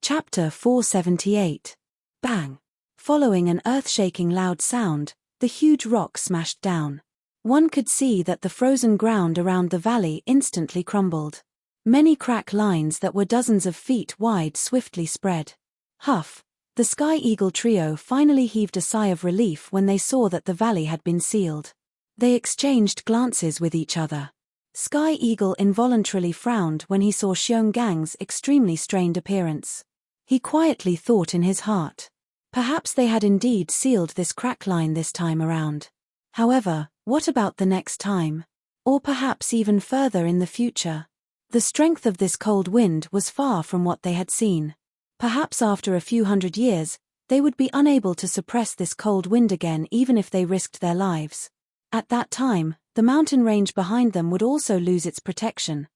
Chapter 478. Bang! Following an earth-shaking loud sound, the huge rock smashed down. One could see that the frozen ground around the valley instantly crumbled. Many crack lines that were dozens of feet wide swiftly spread. Huff! The Sky Eagle trio finally heaved a sigh of relief when they saw that the valley had been sealed. They exchanged glances with each other. Sky Eagle involuntarily frowned when he saw Xiongang's extremely strained appearance. He quietly thought in his heart. Perhaps they had indeed sealed this crack line this time around. However, what about the next time? Or perhaps even further in the future? The strength of this cold wind was far from what they had seen. Perhaps after a few hundred years, they would be unable to suppress this cold wind again even if they risked their lives. At that time, the mountain range behind them would also lose its protection.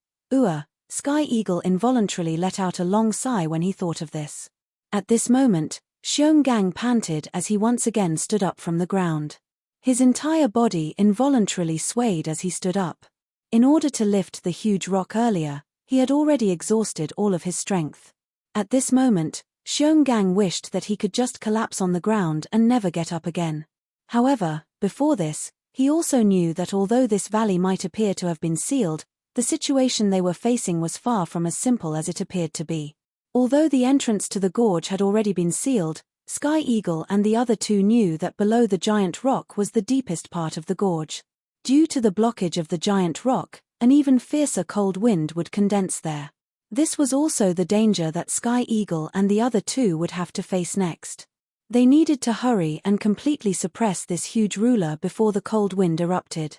Sky Eagle involuntarily let out a long sigh when he thought of this. At this moment, Xionggang panted as he once again stood up from the ground. His entire body involuntarily swayed as he stood up. In order to lift the huge rock earlier, he had already exhausted all of his strength. At this moment, Xionggang wished that he could just collapse on the ground and never get up again. However, before this, he also knew that although this valley might appear to have been sealed, the situation they were facing was far from as simple as it appeared to be. Although the entrance to the gorge had already been sealed, Sky Eagle and the other two knew that below the giant rock was the deepest part of the gorge. Due to the blockage of the giant rock, an even fiercer cold wind would condense there. This was also the danger that Sky Eagle and the other two would have to face next. They needed to hurry and completely suppress this huge ruler before the cold wind erupted.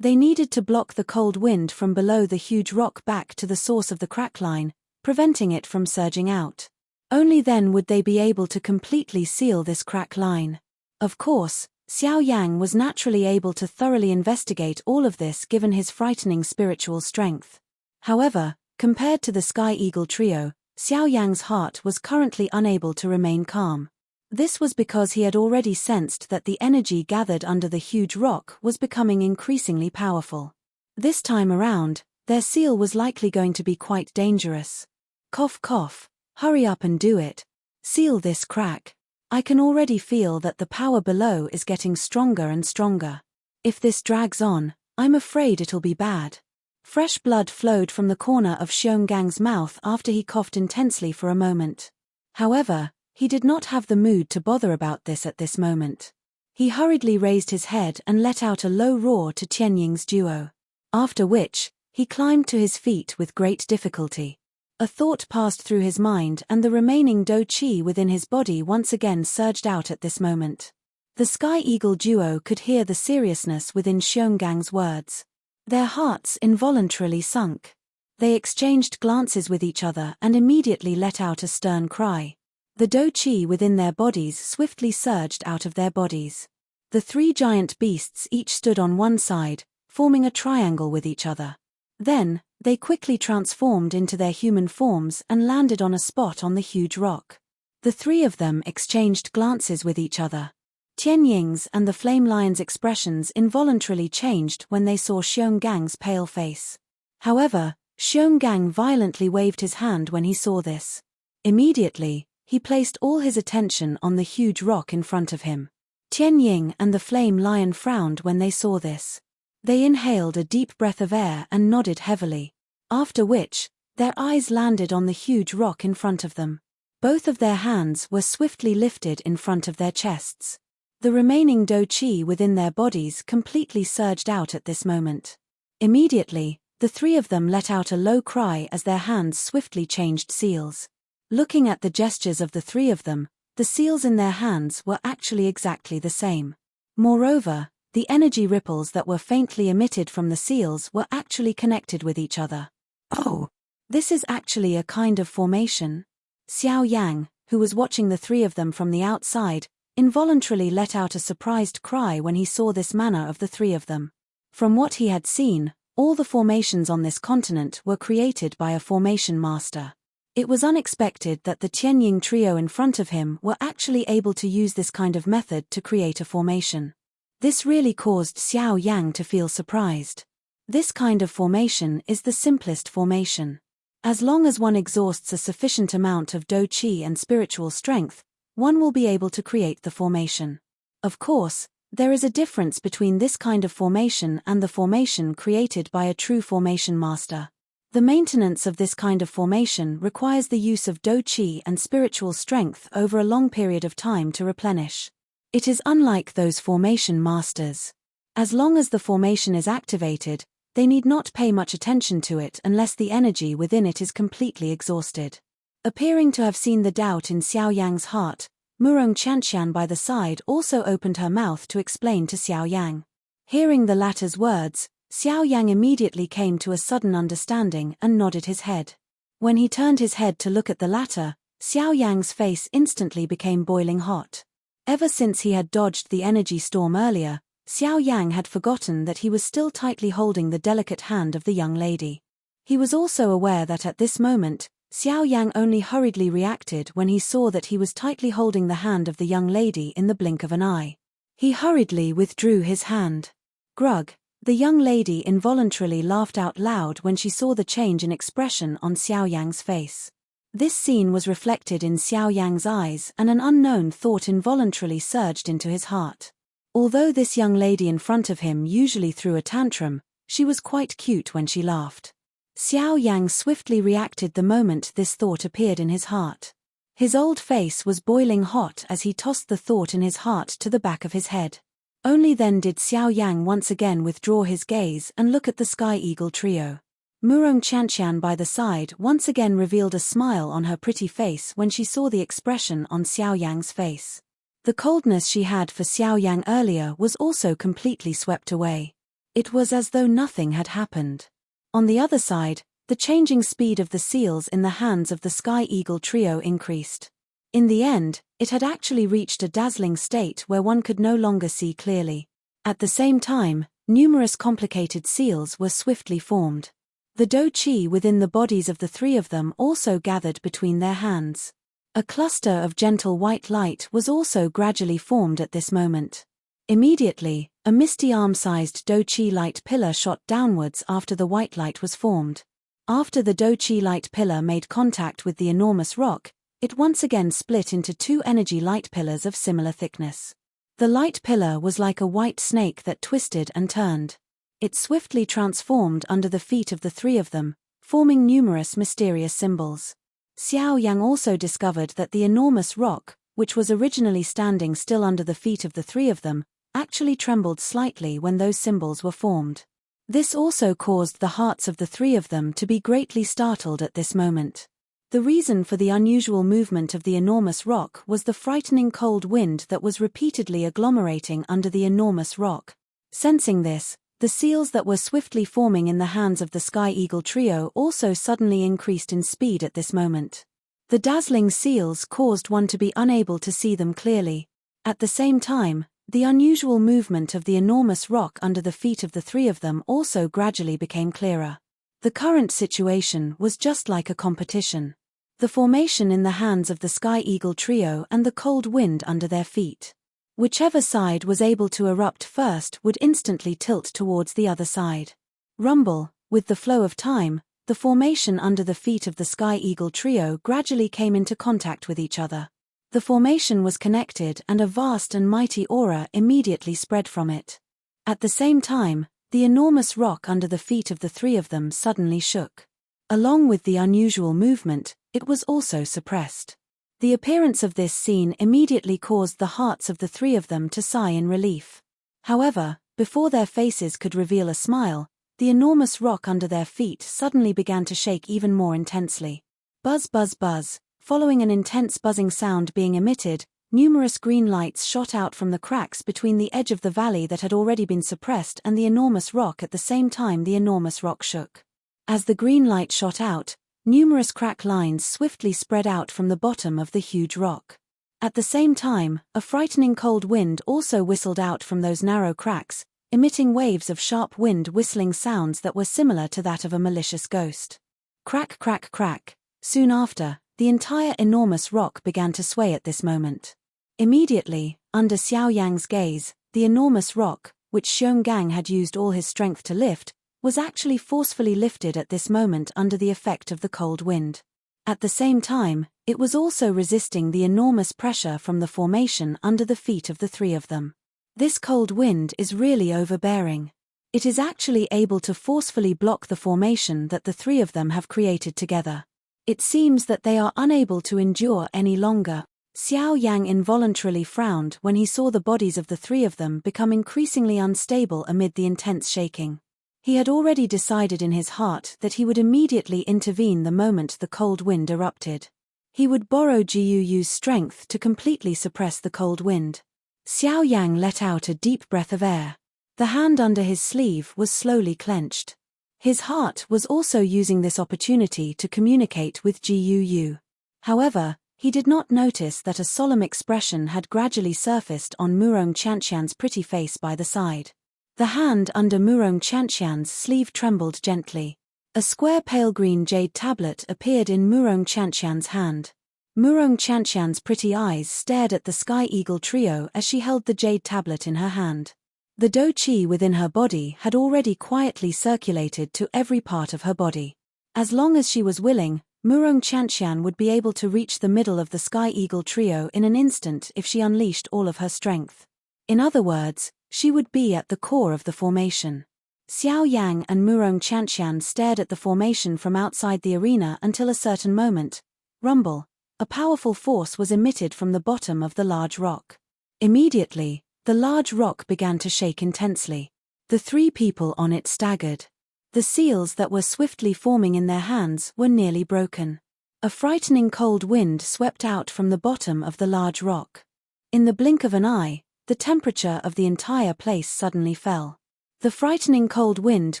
They needed to block the cold wind from below the huge rock back to the source of the crack line, preventing it from surging out. Only then would they be able to completely seal this crack line. Of course, Xiao Yang was naturally able to thoroughly investigate all of this given his frightening spiritual strength. However, compared to the Sky Eagle trio, Xiao Yang's heart was currently unable to remain calm. This was because he had already sensed that the energy gathered under the huge rock was becoming increasingly powerful. This time around, their seal was likely going to be quite dangerous. Cough cough, hurry up and do it. Seal this crack. I can already feel that the power below is getting stronger and stronger. If this drags on, I'm afraid it'll be bad. Fresh blood flowed from the corner of Xiongang's mouth after he coughed intensely for a moment. However, he did not have the mood to bother about this at this moment. He hurriedly raised his head and let out a low roar to Tianying's duo. After which, he climbed to his feet with great difficulty. A thought passed through his mind and the remaining Do Chi within his body once again surged out at this moment. The Sky Eagle duo could hear the seriousness within Xiongang's words. Their hearts involuntarily sunk. They exchanged glances with each other and immediately let out a stern cry. The Do Chi within their bodies swiftly surged out of their bodies. The three giant beasts each stood on one side, forming a triangle with each other. Then, they quickly transformed into their human forms and landed on a spot on the huge rock. The three of them exchanged glances with each other. Tianying's and the Flame Lion's expressions involuntarily changed when they saw Xiongang's pale face. However, Xionggang violently waved his hand when he saw this. Immediately, he placed all his attention on the huge rock in front of him. Tianying and the Flame Lion frowned when they saw this. They inhaled a deep breath of air and nodded heavily. After which, their eyes landed on the huge rock in front of them. Both of their hands were swiftly lifted in front of their chests. The remaining Do Chi within their bodies completely surged out at this moment. Immediately, the three of them let out a low cry as their hands swiftly changed seals. Looking at the gestures of the three of them, the seals in their hands were actually exactly the same. Moreover, the energy ripples that were faintly emitted from the seals were actually connected with each other. Oh, this is actually a kind of formation. Xiao Yang, who was watching the three of them from the outside, involuntarily let out a surprised cry when he saw this manner of the three of them. From what he had seen, all the formations on this continent were created by a formation master. It was unexpected that the Tianying trio in front of him were actually able to use this kind of method to create a formation. This really caused Xiao Yang to feel surprised. This kind of formation is the simplest formation. As long as one exhausts a sufficient amount of do qi and spiritual strength, one will be able to create the formation. Of course, there is a difference between this kind of formation and the formation created by a true formation master. The maintenance of this kind of formation requires the use of do qi and spiritual strength over a long period of time to replenish. It is unlike those formation masters. As long as the formation is activated, they need not pay much attention to it unless the energy within it is completely exhausted. Appearing to have seen the doubt in Xiao Yang's heart, Murong Qianqian by the side also opened her mouth to explain to Xiao Yang. Hearing the latter's words, Xiao Yang immediately came to a sudden understanding and nodded his head. When he turned his head to look at the latter, Xiao Yang's face instantly became boiling hot. Ever since he had dodged the energy storm earlier, Xiao Yang had forgotten that he was still tightly holding the delicate hand of the young lady. He was also aware that at this moment, Xiao Yang only hurriedly reacted when he saw that he was tightly holding the hand of the young lady in the blink of an eye. He hurriedly withdrew his hand. Grug. The young lady involuntarily laughed out loud when she saw the change in expression on Xiao Yang's face. This scene was reflected in Xiao Yang's eyes and an unknown thought involuntarily surged into his heart. Although this young lady in front of him usually threw a tantrum, she was quite cute when she laughed. Xiao Yang swiftly reacted the moment this thought appeared in his heart. His old face was boiling hot as he tossed the thought in his heart to the back of his head. Only then did Xiao Yang once again withdraw his gaze and look at the Sky Eagle trio. Murong Qianqian by the side once again revealed a smile on her pretty face when she saw the expression on Xiao Yang's face. The coldness she had for Xiao Yang earlier was also completely swept away. It was as though nothing had happened. On the other side, the changing speed of the seals in the hands of the Sky Eagle trio increased. In the end, it had actually reached a dazzling state where one could no longer see clearly. At the same time, numerous complicated seals were swiftly formed. The do qi within the bodies of the three of them also gathered between their hands. A cluster of gentle white light was also gradually formed at this moment. Immediately, a misty arm-sized do qi light pillar shot downwards after the white light was formed. After the do qi light pillar made contact with the enormous rock, it once again split into two energy light pillars of similar thickness. The light pillar was like a white snake that twisted and turned. It swiftly transformed under the feet of the three of them, forming numerous mysterious symbols. Xiao Yang also discovered that the enormous rock, which was originally standing still under the feet of the three of them, actually trembled slightly when those symbols were formed. This also caused the hearts of the three of them to be greatly startled at this moment. The reason for the unusual movement of the enormous rock was the frightening cold wind that was repeatedly agglomerating under the enormous rock. Sensing this, the seals that were swiftly forming in the hands of the Sky Eagle trio also suddenly increased in speed at this moment. The dazzling seals caused one to be unable to see them clearly. At the same time, the unusual movement of the enormous rock under the feet of the three of them also gradually became clearer. The current situation was just like a competition. The formation in the hands of the Sky Eagle trio and the cold wind under their feet. Whichever side was able to erupt first would instantly tilt towards the other side. Rumble, with the flow of time, the formation under the feet of the Sky Eagle trio gradually came into contact with each other. The formation was connected and a vast and mighty aura immediately spread from it. At the same time, the enormous rock under the feet of the three of them suddenly shook. Along with the unusual movement, it was also suppressed. The appearance of this scene immediately caused the hearts of the three of them to sigh in relief. However, before their faces could reveal a smile, the enormous rock under their feet suddenly began to shake even more intensely. Buzz buzz buzz, following an intense buzzing sound being emitted, numerous green lights shot out from the cracks between the edge of the valley that had already been suppressed and the enormous rock. At the same time the enormous rock shook. As the green light shot out, numerous crack lines swiftly spread out from the bottom of the huge rock. At the same time, a frightening cold wind also whistled out from those narrow cracks, emitting waves of sharp wind whistling sounds that were similar to that of a malicious ghost. Crack crack crack. Soon after, the entire enormous rock began to sway at this moment. Immediately, under Xiao Yang's gaze, the enormous rock, which Xiong Gang had used all his strength to lift, was actually forcefully lifted at this moment under the effect of the cold wind. At the same time, it was also resisting the enormous pressure from the formation under the feet of the three of them. This cold wind is really overbearing. It is actually able to forcefully block the formation that the three of them have created together. It seems that they are unable to endure any longer. Xiao Yang involuntarily frowned when he saw the bodies of the three of them become increasingly unstable amid the intense shaking. He had already decided in his heart that he would immediately intervene the moment the cold wind erupted. He would borrow Jiuyu's strength to completely suppress the cold wind. Xiao Yang let out a deep breath of air. The hand under his sleeve was slowly clenched. His heart was also using this opportunity to communicate with Jiuyu. However, he did not notice that a solemn expression had gradually surfaced on Murong Qianqian's pretty face by the side. The hand under Murong Qianqian's sleeve trembled gently. A square pale green jade tablet appeared in Murong Qianqian's hand. Murong Qianqian's pretty eyes stared at the Sky Eagle trio as she held the jade tablet in her hand. The Do Qi within her body had already quietly circulated to every part of her body. As long as she was willing, Murong Qianqian would be able to reach the middle of the Sky Eagle trio in an instant if she unleashed all of her strength. In other words, she would be at the core of the formation. Xiao Yang and Murong Qianqian stared at the formation from outside the arena until a certain moment. Rumble. A powerful force was emitted from the bottom of the large rock. Immediately, the large rock began to shake intensely. The three people on it staggered. The seals that were swiftly forming in their hands were nearly broken. A frightening cold wind swept out from the bottom of the large rock. In the blink of an eye, the temperature of the entire place suddenly fell. The frightening cold wind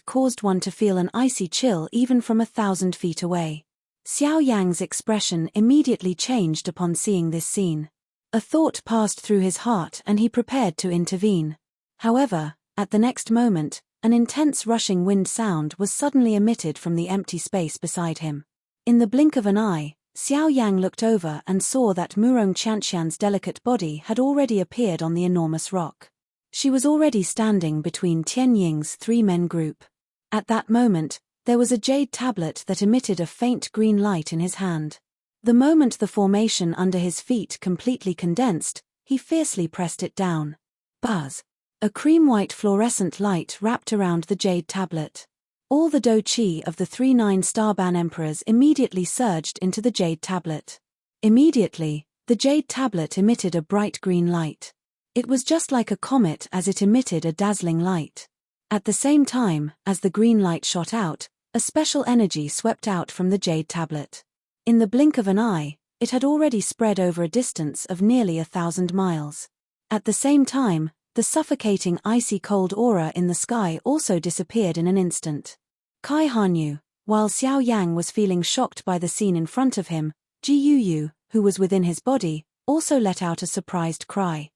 caused one to feel an icy chill even from 1,000 feet away. Xiao Yang's expression immediately changed upon seeing this scene. A thought passed through his heart and he prepared to intervene. However, at the next moment, an intense rushing wind sound was suddenly emitted from the empty space beside him. In the blink of an eye, Xiao Yang looked over and saw that Murong Qianqian's delicate body had already appeared on the enormous rock. She was already standing between Tian Ying's three men group. At that moment, there was a jade tablet that emitted a faint green light in his hand. The moment the formation under his feet completely condensed, he fiercely pressed it down. Buzz! A cream-white fluorescent light wrapped around the jade tablet. All the Do Qi of the 3 9-star-ban emperors immediately surged into the jade tablet. Immediately, the jade tablet emitted a bright green light. It was just like a comet as it emitted a dazzling light. At the same time, as the green light shot out, a special energy swept out from the jade tablet. In the blink of an eye, it had already spread over a distance of nearly 1,000 miles. At the same time, the suffocating icy cold aura in the sky also disappeared in an instant. Kai Hanyu, while Xiao Yang was feeling shocked by the scene in front of him, Ji Yuyu, who was within his body, also let out a surprised cry.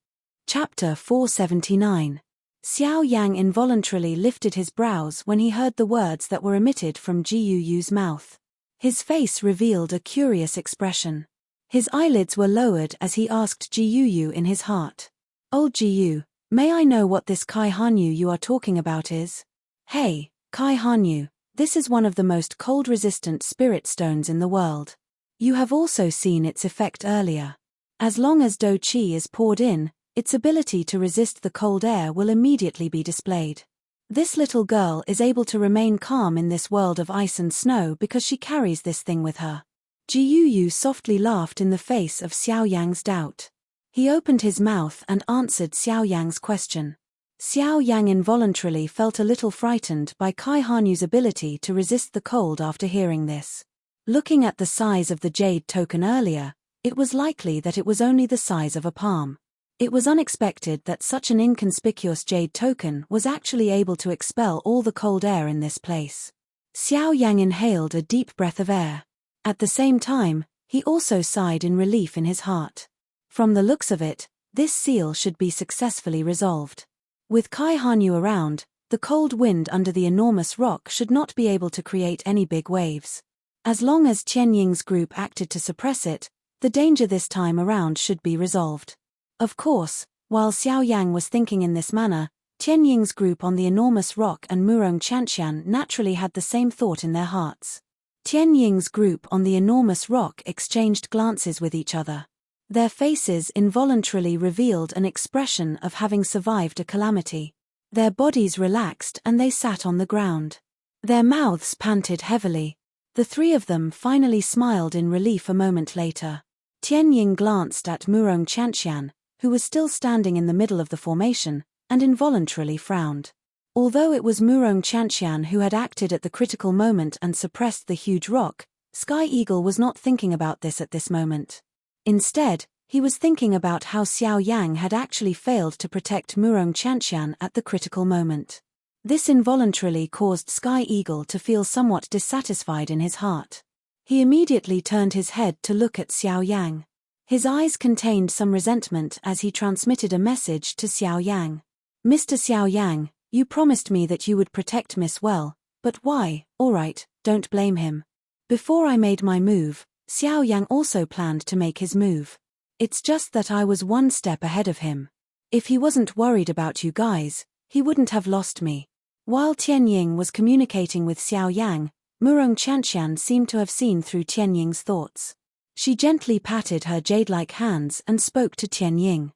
Chapter 479. Xiao Yang involuntarily lifted his brows when he heard the words that were emitted from Ji Yuyu's mouth. His face revealed a curious expression. His eyelids were lowered as he asked Ji Yuyu in his heart. "Old Ji Yu, may I know what this Kai Hanyu you are talking about is?" "Hey, Kai Hanyu, this is one of the most cold-resistant spirit stones in the world. You have also seen its effect earlier. As long as Do Qi is poured in, its ability to resist the cold air will immediately be displayed. This little girl is able to remain calm in this world of ice and snow because she carries this thing with her." Ji Yuyu softly laughed in the face of Xiao Yang's doubt. He opened his mouth and answered Xiao Yang's question. Xiao Yang involuntarily felt a little frightened by Kai Hanyu's ability to resist the cold after hearing this. Looking at the size of the jade token earlier, it was likely that it was only the size of a palm. It was unexpected that such an inconspicuous jade token was actually able to expel all the cold air in this place. Xiao Yang inhaled a deep breath of air. At the same time, he also sighed in relief in his heart. From the looks of it, this seal should be successfully resolved. With Kai Hanyu around, the cold wind under the enormous rock should not be able to create any big waves. As long as Tian Ying's group acted to suppress it, the danger this time around should be resolved. Of course, while Xiao Yang was thinking in this manner, Tianying's group on the enormous rock and Murong Chantian naturally had the same thought in their hearts. Tianying's group on the enormous rock exchanged glances with each other. Their faces involuntarily revealed an expression of having survived a calamity. Their bodies relaxed and they sat on the ground. Their mouths panted heavily. The three of them finally smiled in relief a moment later. Tianying glanced at Murong Chantian, who was still standing in the middle of the formation, and involuntarily frowned. Although it was Murong Chantian who had acted at the critical moment and suppressed the huge rock, Sky Eagle was not thinking about this at this moment. Instead, he was thinking about how Xiao Yang had actually failed to protect Murong Chantian at the critical moment. This involuntarily caused Sky Eagle to feel somewhat dissatisfied in his heart. He immediately turned his head to look at Xiao Yang. His eyes contained some resentment as he transmitted a message to Xiao Yang. Mr. Xiao Yang, you promised me that you would protect Miss well, but why? Alright, don't blame him. Before I made my move, Xiao Yang also planned to make his move. It's just that I was one step ahead of him. If he wasn't worried about you guys, he wouldn't have lost me. While Tianying was communicating with Xiao Yang, Murong Chantian seemed to have seen through Tianying's thoughts. She gently patted her jade-like hands and spoke to Tianying.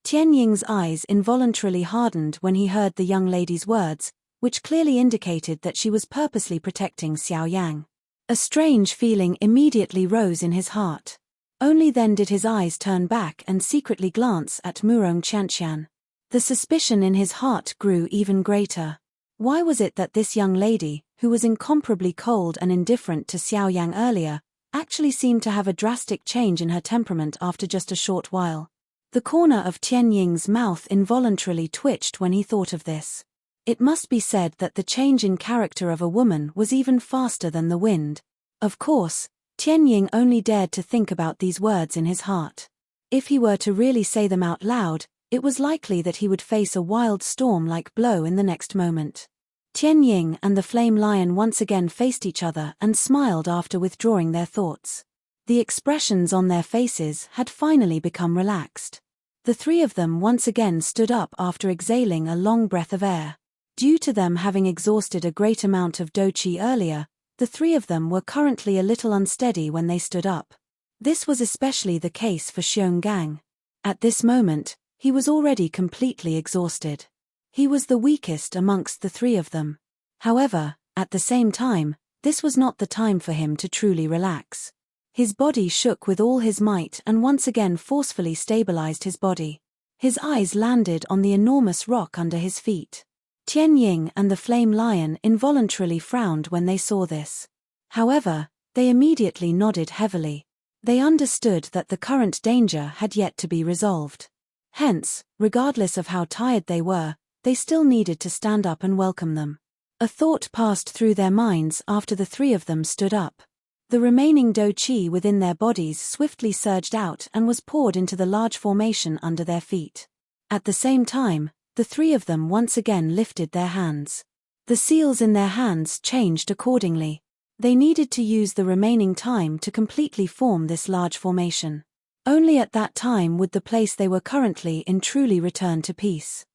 Tianying's eyes involuntarily hardened when he heard the young lady's words, which clearly indicated that she was purposely protecting Xiao Yang. A strange feeling immediately rose in his heart. Only then did his eyes turn back and secretly glance at Murong Chantian. The suspicion in his heart grew even greater. Why was it that this young lady, who was incomparably cold and indifferent to Xiao Yang earlier, actually seemed to have a drastic change in her temperament after just a short while? The corner of Tianying's mouth involuntarily twitched when he thought of this. It must be said that the change in character of a woman was even faster than the wind. Of course, Tianying only dared to think about these words in his heart. If he were to really say them out loud, it was likely that he would face a wild storm-like blow in the next moment. Tianying and the Flame Lion once again faced each other and smiled after withdrawing their thoughts. The expressions on their faces had finally become relaxed. The three of them once again stood up after exhaling a long breath of air. Due to them having exhausted a great amount of Do-Chi earlier, the three of them were currently a little unsteady when they stood up. This was especially the case for Xiong Gang. At this moment, he was already completely exhausted. He was the weakest amongst the three of them. However, at the same time, this was not the time for him to truly relax. His body shook with all his might and once again forcefully stabilized his body. His eyes landed on the enormous rock under his feet. Tianying and the Flame Lion involuntarily frowned when they saw this. However, they immediately nodded heavily. They understood that the current danger had yet to be resolved. Hence, regardless of how tired they were, they still needed to stand up and welcome them. A thought passed through their minds after the three of them stood up. The remaining Do-Chi within their bodies swiftly surged out and was poured into the large formation under their feet. At the same time, the three of them once again lifted their hands. The seals in their hands changed accordingly. They needed to use the remaining time to completely form this large formation. Only at that time would the place they were currently in truly return to peace.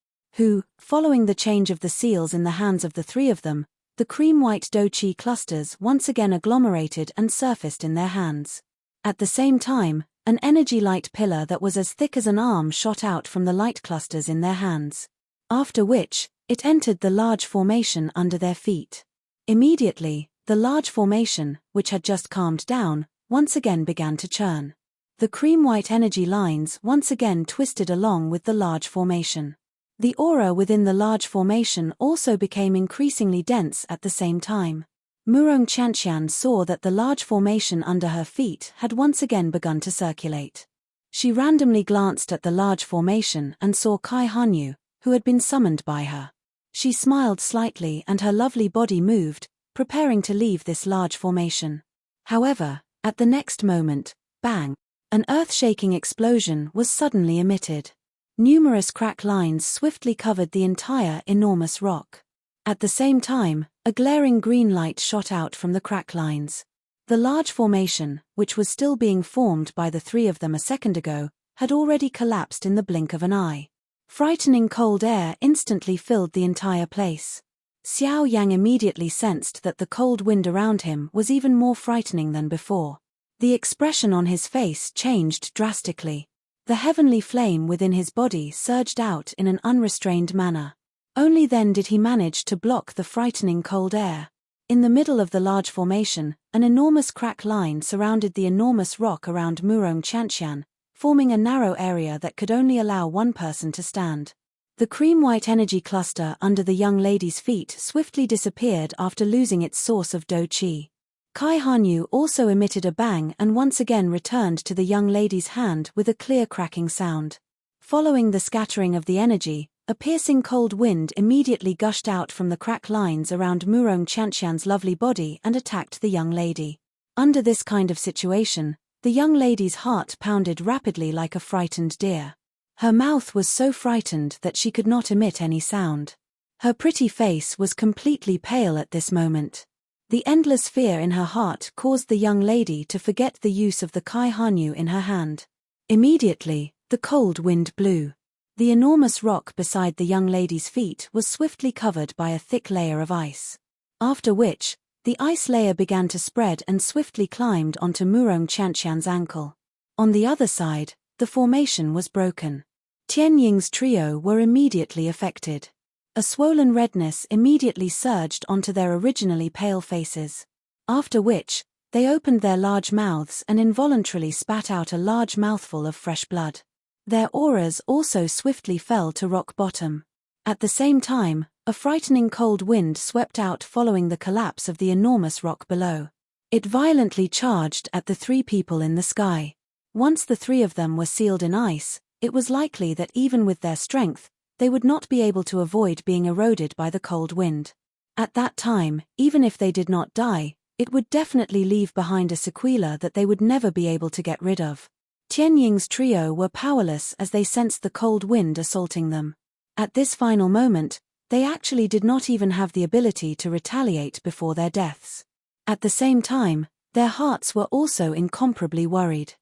Following the change of the seals in the hands of the three of them, the cream-white Do-Chi clusters once again agglomerated and surfaced in their hands. At the same time, an energy light pillar that was as thick as an arm shot out from the light clusters in their hands. After which, it entered the large formation under their feet. Immediately, the large formation, which had just calmed down, once again began to churn. The cream-white energy lines once again twisted along with the large formation. The aura within the large formation also became increasingly dense at the same time. Murong Chantian saw that the large formation under her feet had once again begun to circulate. She randomly glanced at the large formation and saw Kai Hanyu, who had been summoned by her. She smiled slightly and her lovely body moved, preparing to leave this large formation. However, at the next moment, bang! An earth-shaking explosion was suddenly emitted. Numerous crack lines swiftly covered the entire enormous rock. At the same time, a glaring green light shot out from the crack lines. The large formation, which was still being formed by the three of them a second ago, had already collapsed in the blink of an eye. Frightening cold air instantly filled the entire place. Xiao Yang immediately sensed that the cold wind around him was even more frightening than before. The expression on his face changed drastically. The heavenly flame within his body surged out in an unrestrained manner. Only then did he manage to block the frightening cold air. In the middle of the large formation, an enormous crack line surrounded the enormous rock around Murong Chantian, forming a narrow area that could only allow one person to stand. The cream-white energy cluster under the young lady's feet swiftly disappeared after losing its source of Do Qi. Kai Hanyu also emitted a bang and once again returned to the young lady's hand with a clear cracking sound. Following the scattering of the energy, a piercing cold wind immediately gushed out from the crack lines around Murong Chantian's lovely body and attacked the young lady. Under this kind of situation, the young lady's heart pounded rapidly like a frightened deer. Her mouth was so frightened that she could not emit any sound. Her pretty face was completely pale at this moment. The endless fear in her heart caused the young lady to forget the use of the Kai Hanyu in her hand. Immediately, the cold wind blew. The enormous rock beside the young lady's feet was swiftly covered by a thick layer of ice. After which, the ice layer began to spread and swiftly climbed onto Murong Chantian's ankle. On the other side, the formation was broken. Tianying's trio were immediately affected. A swollen redness immediately surged onto their originally pale faces. After which, they opened their large mouths and involuntarily spat out a large mouthful of fresh blood. Their auras also swiftly fell to rock bottom. At the same time, a frightening cold wind swept out following the collapse of the enormous rock below. It violently charged at the three people in the sky. Once the three of them were sealed in ice, it was likely that even with their strength, they would not be able to avoid being eroded by the cold wind. At that time, even if they did not die, it would definitely leave behind a sequela that they would never be able to get rid of. Tianying's trio were powerless as they sensed the cold wind assaulting them. At this final moment, they actually did not even have the ability to retaliate before their deaths. At the same time, their hearts were also incomparably worried.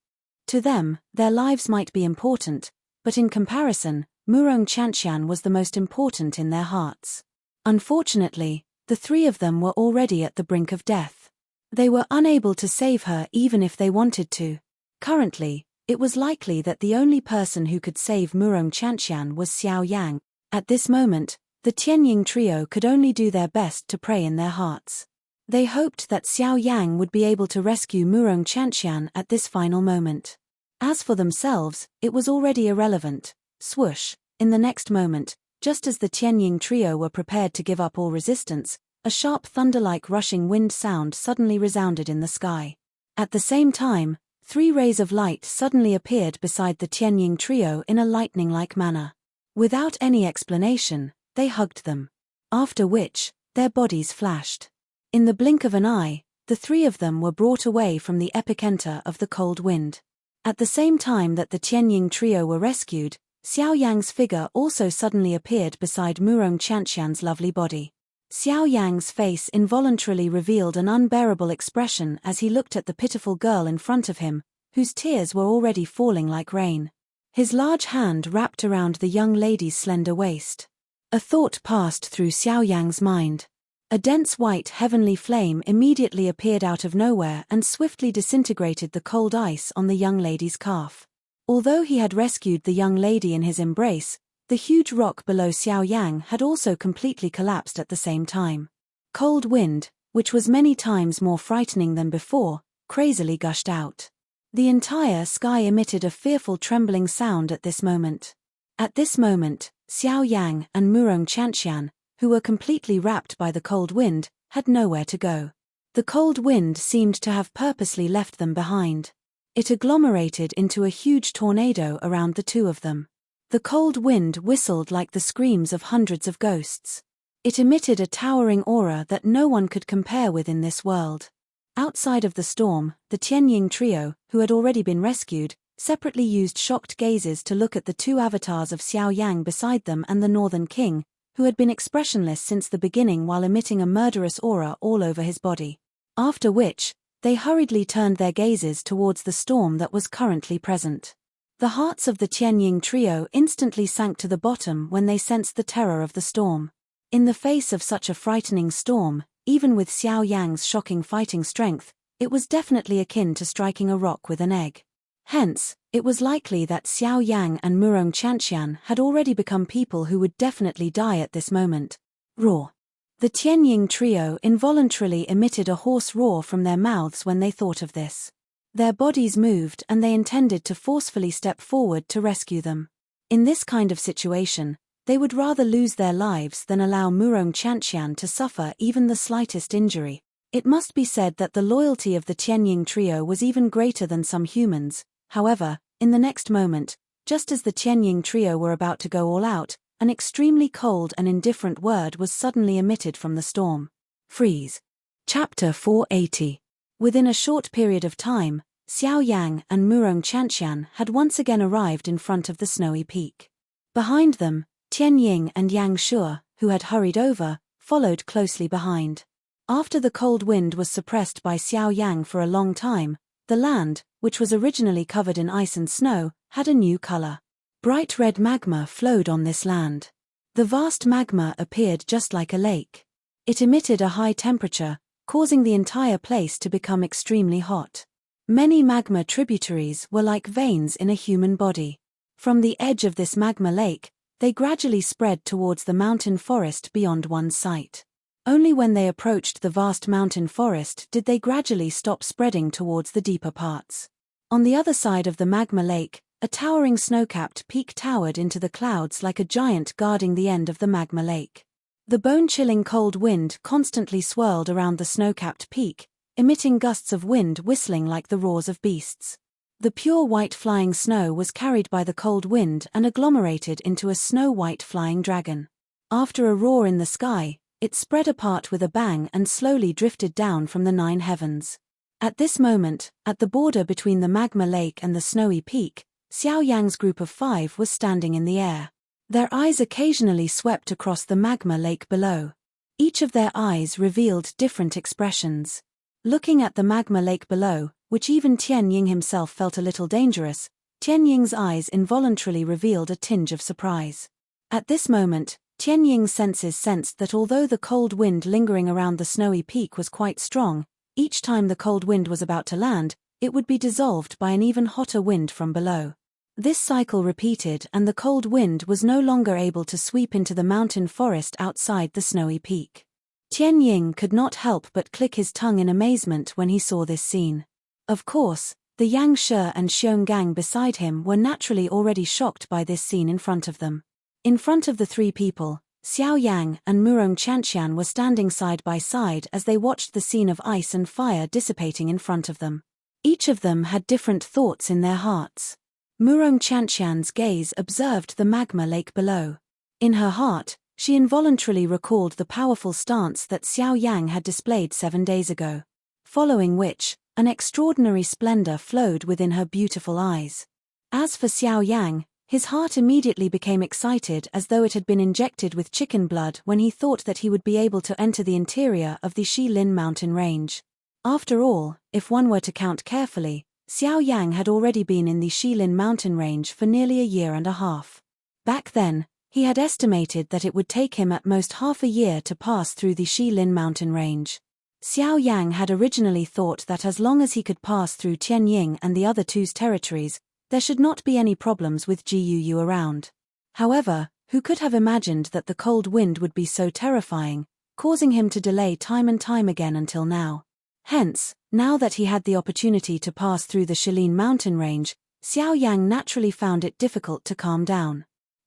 To them, their lives might be important, but in comparison, Murong Chantian was the most important in their hearts. Unfortunately, the three of them were already at the brink of death. They were unable to save her even if they wanted to. Currently, it was likely that the only person who could save Murong Chantian was Xiao Yang. At this moment, the Tianying trio could only do their best to pray in their hearts. They hoped that Xiao Yang would be able to rescue Murong Chantian at this final moment. As for themselves, it was already irrelevant. Swoosh, in the next moment, just as the Tianying trio were prepared to give up all resistance, a sharp thunder-like rushing wind sound suddenly resounded in the sky. At the same time, three rays of light suddenly appeared beside the Tianying trio in a lightning-like manner. Without any explanation, they hugged them. After which, their bodies flashed. In the blink of an eye, the three of them were brought away from the epicenter of the cold wind. At the same time that the Tianying trio were rescued, Xiao Yang's figure also suddenly appeared beside Murong Chantian's lovely body. Xiao Yang's face involuntarily revealed an unbearable expression as he looked at the pitiful girl in front of him, whose tears were already falling like rain. His large hand wrapped around the young lady's slender waist. A thought passed through Xiao Yang's mind. A dense white heavenly flame immediately appeared out of nowhere and swiftly disintegrated the cold ice on the young lady's calf. Although he had rescued the young lady in his embrace, the huge rock below Xiao Yang had also completely collapsed at the same time. Cold wind, which was many times more frightening than before, crazily gushed out. The entire sky emitted a fearful trembling sound at this moment. At this moment, Xiao Yang and Murong Chantian, who were completely wrapped by the cold wind, had nowhere to go. The cold wind seemed to have purposely left them behind. It agglomerated into a huge tornado around the two of them. The cold wind whistled like the screams of hundreds of ghosts. It emitted a towering aura that no one could compare with in this world. Outside of the storm, the Tianying trio, who had already been rescued, separately used shocked gazes to look at the two avatars of Xiao Yang beside them and the Northern King, who had been expressionless since the beginning while emitting a murderous aura all over his body. After which, they hurriedly turned their gazes towards the storm that was currently present. The hearts of the Tianying trio instantly sank to the bottom when they sensed the terror of the storm. In the face of such a frightening storm, even with Xiao Yang's shocking fighting strength, it was definitely akin to striking a rock with an egg. Hence, it was likely that Xiao Yang and Murong Chanxian had already become people who would definitely die at this moment. Roar. The Tianying trio involuntarily emitted a hoarse roar from their mouths when they thought of this. Their bodies moved and they intended to forcefully step forward to rescue them. In this kind of situation, they would rather lose their lives than allow Murong Chanxian to suffer even the slightest injury. It must be said that the loyalty of the Tianying trio was even greater than some humans. However, in the next moment, just as the Tianying trio were about to go all out, an extremely cold and indifferent word was suddenly emitted from the storm. Freeze. Chapter 480. Within a short period of time, Xiao Yang and Murong Chanxian had once again arrived in front of the snowy peak. Behind them, Tianying and Yang Shuo, who had hurried over, followed closely behind. After the cold wind was suppressed by Xiao Yang for a long time, the land, which was originally covered in ice and snow, had a new color. Bright red magma flowed on this land. The vast magma appeared just like a lake. It emitted a high temperature, causing the entire place to become extremely hot. Many magma tributaries were like veins in a human body. From the edge of this magma lake, they gradually spread towards the mountain forest beyond one's sight. Only when they approached the vast mountain forest did they gradually stop spreading towards the deeper parts. On the other side of the magma lake, a towering snow-capped peak towered into the clouds like a giant guarding the end of the magma lake. The bone-chilling cold wind constantly swirled around the snow-capped peak, emitting gusts of wind whistling like the roars of beasts. The pure white flying snow was carried by the cold wind and agglomerated into a snow-white flying dragon. After a roar in the sky, it spread apart with a bang and slowly drifted down from the 9 heavens. At this moment, at the border between the magma lake and the snowy peak, Xiao Yang's group of 5 was standing in the air. Their eyes occasionally swept across the magma lake below. Each of their eyes revealed different expressions. Looking at the magma lake below, which even Tianying himself felt a little dangerous, Tianying's eyes involuntarily revealed a tinge of surprise. At this moment, Tianying's senses sensed that although the cold wind lingering around the snowy peak was quite strong, each time the cold wind was about to land, it would be dissolved by an even hotter wind from below. This cycle repeated and the cold wind was no longer able to sweep into the mountain forest outside the snowy peak. Tianying could not help but click his tongue in amazement when he saw this scene. Of course, the Yang Shi and Xionggang beside him were naturally already shocked by this scene in front of them. In front of the 3 people, Xiao Yang and Murong Chanxian were standing side by side as they watched the scene of ice and fire dissipating in front of them. Each of them had different thoughts in their hearts. Murong Chanxian's gaze observed the magma lake below. In her heart, she involuntarily recalled the powerful stance that Xiao Yang had displayed 7 days ago. Following which, an extraordinary splendor flowed within her beautiful eyes. As for Xiao Yang, his heart immediately became excited as though it had been injected with chicken blood when he thought that he would be able to enter the interior of the Shilin mountain range. After all, if one were to count carefully, Xiao Yang had already been in the Shilin mountain range for nearly a year and a half. Back then, he had estimated that it would take him at most half a year to pass through the Shilin mountain range. Xiao Yang had originally thought that as long as he could pass through Tianying and the other 2's territories, there should not be any problems with Guyu around. However, who could have imagined that the cold wind would be so terrifying, causing him to delay time and time again until now. Hence, now that he had the opportunity to pass through the Shilin mountain range, Xiao Yang naturally found it difficult to calm down.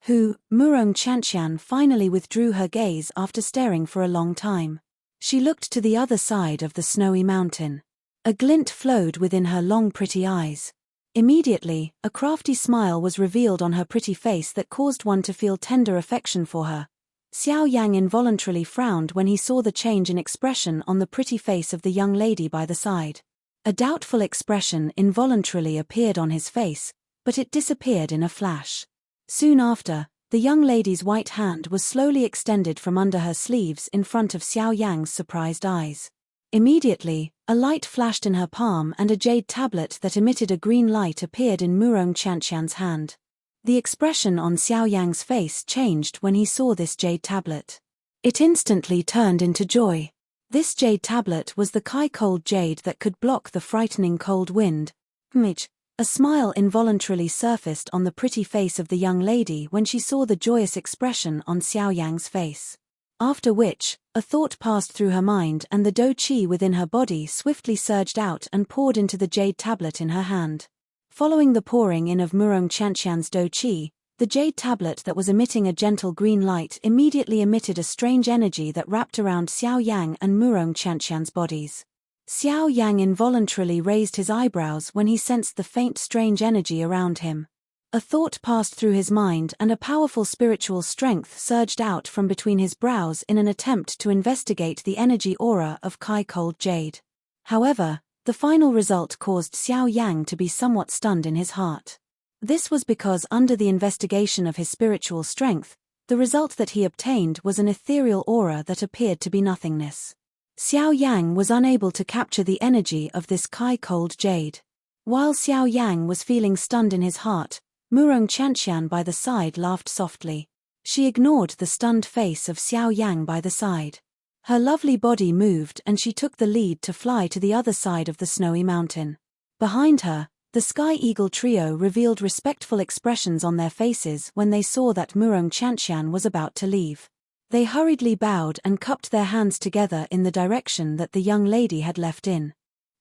Murong Chanxian finally withdrew her gaze after staring for a long time. She looked to the other side of the snowy mountain. A glint flowed within her long pretty eyes. Immediately, a crafty smile was revealed on her pretty face that caused one to feel tender affection for her. Xiao Yang involuntarily frowned when he saw the change in expression on the pretty face of the young lady by the side. A doubtful expression involuntarily appeared on his face, but it disappeared in a flash. Soon after, the young lady's white hand was slowly extended from under her sleeves in front of Xiao Yang's surprised eyes. Immediately, a light flashed in her palm and a jade tablet that emitted a green light appeared in Murong Chantian's hand. The expression on Xiao Yang's face changed when he saw this jade tablet. It instantly turned into joy. This jade tablet was the cold jade that could block the frightening cold wind. A smile involuntarily surfaced on the pretty face of the young lady when she saw the joyous expression on Xiao Yang's face. After which, a thought passed through her mind and the do qi within her body swiftly surged out and poured into the jade tablet in her hand. Following the pouring in of Murong Chantian's do qi, the jade tablet that was emitting a gentle green light immediately emitted a strange energy that wrapped around Xiao Yang and Murong Chantian's bodies. Xiao Yang involuntarily raised his eyebrows when he sensed the faint strange energy around him. A thought passed through his mind and a powerful spiritual strength surged out from between his brows in an attempt to investigate the energy aura of cold jade. However, the final result caused Xiao Yang to be somewhat stunned in his heart. This was because under the investigation of his spiritual strength, the result that he obtained was an ethereal aura that appeared to be nothingness. Xiao Yang was unable to capture the energy of this cold jade. While Xiao Yang was feeling stunned in his heart, Murong Chantian by the side laughed softly. She ignored the stunned face of Xiao Yang by the side. Her lovely body moved and she took the lead to fly to the other side of the snowy mountain. Behind her, the Sky Eagle trio revealed respectful expressions on their faces when they saw that Murong Chantian was about to leave. They hurriedly bowed and cupped their hands together in the direction that the young lady had left in.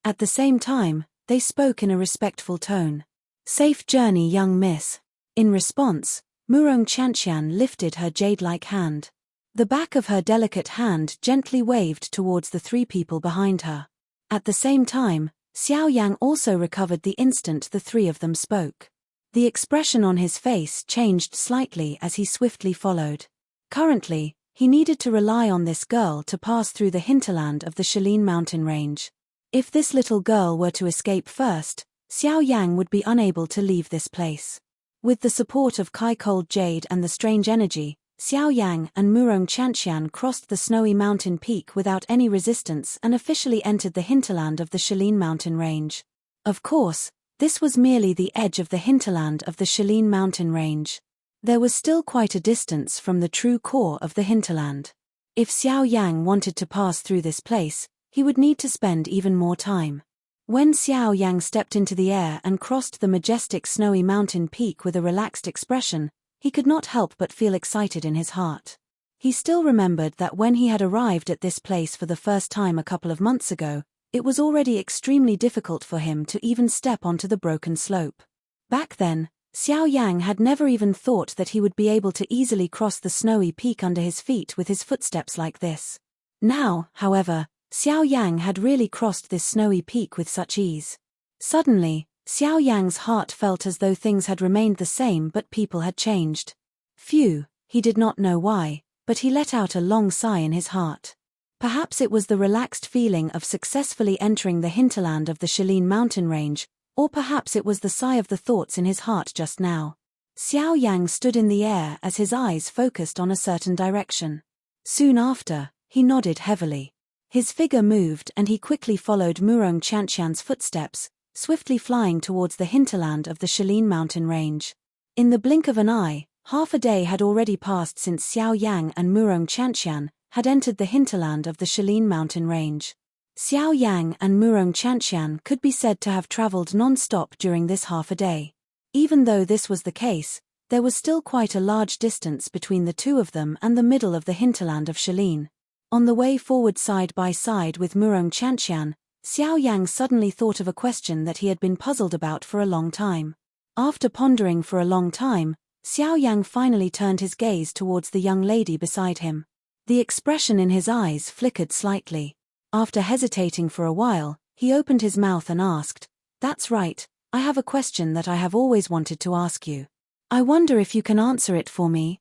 At the same time, they spoke in a respectful tone. "Safe journey, young miss." In response, Murong Chantian lifted her jade-like hand. The back of her delicate hand gently waved towards the three people behind her. At the same time, Xiao Yang also recovered the instant the three of them spoke. The expression on his face changed slightly as he swiftly followed. Currently, he needed to rely on this girl to pass through the hinterland of the Shalin mountain range. If this little girl were to escape first, Xiao Yang would be unable to leave this place. With the support of cold jade and the strange energy, Xiao Yang and Murong Chantian crossed the snowy mountain peak without any resistance and officially entered the hinterland of the Shalin mountain range. Of course, this was merely the edge of the hinterland of the Shalin mountain range. There was still quite a distance from the true core of the hinterland. If Xiao Yang wanted to pass through this place, he would need to spend even more time. When Xiao Yang stepped into the air and crossed the majestic snowy mountain peak with a relaxed expression, he could not help but feel excited in his heart. He still remembered that when he had arrived at this place for the first time a couple of months ago, it was already extremely difficult for him to even step onto the broken slope. Back then, Xiao Yang had never even thought that he would be able to easily cross the snowy peak under his feet with his footsteps like this. Now, however, Xiao Yang had really crossed this snowy peak with such ease. Suddenly, Xiao Yang's heart felt as though things had remained the same but people had changed. Phew, he did not know why, but he let out a long sigh in his heart. Perhaps it was the relaxed feeling of successfully entering the hinterland of the Shalin mountain range, or perhaps it was the sigh of the thoughts in his heart just now. Xiao Yang stood in the air as his eyes focused on a certain direction. Soon after, he nodded heavily. His figure moved and he quickly followed Murong Chantian's footsteps, swiftly flying towards the hinterland of the Shalin mountain range. In the blink of an eye, half a day had already passed since Xiao Yang and Murong Chantian had entered the hinterland of the Shalin mountain range. Xiao Yang and Murong Chantian could be said to have traveled non-stop during this half a day. Even though this was the case, there was still quite a large distance between the two of them and the middle of the hinterland of Shalin. On the way forward side by side with Murong Chantian, Xiao Yang suddenly thought of a question that he had been puzzled about for a long time. After pondering for a long time, Xiao Yang finally turned his gaze towards the young lady beside him. The expression in his eyes flickered slightly. After hesitating for a while, he opened his mouth and asked, "That's right, I have a question that I have always wanted to ask you. I wonder if you can answer it for me."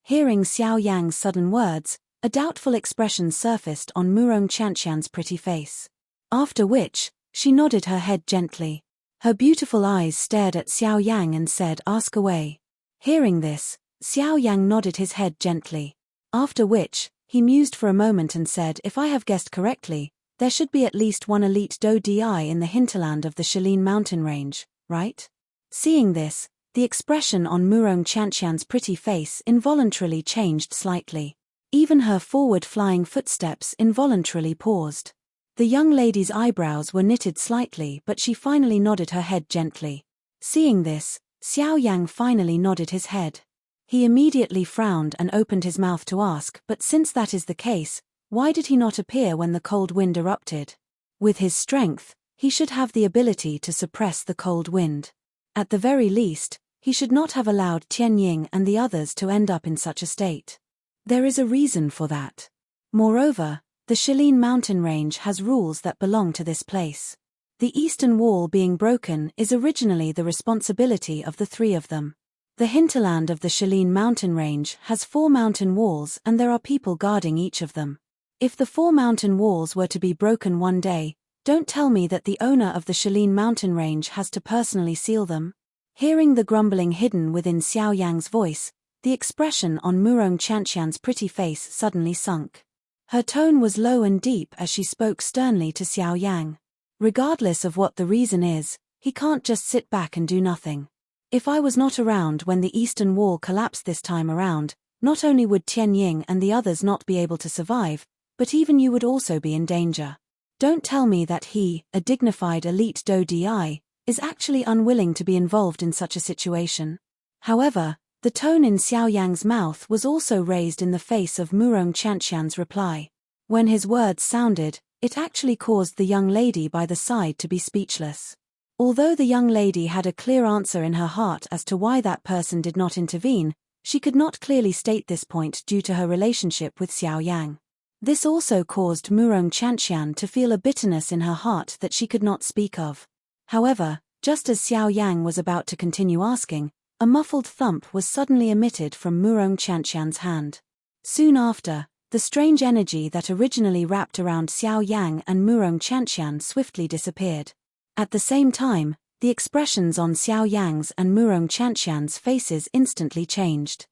Hearing Xiao Yang's sudden words, a doubtful expression surfaced on Murong Chantian's pretty face. After which, she nodded her head gently. Her beautiful eyes stared at Xiao Yang and said, "Ask away." Hearing this, Xiao Yang nodded his head gently. After which, He mused for a moment and said, "If I have guessed correctly, there should be at least one elite Dodi in the hinterland of the Shalin mountain range, right?" Seeing this, the expression on Murong Chantian's pretty face involuntarily changed slightly. Even her forward-flying footsteps involuntarily paused. The young lady's eyebrows were knitted slightly, but she finally nodded her head gently. Seeing this, Xiao Yang finally nodded his head. He immediately frowned and opened his mouth to ask, but since that is the case, why did he not appear when the cold wind erupted? With his strength, he should have the ability to suppress the cold wind. At the very least, he should not have allowed Tianying and the others to end up in such a state. There is a reason for that. Moreover, the Shalin mountain range has rules that belong to this place. The eastern wall being broken is originally the responsibility of the three of them. The hinterland of the Shalin mountain range has 4 mountain walls and there are people guarding each of them. If the 4 mountain walls were to be broken one day, don't tell me that the owner of the Shalin mountain range has to personally seal them. Hearing the grumbling hidden within Xiao Yang's voice, the expression on Murong Chantian's pretty face suddenly sunk. Her tone was low and deep as she spoke sternly to Xiao Yang. Regardless of what the reason is, he can't just sit back and do nothing. If I was not around when the eastern wall collapsed this time around, not only would Tianying and the others not be able to survive, but even you would also be in danger. Don't tell me that he, a dignified elite Dodi, is actually unwilling to be involved in such a situation. However, the tone in Xiao Yang's mouth was also raised in the face of Murong Chantian's reply. When his words sounded, it actually caused the young lady by the side to be speechless. Although the young lady had a clear answer in her heart as to why that person did not intervene, she could not clearly state this point due to her relationship with Xiao Yang. This also caused Murong Chantian to feel a bitterness in her heart that she could not speak of. However, just as Xiao Yang was about to continue asking, a muffled thump was suddenly emitted from Murong Chantian's hand. Soon after, the strange energy that originally wrapped around Xiao Yang and Murong Chantian swiftly disappeared. At the same time, the expressions on Xiao Yang's and Murong Chantian's faces instantly changed.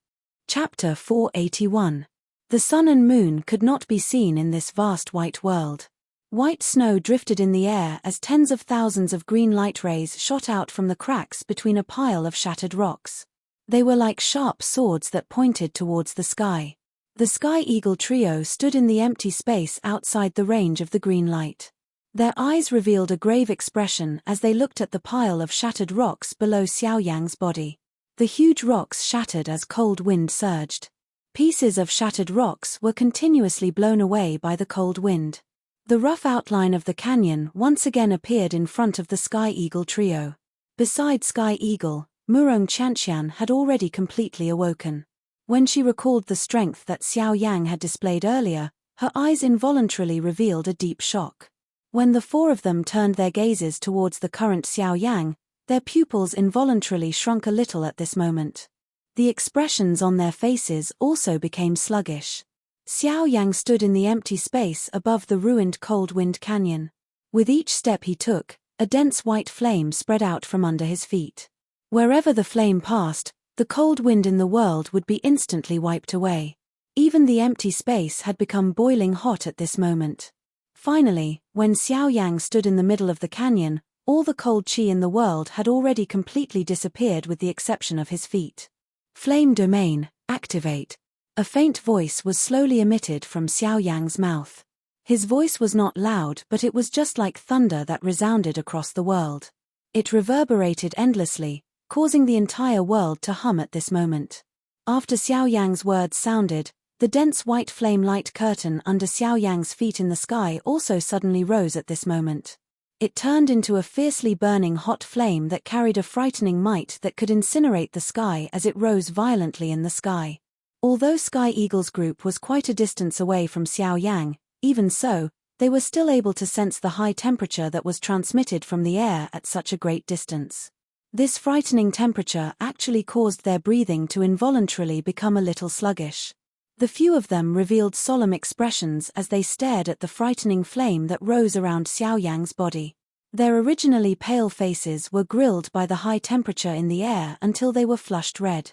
Chapter 481. The sun and moon could not be seen in this vast white world. White snow drifted in the air as tens of thousands of green light rays shot out from the cracks between a pile of shattered rocks. They were like sharp swords that pointed towards the sky. The Sky Eagle trio stood in the empty space outside the range of the green light. Their eyes revealed a grave expression as they looked at the pile of shattered rocks below Xiao Yang's body. The huge rocks shattered as cold wind surged. Pieces of shattered rocks were continuously blown away by the cold wind. The rough outline of the canyon once again appeared in front of the Sky Eagle trio. Beside Sky Eagle, Murong Chantian had already completely awoken. When she recalled the strength that Xiao Yang had displayed earlier, her eyes involuntarily revealed a deep shock. When the 4 of them turned their gazes towards the current Xiao Yang, their pupils involuntarily shrunk a little at this moment. The expressions on their faces also became sluggish. Xiao Yang stood in the empty space above the ruined Cold Wind Canyon. With each step he took, a dense white flame spread out from under his feet. Wherever the flame passed, the cold wind in the world would be instantly wiped away. Even the empty space had become boiling hot at this moment. Finally, when Xiao Yang stood in the middle of the canyon, all the cold chi in the world had already completely disappeared with the exception of his feet. Flame domain, activate. A faint voice was slowly emitted from Xiao Yang's mouth. His voice was not loud, but it was just like thunder that resounded across the world. It reverberated endlessly, causing the entire world to hum at this moment. After Xiao Yang's words sounded, the dense white flame light curtain under Xiao Yang's feet in the sky also suddenly rose at this moment. It turned into a fiercely burning hot flame that carried a frightening might that could incinerate the sky as it rose violently in the sky. Although Sky Eagle's group was quite a distance away from Xiao Yang, even so, they were still able to sense the high temperature that was transmitted from the air at such a great distance. This frightening temperature actually caused their breathing to involuntarily become a little sluggish. The few of them revealed solemn expressions as they stared at the frightening flame that rose around Xiao Yang's body. Their originally pale faces were grilled by the high temperature in the air until they were flushed red.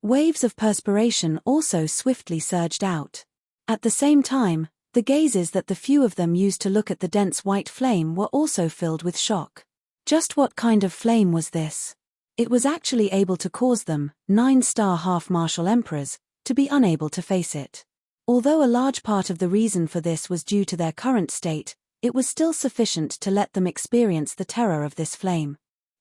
Waves of perspiration also swiftly surged out. At the same time, the gazes that the few of them used to look at the dense white flame were also filled with shock. Just what kind of flame was this? It was actually able to cause them, 9-star half-martial emperors, to be unable to face it. Although a large part of the reason for this was due to their current state, it was still sufficient to let them experience the terror of this flame.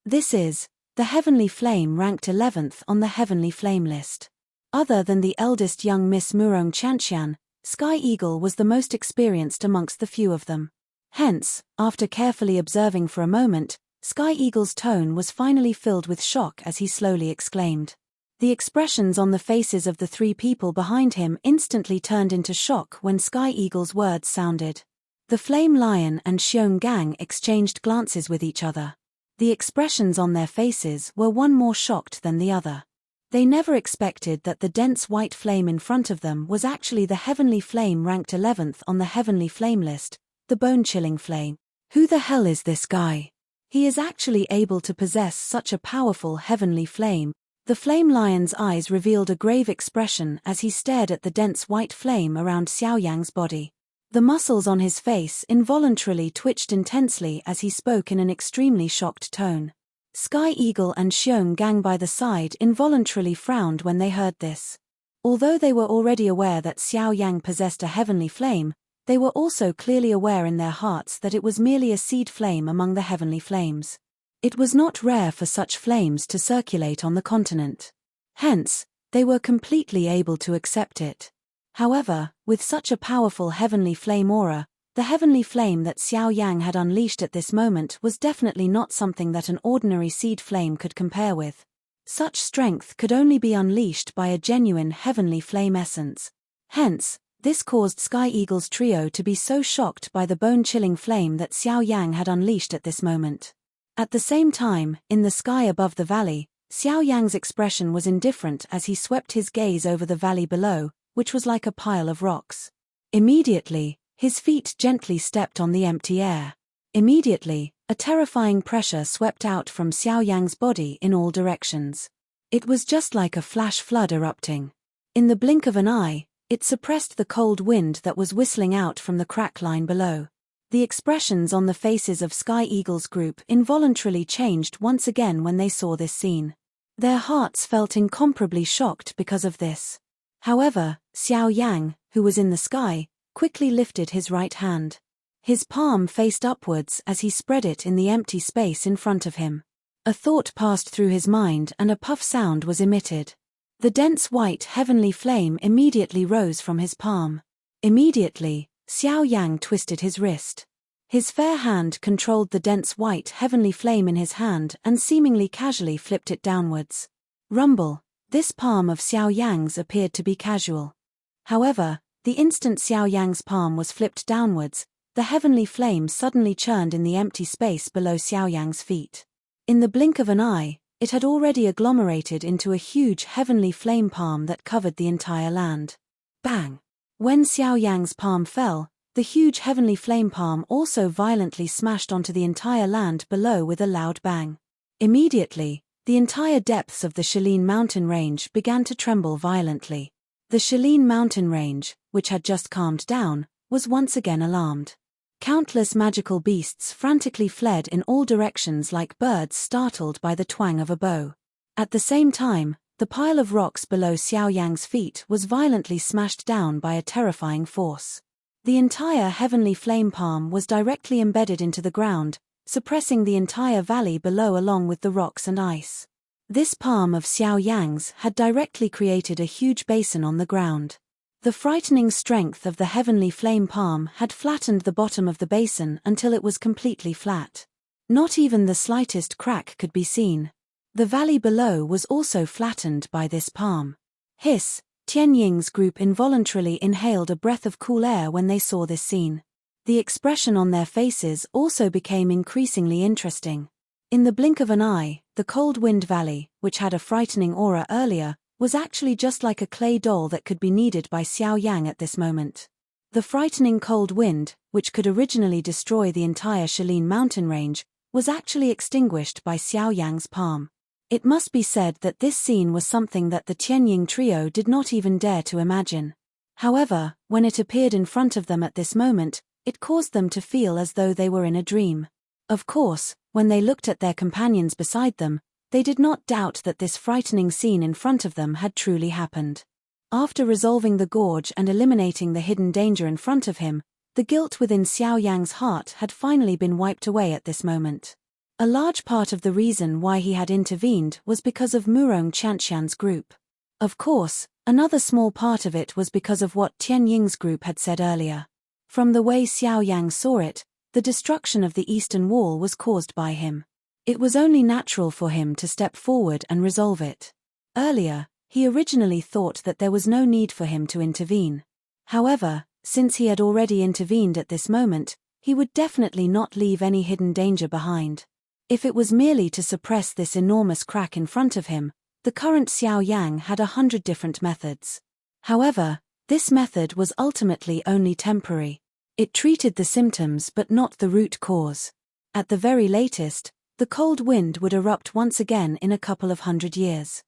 This is, the heavenly flame ranked 11th on the heavenly flame list. Other than the eldest young Miss Murong Chanxian, Sky Eagle was the most experienced amongst the few of them. Hence, after carefully observing for a moment, Sky Eagle's tone was finally filled with shock as he slowly exclaimed. The expressions on the faces of the three people behind him instantly turned into shock when Sky Eagle's words sounded. The Flame Lion and Xiong Gang exchanged glances with each other. The expressions on their faces were one more shocked than the other. They never expected that the dense white flame in front of them was actually the heavenly flame ranked 11th on the heavenly flame list, the bone-chilling flame. Who the hell is this guy? He is actually able to possess such a powerful heavenly flame. The Flame Lion's eyes revealed a grave expression as he stared at the dense white flame around Xiao Yang's body. The muscles on his face involuntarily twitched intensely as he spoke in an extremely shocked tone. Sky Eagle and Xiong Gang by the side involuntarily frowned when they heard this. Although they were already aware that Xiao Yang possessed a heavenly flame, they were also clearly aware in their hearts that it was merely a seed flame among the heavenly flames. It was not rare for such flames to circulate on the continent. Hence, they were completely able to accept it. However, with such a powerful heavenly flame aura, the heavenly flame that Xiao Yang had unleashed at this moment was definitely not something that an ordinary seed flame could compare with. Such strength could only be unleashed by a genuine heavenly flame essence. Hence, this caused Sky Eagle's trio to be so shocked by the bone-chilling flame that Xiao Yang had unleashed at this moment. At the same time, in the sky above the valley, Xiao Yang's expression was indifferent as he swept his gaze over the valley below, which was like a pile of rocks. Immediately, his feet gently stepped on the empty air. Immediately, a terrifying pressure swept out from Xiao Yang's body in all directions. It was just like a flash flood erupting. In the blink of an eye, it suppressed the cold wind that was whistling out from the crack line below. The expressions on the faces of Sky Eagle's group involuntarily changed once again when they saw this scene. Their hearts felt incomparably shocked because of this. However, Xiao Yang, who was in the sky, quickly lifted his right hand. His palm faced upwards as he spread it in the empty space in front of him. A thought passed through his mind and a puff sound was emitted. The dense white heavenly flame immediately rose from his palm. Immediately, Xiao Yang twisted his wrist. His fair hand controlled the dense white heavenly flame in his hand and seemingly casually flipped it downwards. Rumble, this palm of Xiao Yang's appeared to be casual. However, the instant Xiao Yang's palm was flipped downwards, the heavenly flame suddenly churned in the empty space below Xiao Yang's feet. In the blink of an eye, it had already agglomerated into a huge heavenly flame palm that covered the entire land. Bang! When Xiao Yang's palm fell, the huge heavenly flame palm also violently smashed onto the entire land below with a loud bang. Immediately, the entire depths of the Shaolin mountain range began to tremble violently. The Shaolin mountain range, which had just calmed down, was once again alarmed. Countless magical beasts frantically fled in all directions like birds startled by the twang of a bow. At the same time, the pile of rocks below Xiao Yang's feet was violently smashed down by a terrifying force. The entire heavenly flame palm was directly embedded into the ground, suppressing the entire valley below along with the rocks and ice. This palm of Xiao Yang's had directly created a huge basin on the ground. The frightening strength of the heavenly flame palm had flattened the bottom of the basin until it was completely flat. Not even the slightest crack could be seen. The valley below was also flattened by this palm. Hiss, Tianying's group involuntarily inhaled a breath of cool air when they saw this scene. The expression on their faces also became increasingly interesting. In the blink of an eye, the Cold Wind Valley, which had a frightening aura earlier, was actually just like a clay doll that could be kneaded by Xiao Yang at this moment. The frightening cold wind, which could originally destroy the entire Shaolin mountain range, was actually extinguished by Xiao Yang's palm. It must be said that this scene was something that the Tianying trio did not even dare to imagine. However, when it appeared in front of them at this moment, it caused them to feel as though they were in a dream. Of course, when they looked at their companions beside them, they did not doubt that this frightening scene in front of them had truly happened. After resolving the gorge and eliminating the hidden danger in front of him, the guilt within Xiao Yang's heart had finally been wiped away at this moment. A large part of the reason why he had intervened was because of Murong Qianqian's group. Of course, another small part of it was because of what Tian Ying's group had said earlier. From the way Xiao Yang saw it, the destruction of the eastern wall was caused by him. It was only natural for him to step forward and resolve it. Earlier, he originally thought that there was no need for him to intervene. However, since he had already intervened at this moment, he would definitely not leave any hidden danger behind. If it was merely to suppress this enormous crack in front of him, the current Xiao Yang had 100 different methods. However, this method was ultimately only temporary. It treated the symptoms but not the root cause. At the very latest, the cold wind would erupt once again in a couple of 100 years.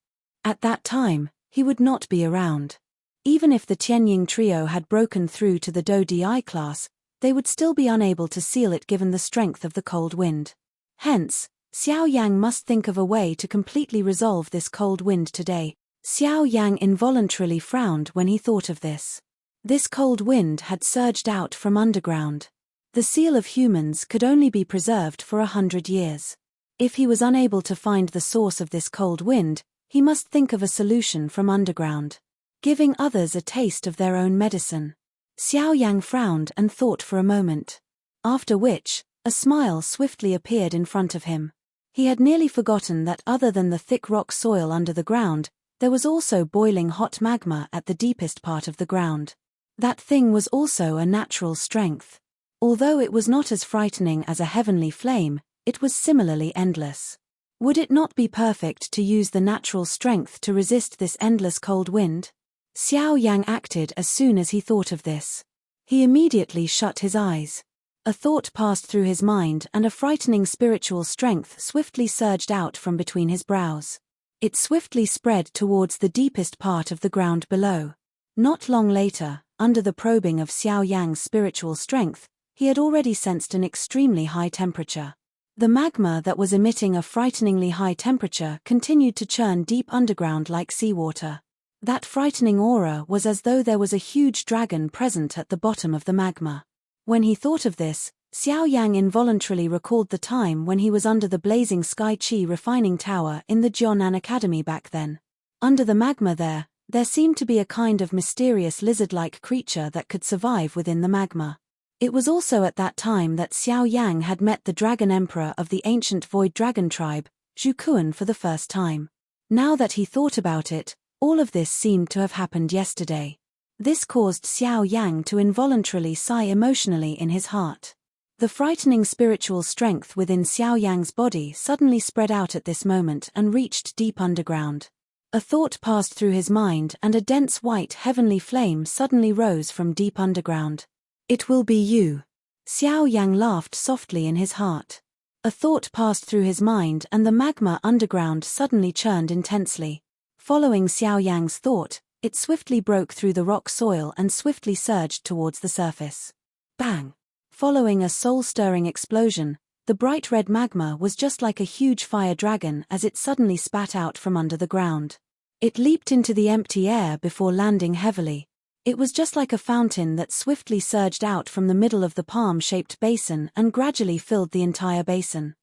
At that time, he would not be around. Even if the Tianying trio had broken through to the Do Di class, they would still be unable to seal it given the strength of the cold wind. Hence, Xiao Yang must think of a way to completely resolve this cold wind today. Xiao Yang involuntarily frowned when he thought of this. This cold wind had surged out from underground. The seal of humans could only be preserved for 100 years. If he was unable to find the source of this cold wind, he must think of a solution from underground. Giving others a taste of their own medicine. Xiao Yang frowned and thought for a moment. After which, a smile swiftly appeared in front of him. He had nearly forgotten that other than the thick rock soil under the ground, there was also boiling hot magma at the deepest part of the ground. That thing was also a natural strength. Although it was not as frightening as a heavenly flame, it was similarly endless. Would it not be perfect to use the natural strength to resist this endless cold wind? Xiao Yang acted as soon as he thought of this. He immediately shut his eyes. A thought passed through his mind and a frightening spiritual strength swiftly surged out from between his brows. It swiftly spread towards the deepest part of the ground below. Not long later, under the probing of Xiao Yang's spiritual strength, he had already sensed an extremely high temperature. The magma that was emitting a frighteningly high temperature continued to churn deep underground like seawater. That frightening aura was as though there was a huge dragon present at the bottom of the magma. When he thought of this, Xiao Yang involuntarily recalled the time when he was under the blazing Sky Chi refining tower in the Jianan Academy back then. Under the magma there seemed to be a kind of mysterious lizard-like creature that could survive within the magma. It was also at that time that Xiao Yang had met the Dragon Emperor of the ancient Void Dragon tribe, Zhu Kuan, for the first time. Now that he thought about it, all of this seemed to have happened yesterday. This caused Xiao Yang to involuntarily sigh emotionally in his heart. The frightening spiritual strength within Xiao Yang's body suddenly spread out at this moment and reached deep underground. A thought passed through his mind and a dense white heavenly flame suddenly rose from deep underground. It will be you. Xiao Yang laughed softly in his heart. A thought passed through his mind and the magma underground suddenly churned intensely. Following Xiao Yang's thought, it swiftly broke through the rock soil and swiftly surged towards the surface. Bang! Following a soul-stirring explosion, the bright red magma was just like a huge fire dragon as it suddenly spat out from under the ground. It leaped into the empty air before landing heavily. It was just like a fountain that swiftly surged out from the middle of the palm-shaped basin and gradually filled the entire basin.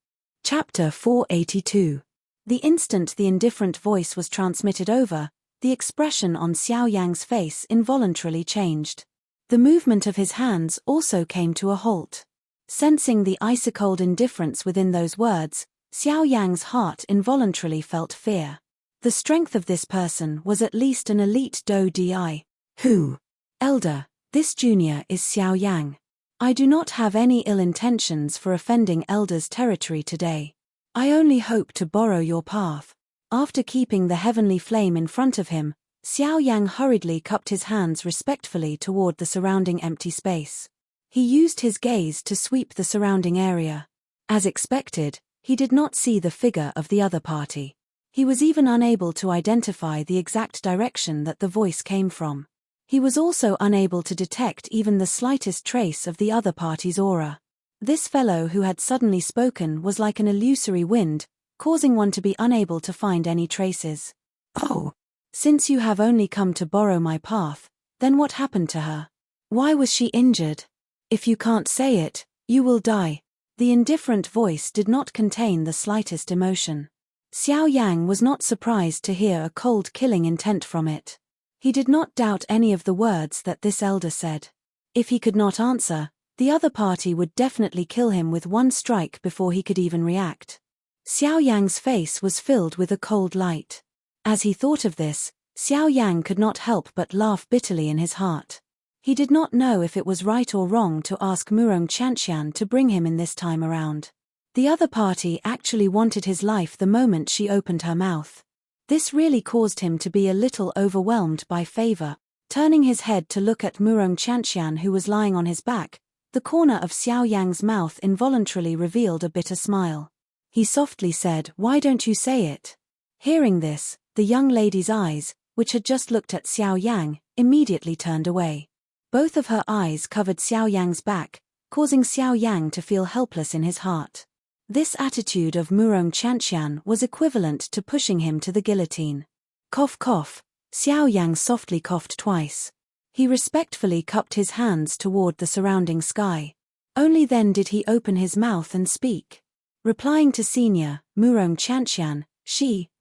Chapter 482. The instant the indifferent voice was transmitted over, the expression on Xiao Yang's face involuntarily changed. The movement of his hands also came to a halt. Sensing the ice-cold indifference within those words, Xiao Yang's heart involuntarily felt fear. The strength of this person was at least an elite Do Di. Who? Elder, this junior is Xiao Yang. I do not have any ill intentions for offending Elder's territory today. I only hope to borrow your path. After keeping the heavenly flame in front of him, Xiao Yang hurriedly cupped his hands respectfully toward the surrounding empty space. He used his gaze to sweep the surrounding area. As expected, he did not see the figure of the other party. He was even unable to identify the exact direction that the voice came from. He was also unable to detect even the slightest trace of the other party's aura. This fellow who had suddenly spoken was like an illusory wind, causing one to be unable to find any traces. "Oh, since you have only come to borrow my path, then what happened to her? Why was she injured? If you can't say it, you will die." The indifferent voice did not contain the slightest emotion. Xiao Yang was not surprised to hear a cold killing intent from it. He did not doubt any of the words that this elder said. If he could not answer, the other party would definitely kill him with one strike before he could even react. Xiao Yang's face was filled with a cold light. As he thought of this, Xiao Yang could not help but laugh bitterly in his heart. He did not know if it was right or wrong to ask Murong Chanxian to bring him in this time around. The other party actually wanted his life the moment she opened her mouth. This really caused him to be a little overwhelmed by favor. Turning his head to look at Murong Chanxian, who was lying on his back, the corner of Xiao Yang's mouth involuntarily revealed a bitter smile. He softly said, "Why don't you say it?" Hearing this, the young lady's eyes, which had just looked at Xiao Yang, immediately turned away. Both of her eyes covered Xiao Yang's back, causing Xiao Yang to feel helpless in his heart. This attitude of Murong Chanxian was equivalent to pushing him to the guillotine. Cough cough, Xiao Yang softly coughed twice. He respectfully cupped his hands toward the surrounding sky. Only then did he open his mouth and speak. Replying to Senior Murong Chanxian,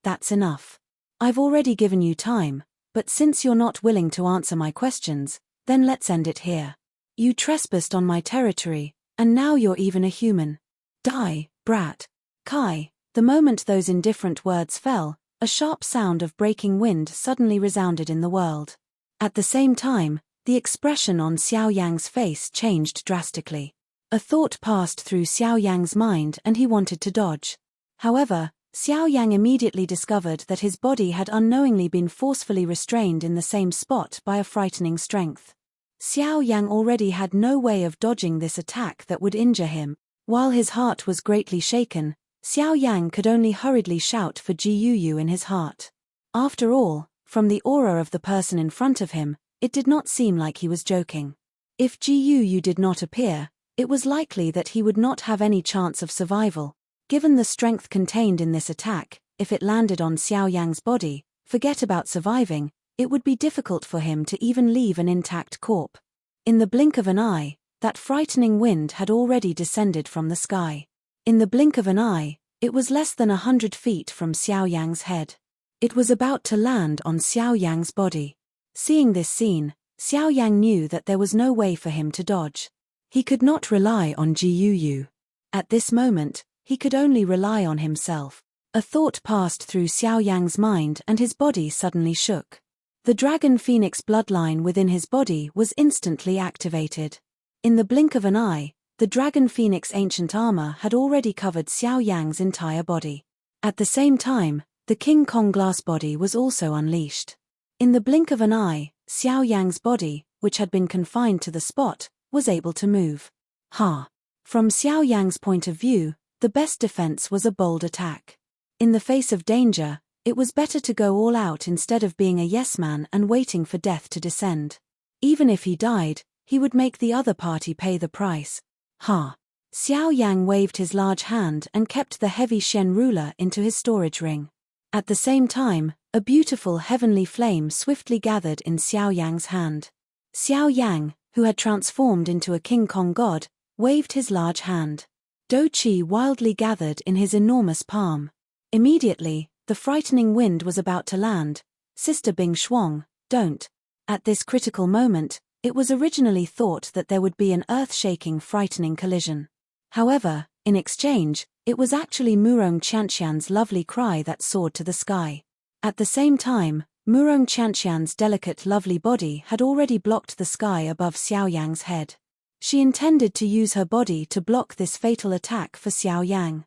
"That's enough. I've already given you time, but since you're not willing to answer my questions, then let's end it here. You trespassed on my territory, and now you're even a human. Die, brat." Kai. The moment those indifferent words fell, a sharp sound of breaking wind suddenly resounded in the world. At the same time, the expression on Xiao Yang's face changed drastically. A thought passed through Xiao Yang's mind and he wanted to dodge. However, Xiao Yang immediately discovered that his body had unknowingly been forcefully restrained in the same spot by a frightening strength. Xiao Yang already had no way of dodging this attack that would injure him. While his heart was greatly shaken, Xiao Yang could only hurriedly shout for Ji Yuyu in his heart. After all, from the aura of the person in front of him, it did not seem like he was joking. If Ji Yuyu did not appear, it was likely that he would not have any chance of survival. Given the strength contained in this attack, if it landed on Xiao Yang's body, forget about surviving, it would be difficult for him to even leave an intact corpse. In the blink of an eye, that frightening wind had already descended from the sky. In the blink of an eye, it was less than 100 feet from Xiao Yang's head. It was about to land on Xiao Yang's body. Seeing this scene, Xiao Yang knew that there was no way for him to dodge. He could not rely on Ji Yuyu. At this moment, he could only rely on himself. A thought passed through Xiao Yang's mind and his body suddenly shook. The Dragon Phoenix bloodline within his body was instantly activated. In the blink of an eye, the Dragon Phoenix ancient armor had already covered Xiao Yang's entire body. At the same time, the King Kong glass body was also unleashed. In the blink of an eye, Xiao Yang's body, which had been confined to the spot, was able to move. From Xiao Yang's point of view, the best defense was a bold attack. In the face of danger, it was better to go all out instead of being a yes man and waiting for death to descend. Even if he died, he would make the other party pay the price. Xiao Yang waved his large hand and kept the heavy Shen ruler into his storage ring. At the same time, a beautiful heavenly flame swiftly gathered in Xiao Yang's hand. Xiao Yang, who had transformed into a King Kong god, waved his large hand. Do Qi wildly gathered in his enormous palm. Immediately, the frightening wind was about to land. Sister Bing Shuang, don't. At this critical moment, it was originally thought that there would be an earth-shaking frightening collision. However, in exchange, it was actually Murong Chanxian's lovely cry that soared to the sky. At the same time, Murong Chanxian's delicate lovely body had already blocked the sky above Xiao Yang's head. She intended to use her body to block this fatal attack for Xiao Yang.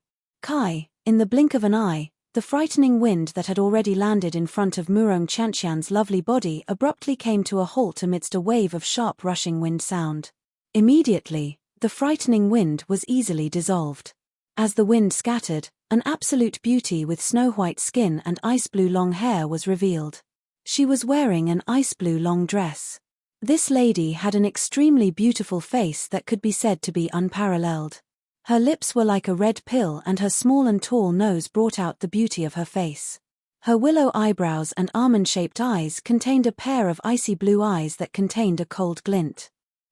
In the blink of an eye, the frightening wind that had already landed in front of Murong Chanxian's lovely body abruptly came to a halt amidst a wave of sharp rushing wind sound. Immediately, the frightening wind was easily dissolved. As the wind scattered, an absolute beauty with snow-white skin and ice-blue long hair was revealed. She was wearing an ice-blue long dress. This lady had an extremely beautiful face that could be said to be unparalleled. Her lips were like a red pill and her small and tall nose brought out the beauty of her face. Her willow eyebrows and almond-shaped eyes contained a pair of icy blue eyes that contained a cold glint.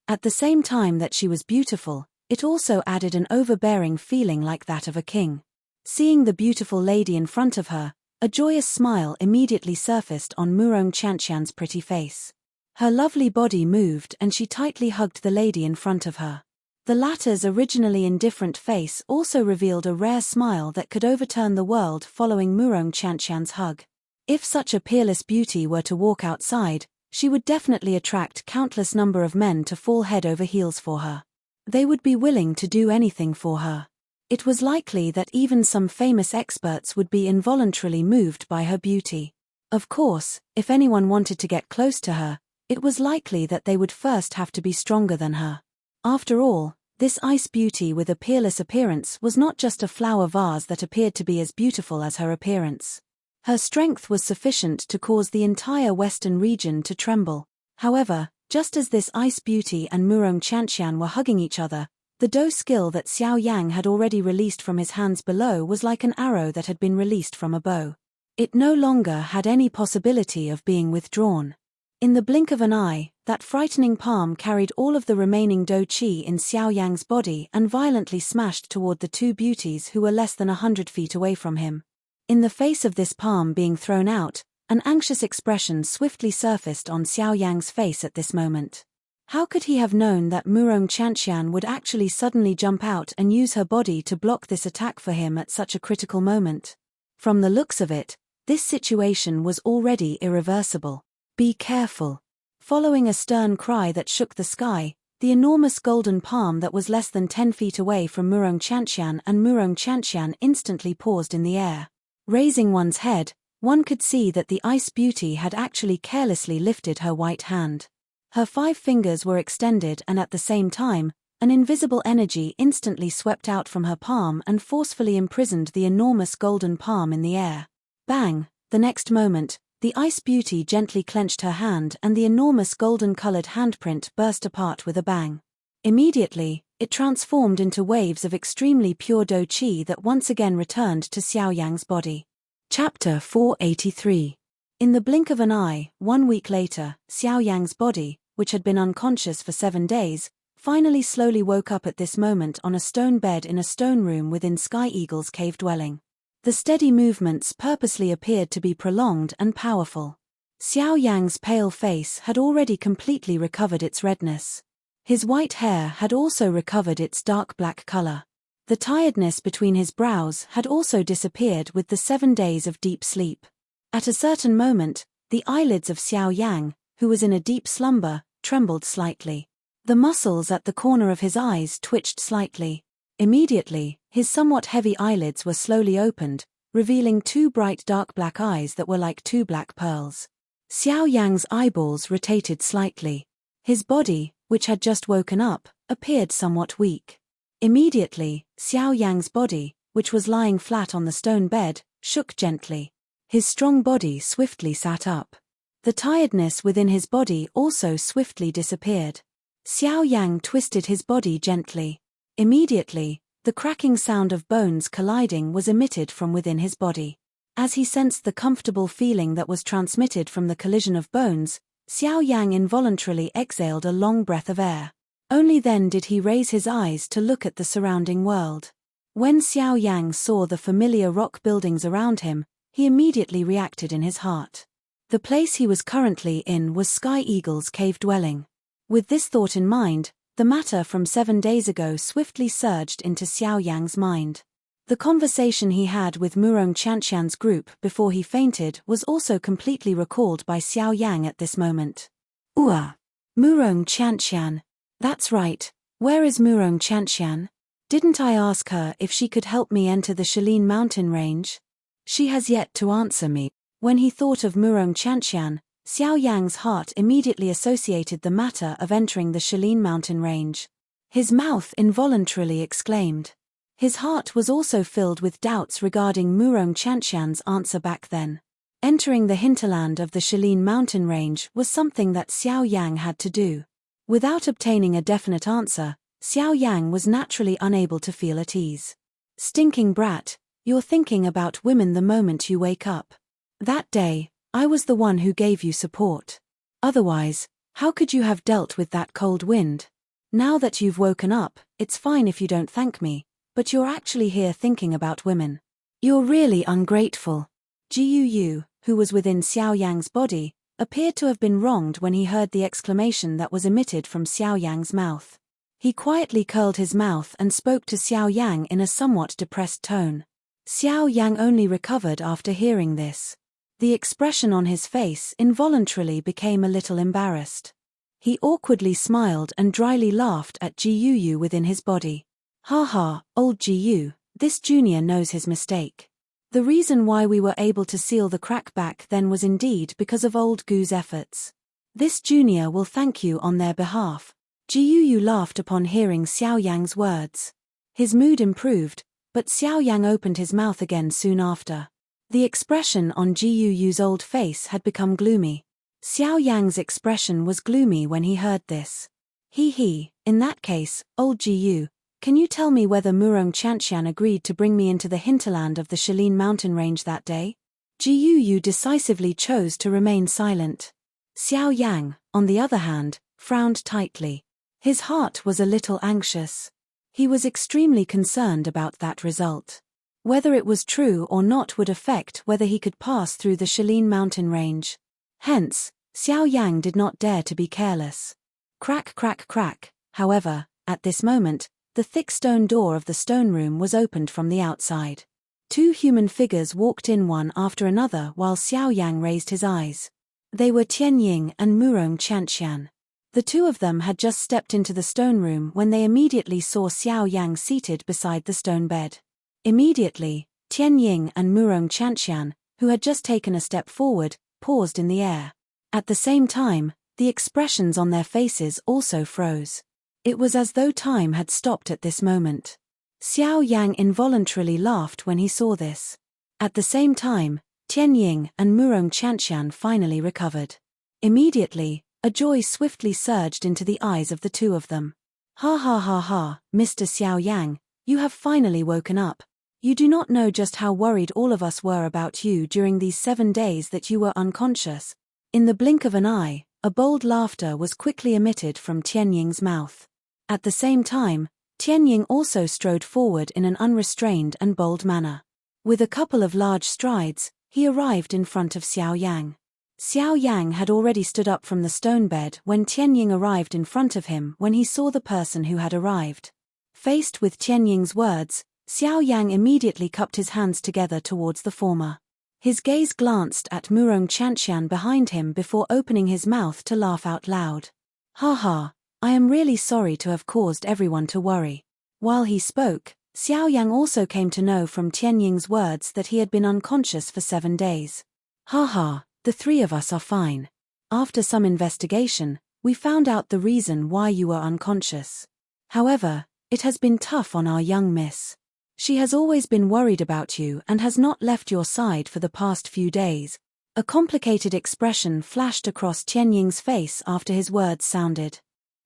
At the same time that she was beautiful, it also added an overbearing feeling like that of a king. Seeing the beautiful lady in front of her, a joyous smile immediately surfaced on Murong Qianqian's pretty face. Her lovely body moved and she tightly hugged the lady in front of her. The latter's originally indifferent face also revealed a rare smile that could overturn the world following Murong Qianqian's hug. If such a peerless beauty were to walk outside, she would definitely attract countless number of men to fall head over heels for her. They would be willing to do anything for her. It was likely that even some famous experts would be involuntarily moved by her beauty. Of course, if anyone wanted to get close to her, it was likely that they would first have to be stronger than her. After all, this ice beauty with a peerless appearance was not just a flower vase that appeared to be as beautiful as her appearance. Her strength was sufficient to cause the entire western region to tremble. However, just as this ice beauty and Murong Qianqian were hugging each other, the dough skill that Xiao Yang had already released from his hands below was like an arrow that had been released from a bow. It no longer had any possibility of being withdrawn. In the blink of an eye, that frightening palm carried all of the remaining dough qi in Xiao Yang's body and violently smashed toward the two beauties who were less than 100 feet away from him. In the face of this palm being thrown out, an anxious expression swiftly surfaced on Xiao Yang's face at this moment. How could he have known that Murong Qianqian would actually suddenly jump out and use her body to block this attack for him at such a critical moment? From the looks of it, this situation was already irreversible. Be careful. Following a stern cry that shook the sky, the enormous golden palm that was less than 10 feet away from Murong Qianqian instantly paused in the air. Raising one's head, one could see that the ice beauty had actually carelessly lifted her white hand. Her 5 fingers were extended and at the same time, an invisible energy instantly swept out from her palm and forcefully imprisoned the enormous golden palm in the air. Bang! The next moment, the ice beauty gently clenched her hand and the enormous golden-colored handprint burst apart with a bang. Immediately, it transformed into waves of extremely pure dough qi that once again returned to Xiao Yang's body. Chapter 483. In the blink of an eye, 1 week later, Xiao Yang's body, which had been unconscious for 7 days, finally slowly woke up at this moment on a stone bed in a stone room within Sky Eagle's cave dwelling. The steady movements purposely appeared to be prolonged and powerful. Xiao Yang's pale face had already completely recovered its redness. His white hair had also recovered its dark black color. The tiredness between his brows had also disappeared with the 7 days of deep sleep. At a certain moment, the eyelids of Xiao Yang, who was in a deep slumber, trembled slightly. The muscles at the corner of his eyes twitched slightly. Immediately, his somewhat heavy eyelids were slowly opened, revealing 2 bright dark black eyes that were like 2 black pearls. Xiao Yang's eyeballs rotated slightly. His body, which had just woken up, appeared somewhat weak. Immediately, Xiao Yang's body, which was lying flat on the stone bed, shook gently. His strong body swiftly sat up. The tiredness within his body also swiftly disappeared. Xiao Yang twisted his body gently. Immediately, the cracking sound of bones colliding was emitted from within his body. As he sensed the comfortable feeling that was transmitted from the collision of bones, Xiao Yang involuntarily exhaled a long breath of air. Only then did he raise his eyes to look at the surrounding world. When Xiao Yang saw the familiar rock buildings around him, he immediately reacted in his heart. The place he was currently in was Sky Eagle's cave dwelling. With this thought in mind, the matter from 7 days ago swiftly surged into Xiao Yang's mind. The conversation he had with Murong Qianqian's group before he fainted was also completely recalled by Xiao Yang at this moment. Murong Qianqian. That's right, where is Murong Qianqian? Didn't I ask her if she could help me enter the Shalin mountain range? She has yet to answer me. When he thought of Murong Qianqian, Xiao Yang's heart immediately associated the matter of entering the Shalin mountain range. His mouth involuntarily exclaimed. His heart was also filled with doubts regarding Murong Qianqian's answer back then. Entering the hinterland of the Shilin mountain range was something that Xiao Yang had to do. Without obtaining a definite answer, Xiao Yang was naturally unable to feel at ease. Stinking brat, you're thinking about women the moment you wake up. That day, I was the one who gave you support. Otherwise, how could you have dealt with that cold wind? Now that you've woken up, it's fine if you don't thank me, but you're actually here thinking about women. You're really ungrateful. Jiu, who was within Xiao Yang's body, appeared to have been wronged when he heard the exclamation that was emitted from Xiao Yang's mouth. He quietly curled his mouth and spoke to Xiao Yang in a somewhat depressed tone. Xiao Yang only recovered after hearing this. The expression on his face involuntarily became a little embarrassed. He awkwardly smiled and dryly laughed at Jiu within his body. Ha ha, old Jiu, this junior knows his mistake. The reason why we were able to seal the crack back then was indeed because of old Gu's efforts. This junior will thank you on their behalf. Jiu laughed upon hearing Xiao Yang's words. His mood improved, but Xiao Yang opened his mouth again soon after. The expression on Jiu's old face had become gloomy. Xiao Yang's expression was gloomy when he heard this. In that case, old Jiu, can you tell me whether Murong Chanxian agreed to bring me into the hinterland of the Shilin mountain range that day? Jiu decisively chose to remain silent. Xiao Yang, on the other hand, frowned tightly. His heart was a little anxious. He was extremely concerned about that result. Whether it was true or not would affect whether he could pass through the Shilin mountain range. Hence, Xiao Yang did not dare to be careless. Crack, crack, crack. However, at this moment, the thick stone door of the stone room was opened from the outside. Two human figures walked in one after another while Xiao Yang raised his eyes. They were Tianying and Murong Chanxian. The two of them had just stepped into the stone room when they immediately saw Xiao Yang seated beside the stone bed. Immediately, Tianying and Murong Chanxian, who had just taken a step forward, paused in the air. At the same time, the expressions on their faces also froze. It was as though time had stopped at this moment. Xiao Yang involuntarily laughed when he saw this. At the same time, Tianying and Murong Chanxian finally recovered. Immediately, a joy swiftly surged into the eyes of the two of them. Ha ha ha ha, Mr. Xiao Yang, you have finally woken up. You do not know just how worried all of us were about you during these 7 days that you were unconscious. In the blink of an eye, a bold laughter was quickly emitted from Tianying's mouth. At the same time, Tianying also strode forward in an unrestrained and bold manner. With a couple of large strides, he arrived in front of Xiao Yang. Xiao Yang had already stood up from the stone bed when Tianying arrived in front of him when he saw the person who had arrived. Faced with Tianying's words, Xiao Yang immediately cupped his hands together towards the former. His gaze glanced at Murong Chanxian behind him before opening his mouth to laugh out loud. Ha ha, I am really sorry to have caused everyone to worry. While he spoke, Xiao Yang also came to know from Tianying's words that he had been unconscious for 7 days. Ha ha. The three of us are fine. After some investigation, we found out the reason why you were unconscious. However, it has been tough on our young miss. She has always been worried about you and has not left your side for the past few days. A complicated expression flashed across Tianying's face after his words sounded.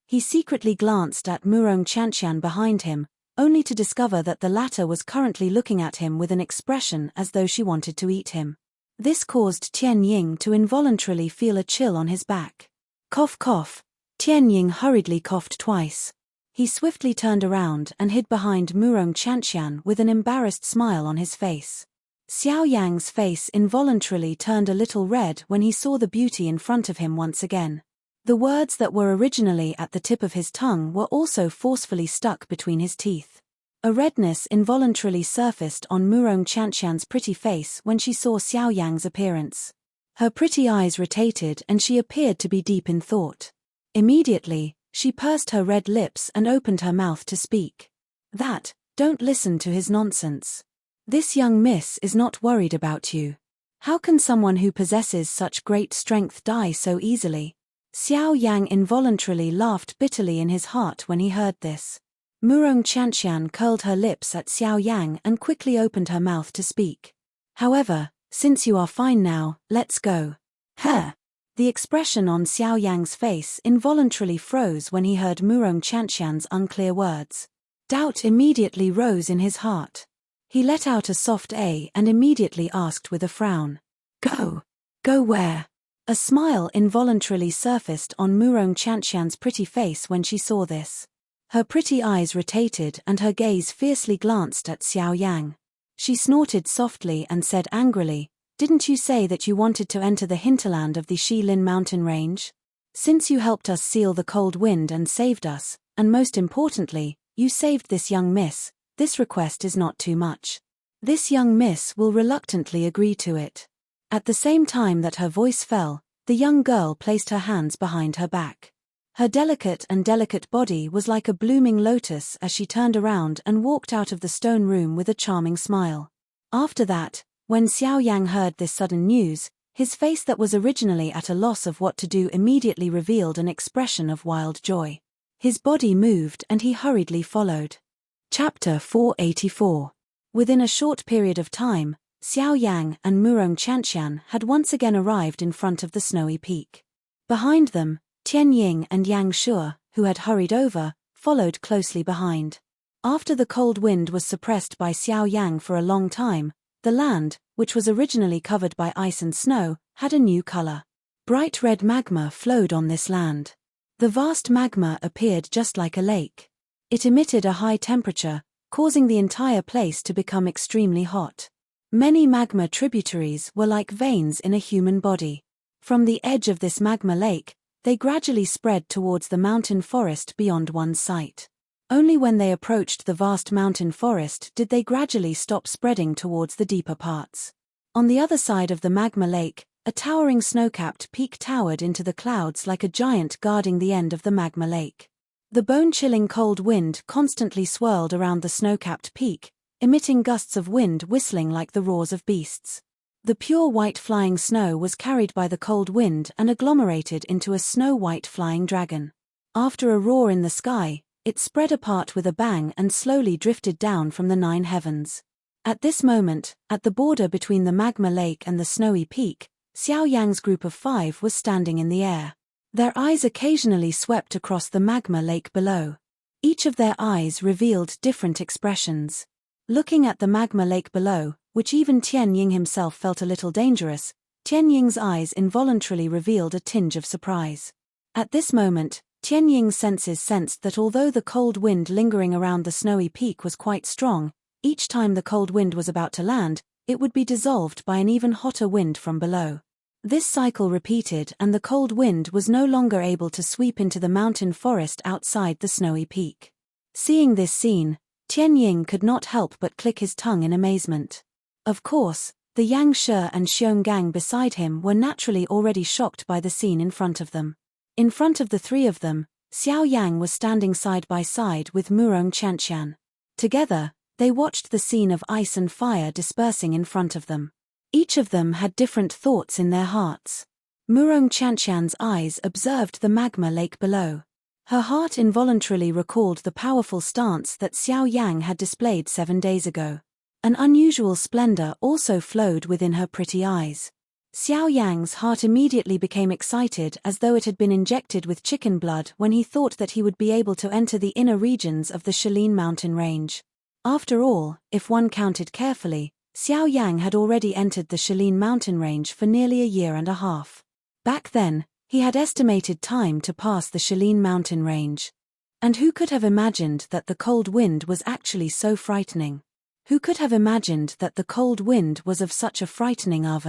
He secretly glanced at Murong Chanxian behind him, only to discover that the latter was currently looking at him with an expression as though she wanted to eat him. This caused Tianying to involuntarily feel a chill on his back. Cough cough. Tianying hurriedly coughed twice. He swiftly turned around and hid behind Murong Chanxian with an embarrassed smile on his face. Xiao Yang's face involuntarily turned a little red when he saw the beauty in front of him once again. The words that were originally at the tip of his tongue were also forcefully stuck between his teeth. A redness involuntarily surfaced on Murong Chanxian's pretty face when she saw Xiao Yang's appearance. Her pretty eyes rotated and she appeared to be deep in thought. Immediately, she pursed her red lips and opened her mouth to speak. Don't listen to his nonsense. This young miss is not worried about you. How can someone who possesses such great strength die so easily? Xiao Yang involuntarily laughed bitterly in his heart when he heard this. Murong Chanxian curled her lips at Xiao Yang and quickly opened her mouth to speak. However, Since you are fine now, let's go. Huh. The expression on Xiao Yang's face involuntarily froze when he heard Murong Chanshan's unclear words. Doubt immediately rose in his heart. He let out a soft "A" and immediately asked with a frown. Go. Go where? A smile involuntarily surfaced on Murong Chanshan's pretty face when she saw this. Her pretty eyes rotated and her gaze fiercely glanced at Xiao Yang. She snorted softly and said angrily, "Didn't you say that you wanted to enter the hinterland of the Shilin mountain range? Since you helped us seal the cold wind and saved us, and most importantly, you saved this young miss, this request is not too much. This young miss will reluctantly agree to it." At the same time that her voice fell, the young girl placed her hands behind her back. Her delicate body was like a blooming lotus as she turned around and walked out of the stone room with a charming smile. After that, when Xiao Yang heard this sudden news, his face that was originally at a loss of what to do immediately revealed an expression of wild joy. His body moved and he hurriedly followed. Chapter 484. Within a short period of time, Xiao Yang and Murong Chanshan had once again arrived in front of the snowy peak. Behind them, Tian Ying and Yang Shuo, who had hurried over, followed closely behind. After the cold wind was suppressed by Xiao Yang for a long time, the land, which was originally covered by ice and snow, had a new color. Bright red magma flowed on this land. The vast magma appeared just like a lake. It emitted a high temperature, causing the entire place to become extremely hot. Many magma tributaries were like veins in a human body. From the edge of this magma lake, they gradually spread towards the mountain forest beyond one's sight. Only when they approached the vast mountain forest did they gradually stop spreading towards the deeper parts. On the other side of the magma lake, a towering snow-capped peak towered into the clouds like a giant guarding the end of the magma lake. The bone-chilling cold wind constantly swirled around the snow-capped peak, emitting gusts of wind whistling like the roars of beasts. The pure white flying snow was carried by the cold wind and agglomerated into a snow-white flying dragon. After a roar in the sky, it spread apart with a bang and slowly drifted down from the 9 heavens. At this moment, at the border between the magma lake and the snowy peak, Xiao Yang's group of 5 was standing in the air. Their eyes occasionally swept across the magma lake below. Each of their eyes revealed different expressions. Looking at the magma lake below, which even Tian Ying himself felt a little dangerous, Tian Ying's eyes involuntarily revealed a tinge of surprise. At this moment, Tian Ying's senses sensed that although the cold wind lingering around the snowy peak was quite strong, each time the cold wind was about to land, it would be dissolved by an even hotter wind from below. This cycle repeated and the cold wind was no longer able to sweep into the mountain forest outside the snowy peak. Seeing this scene, Tian Ying could not help but click his tongue in amazement. Of course, the Yang Shi and Xiong Gang beside him were naturally already shocked by the scene in front of them. In front of the 3 of them, Xiao Yang was standing side by side with Murong Chanshan. Together, they watched the scene of ice and fire dispersing in front of them. Each of them had different thoughts in their hearts. Murong Chanshan's eyes observed the magma lake below. Her heart involuntarily recalled the powerful stance that Xiao Yang had displayed 7 days ago. An unusual splendor also flowed within her pretty eyes. Xiao Yang's heart immediately became excited as though it had been injected with chicken blood when he thought that he would be able to enter the inner regions of the Shilin mountain range. After all, if one counted carefully, Xiao Yang had already entered the Shilin mountain range for nearly a year and a half. Back then, he had estimated time to pass the Shilin mountain range. And who could have imagined that the cold wind was actually so frightening? Who could have imagined that the cold wind was of such a frightening of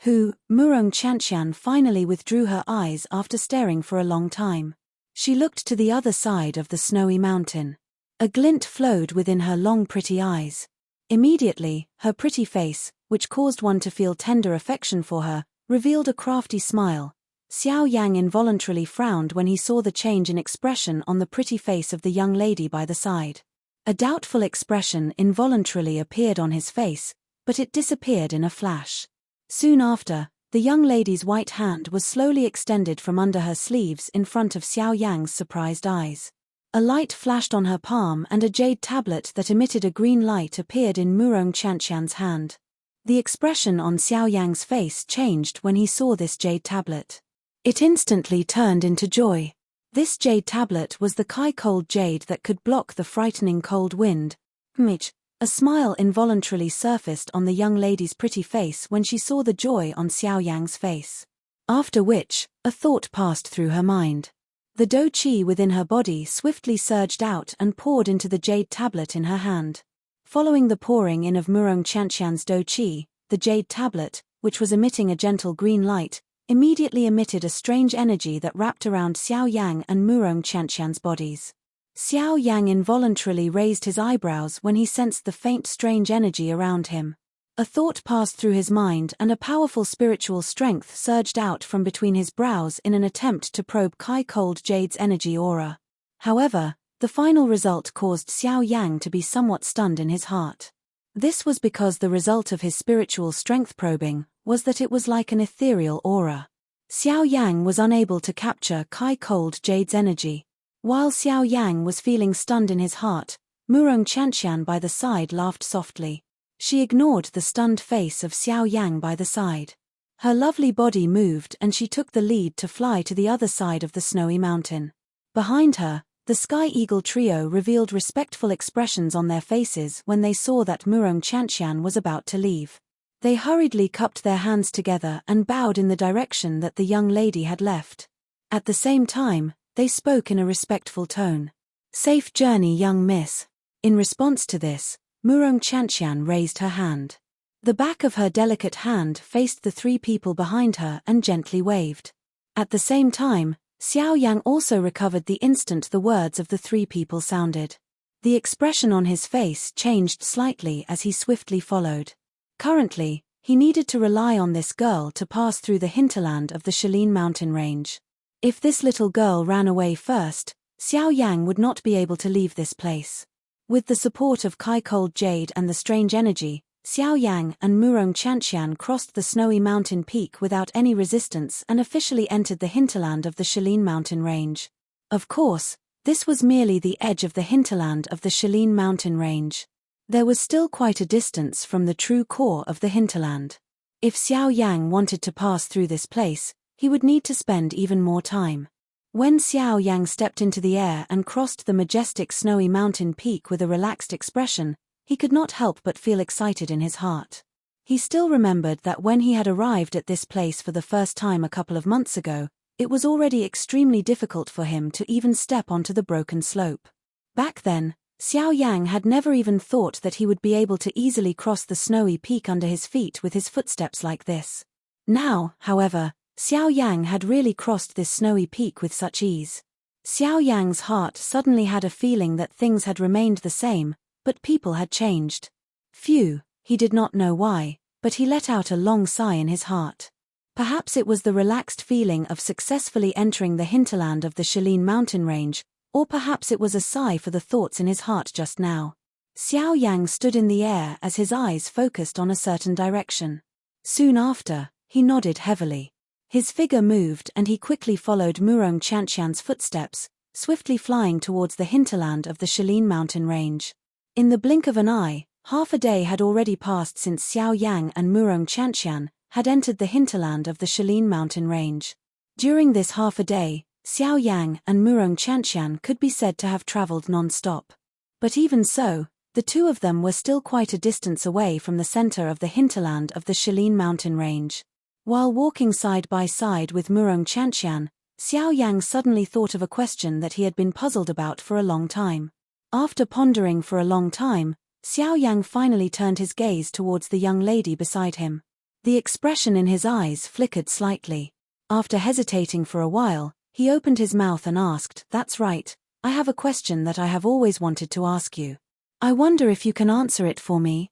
who, Murong Chanshan finally withdrew her eyes after staring for a long time. She looked to the other side of the snowy mountain. A glint flowed within her long pretty eyes. Immediately, her pretty face, which caused one to feel tender affection for her, revealed a crafty smile. Xiao Yang involuntarily frowned when he saw the change in expression on the pretty face of the young lady by the side. A doubtful expression involuntarily appeared on his face, but it disappeared in a flash. Soon after, the young lady's white hand was slowly extended from under her sleeves in front of Xiao Yang's surprised eyes. A light flashed on her palm and a jade tablet that emitted a green light appeared in Murong Chantian's hand. The expression on Xiao Yang's face changed when he saw this jade tablet. It instantly turned into joy. This jade tablet was the Kai-cold jade that could block the frightening cold wind. A smile involuntarily surfaced on the young lady's pretty face when she saw the joy on Xiao Yang's face. After which, a thought passed through her mind. The do qi within her body swiftly surged out and poured into the jade tablet in her hand. Following the pouring in of Murong Chantian's do qi, the jade tablet, which was emitting a gentle green light, immediately emitted a strange energy that wrapped around Xiao Yang and Murong Chantian's bodies. Xiao Yang involuntarily raised his eyebrows when he sensed the faint strange energy around him. A thought passed through his mind and a powerful spiritual strength surged out from between his brows in an attempt to probe Kai-cold Jade's energy aura. However, the final result caused Xiao Yang to be somewhat stunned in his heart. This was because the result of his spiritual strength probing was that it was like an ethereal aura. Xiao Yang was unable to capture Kai-cold Jade's energy. While Xiao Yang was feeling stunned in his heart, Murong Chantian by the side laughed softly. She ignored the stunned face of Xiao Yang by the side. Her lovely body moved and she took the lead to fly to the other side of the snowy mountain. Behind her, the Sky Eagle trio revealed respectful expressions on their faces when they saw that Murong Chantian was about to leave. They hurriedly cupped their hands together and bowed in the direction that the young lady had left. At the same time, they spoke in a respectful tone. "Safe journey, young miss." In response to this, Murong Chantian raised her hand. The back of her delicate hand faced the three people behind her and gently waved. At the same time, Xiao Yang also recovered the instant the words of the three people sounded. The expression on his face changed slightly as he swiftly followed. Currently, he needed to rely on this girl to pass through the hinterland of the Shalin mountain range. If this little girl ran away first, Xiao Yang would not be able to leave this place. With the support of Kai-cold Jade and the strange energy, Xiao Yang and Murong Chantian crossed the snowy mountain peak without any resistance and officially entered the hinterland of the Shalin mountain range. Of course, this was merely the edge of the hinterland of the Shalin mountain range. There was still quite a distance from the true core of the hinterland. If Xiao Yang wanted to pass through this place, he would need to spend even more time. When Xiao Yang stepped into the air and crossed the majestic snowy mountain peak with a relaxed expression, he could not help but feel excited in his heart. He still remembered that when he had arrived at this place for the first time a couple of months ago, it was already extremely difficult for him to even step onto the broken slope. Back then, Xiao Yang had never even thought that he would be able to easily cross the snowy peak under his feet with his footsteps like this. Now, however, Xiao Yang had really crossed this snowy peak with such ease. Xiao Yang's heart suddenly had a feeling that things had remained the same, but people had changed. Phew, he did not know why, but he let out a long sigh in his heart. Perhaps it was the relaxed feeling of successfully entering the hinterland of the Shalin mountain range, or perhaps it was a sigh for the thoughts in his heart just now. Xiao Yang stood in the air as his eyes focused on a certain direction. Soon after, he nodded heavily. His figure moved and he quickly followed Murong Chantian's footsteps, swiftly flying towards the hinterland of the Shalin mountain range. In the blink of an eye, half a day had already passed since Xiao Yang and Murong Chantian had entered the hinterland of the Shalin mountain range. During this half a day, Xiao Yang and Murong Chantian could be said to have traveled non-stop. But even so, the two of them were still quite a distance away from the center of the hinterland of the Shalin mountain range. While walking side by side with Murong Chantian, Xiao Yang suddenly thought of a question that he had been puzzled about for a long time. After pondering for a long time, Xiao Yang finally turned his gaze towards the young lady beside him. The expression in his eyes flickered slightly. After hesitating for a while, he opened his mouth and asked, "That's right, I have a question that I have always wanted to ask you. I wonder if you can answer it for me."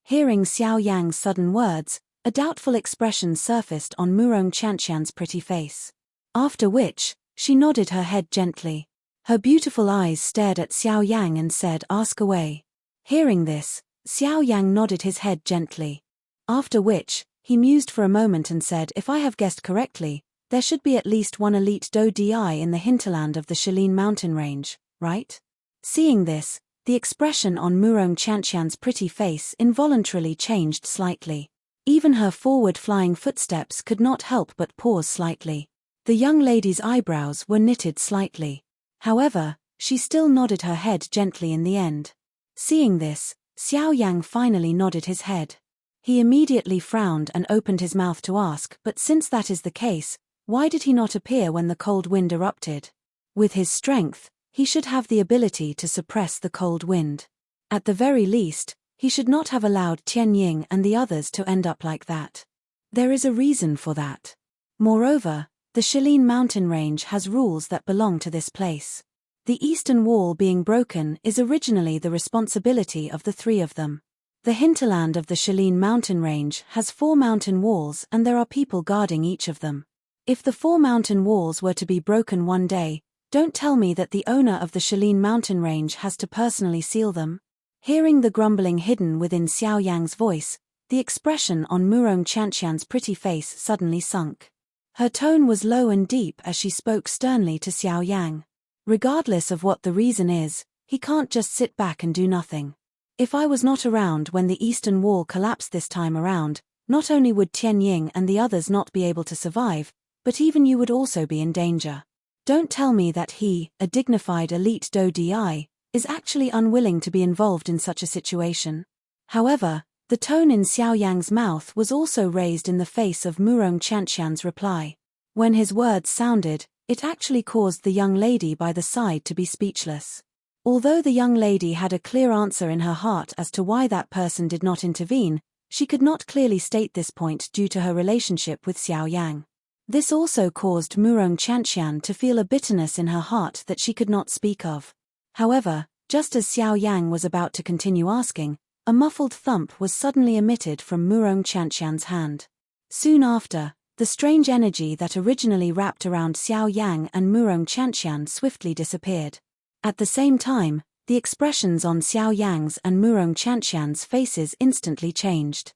Hearing Xiao Yang's sudden words, a doubtful expression surfaced on Murong Chantian's pretty face. After which, she nodded her head gently. Her beautiful eyes stared at Xiao Yang and said, "Ask away." Hearing this, Xiao Yang nodded his head gently. After which, he mused for a moment and said, "If I have guessed correctly, There should be at least one elite Do-Di in the hinterland of the Shilin mountain range, right? Seeing this, the expression on Murong Qianqian's pretty face involuntarily changed slightly. Even her forward-flying footsteps could not help but pause slightly. The young lady's eyebrows were knitted slightly. However, she still nodded her head gently in the end. Seeing this, Xiao Yang finally nodded his head. He immediately frowned and opened his mouth to ask, but since that is the case, why did he not appear when the cold wind erupted? With his strength, he should have the ability to suppress the cold wind. At the very least, he should not have allowed Tian Ying and the others to end up like that. There is a reason for that. Moreover, the Shilin mountain range has rules that belong to this place. The eastern wall being broken is originally the responsibility of the three of them. The hinterland of the Shilin mountain range has 4 mountain walls and there are people guarding each of them. If the 4 mountain walls were to be broken one day, don't tell me that the owner of the Shilin mountain range has to personally seal them. Hearing the grumbling hidden within Xiao Yang's voice, the expression on Murong Qianqian's pretty face suddenly sunk. Her tone was low and deep as she spoke sternly to Xiao Yang. Regardless of what the reason is, he can't just sit back and do nothing. If I was not around when the eastern wall collapsed this time around, not only would Tian Ying and the others not be able to survive, but even you would also be in danger. Don't tell me that he, a dignified elite Do-Di, is actually unwilling to be involved in such a situation. However, the tone in Xiao Yang's mouth was also raised in the face of Murong Qianqian's reply. When his words sounded, it actually caused the young lady by the side to be speechless. Although the young lady had a clear answer in her heart as to why that person did not intervene, she could not clearly state this point due to her relationship with Xiao Yang. This also caused Murong Qianqian to feel a bitterness in her heart that she could not speak of. However, just as Xiao Yang was about to continue asking, a muffled thump was suddenly emitted from Murong Qianqian's hand. Soon after, the strange energy that originally wrapped around Xiao Yang and Murong Qianqian swiftly disappeared. At the same time, the expressions on Xiao Yang's and Murong Qianqian's faces instantly changed.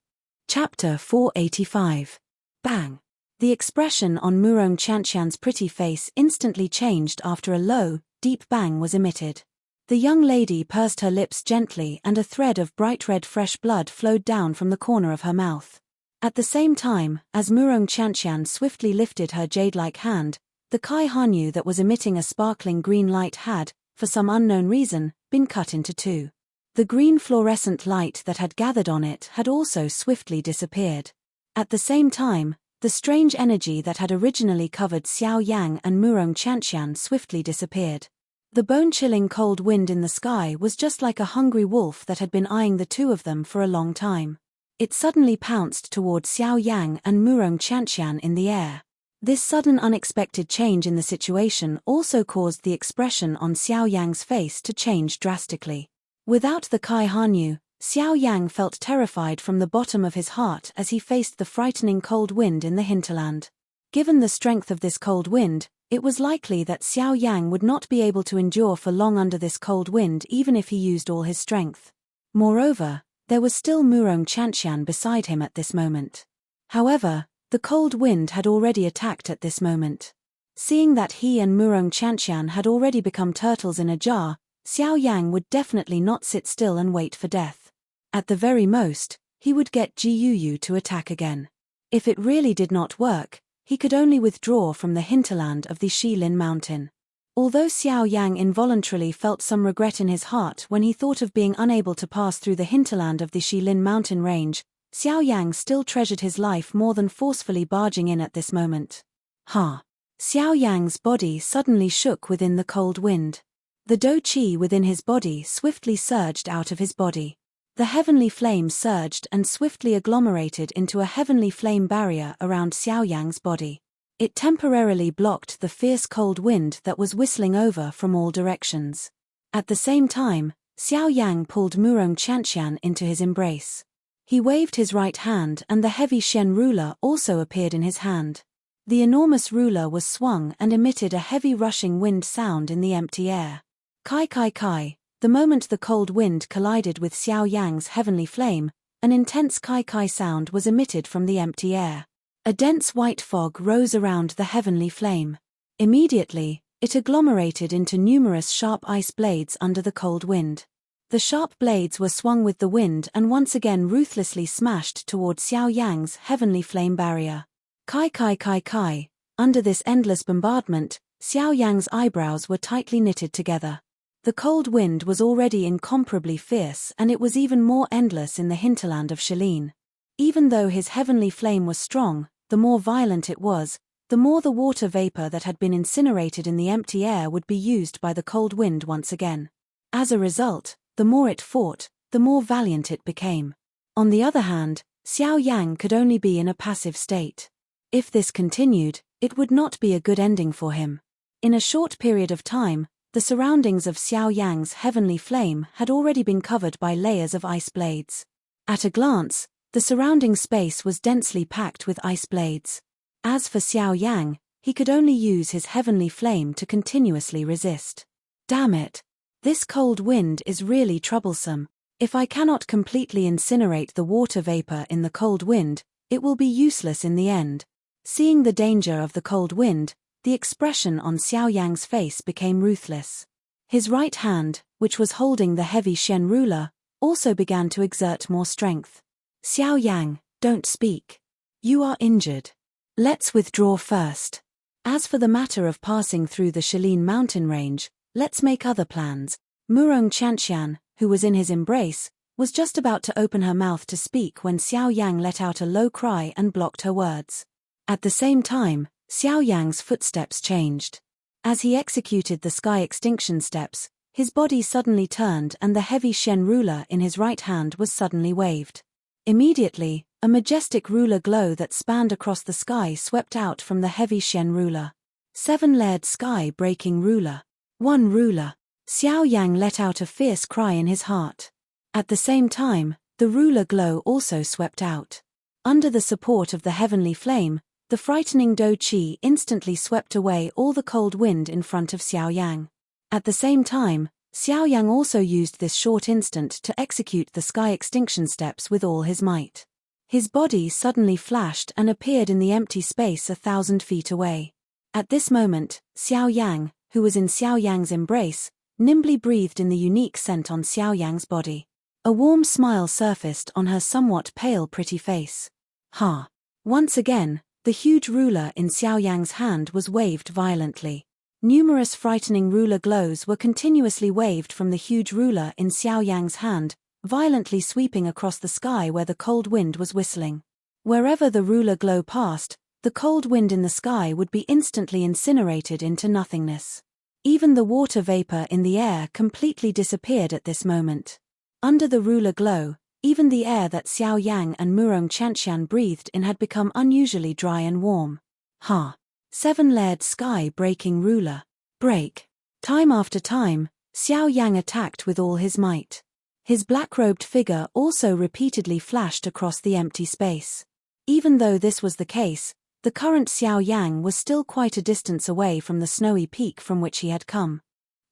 Chapter 485. Bang! The expression on Murong Qianqian's pretty face instantly changed after a low, deep bang was emitted. The young lady pursed her lips gently and a thread of bright red fresh blood flowed down from the corner of her mouth. At the same time, as Murong Qianqian swiftly lifted her jade-like hand, the Kai Hanyu that was emitting a sparkling green light had, for some unknown reason, been cut into 2. The green fluorescent light that had gathered on it had also swiftly disappeared. At the same time, the strange energy that had originally covered Xiao Yang and Murong Qianqian swiftly disappeared. The bone-chilling cold wind in the sky was just like a hungry wolf that had been eyeing the two of them for a long time. It suddenly pounced toward Xiao Yang and Murong Qianqian in the air. This sudden unexpected change in the situation also caused the expression on Xiao Yang's face to change drastically. Without the Kai Hanyu, Xiao Yang felt terrified from the bottom of his heart as he faced the frightening cold wind in the hinterland. Given the strength of this cold wind, it was likely that Xiao Yang would not be able to endure for long under this cold wind even if he used all his strength. Moreover, there was still Murong Qianqian beside him at this moment. However, the cold wind had already attacked at this moment. Seeing that he and Murong Qianqian had already become turtles in a jar, Xiao Yang would definitely not sit still and wait for death. At the very most, he would get Ji Yuyu to attack again. If it really did not work, he could only withdraw from the hinterland of the Shilin mountain. Although Xiao Yang involuntarily felt some regret in his heart when he thought of being unable to pass through the hinterland of the Shilin mountain range, Xiao Yang still treasured his life more than forcefully barging in at this moment. Ha! Xiao Yang's body suddenly shook within the cold wind. The Do-Chi within his body swiftly surged out of his body. The heavenly flame surged and swiftly agglomerated into a heavenly flame barrier around Xiao Yang's body. It temporarily blocked the fierce cold wind that was whistling over from all directions. At the same time, Xiao Yang pulled Murong Qianqian into his embrace. He waved his right hand and the heavy Shen ruler also appeared in his hand. The enormous ruler was swung and emitted a heavy rushing wind sound in the empty air. Kai kai kai, the moment the cold wind collided with Xiao Yang's heavenly flame, an intense kai kai sound was emitted from the empty air. A dense white fog rose around the heavenly flame. Immediately, it agglomerated into numerous sharp ice blades under the cold wind. The sharp blades were swung with the wind and once again ruthlessly smashed toward Xiao Yang's heavenly flame barrier. Kai kai kai kai. Under this endless bombardment, Xiao Yang's eyebrows were tightly knitted together. The cold wind was already incomparably fierce, and it was even more endless in the hinterland of Shelleen. Even though his heavenly flame was strong, the more violent it was, the more the water vapor that had been incinerated in the empty air would be used by the cold wind once again. As a result, the more it fought, the more valiant it became. On the other hand, Xiao Yang could only be in a passive state. If this continued, it would not be a good ending for him. In a short period of time, the surroundings of Xiao Yang's heavenly flame had already been covered by layers of ice blades. At a glance, the surrounding space was densely packed with ice blades. As for Xiao Yang, he could only use his heavenly flame to continuously resist. Damn it! This cold wind is really troublesome. If I cannot completely incinerate the water vapor in the cold wind, it will be useless in the end. Seeing the danger of the cold wind, the expression on Xiao Yang's face became ruthless. His right hand, which was holding the heavy Shen ruler, also began to exert more strength. Xiao Yang, don't speak. You are injured. Let's withdraw first. As for the matter of passing through the Shelleen mountain range, let's make other plans. Murong Qianqian, who was in his embrace, was just about to open her mouth to speak when Xiao Yang let out a low cry and blocked her words. At the same time, Xiao Yang's footsteps changed. As he executed the sky extinction steps, his body suddenly turned and the heavy Shen ruler in his right hand was suddenly waved. Immediately, a majestic ruler glow that spanned across the sky swept out from the heavy Shen ruler. 7-layered sky-breaking ruler. One ruler. Xiao Yang let out a fierce cry in his heart. At the same time, the ruler glow also swept out. Under the support of the heavenly flame, the frightening Do Qi instantly swept away all the cold wind in front of Xiao Yang. At the same time, Xiao Yang also used this short instant to execute the sky extinction steps with all his might. His body suddenly flashed and appeared in the empty space 1,000 feet away. At this moment, Xiao Yang, who was in Xiao Yang's embrace, nimbly breathed in the unique scent on Xiao Yang's body. A warm smile surfaced on her somewhat pale pretty face. Ha! Once again, the huge ruler in Xiao Yang's hand was waved violently. Numerous frightening ruler glows were continuously waved from the huge ruler in Xiao Yang's hand, violently sweeping across the sky where the cold wind was whistling. Wherever the ruler glow passed, the cold wind in the sky would be instantly incinerated into nothingness. Even the water vapor in the air completely disappeared at this moment. Under the ruler glow, even the air that Xiao Yang and Murong Qianqian breathed in had become unusually dry and warm. Ha! 7-layered sky-breaking ruler. Break. Time after time, Xiao Yang attacked with all his might. His black-robed figure also repeatedly flashed across the empty space. Even though this was the case, the current Xiao Yang was still quite a distance away from the snowy peak from which he had come.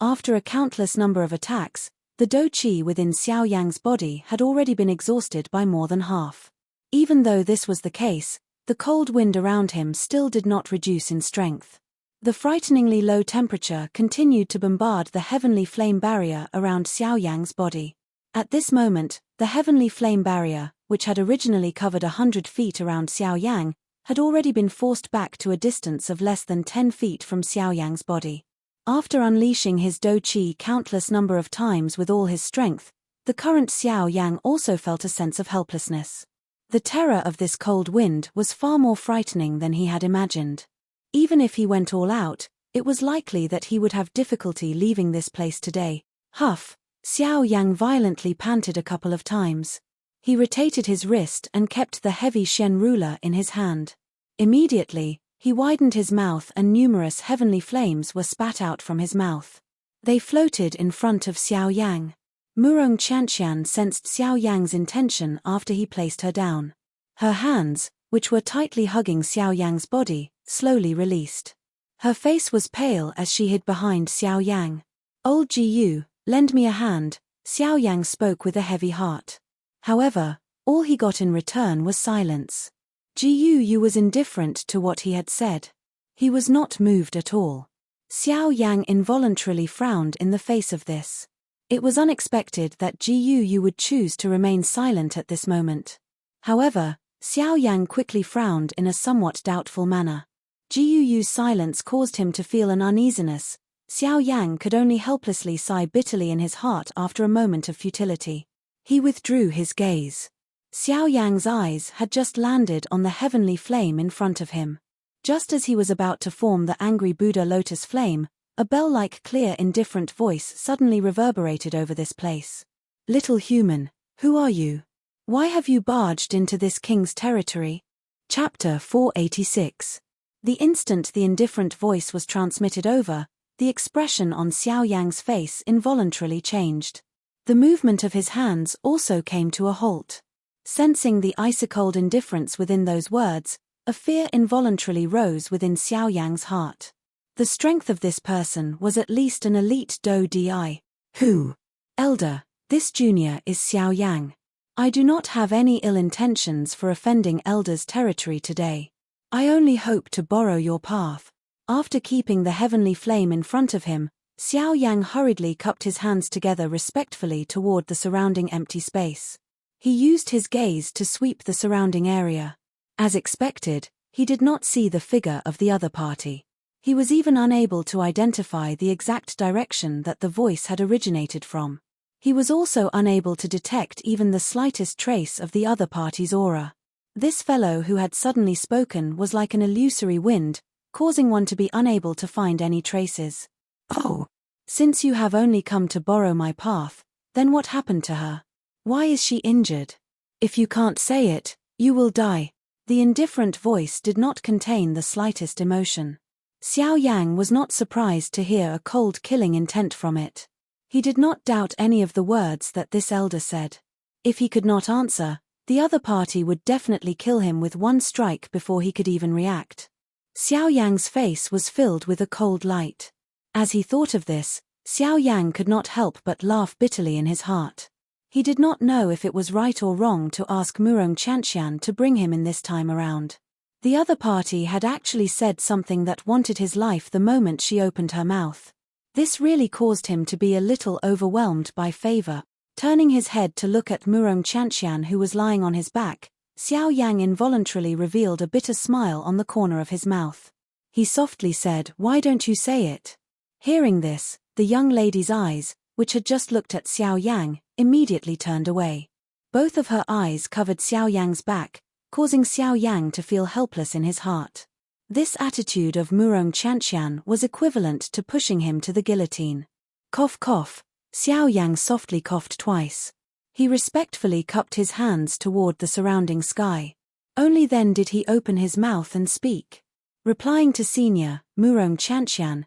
After a countless number of attacks, the Do Qi within Xiao Yang's body had already been exhausted by more than half. Even though this was the case, the cold wind around him still did not reduce in strength. The frighteningly low temperature continued to bombard the heavenly flame barrier around Xiao Yang's body. At this moment, the heavenly flame barrier, which had originally covered 100 feet around Xiao Yang, had already been forced back to a distance of less than 10 feet from Xiao Yang's body. After unleashing his Do Qi countless number of times with all his strength, the current Xiao Yang also felt a sense of helplessness. The terror of this cold wind was far more frightening than he had imagined. Even if he went all out, it was likely that he would have difficulty leaving this place today. Huff! Xiao Yang violently panted a couple of times. He rotated his wrist and kept the heavy Shen ruler in his hand. Immediately, he widened his mouth and numerous heavenly flames were spat out from his mouth. They floated in front of Xiao Yang. Murong Qianqian sensed Xiao Yang's intention after he placed her down. Her hands, which were tightly hugging Xiao Yang's body, slowly released. Her face was pale as she hid behind Xiao Yang. "Old Jiyu, lend me a hand," Xiao Yang spoke with a heavy heart. However, all he got in return was silence. Ji Yu was indifferent to what he had said. He was not moved at all. Xiao Yang involuntarily frowned in the face of this. It was unexpected that Ji Yu would choose to remain silent at this moment. However, Xiao Yang quickly frowned in a somewhat doubtful manner. Ji Yu's silence caused him to feel an uneasiness. Xiao Yang could only helplessly sigh bitterly in his heart after a moment of futility. He withdrew his gaze. Xiao Yang's eyes had just landed on the heavenly flame in front of him. Just as he was about to form the angry Buddha lotus flame, a bell-like clear indifferent voice suddenly reverberated over this place. "Little human, who are you? Why have you barged into this king's territory?" Chapter 486. The instant the indifferent voice was transmitted over, the expression on Xiao Yang's face involuntarily changed. The movement of his hands also came to a halt. Sensing the ice-cold indifference within those words, a fear involuntarily rose within Xiao Yang's heart. The strength of this person was at least an elite Do Di. "Who? Elder, this junior is Xiao Yang. I do not have any ill intentions for offending Elder's territory today. I only hope to borrow your path." After keeping the heavenly flame in front of him, Xiao Yang hurriedly cupped his hands together respectfully toward the surrounding empty space. He used his gaze to sweep the surrounding area. As expected, he did not see the figure of the other party. He was even unable to identify the exact direction that the voice had originated from. He was also unable to detect even the slightest trace of the other party's aura. This fellow who had suddenly spoken was like an illusory wind, causing one to be unable to find any traces. "Oh, since you have only come to borrow my path, then what happened to her? Why is she injured? If you can't say it, you will die." The indifferent voice did not contain the slightest emotion. Xiao Yang was not surprised to hear a cold killing intent from it. He did not doubt any of the words that this elder said. If he could not answer, the other party would definitely kill him with one strike before he could even react. Xiao Yang's face was filled with a cold light. As he thought of this, Xiao Yang could not help but laugh bitterly in his heart. He did not know if it was right or wrong to ask Murong Chanshan to bring him in this time around. The other party had actually said something that wanted his life the moment she opened her mouth. This really caused him to be a little overwhelmed by favor. Turning his head to look at Murong Chanshan, who was lying on his back, Xiao Yang involuntarily revealed a bitter smile on the corner of his mouth. He softly said, "Why don't you say it?" Hearing this, the young lady's eyes, which had just looked at Xiao Yang, immediately turned away. Both of her eyes covered Xiao Yang's back, causing Xiao Yang to feel helpless in his heart. This attitude of Murong Chanshan was equivalent to pushing him to the guillotine. Cough cough, Xiao Yang softly coughed twice. He respectfully cupped his hands toward the surrounding sky. Only then did he open his mouth and speak. Replying to Senior Murong Chanshan,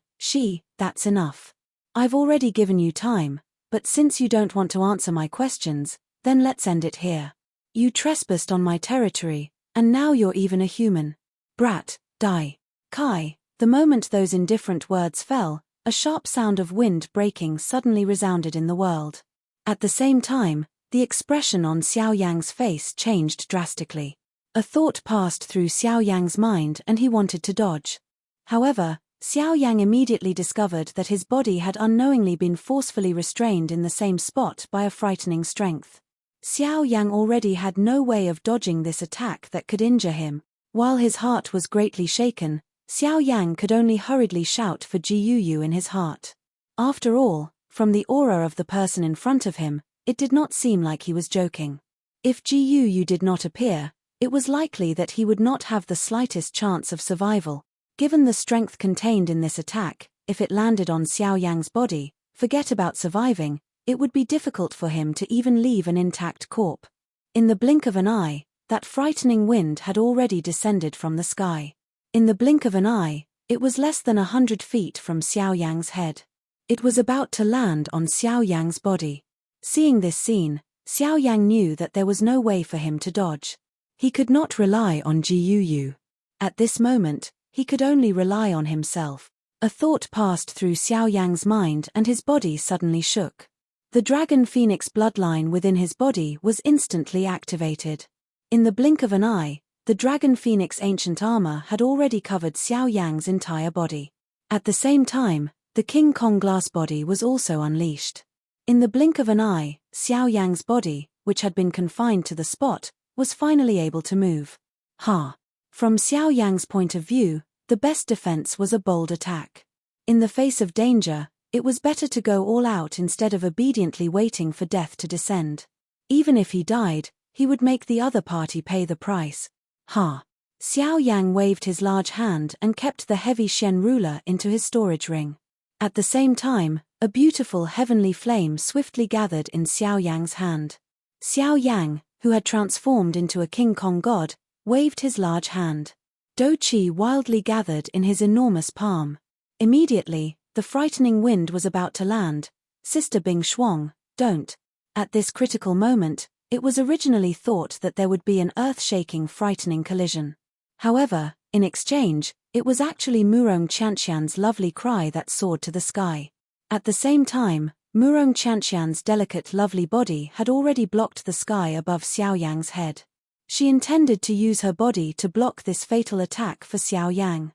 "That's enough. I've already given you time, but since you don't want to answer my questions, then let's end it here. You trespassed on my territory, and now you're even a human. Brat, die." Kai. The moment those indifferent words fell, a sharp sound of wind breaking suddenly resounded in the world. At the same time, the expression on Xiao Yang's face changed drastically. A thought passed through Xiao Yang's mind and he wanted to dodge. However, Xiao Yang immediately discovered that his body had unknowingly been forcefully restrained in the same spot by a frightening strength. Xiao Yang already had no way of dodging this attack that could injure him. While his heart was greatly shaken, Xiao Yang could only hurriedly shout for Ji Yu in his heart. After all, from the aura of the person in front of him, it did not seem like he was joking. If Ji Yu did not appear, it was likely that he would not have the slightest chance of survival. Given the strength contained in this attack, if it landed on Xiao Yang's body, forget about surviving, it would be difficult for him to even leave an intact corpse. In the blink of an eye, that frightening wind had already descended from the sky. In the blink of an eye, it was less than 100 feet from Xiao Yang's head. It was about to land on Xiao Yang's body. Seeing this scene, Xiao Yang knew that there was no way for him to dodge. He could not rely on Ji Yu. At this moment, he could only rely on himself. A thought passed through Xiao Yang's mind and his body suddenly shook. The Dragon Phoenix bloodline within his body was instantly activated. In the blink of an eye, the Dragon Phoenix ancient armor had already covered Xiao Yang's entire body. At the same time, the King Kong glass body was also unleashed. In the blink of an eye, Xiao Yang's body, which had been confined to the spot, was finally able to move. From Xiao Yang's point of view, the best defense was a bold attack. In the face of danger, it was better to go all out instead of obediently waiting for death to descend. Even if he died, he would make the other party pay the price. Xiao Yang waved his large hand and kept the heavy Shen ruler into his storage ring. At the same time, a beautiful heavenly flame swiftly gathered in Xiao Yang's hand. Xiao Yang, who had transformed into a King Kong god, waved his large hand. Do Qi wildly gathered in his enormous palm. Immediately, the frightening wind was about to land. Sister Bing Shuang, don't. At this critical moment, it was originally thought that there would be an earth-shaking frightening collision. However, in exchange, it was actually Murong Qianqian's lovely cry that soared to the sky. At the same time, Murong Qianqian's delicate lovely body had already blocked the sky above Xiao Yang's head. She intended to use her body to block this fatal attack for Xiao Yang.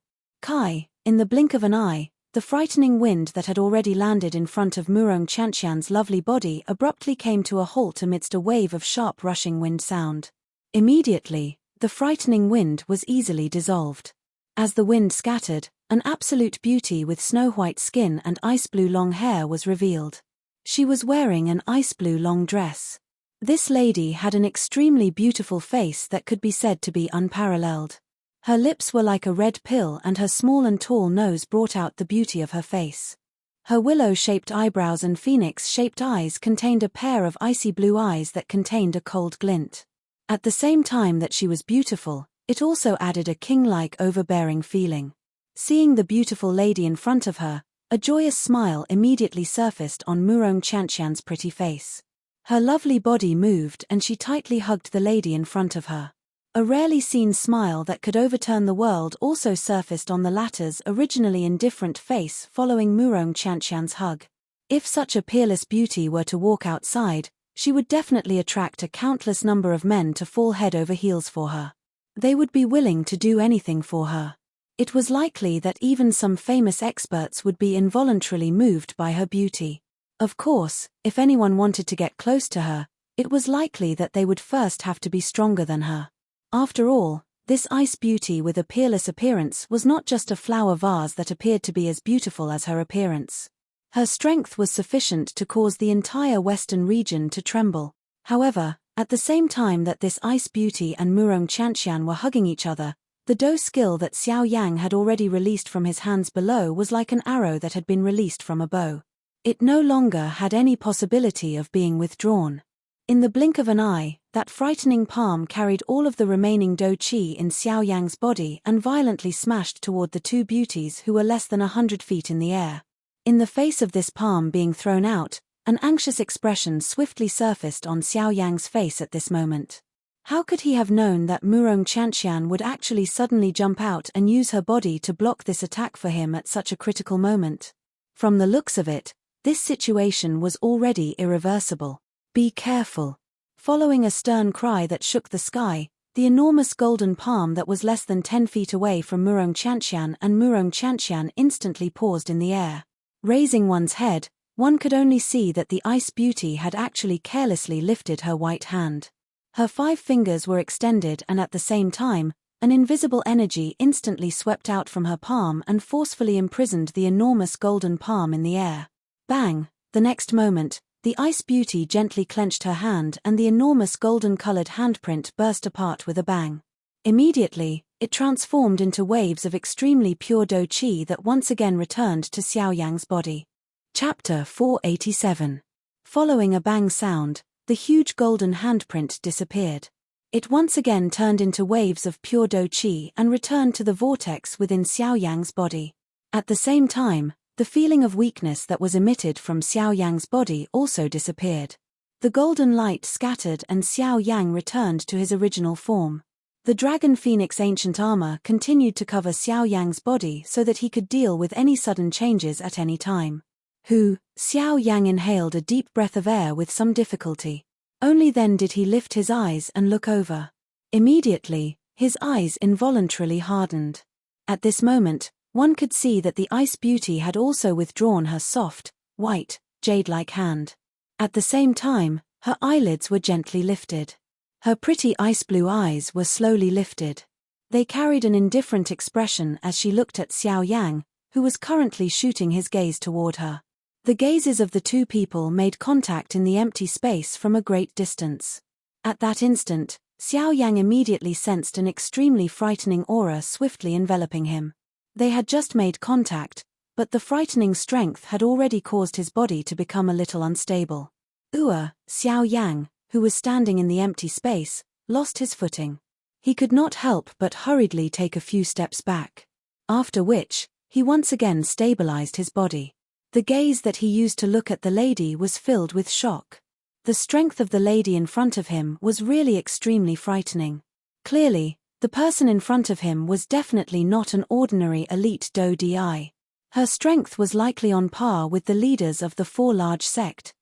In the blink of an eye, the frightening wind that had already landed in front of Murong Qianqian's lovely body abruptly came to a halt amidst a wave of sharp rushing wind sound. Immediately, the frightening wind was easily dissolved. As the wind scattered, an absolute beauty with snow-white skin and ice-blue long hair was revealed. She was wearing an ice-blue long dress. This lady had an extremely beautiful face that could be said to be unparalleled. Her lips were like a red pill and her small and tall nose brought out the beauty of her face. Her willow-shaped eyebrows and phoenix-shaped eyes contained a pair of icy blue eyes that contained a cold glint. At the same time that she was beautiful, it also added a king-like overbearing feeling. Seeing the beautiful lady in front of her, a joyous smile immediately surfaced on Murong Qianqian's pretty face. Her lovely body moved and she tightly hugged the lady in front of her. A rarely seen smile that could overturn the world also surfaced on the latter's originally indifferent face following Murong Qianqian's hug. If such a peerless beauty were to walk outside, she would definitely attract a countless number of men to fall head over heels for her. They would be willing to do anything for her. It was likely that even some famous experts would be involuntarily moved by her beauty. Of course, if anyone wanted to get close to her, it was likely that they would first have to be stronger than her. After all, this ice beauty with a peerless appearance was not just a flower vase that appeared to be as beautiful as her appearance. Her strength was sufficient to cause the entire western region to tremble. However, at the same time that this ice beauty and Murong Qianqian were hugging each other, the Do skill that Xiao Yang had already released from his hands below was like an arrow that had been released from a bow. It no longer had any possibility of being withdrawn. In the blink of an eye, that frightening palm carried all of the remaining Do Qi in Xiao Yang's body and violently smashed toward the two beauties who were less than 100 feet in the air. In the face of this palm being thrown out, an anxious expression swiftly surfaced on Xiao Yang's face at this moment. How could he have known that Murong Qianqian would actually suddenly jump out and use her body to block this attack for him at such a critical moment? From the looks of it, this situation was already irreversible. Be careful. Following a stern cry that shook the sky, the enormous golden palm that was less than 10 feet away from Murong Qianqian instantly paused in the air. Raising one's head, one could only see that the ice beauty had actually carelessly lifted her white hand. Her 5 fingers were extended and at the same time, an invisible energy instantly swept out from her palm and forcefully imprisoned the enormous golden palm in the air. Bang! The next moment, the ice beauty gently clenched her hand and the enormous golden-colored handprint burst apart with a bang. Immediately, it transformed into waves of extremely pure Do Qi that once again returned to Xiao Yang's body. Chapter 487. Following a bang sound, the huge golden handprint disappeared. It once again turned into waves of pure Do Qi and returned to the vortex within Xiao Yang's body. At the same time, the feeling of weakness that was emitted from Xiao Yang's body also disappeared. The golden light scattered and Xiao Yang returned to his original form. The Dragon Phoenix ancient armor continued to cover Xiao Yang's body so that he could deal with any sudden changes at any time. Xiao Yang inhaled a deep breath of air with some difficulty. Only then did he lift his eyes and look over. Immediately, His eyes involuntarily hardened. At this moment, one could see that the ice beauty had also withdrawn her soft, white, jade-like hand. At the same time, her eyelids were gently lifted. Her pretty ice-blue eyes were slowly lifted. They carried an indifferent expression as she looked at Xiao Yang, who was currently shooting his gaze toward her. The gazes of the two people made contact in the empty space from a great distance. At that instant, Xiao Yang immediately sensed an extremely frightening aura swiftly enveloping him. They had just made contact, but the frightening strength had already caused his body to become a little unstable. Xiao Yang, who was standing in the empty space, lost his footing. He could not help but hurriedly take a few steps back. After which, he once again stabilized his body. The gaze that he used to look at the lady was filled with shock. The strength of the lady in front of him was really extremely frightening. Clearly, the person in front of him was definitely not an ordinary elite Do Di. Her strength was likely on par with the leaders of the four large sect.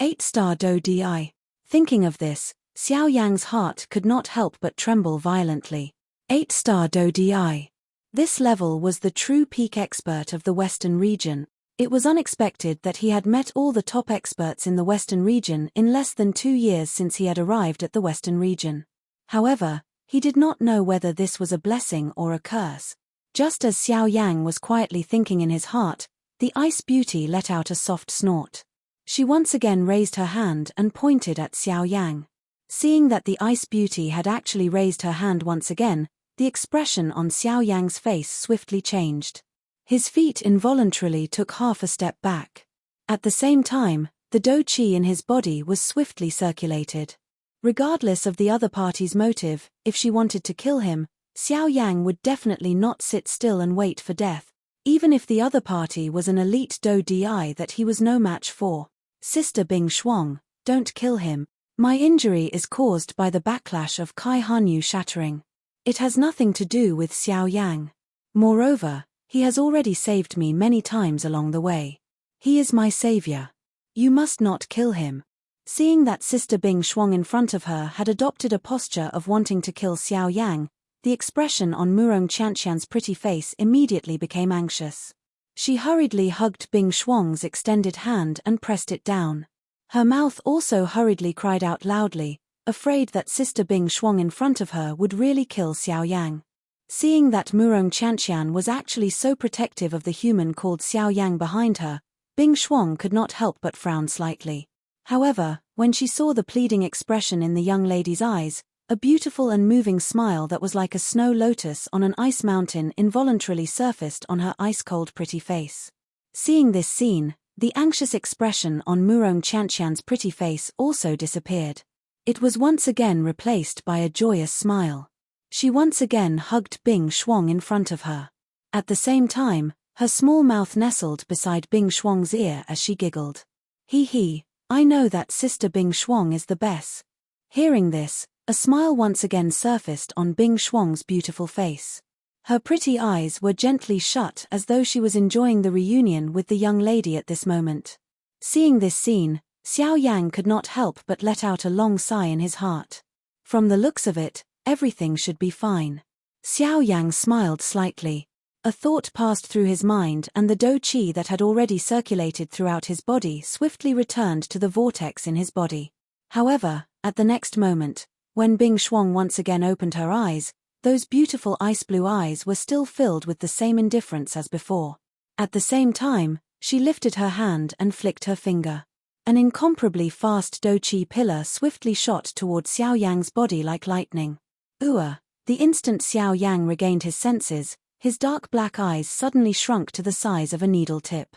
8-star Do Di. Thinking of this, Xiao Yang's heart could not help but tremble violently. 8-star Do Di. This level was the true peak expert of the Western region. It was unexpected that he had met all the top experts in the Western region in less than 2 years since he had arrived at the Western region. However, he did not know whether this was a blessing or a curse. Just as Xiao Yang was quietly thinking in his heart, the ice beauty let out a soft snort. She once again raised her hand and pointed at Xiao Yang. Seeing that the ice beauty had actually raised her hand once again, the expression on Xiao Yang's face swiftly changed. His feet involuntarily took half a step back. At the same time, the Do Qi in his body was swiftly circulated. Regardless of the other party's motive, if she wanted to kill him, Xiao Yang would definitely not sit still and wait for death, even if the other party was an elite Do Di that he was no match for. Sister Bing Shuang, don't kill him. My injury is caused by the backlash of Kai Hanyu shattering. It has nothing to do with Xiao Yang. Moreover, he has already saved me many times along the way. He is my savior. You must not kill him. Seeing that Sister Bing Shuang in front of her had adopted a posture of wanting to kill Xiao Yang, the expression on Murong Qianqian's pretty face immediately became anxious. She hurriedly hugged Bing Shuang's extended hand and pressed it down. Her mouth also hurriedly cried out loudly, afraid that Sister Bing Shuang in front of her would really kill Xiao Yang. Seeing that Murong Qianqian was actually so protective of the human called Xiao Yang behind her, Bing Shuang could not help but frown slightly. However, when she saw the pleading expression in the young lady's eyes, a beautiful and moving smile that was like a snow lotus on an ice mountain involuntarily surfaced on her ice-cold pretty face. Seeing this scene, the anxious expression on Murong Qianqian's pretty face also disappeared. It was once again replaced by a joyous smile. She once again hugged Bing Shuang in front of her. At the same time, her small mouth nestled beside Bing Shuang's ear as she giggled. He, I know that Sister Bing Shuang is the best. Hearing this, a smile once again surfaced on Bing Shuang's beautiful face. Her pretty eyes were gently shut as though she was enjoying the reunion with the young lady at this moment. Seeing this scene, Xiao Yang could not help but let out a long sigh in his heart. From the looks of it, everything should be fine. Xiao Yang smiled slightly. A thought passed through his mind and the Do Qi that had already circulated throughout his body swiftly returned to the vortex in his body. However, at the next moment, when Bing Shuang once again opened her eyes, those beautiful ice-blue eyes were still filled with the same indifference as before. At the same time, she lifted her hand and flicked her finger. An incomparably fast Do Qi pillar swiftly shot toward Xiao Yang's body like lightning. The instant Xiao Yang regained his senses, his dark black eyes suddenly shrunk to the size of a needle tip.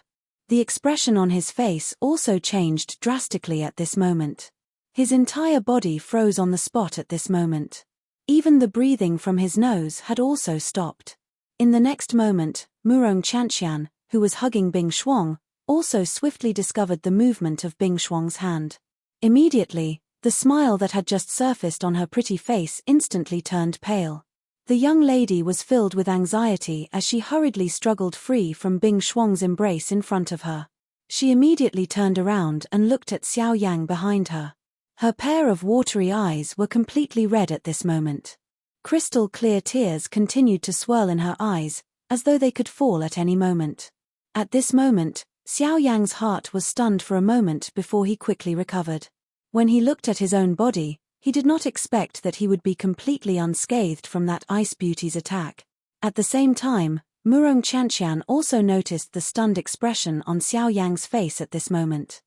The expression on his face also changed drastically at this moment. His entire body froze on the spot at this moment. Even the breathing from his nose had also stopped. In the next moment, Murong Qianqian, who was hugging Bing Shuang, also swiftly discovered the movement of Bing Shuang's hand. Immediately, the smile that had just surfaced on her pretty face instantly turned pale. The young lady was filled with anxiety as she hurriedly struggled free from Bing Shuang's embrace in front of her. She immediately turned around and looked at Xiao Yang behind her. Her pair of watery eyes were completely red at this moment. Crystal clear tears continued to swirl in her eyes, as though they could fall at any moment. At this moment, Xiao Yang's heart was stunned for a moment before he quickly recovered. When he looked at his own body, he did not expect that he would be completely unscathed from that ice beauty's attack. At the same time, Murong Qianqian also noticed the stunned expression on Xiao Yang's face at this moment.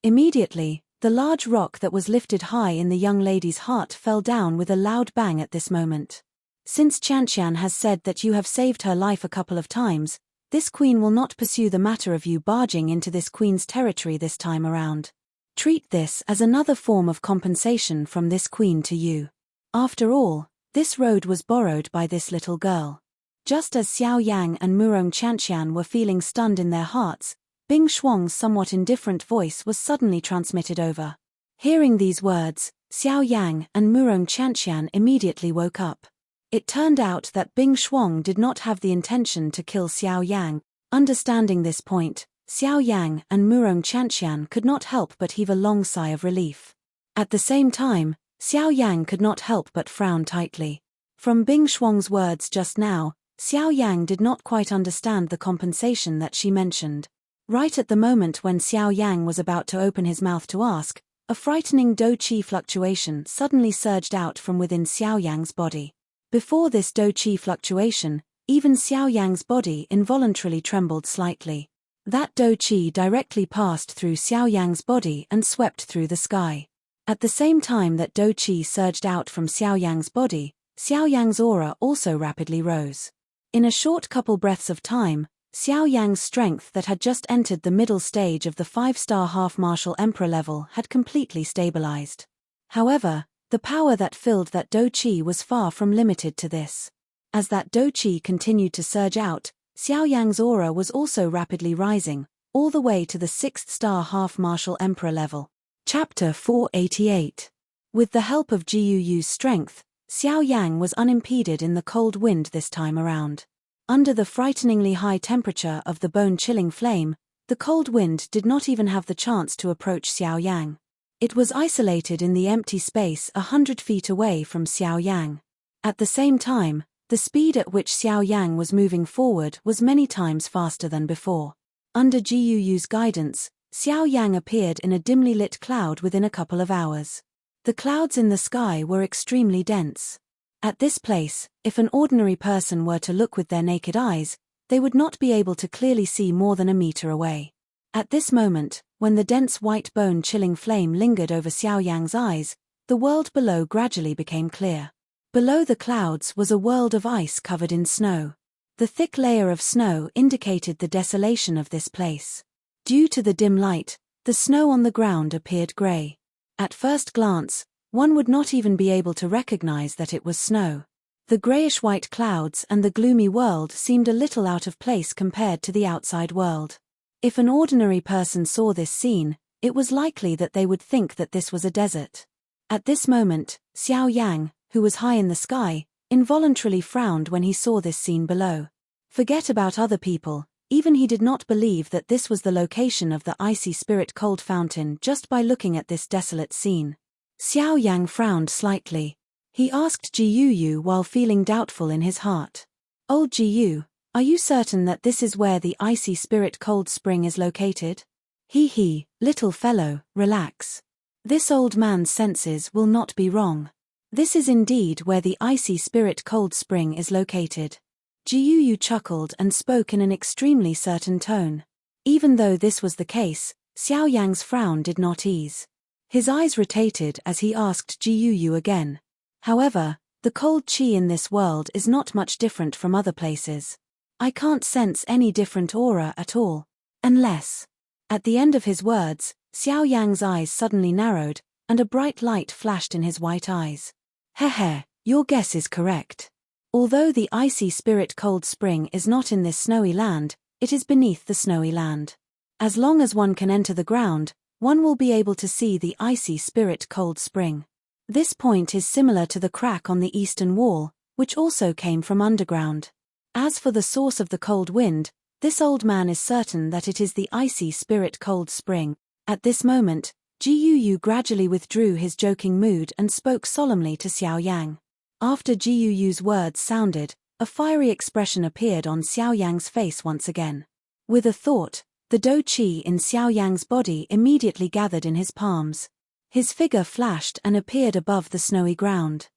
Immediately, the large rock that was lifted high in the young lady's heart fell down with a loud bang at this moment. Since Qianqian has said that you have saved her life a couple of times, this queen will not pursue the matter of you barging into this queen's territory this time around. Treat this as another form of compensation from this queen to you. After all, this road was borrowed by this little girl. Just as Xiao Yang and Murong Qianqian were feeling stunned in their hearts, Bing Shuang's somewhat indifferent voice was suddenly transmitted over. Hearing these words, Xiao Yang and Murong Qianqian immediately woke up. It turned out that Bing Shuang did not have the intention to kill Xiao Yang. Understanding this point, Xiao Yang and Murong Qianqian could not help but heave a long sigh of relief. At the same time, Xiao Yang could not help but frown tightly. From Bing Shuang's words just now, Xiao Yang did not quite understand the compensation that she mentioned. Right at the moment when Xiao Yang was about to open his mouth to ask, a frightening Do Qi fluctuation suddenly surged out from within Xiao Yang's body. Before this Do Qi fluctuation, even Xiao Yang's body involuntarily trembled slightly. That Do Qi directly passed through Xiao Yang's body and swept through the sky. At the same time that Do Qi surged out from Xiao Yang's body, Xiao Yang's aura also rapidly rose. In a short couple breaths of time, Xiao Yang's strength that had just entered the middle stage of the 5-star half-martial emperor level had completely stabilized. However, the power that filled that Do Qi was far from limited to this. As that Do Qi continued to surge out, Xiao Yang's aura was also rapidly rising, all the way to the 6th-star half-martial emperor level. Chapter 488. With the help of Jiuyu's strength, Xiao Yang was unimpeded in the cold wind this time around. Under the frighteningly high temperature of the bone-chilling flame, the cold wind did not even have the chance to approach Xiao Yang. It was isolated in the empty space 100 feet away from Xiao Yang. At the same time, the speed at which Xiao Yang was moving forward was many times faster than before. Under Jiuyu's guidance, Xiao Yang appeared in a dimly lit cloud within a couple of hours. The clouds in the sky were extremely dense. At this place, if an ordinary person were to look with their naked eyes, they would not be able to clearly see more than a meter away. At this moment, when the dense white bone-chilling flame lingered over Xiao Yang's eyes, the world below gradually became clear. Below the clouds was a world of ice covered in snow. The thick layer of snow indicated the desolation of this place. Due to the dim light, the snow on the ground appeared gray. At first glance, one would not even be able to recognize that it was snow. The grayish-white clouds and the gloomy world seemed a little out of place compared to the outside world. If an ordinary person saw this scene, it was likely that they would think that this was a desert. At this moment, Xiao Yang, who was high in the sky, involuntarily frowned when he saw this scene below. Forget about other people, even he did not believe that this was the location of the icy spirit cold fountain just by looking at this desolate scene. Xiao Yang frowned slightly. He asked Jiuyu while feeling doubtful in his heart. "Old Jiu, are you certain that this is where the icy spirit cold spring is located?" He, little fellow, relax. This old man's senses will not be wrong. This is indeed where the icy spirit cold spring is located. Jiuyu chuckled and spoke in an extremely certain tone. Even though this was the case, Xiao Yang's frown did not ease. His eyes rotated as he asked Jiuyu again. However, the cold qi in this world is not much different from other places. I can't sense any different aura at all. Unless. At the end of his words, Xiao Yang's eyes suddenly narrowed, and a bright light flashed in his white eyes. Hehe, your guess is correct. Although the icy spirit cold spring is not in this snowy land, it is beneath the snowy land. As long as one can enter the ground, one will be able to see the icy spirit cold spring. This point is similar to the crack on the eastern wall, which also came from underground. As for the source of the cold wind, this old man is certain that it is the icy spirit cold spring. At this moment, Jiuyu gradually withdrew his joking mood and spoke solemnly to Xiao Yang. After Jiuyu's words sounded, a fiery expression appeared on Xiao Yang's face once again. With a thought, the dou qi in Xiao Yang's body immediately gathered in his palms. His figure flashed and appeared above the snowy ground.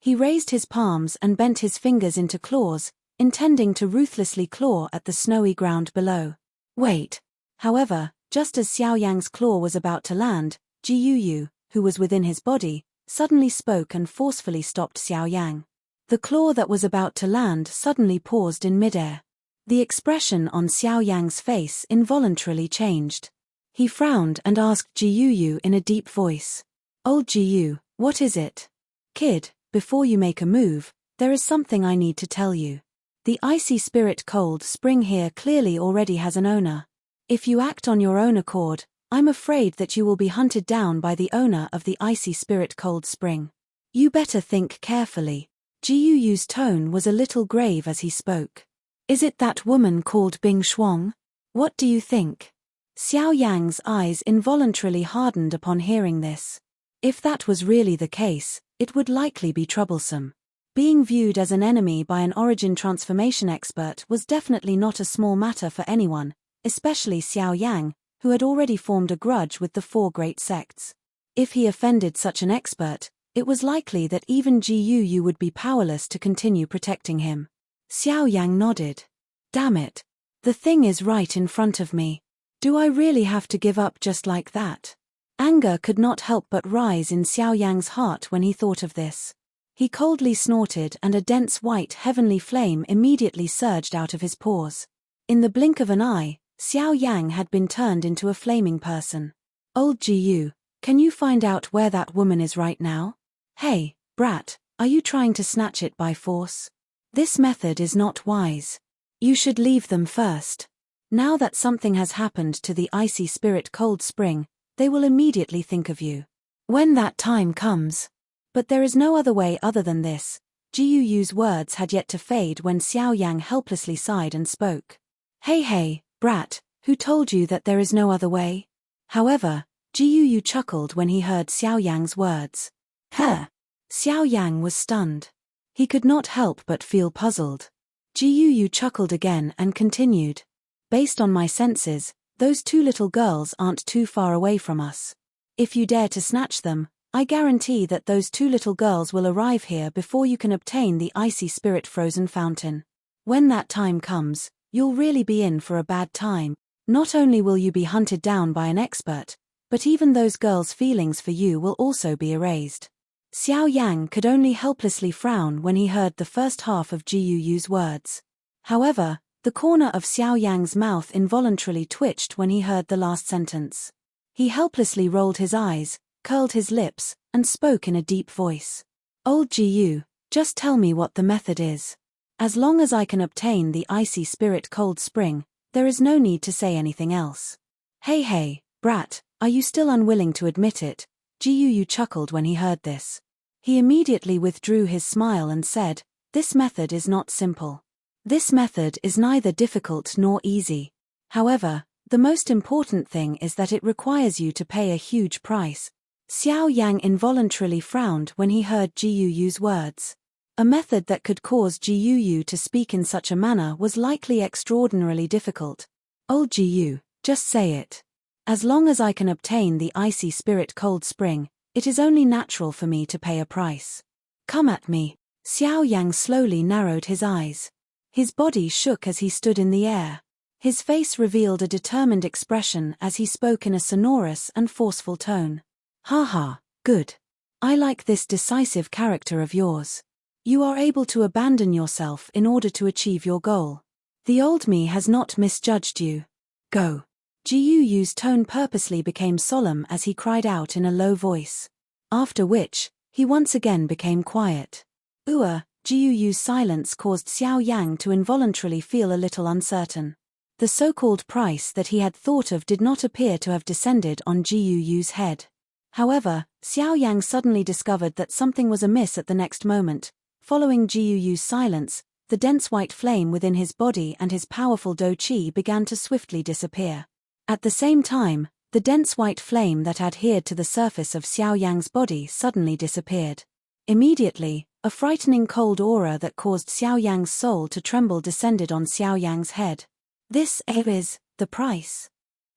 He raised his palms and bent his fingers into claws, intending to ruthlessly claw at the snowy ground below. Wait. However, just as Xiao Yang's claw was about to land, Jiuyu, who was within his body, suddenly spoke and forcefully stopped Xiao Yang. The claw that was about to land suddenly paused in midair. The expression on Xiao Yang's face involuntarily changed. He frowned and asked Jiuyu in a deep voice. "Old Jiu, what is it?" "Kid, before you make a move, there is something I need to tell you. The icy spirit cold spring here clearly already has an owner. If you act on your own accord, I'm afraid that you will be hunted down by the owner of the icy spirit cold spring. You better think carefully." Jiuyu's tone was a little grave as he spoke. "Is it that woman called Bing Shuang? What do you think?" Xiao Yang's eyes involuntarily hardened upon hearing this. If that was really the case, it would likely be troublesome. Being viewed as an enemy by an origin transformation expert was definitely not a small matter for anyone, especially Xiao Yang, who had already formed a grudge with the four great sects. If he offended such an expert, it was likely that even Jiuyu would be powerless to continue protecting him. Xiao Yang nodded. "Damn it. The thing is right in front of me. Do I really have to give up just like that?" Anger could not help but rise in Xiao Yang's heart when he thought of this. He coldly snorted and a dense white heavenly flame immediately surged out of his pores. In the blink of an eye, Xiao Yang had been turned into a flaming person. "Old Jiu, can you find out where that woman is right now? Hey, brat, are you trying to snatch it by force? This method is not wise. You should leave them first. Now that something has happened to the icy spirit cold spring, they will immediately think of you. When that time comes." But there is no other way other than this. Jiuyu's words had yet to fade when Xiao Yang helplessly sighed and spoke. Hey, brat, who told you that there is no other way?" However, Jiuyu chuckled when he heard Xiao Yang's words. Huh! Xiao Yang was stunned. He could not help but feel puzzled. Jiuyu chuckled again and continued. "Based on my senses, those two little girls aren't too far away from us. If you dare to snatch them, I guarantee that those two little girls will arrive here before you can obtain the icy spirit frozen fountain. When that time comes, you'll really be in for a bad time. Not only will you be hunted down by an expert, but even those girls' feelings for you will also be erased." Xiao Yang could only helplessly frown when he heard the first half of Jiuyu's words. However, the corner of Xiao Yang's mouth involuntarily twitched when he heard the last sentence. He helplessly rolled his eyes, curled his lips, and spoke in a deep voice. "Old Jiu, just tell me what the method is. As long as I can obtain the icy spirit cold spring, there is no need to say anything else." Hey, brat, are you still unwilling to admit it?" Jiuyu chuckled when he heard this. He immediately withdrew his smile and said, "This method is not simple. This method is neither difficult nor easy. However, the most important thing is that it requires you to pay a huge price." Xiao Yang involuntarily frowned when he heard Jiuyu's words. A method that could cause Jiuyu to speak in such a manner was likely extraordinarily difficult. "Old Jiu, just say it. As long as I can obtain the icy spirit cold spring, it is only natural for me to pay a price. Come at me." Xiao Yang slowly narrowed his eyes. His body shook as he stood in the air. His face revealed a determined expression as he spoke in a sonorous and forceful tone. "Haha, good. I like this decisive character of yours. You are able to abandon yourself in order to achieve your goal. The old me has not misjudged you. Go." Jiuyu's tone purposely became solemn as he cried out in a low voice. After which, he once again became quiet. Jiuyu's silence caused Xiao Yang to involuntarily feel a little uncertain. The so-called price that he had thought of did not appear to have descended on Jiuyu's head. However, Xiao Yang suddenly discovered that something was amiss at the next moment. Following Jiuyu's silence, the dense white flame within his body and his powerful dou qi began to swiftly disappear. At the same time, the dense white flame that adhered to the surface of Xiao Yang's body suddenly disappeared. Immediately, A frightening cold aura that caused Xiao Yang's soul to tremble descended on Xiao Yang's head. This is the price.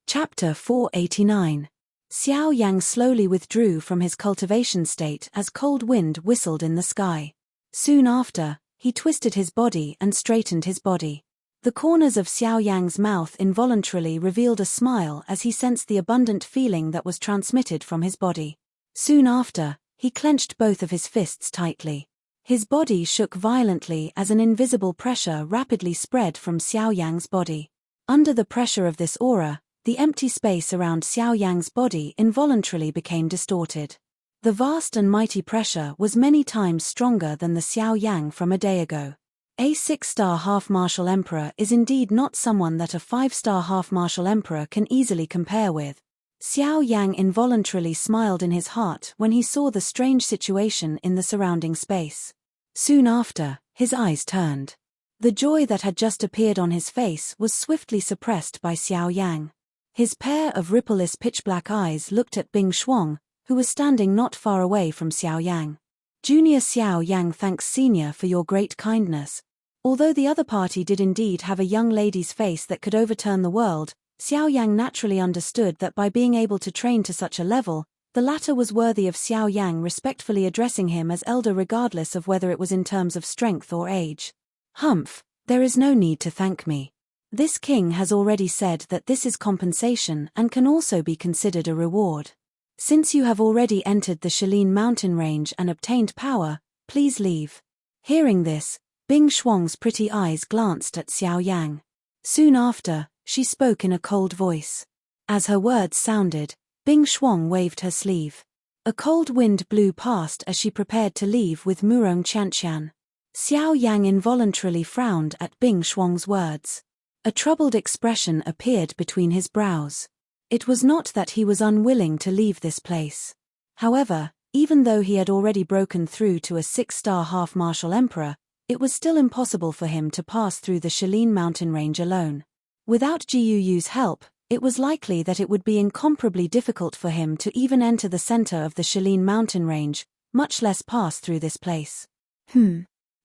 Chapter 489. Xiao Yang slowly withdrew from his cultivation state as cold wind whistled in the sky. Soon after, he twisted his body and straightened his body. The corners of Xiao Yang's mouth involuntarily revealed a smile as he sensed the abundant feeling that was transmitted from his body. Soon after, he clenched both of his fists tightly. His body shook violently as an invisible pressure rapidly spread from Xiao Yang's body. Under the pressure of this aura, the empty space around Xiao Yang's body involuntarily became distorted. The vast and mighty pressure was many times stronger than the Xiao Yang from a day ago. A 6-star half-martial emperor is indeed not someone that a 5-star half-martial emperor can easily compare with. Xiao Yang involuntarily smiled in his heart when he saw the strange situation in the surrounding space. Soon after, his eyes turned. The joy that had just appeared on his face was swiftly suppressed by Xiao Yang. His pair of rippleless pitch-black eyes looked at Bing Shuang, who was standing not far away from Xiao Yang. Junior Xiao Yang thanks Senior for your great kindness. Although the other party did indeed have a young lady's face that could overturn the world, Xiao Yang naturally understood that by being able to train to such a level, the latter was worthy of Xiao Yang respectfully addressing him as elder regardless of whether it was in terms of strength or age. Humph, there is no need to thank me. This king has already said that this is compensation and can also be considered a reward. Since you have already entered the Shalin mountain range and obtained power, please leave. Hearing this, Bing Shuang's pretty eyes glanced at Xiao Yang. Soon after, she spoke in a cold voice. As her words sounded, Bing Shuang waved her sleeve. A cold wind blew past as she prepared to leave with Murong Qianqian. Xiao Yang involuntarily frowned at Bing Shuang's words. A troubled expression appeared between his brows. It was not that he was unwilling to leave this place. However, even though he had already broken through to a 6-star half-martial emperor, it was still impossible for him to pass through the Shalin mountain range alone. Without Jiuyu's help, it was likely that it would be incomparably difficult for him to even enter the center of the Shalin mountain range, much less pass through this place.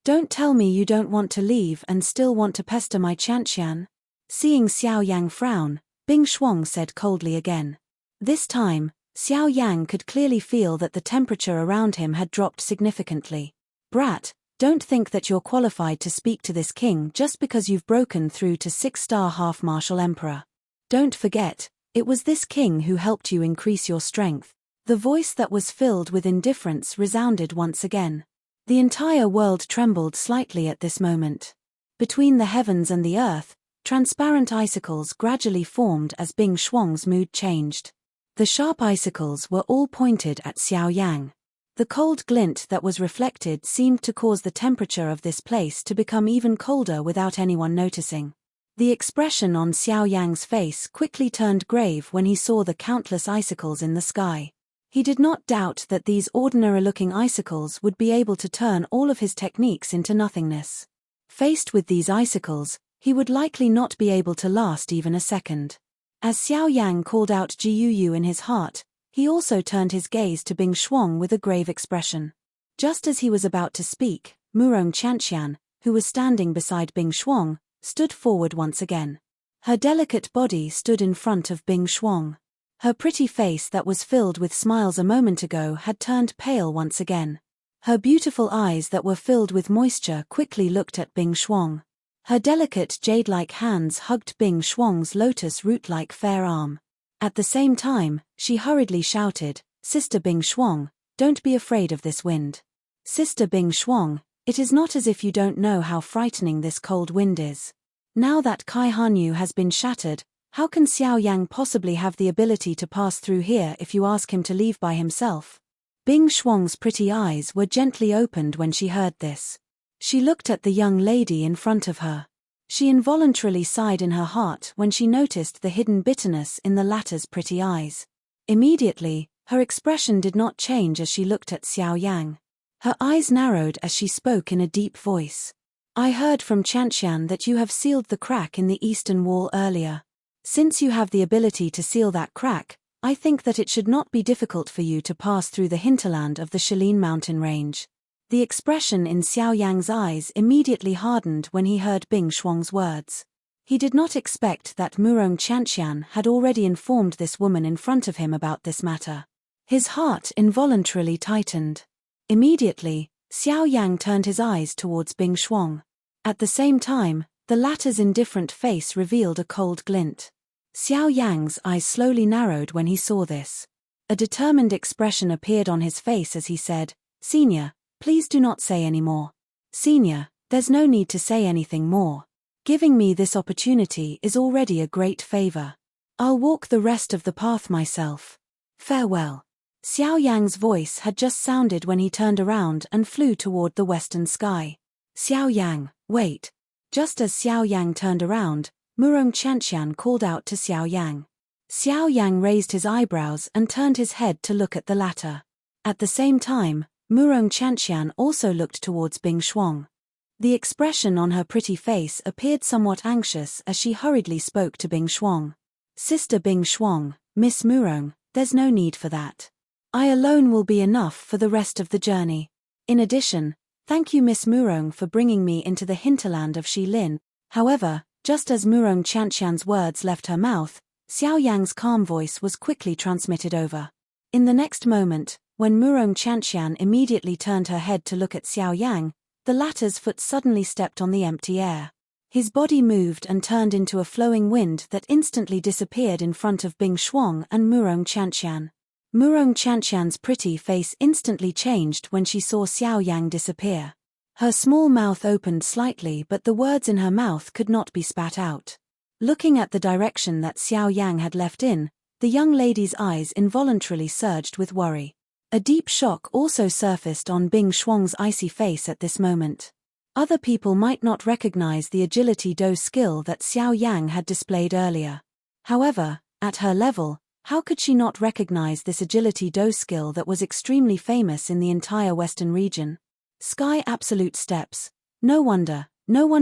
Don't tell me you don't want to leave and still want to pester my Qianqian. Seeing Xiao Yang frown, Bing Shuang said coldly again. This time, Xiao Yang could clearly feel that the temperature around him had dropped significantly. Brat, don't think that you're qualified to speak to this king just because you've broken through to 6-star half-martial emperor. Don't forget, it was this king who helped you increase your strength. The voice that was filled with indifference resounded once again. The entire world trembled slightly at this moment. Between the heavens and the earth, transparent icicles gradually formed as Bing Shuang's mood changed. The sharp icicles were all pointed at Xiao Yang. The cold glint that was reflected seemed to cause the temperature of this place to become even colder without anyone noticing. The expression on Xiao Yang's face quickly turned grave when he saw the countless icicles in the sky. He did not doubt that these ordinary-looking icicles would be able to turn all of his techniques into nothingness. Faced with these icicles, he would likely not be able to last even a second. As Xiao Yang called out Jiuyu in his heart, he also turned his gaze to Bing Shuang with a grave expression. Just as he was about to speak, Murong Qianqian, who was standing beside Bing Shuang, stood forward once again. Her delicate body stood in front of Bing Shuang. Her pretty face that was filled with smiles a moment ago had turned pale once again. Her beautiful eyes that were filled with moisture quickly looked at Bing Shuang. Her delicate jade-like hands hugged Bing Shuang's lotus root-like fair arm. At the same time, she hurriedly shouted, "Sister Bing Shuang, don't be afraid of this wind. Sister Bing Shuang, it is not as if you don't know how frightening this cold wind is. Now that Kai Hanyu has been shattered, how can Xiao Yang possibly have the ability to pass through here if you ask him to leave by himself?" Bing Shuang's pretty eyes were gently opened when she heard this. She looked at the young lady in front of her. She involuntarily sighed in her heart when she noticed the hidden bitterness in the latter's pretty eyes. Immediately, her expression did not change as she looked at Xiao Yang. Her eyes narrowed as she spoke in a deep voice. "I heard from Qianqian that you have sealed the crack in the eastern wall earlier. Since you have the ability to seal that crack, I think that it should not be difficult for you to pass through the hinterland of the Shalin mountain range." The expression in Xiao Yang's eyes immediately hardened when he heard Bing Shuang's words. He did not expect that Murong Qianqian had already informed this woman in front of him about this matter. His heart involuntarily tightened. Immediately, Xiao Yang turned his eyes towards Bing Shuang. At the same time, the latter's indifferent face revealed a cold glint. Xiao Yang's eyes slowly narrowed when he saw this. A determined expression appeared on his face as he said, "Senior, please do not say any more. Senior, there's no need to say anything more. Giving me this opportunity is already a great favor. I'll walk the rest of the path myself. Farewell." Xiao Yang's voice had just sounded when he turned around and flew toward the western sky. "Xiao Yang, wait." Just as Xiao Yang turned around, Murong Qianqian called out to Xiao Yang. Xiao Yang raised his eyebrows and turned his head to look at the latter. At the same time, Murong Qianqian also looked towards Bing Shuang. The expression on her pretty face appeared somewhat anxious as she hurriedly spoke to Bing Shuang. "Sister Bing Shuang, Miss Murong, there's no need for that. I alone will be enough for the rest of the journey. In addition, thank you Miss Murong for bringing me into the hinterland of Xilin." However, just as Murong Qianqian's words left her mouth, Xiao Yang's calm voice was quickly transmitted over. In the next moment, when Murong Qianqian immediately turned her head to look at Xiao Yang, the latter's foot suddenly stepped on the empty air. His body moved and turned into a flowing wind that instantly disappeared in front of Bing Shuang and Murong Qianqian. Murong Qianqian's pretty face instantly changed when she saw Xiao Yang disappear. Her small mouth opened slightly, but the words in her mouth could not be spat out. Looking at the direction that Xiao Yang had left in, the young lady's eyes involuntarily surged with worry. A deep shock also surfaced on Bing Shuang's icy face at this moment. Other people might not recognize the agility do skill that Xiao Yang had displayed earlier. However, at her level, how could she not recognize this agility do skill that was extremely famous in the entire Western region? Sky Absolute Steps. No wonder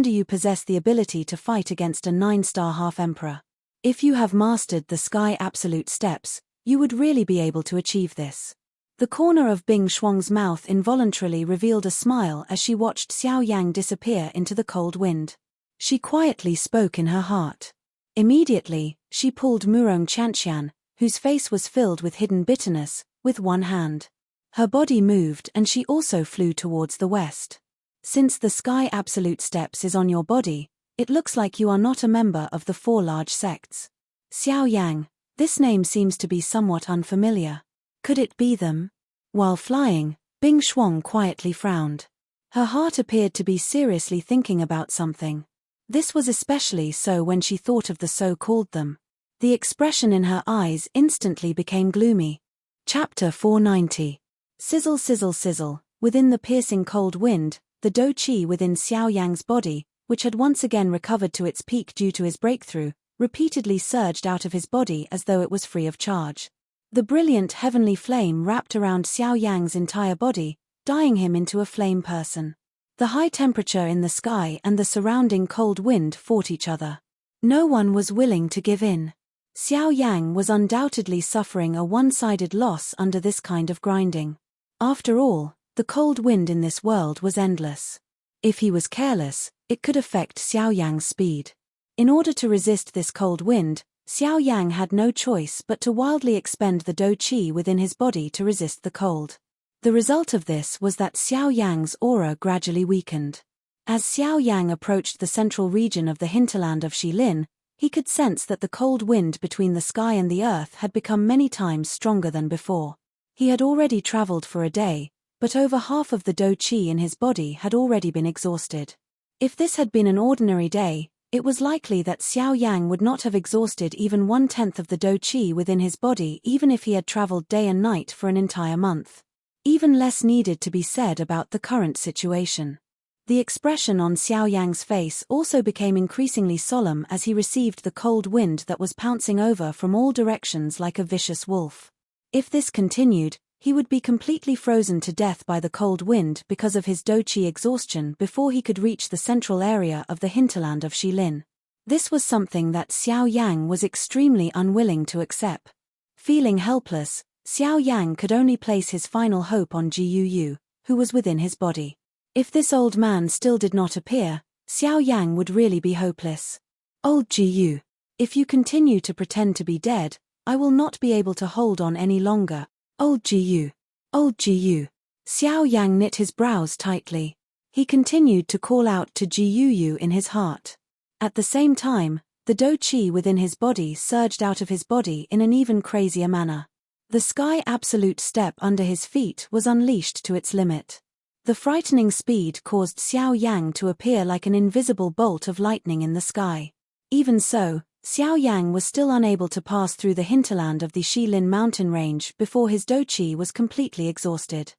you possess the ability to fight against a 9-star half-emperor. If you have mastered the Sky Absolute Steps, you would really be able to achieve this. The corner of Bing Shuang's mouth involuntarily revealed a smile as she watched Xiao Yang disappear into the cold wind. She quietly spoke in her heart. Immediately, she pulled Murong Qianqian, whose face was filled with hidden bitterness, with one hand. Her body moved and she also flew towards the west. "Since the Sky Absolute Steps is on your body, it looks like you are not a member of the 4 large sects. Xiao Yang, this name seems to be somewhat unfamiliar. Could it be them?" While flying, Bing Shuang quietly frowned. Her heart appeared to be seriously thinking about something. This was especially so when she thought of the so-called them. The expression in her eyes instantly became gloomy. Chapter 490. Sizzle sizzle sizzle. Within the piercing cold wind, the do qi within Xiao Yang's body, which had once again recovered to its peak due to his breakthrough, repeatedly surged out of his body as though it was free of charge. The brilliant heavenly flame wrapped around Xiao Yang's entire body, dyeing him into a flame person. The high temperature in the sky and the surrounding cold wind fought each other. No one was willing to give in. Xiao Yang was undoubtedly suffering a one-sided loss under this kind of grinding. After all, the cold wind in this world was endless. If he was careless, it could affect Xiao Yang's speed. In order to resist this cold wind, Xiao Yang had no choice but to wildly expend the do qi within his body to resist the cold. The result of this was that Xiao Yang's aura gradually weakened. As Xiao Yang approached the central region of the hinterland of Xilin, he could sense that the cold wind between the sky and the earth had become many times stronger than before. He had already traveled for a day, but over half of the do qi in his body had already been exhausted. If this had been an ordinary day, it was likely that Xiao Yang would not have exhausted even 1/10 of the do qi within his body even if he had traveled day and night for an entire month. Even less needed to be said about the current situation. The expression on Xiao Yang's face also became increasingly solemn as he received the cold wind that was pouncing over from all directions like a vicious wolf. If this continued, he would be completely frozen to death by the cold wind because of his do qi exhaustion before he could reach the central area of the hinterland of Xilin. This was something that Xiao Yang was extremely unwilling to accept. Feeling helpless, Xiao Yang could only place his final hope on Ji Yu, who was within his body. If this old man still did not appear, Xiao Yang would really be hopeless. Old Jiyu, if you continue to pretend to be dead, I will not be able to hold on any longer. Old Jiyu. Old Jiyu. Xiao Yang knit his brows tightly. He continued to call out to Jiyu in his heart. At the same time, the Do Chi within his body surged out of his body in an even crazier manner. The sky absolute step under his feet was unleashed to its limit. The frightening speed caused Xiao Yang to appear like an invisible bolt of lightning in the sky. Even so, Xiao Yang was still unable to pass through the hinterland of the Shilin mountain range before his Do Chi was completely exhausted.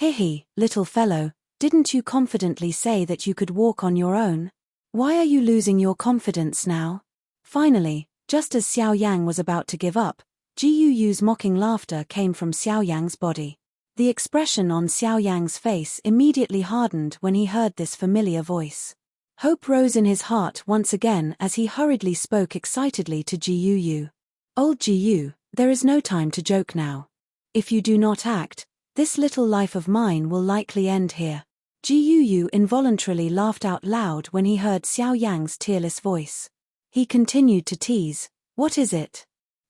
Hihi, little fellow, didn't you confidently say that you could walk on your own? Why are you losing your confidence now? Finally, just as Xiao Yang was about to give up, Jiyu's mocking laughter came from Xiao Yang's body. The expression on Xiao Yang's face immediately hardened when he heard this familiar voice. Hope rose in his heart once again as he hurriedly spoke excitedly to Jiyu. Old Jiyu, there is no time to joke now. If you do not act, this little life of mine will likely end here. Jiyu involuntarily laughed out loud when he heard Xiao Yang's tearless voice. He continued to tease, what is it?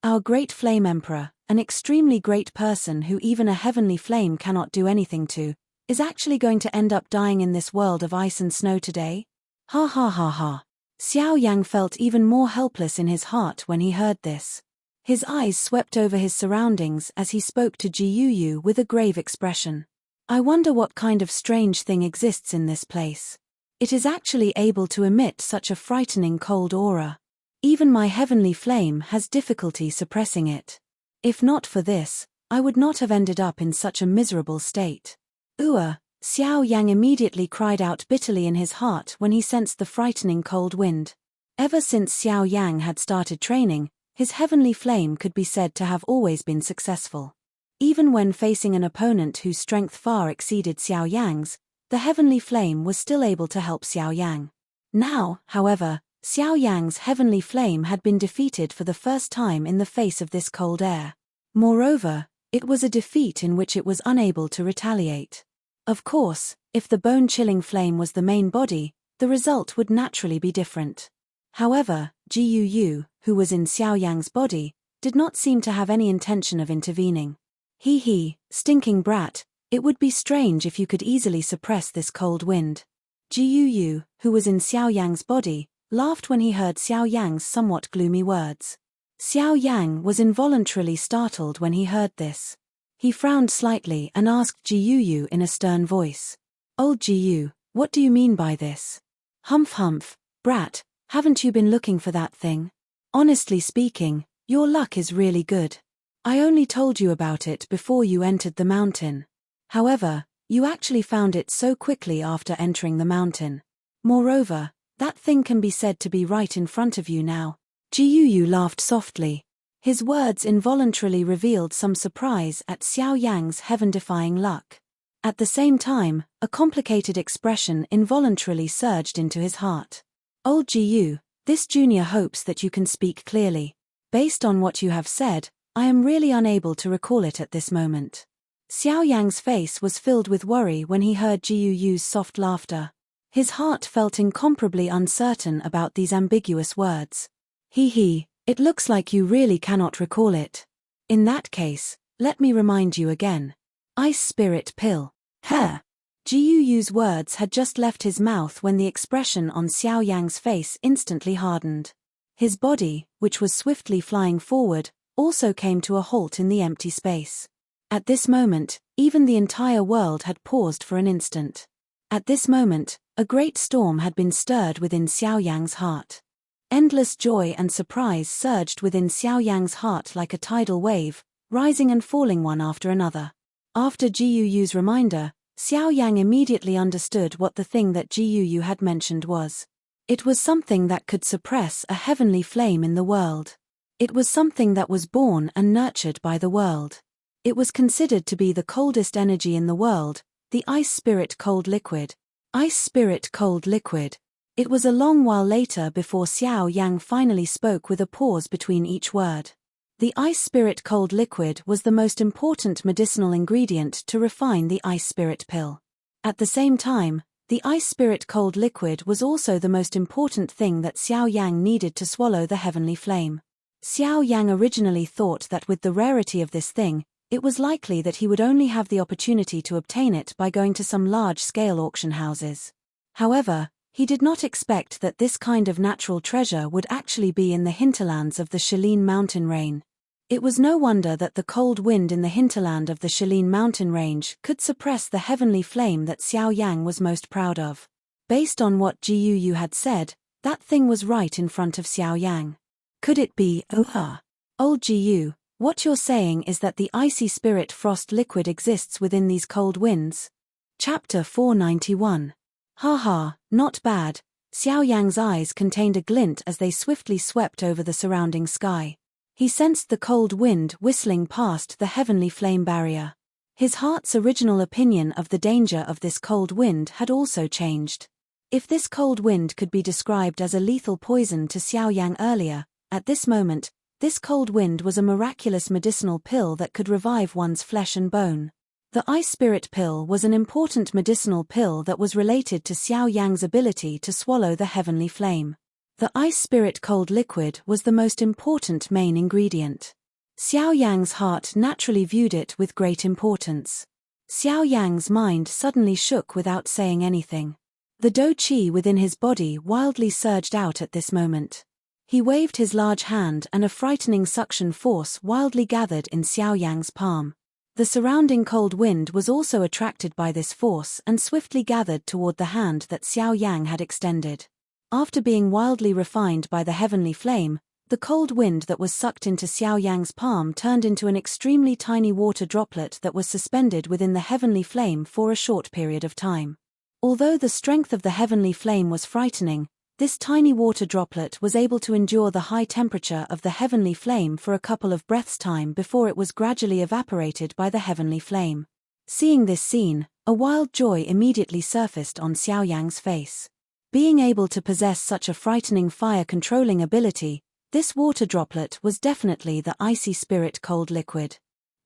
Our great flame emperor, an extremely great person who even a heavenly flame cannot do anything to, is actually going to end up dying in this world of ice and snow today? Ha ha ha ha. Xiao Yang felt even more helpless in his heart when he heard this. His eyes swept over his surroundings as he spoke to Jiyu with a grave expression. I wonder what kind of strange thing exists in this place. It is actually able to emit such a frightening cold aura. Even my heavenly flame has difficulty suppressing it. If not for this, I would not have ended up in such a miserable state. Xiao Yang immediately cried out bitterly in his heart when he sensed the frightening cold wind. Ever since Xiao Yang had started training, his heavenly flame could be said to have always been successful. Even when facing an opponent whose strength far exceeded Xiao Yang's, the heavenly flame was still able to help Xiao Yang. Now, however, Xiao Yang's heavenly flame had been defeated for the first time in the face of this cold air. Moreover, it was a defeat in which it was unable to retaliate. Of course, if the bone-chilling flame was the main body, the result would naturally be different. However, Jiyu, who was in Xiao Yang's body, did not seem to have any intention of intervening. He, stinking brat, it would be strange if you could easily suppress this cold wind. Jiyu, who was in Xiao Yang's body, laughed when he heard Xiao Yang's somewhat gloomy words. Xiao Yang was involuntarily startled when he heard this. He frowned slightly and asked Jiyu in a stern voice. Old Jiyu, what do you mean by this? Humph, brat, haven't you been looking for that thing? Honestly speaking, your luck is really good. I only told you about it before you entered the mountain. However, you actually found it so quickly after entering the mountain. Moreover, that thing can be said to be right in front of you now. Jiyu laughed softly. His words involuntarily revealed some surprise at Xiao Yang's heaven-defying luck. At the same time, a complicated expression involuntarily surged into his heart. Old Jiyu, this junior hopes that you can speak clearly. Based on what you have said, I am really unable to recall it at this moment. Xiao Yang's face was filled with worry when he heard Jiyu's soft laughter. His heart felt incomparably uncertain about these ambiguous words. It looks like you really cannot recall it. In that case, let me remind you again. Ice Spirit Pill. Jiyu's words had just left his mouth when the expression on Xiao Yang's face instantly hardened. His body, which was swiftly flying forward, also came to a halt in the empty space. At this moment, even the entire world had paused for an instant. At this moment, a great storm had been stirred within Xiao Yang's heart. Endless joy and surprise surged within Xiao Yang's heart like a tidal wave, rising and falling one after another. After Jiyu's reminder, Xiao Yang immediately understood what the thing that Jiyu had mentioned was. It was something that could suppress a heavenly flame in the world. It was something that was born and nurtured by the world. It was considered to be the coldest energy in the world, the Ice Spirit Cold Liquid. Ice Spirit Cold Liquid. It was a long while later before Xiao Yang finally spoke with a pause between each word. The Ice Spirit Cold Liquid was the most important medicinal ingredient to refine the Ice Spirit Pill. At the same time, the ice spirit cold liquid was also the most important thing that Xiao Yang needed to swallow the heavenly flame. Xiao Yang originally thought that with the rarity of this thing, it was likely that he would only have the opportunity to obtain it by going to some large-scale auction houses. However, he did not expect that this kind of natural treasure would actually be in the hinterlands of the Shaolin mountain range. It was no wonder that the cold wind in the hinterland of the Shaolin mountain range could suppress the heavenly flame that Xiao Yang was most proud of. Based on what Ji Yu had said, that thing was right in front of Xiao Yang. Could it be, old Ji Yu, what you're saying is that the icy spirit frost liquid exists within these cold winds? Chapter 491. Haha, not bad. Xiao Yang's eyes contained a glint as they swiftly swept over the surrounding sky. He sensed the cold wind whistling past the heavenly flame barrier. His heart's original opinion of the danger of this cold wind had also changed. If this cold wind could be described as a lethal poison to Xiao Yang earlier, at this moment, this cold wind was a miraculous medicinal pill that could revive one's flesh and bone. The ice spirit pill was an important medicinal pill that was related to Xiao Yang's ability to swallow the heavenly flame. The ice spirit cold liquid was the most important main ingredient. Xiao Yang's heart naturally viewed it with great importance. Xiao Yang's mind suddenly shook without saying anything. The dou qi within his body wildly surged out at this moment. He waved his large hand and a frightening suction force wildly gathered in Xiao Yang's palm. The surrounding cold wind was also attracted by this force and swiftly gathered toward the hand that Xiao Yang had extended. After being wildly refined by the heavenly flame, the cold wind that was sucked into Xiao Yang's palm turned into an extremely tiny water droplet that was suspended within the heavenly flame for a short period of time. Although the strength of the heavenly flame was frightening, this tiny water droplet was able to endure the high temperature of the heavenly flame for a couple of breaths' time before it was gradually evaporated by the heavenly flame. Seeing this scene, a wild joy immediately surfaced on Xiao Yang's face. Being able to possess such a frightening fire-controlling ability, this water droplet was definitely the icy spirit cold liquid.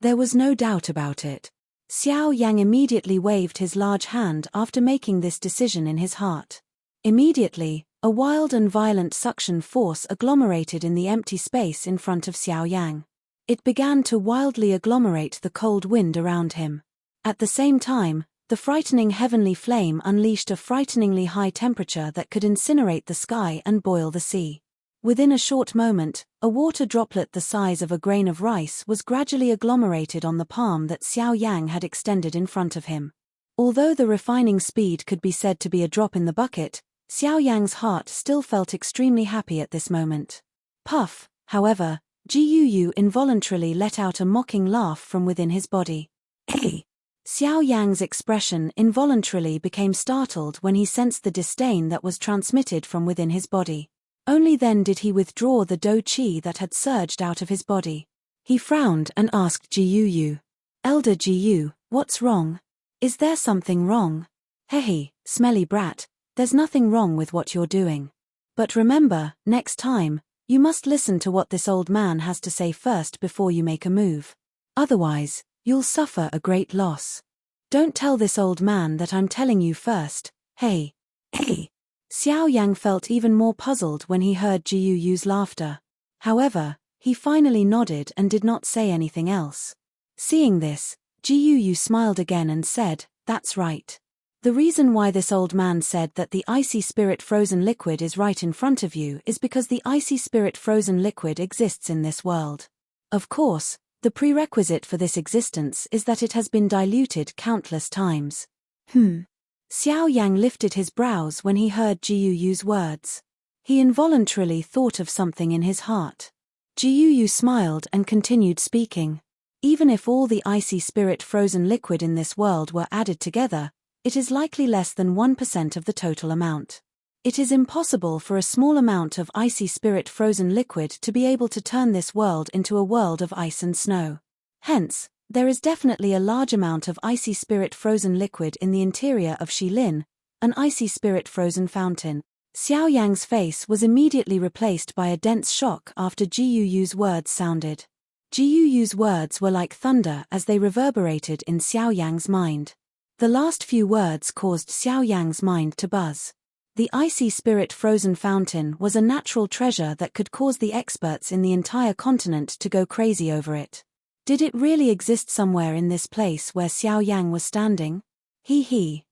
There was no doubt about it. Xiao Yang immediately waved his large hand after making this decision in his heart. Immediately, a wild and violent suction force agglomerated in the empty space in front of Xiao Yang. It began to wildly agglomerate the cold wind around him. At the same time, the frightening heavenly flame unleashed a frighteningly high temperature that could incinerate the sky and boil the sea. Within a short moment, a water droplet the size of a grain of rice was gradually agglomerated on the palm that Xiao Yang had extended in front of him. Although the refining speed could be said to be a drop in the bucket, Xiao Yang's heart still felt extremely happy at this moment. Puff, however, Ji Yu involuntarily let out a mocking laugh from within his body. Hey! Xiao Yang's expression involuntarily became startled when he sensed the disdain that was transmitted from within his body. Only then did he withdraw the dou qi that had surged out of his body. He frowned and asked Ji Yu, "Elder Ji Yu, what's wrong? Is there something wrong?" "Hehe, smelly brat, there's nothing wrong with what you're doing. But remember, next time, you must listen to what this old man has to say first before you make a move. Otherwise, you'll suffer a great loss. Don't tell this old man that I'm telling you first, hey." Xiao Yang felt even more puzzled when he heard Ji Yu's laughter. However, he finally nodded and did not say anything else. Seeing this, Ji Yu smiled again and said, "That's right. The reason why this old man said that the icy spirit frozen liquid is right in front of you is because the icy spirit frozen liquid exists in this world. Of course, the prerequisite for this existence is that it has been diluted countless times." Xiao Yang lifted his brows when he heard Ji Yu's words. He involuntarily thought of something in his heart. Ji Yu smiled and continued speaking. "Even if all the icy spirit frozen liquid in this world were added together, it is likely less than 1% of the total amount. It is impossible for a small amount of icy spirit frozen liquid to be able to turn this world into a world of ice and snow. Hence, there is definitely a large amount of icy spirit frozen liquid in the interior of Shaolin, an icy spirit frozen fountain." Xiao Yang's face was immediately replaced by a dense shock after Ji Yu's words sounded. Ji Yu's words were like thunder as they reverberated in Xiao Yang's mind. The last few words caused Xiao Yang's mind to buzz. The icy spirit frozen fountain was a natural treasure that could cause the experts in the entire continent to go crazy over it. Did it really exist somewhere in this place where Xiao Yang was standing?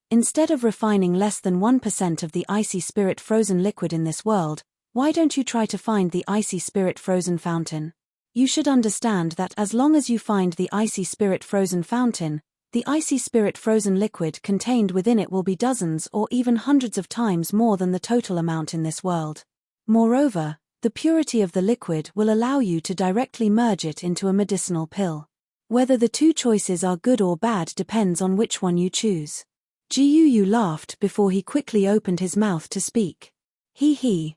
Instead of refining less than 1% of the icy spirit frozen liquid in this world, why don't you try to find the icy spirit frozen fountain? You should understand that as long as you find the icy spirit frozen fountain, the icy spirit frozen liquid contained within it will be dozens or even hundreds of times more than the total amount in this world. Moreover, the purity of the liquid will allow you to directly merge it into a medicinal pill. Whether the two choices are good or bad depends on which one you choose. Jiyu laughed before he quickly opened his mouth to speak.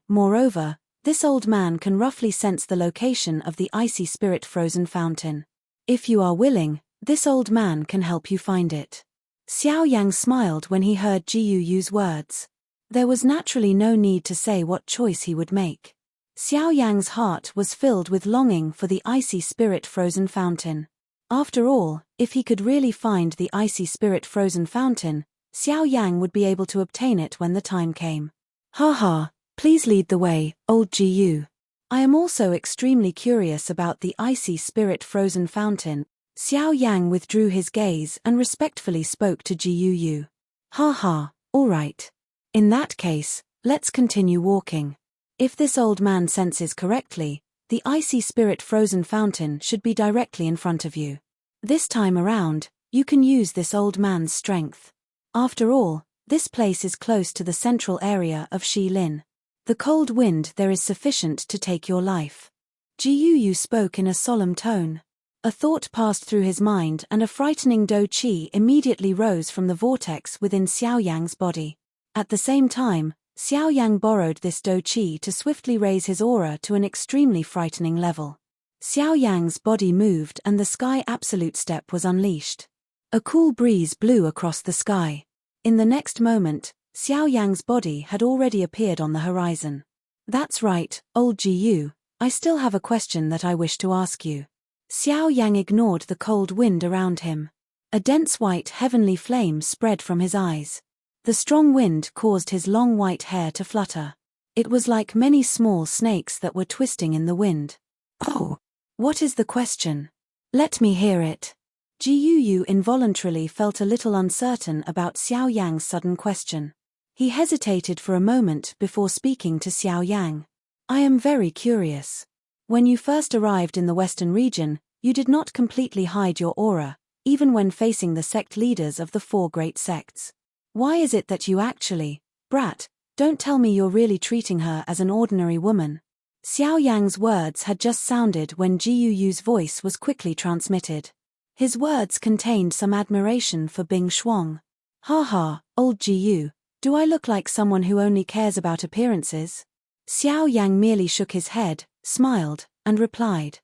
Moreover, this old man can roughly sense the location of the icy spirit frozen fountain. If you are willing, this old man can help you find it. Xiao Yang smiled when he heard Jiyu's words. There was naturally no need to say what choice he would make. Xiao Yang's heart was filled with longing for the icy spirit frozen fountain. After all, if he could really find the icy spirit frozen fountain, Xiao Yang would be able to obtain it when the time came. Please lead the way, old Jiyu. I am also extremely curious about the icy spirit frozen fountain. Xiao Yang withdrew his gaze and respectfully spoke to Jiyu. All right. In that case, let's continue walking. If this old man senses correctly, the icy spirit frozen fountain should be directly in front of you. This time around, you can use this old man's strength. After all, this place is close to the central area of Shilin. The cold wind there is sufficient to take your life. Jiyu spoke in a solemn tone. A thought passed through his mind and a frightening do qi immediately rose from the vortex within Xiao Yang's body. At the same time, Xiao Yang borrowed this do qi to swiftly raise his aura to an extremely frightening level. Xiao Yang's body moved and the sky absolute step was unleashed. A cool breeze blew across the sky. In the next moment, Xiao Yang's body had already appeared on the horizon. That's right, old Jiyu, I still have a question that I wish to ask you. Xiao Yang ignored the cold wind around him. A dense white heavenly flame spread from his eyes. The strong wind caused his long white hair to flutter. It was like many small snakes that were twisting in the wind. Oh, what is the question? Let me hear it. Jiyu involuntarily felt a little uncertain about Xiao Yang's sudden question. He hesitated for a moment before speaking to Xiao Yang. I am very curious. When you first arrived in the Western region, you did not completely hide your aura, even when facing the sect leaders of the four great sects. Why is it that you actually, brat, don't tell me you're really treating her as an ordinary woman? Xiao Yang's words had just sounded when Jiyu's voice was quickly transmitted. His words contained some admiration for Bing Shuang. Old Jiyu, do I look like someone who only cares about appearances? Xiao Yang merely shook his head, smiled, and replied.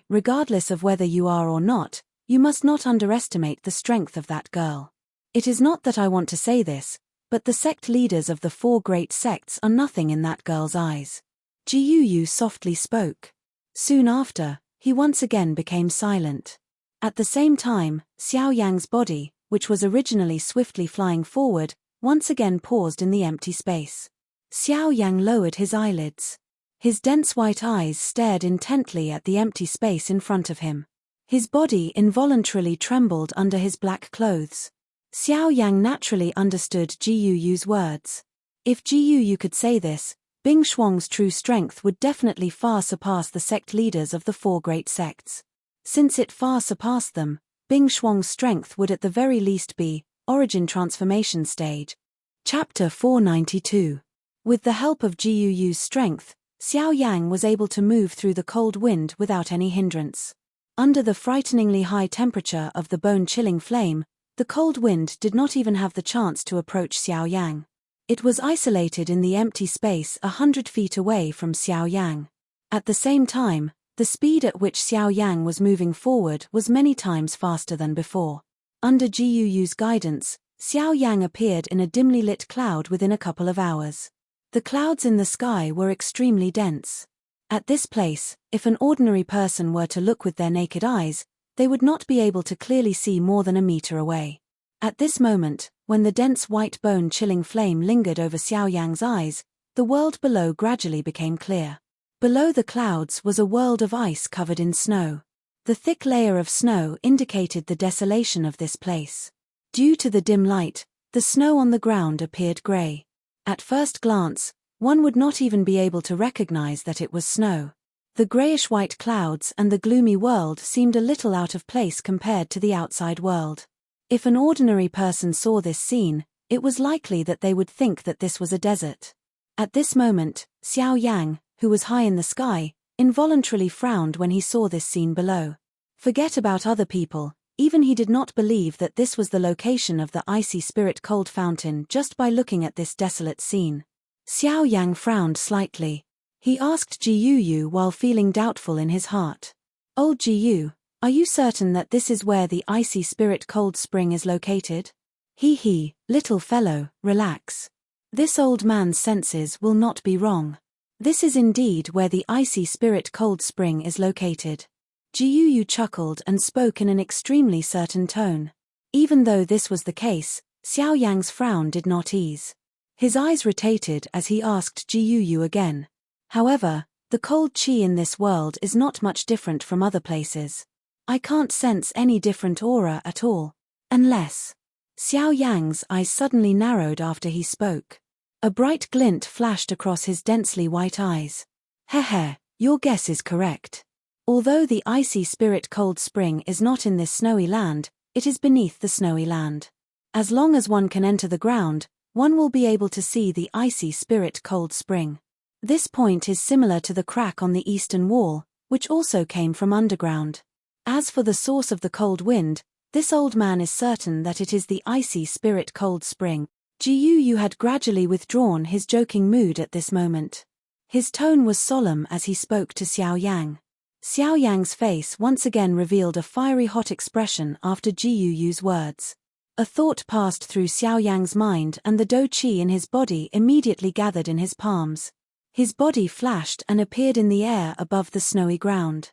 Regardless of whether you are or not, you must not underestimate the strength of that girl. It is not that I want to say this, but the sect leaders of the four great sects are nothing in that girl's eyes. Jiyu softly spoke. Soon after, he once again became silent. At the same time, Xiao Yang's body, which was originally swiftly flying forward, once again paused in the empty space. Xiao Yang lowered his eyelids. His dense white eyes stared intently at the empty space in front of him. His body involuntarily trembled under his black clothes. Xiao Yang naturally understood Jiyu's words. If Jiyu could say this, Bing Shuang's true strength would definitely far surpass the sect leaders of the four great sects. Since it far surpassed them, Bing Shuang's strength would at the very least be Origin Transformation Stage. Chapter 492. With the help of Jiyu's strength, Xiao Yang was able to move through the cold wind without any hindrance. Under the frighteningly high temperature of the bone-chilling flame, the cold wind did not even have the chance to approach Xiao Yang. It was isolated in the empty space 100 feet away from Xiao Yang. At the same time, the speed at which Xiao Yang was moving forward was many times faster than before. Under Jiyu's guidance, Xiao Yang appeared in a dimly lit cloud within a couple of hours. The clouds in the sky were extremely dense. At this place, if an ordinary person were to look with their naked eyes, they would not be able to clearly see more than a meter away. At this moment, when the dense white bone-chilling flame lingered over Xiao Yang's eyes, the world below gradually became clear. Below the clouds was a world of ice covered in snow. The thick layer of snow indicated the desolation of this place. Due to the dim light, the snow on the ground appeared grey. At first glance, one would not even be able to recognize that it was snow. The greyish-white clouds and the gloomy world seemed a little out of place compared to the outside world. If an ordinary person saw this scene, it was likely that they would think that this was a desert. At this moment, Xiao Yang, who was high in the sky, involuntarily frowned when he saw this scene below. Forget about other people, even he did not believe that this was the location of the icy spirit cold fountain just by looking at this desolate scene. Xiao Yang frowned slightly. He asked Ji Yu while feeling doubtful in his heart. "Old Ji Yu, are you certain that this is where the icy spirit cold spring is located?" He, little fellow, relax. This old man's senses will not be wrong. This is indeed where the icy spirit cold spring is located. Ji Yu chuckled and spoke in an extremely certain tone. Even though this was the case, Xiao Yang's frown did not ease. His eyes rotated as he asked Ji Yu again. However, the cold qi in this world is not much different from other places. I can't sense any different aura at all. Unless... Xiao Yang's eyes suddenly narrowed after he spoke. A bright glint flashed across his densely white eyes. Hehe, your guess is correct. Although the icy spirit cold spring is not in this snowy land, it is beneath the snowy land. As long as one can enter the ground, one will be able to see the icy spirit cold spring. This point is similar to the crack on the eastern wall, which also came from underground. As for the source of the cold wind, this old man is certain that it is the icy spirit cold spring. Ji Yu had gradually withdrawn his joking mood at this moment. His tone was solemn as he spoke to Xiao Yang. Xiao Yang's face once again revealed a fiery hot expression after Ji Yu's words. A thought passed through Xiao Yang's mind and the dou qi in his body immediately gathered in his palms. His body flashed and appeared in the air above the snowy ground.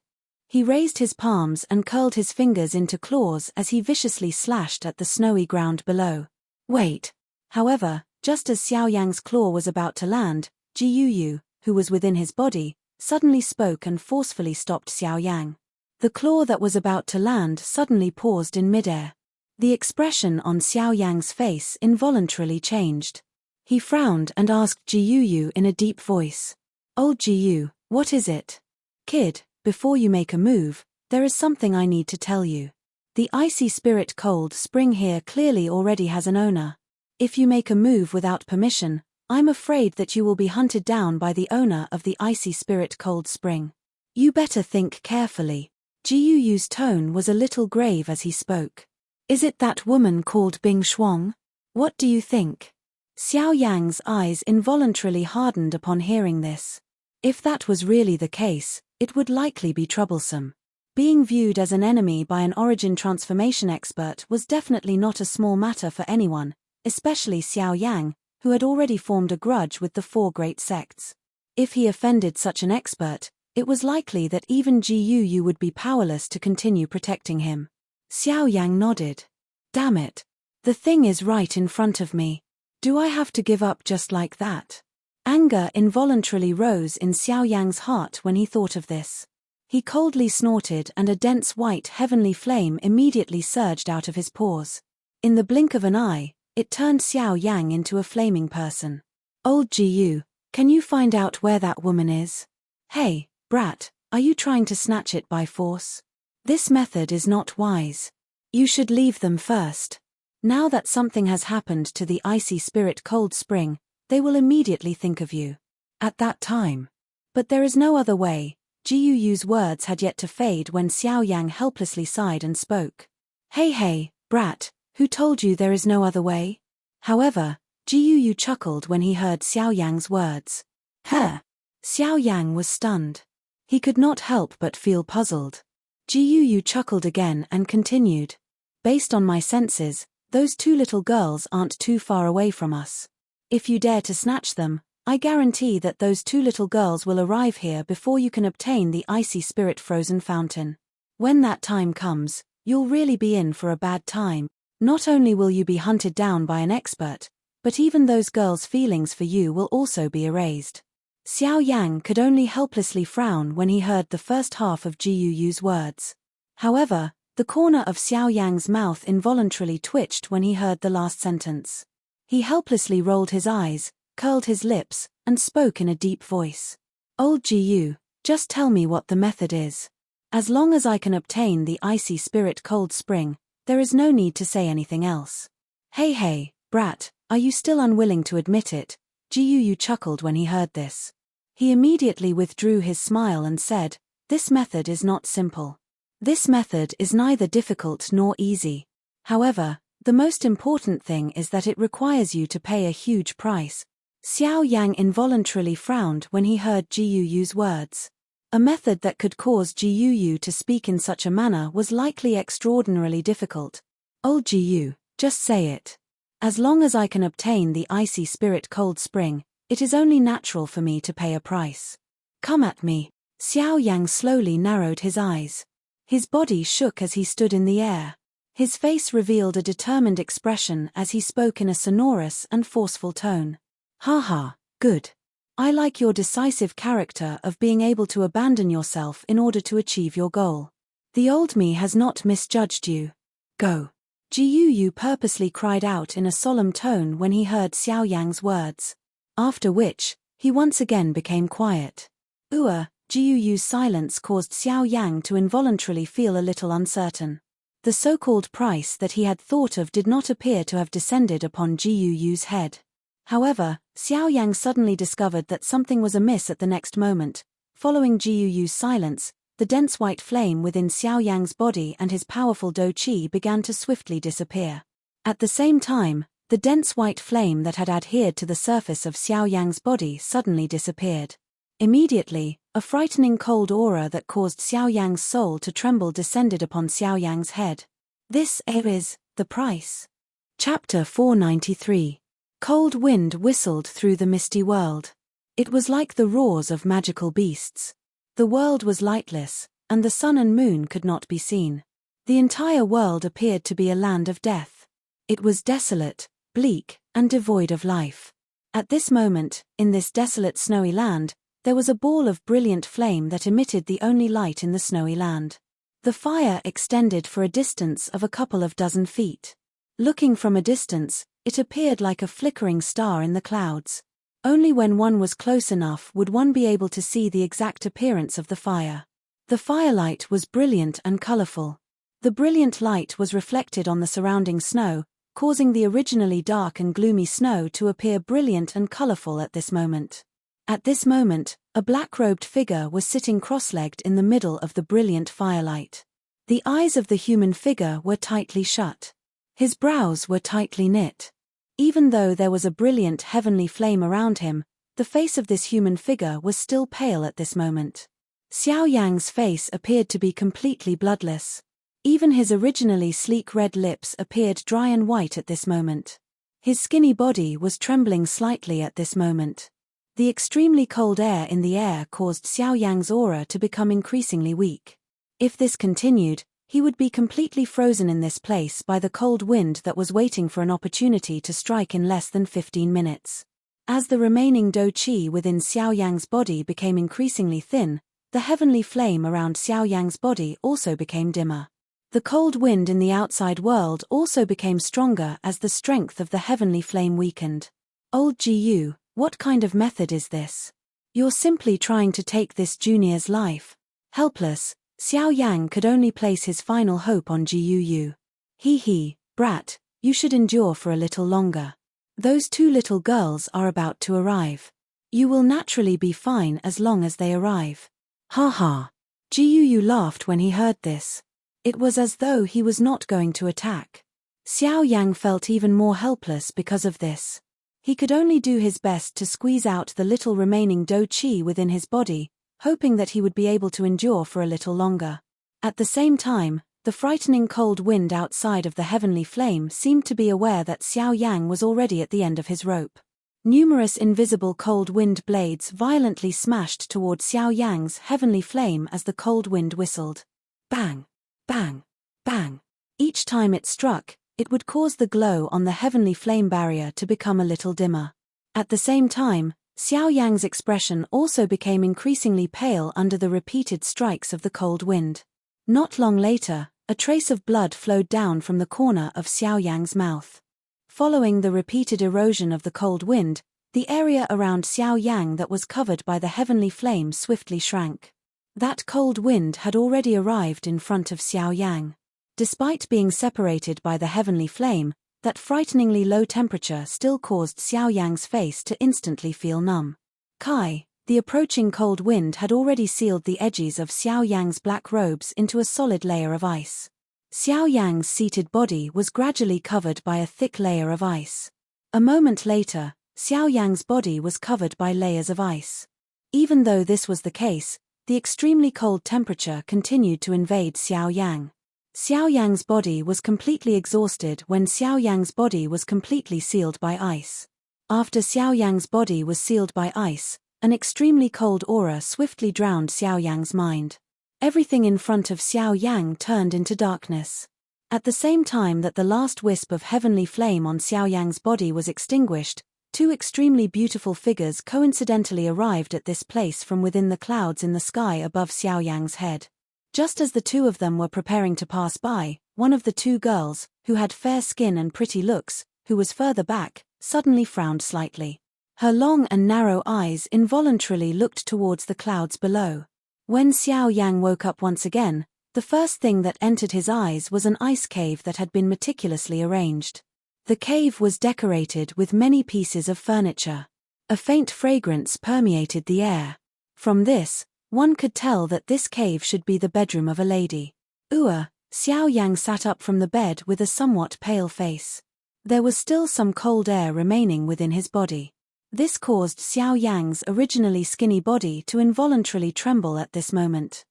He raised his palms and curled his fingers into claws as he viciously slashed at the snowy ground below. Wait! However, just as Xiao Yang's claw was about to land, Ji Yu, who was within his body, suddenly spoke and forcefully stopped Xiao Yang. The claw that was about to land suddenly paused in midair. The expression on Xiao Yang's face involuntarily changed. He frowned and asked Ji Yu in a deep voice. "Old Ji Yu, what is it?" "Kid, before you make a move, there is something I need to tell you. The icy spirit cold spring here clearly already has an owner. If you make a move without permission, I'm afraid that you will be hunted down by the owner of the icy spirit cold spring. You better think carefully." Ji Yu's tone was a little grave as he spoke. "Is it that woman called Bing Shuang? What do you think?" Xiao Yang's eyes involuntarily hardened upon hearing this. If that was really the case, it would likely be troublesome. Being viewed as an enemy by an origin transformation expert was definitely not a small matter for anyone, especially Xiao Yang, who had already formed a grudge with the four great sects. If he offended such an expert, it was likely that even Ji Yu would be powerless to continue protecting him. Xiao Yang nodded. Damn it. The thing is right in front of me. Do I have to give up just like that? Anger involuntarily rose in Xiao Yang's heart when he thought of this. He coldly snorted and a dense white heavenly flame immediately surged out of his pores. In the blink of an eye, it turned Xiao Yang into a flaming person. "Old Ji Yu, can you find out where that woman is?" "Hey, brat, are you trying to snatch it by force? This method is not wise. You should leave them first. Now that something has happened to the icy spirit cold spring, they will immediately think of you. At that time." But there is no other way. Ji Yu's words had yet to fade when Xiao Yang helplessly sighed and spoke. Hey, brat, who told you there is no other way?" However, Ji Yu chuckled when he heard Xiao Yang's words. Huh! Xiao Yang was stunned. He could not help but feel puzzled. Ji Yu chuckled again and continued. "Based on my senses, those two little girls aren't too far away from us. If you dare to snatch them, I guarantee that those two little girls will arrive here before you can obtain the icy spirit frozen fountain. When that time comes, you'll really be in for a bad time." Not only will you be hunted down by an expert, but even those girls' feelings for you will also be erased. Xiao Yang could only helplessly frown when he heard the first half of Jiuyu's words. However, the corner of Xiao Yang's mouth involuntarily twitched when he heard the last sentence. He helplessly rolled his eyes, curled his lips, and spoke in a deep voice. Old Jiyu, just tell me what the method is. As long as I can obtain the icy spirit cold spring, there is no need to say anything else. Hey, brat, are you still unwilling to admit it? Jiyu chuckled when he heard this. He immediately withdrew his smile and said, this method is not simple. This method is neither difficult nor easy. However, the most important thing is that it requires you to pay a huge price. Xiao Yang involuntarily frowned when he heard Jiyuyu's words. A method that could cause Jiyu to speak in such a manner was likely extraordinarily difficult. Old Jiyu, just say it. As long as I can obtain the icy spirit cold spring, it is only natural for me to pay a price. Come at me. Xiao Yang slowly narrowed his eyes. His body shook as he stood in the air. His face revealed a determined expression as he spoke in a sonorous and forceful tone. Haha, good. I like your decisive character of being able to abandon yourself in order to achieve your goal. The old me has not misjudged you. Go. Jiyu purposely cried out in a solemn tone when he heard Xiao Yang's words. After which, he once again became quiet. Jiyuyu's silence caused Xiao Yang to involuntarily feel a little uncertain. The so-called price that he had thought of did not appear to have descended upon Jiyuyu's head. However, Xiao Yang suddenly discovered that something was amiss at the next moment. Following Jiyuyu's silence, the dense white flame within Xiao Yang's body and his powerful Do Qi began to swiftly disappear. At the same time, the dense white flame that had adhered to the surface of Xiao Yang's body suddenly disappeared. Immediately, a frightening cold aura that caused Xiao Yang's soul to tremble descended upon Xiao Yang's head. This is the price. Chapter 493. Cold wind whistled through the misty world. It was like the roars of magical beasts. The world was lightless, and the sun and moon could not be seen. The entire world appeared to be a land of death. It was desolate, bleak, and devoid of life. At this moment, in this desolate snowy land, there was a ball of brilliant flame that emitted the only light in the snowy land. The fire extended for a distance of a couple of dozen feet. Looking from a distance, it appeared like a flickering star in the clouds. Only when one was close enough would one be able to see the exact appearance of the fire. The firelight was brilliant and colorful. The brilliant light was reflected on the surrounding snow, causing the originally dark and gloomy snow to appear brilliant and colorful at this moment. At this moment, a black-robed figure was sitting cross-legged in the middle of the brilliant firelight. The eyes of the human figure were tightly shut. His brows were tightly knit. Even though there was a brilliant heavenly flame around him, the face of this human figure was still pale at this moment. Xiao Yang's face appeared to be completely bloodless. Even his originally sleek red lips appeared dry and white at this moment. His skinny body was trembling slightly at this moment. The extremely cold air in the air caused Xiao Yang's aura to become increasingly weak. If this continued, he would be completely frozen in this place by the cold wind that was waiting for an opportunity to strike in less than 15 minutes. As the remaining Do Qi within Xiao Yang's body became increasingly thin, the heavenly flame around Xiao Yang's body also became dimmer. The cold wind in the outside world also became stronger as the strength of the heavenly flame weakened. Old Jiyu, what kind of method is this? You're simply trying to take this junior's life. Helpless, Xiao Yang could only place his final hope on Jiyu. Brat, you should endure for a little longer. Those two little girls are about to arrive. You will naturally be fine as long as they arrive. Ha. Jiyu laughed when he heard this. It was as though he was not going to attack. Xiao Yang felt even more helpless because of this. He could only do his best to squeeze out the little remaining Do Qi within his body, hoping that he would be able to endure for a little longer. At the same time, the frightening cold wind outside of the heavenly flame seemed to be aware that Xiao Yang was already at the end of his rope. Numerous invisible cold wind blades violently smashed toward Xiao Yang's heavenly flame as the cold wind whistled. Bang! Bang! Bang! Each time it struck, It would cause the glow on the heavenly flame barrier to become a little dimmer. At the same time, Xiao Yang's expression also became increasingly pale under the repeated strikes of the cold wind. Not long later, a trace of blood flowed down from the corner of Xiao Yang's mouth. Following the repeated erosion of the cold wind, the area around Xiao Yang that was covered by the heavenly flame swiftly shrank. That cold wind had already arrived in front of Xiao Yang. Despite being separated by the heavenly flame, that frighteningly low temperature still caused Xiao Yang's face to instantly feel numb. Kai, the approaching cold wind had already sealed the edges of Xiao Yang's black robes into a solid layer of ice. Xiao Yang's seated body was gradually covered by a thick layer of ice. A moment later, Xiao Yang's body was covered by layers of ice. Even though this was the case, the extremely cold temperature continued to invade Xiao Yang. Xiao Yang's body was completely exhausted when Xiao Yang's body was completely sealed by ice. After Xiao Yang's body was sealed by ice, an extremely cold aura swiftly drowned Xiao Yang's mind. Everything in front of Xiao Yang turned into darkness. At the same time that the last wisp of heavenly flame on Xiao Yang's body was extinguished, two extremely beautiful figures coincidentally arrived at this place from within the clouds in the sky above Xiao Yang's head. Just as the two of them were preparing to pass by, one of the two girls, who had fair skin and pretty looks, who was further back, suddenly frowned slightly. Her long and narrow eyes involuntarily looked towards the clouds below. When Xiao Yang woke up once again, the first thing that entered his eyes was an ice cave that had been meticulously arranged. The cave was decorated with many pieces of furniture. A faint fragrance permeated the air. From this, one could tell that this cave should be the bedroom of a lady. Xiao Yang sat up from the bed with a somewhat pale face. There was still some cold air remaining within his body. This caused Xiao Yang's originally skinny body to involuntarily tremble at this moment.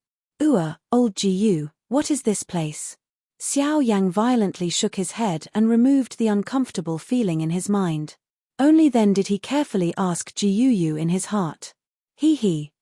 Old Jiu, what is this place? Xiao Yang violently shook his head and removed the uncomfortable feeling in his mind. Only then did he carefully ask Jiu in his heart.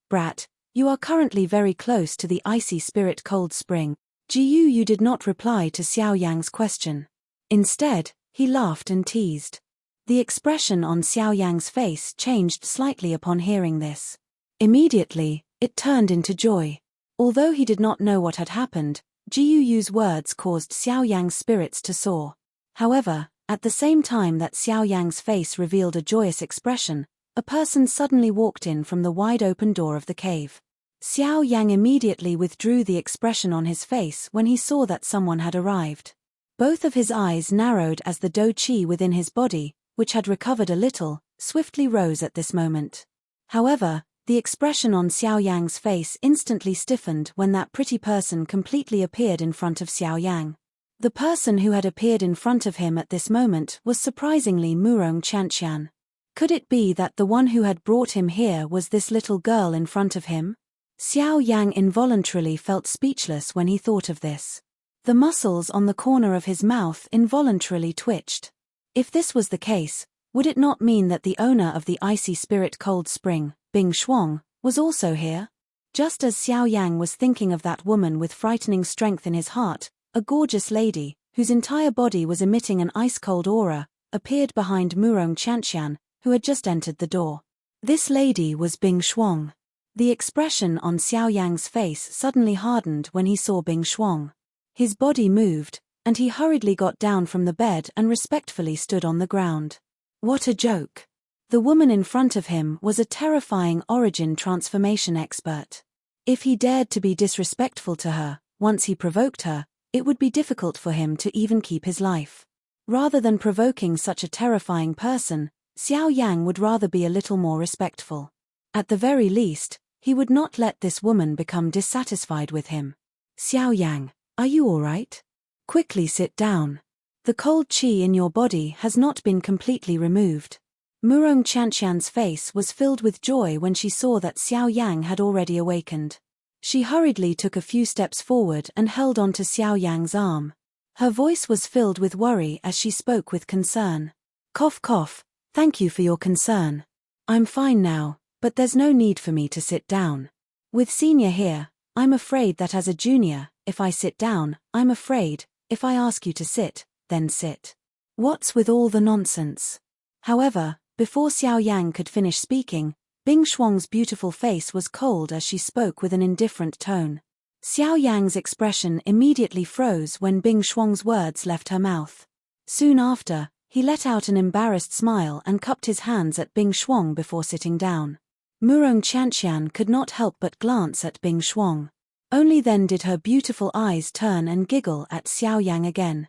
Brat, you are currently very close to the icy spirit cold spring. Jiu did not reply to Xiao Yang's question. Instead, he laughed and teased. The expression on Xiao Yang's face changed slightly upon hearing this. Immediately, it turned into joy. Although he did not know what had happened, Jiu's words caused Xiao Yang's spirits to soar. However, at the same time that Xiao Yang's face revealed a joyous expression, a person suddenly walked in from the wide-open door of the cave. Xiao Yang immediately withdrew the expression on his face when he saw that someone had arrived. Both of his eyes narrowed as the dou qi within his body, which had recovered a little, swiftly rose at this moment. However, the expression on Xiao Yang's face instantly stiffened when that pretty person completely appeared in front of Xiao Yang. The person who had appeared in front of him at this moment was surprisingly Murong Qianqian. Could it be that the one who had brought him here was this little girl in front of him? Xiao Yang involuntarily felt speechless when he thought of this. The muscles on the corner of his mouth involuntarily twitched. If this was the case, would it not mean that the owner of the icy spirit cold spring, Bing Shuang, was also here? Just as Xiao Yang was thinking of that woman with frightening strength in his heart, a gorgeous lady, whose entire body was emitting an ice-cold aura, appeared behind Murong Qianqian, who had just entered the door. This lady was Bing Shuang. The expression on Xiao Yang's face suddenly hardened when he saw Bing Shuang. His body moved, and he hurriedly got down from the bed and respectfully stood on the ground. What a joke! The woman in front of him was a terrifying origin transformation expert. If he dared to be disrespectful to her, once he provoked her, it would be difficult for him to even keep his life. Rather than provoking such a terrifying person, Xiao Yang would rather be a little more respectful. At the very least, he would not let this woman become dissatisfied with him. Xiao Yang, are you all right? Quickly sit down. The cold qi in your body has not been completely removed. Murong Qianqian's face was filled with joy when she saw that Xiao Yang had already awakened. She hurriedly took a few steps forward and held onto Xiao Yang's arm. Her voice was filled with worry as she spoke with concern. Cough cough, thank you for your concern. I'm fine now, but there's no need for me to sit down. With senior here, I'm afraid that as a junior, if I sit down, I'm afraid, if I ask you to sit, then sit. What's with all the nonsense? However, before Xiao Yang could finish speaking, Bing Shuang's beautiful face was cold as she spoke with an indifferent tone. Xiao Yang's expression immediately froze when Bing Shuang's words left her mouth. Soon after, he let out an embarrassed smile and cupped his hands at Bing Shuang before sitting down. Murong Qianqian could not help but glance at Bing Shuang. Only then did her beautiful eyes turn and giggle at Xiao Yang again.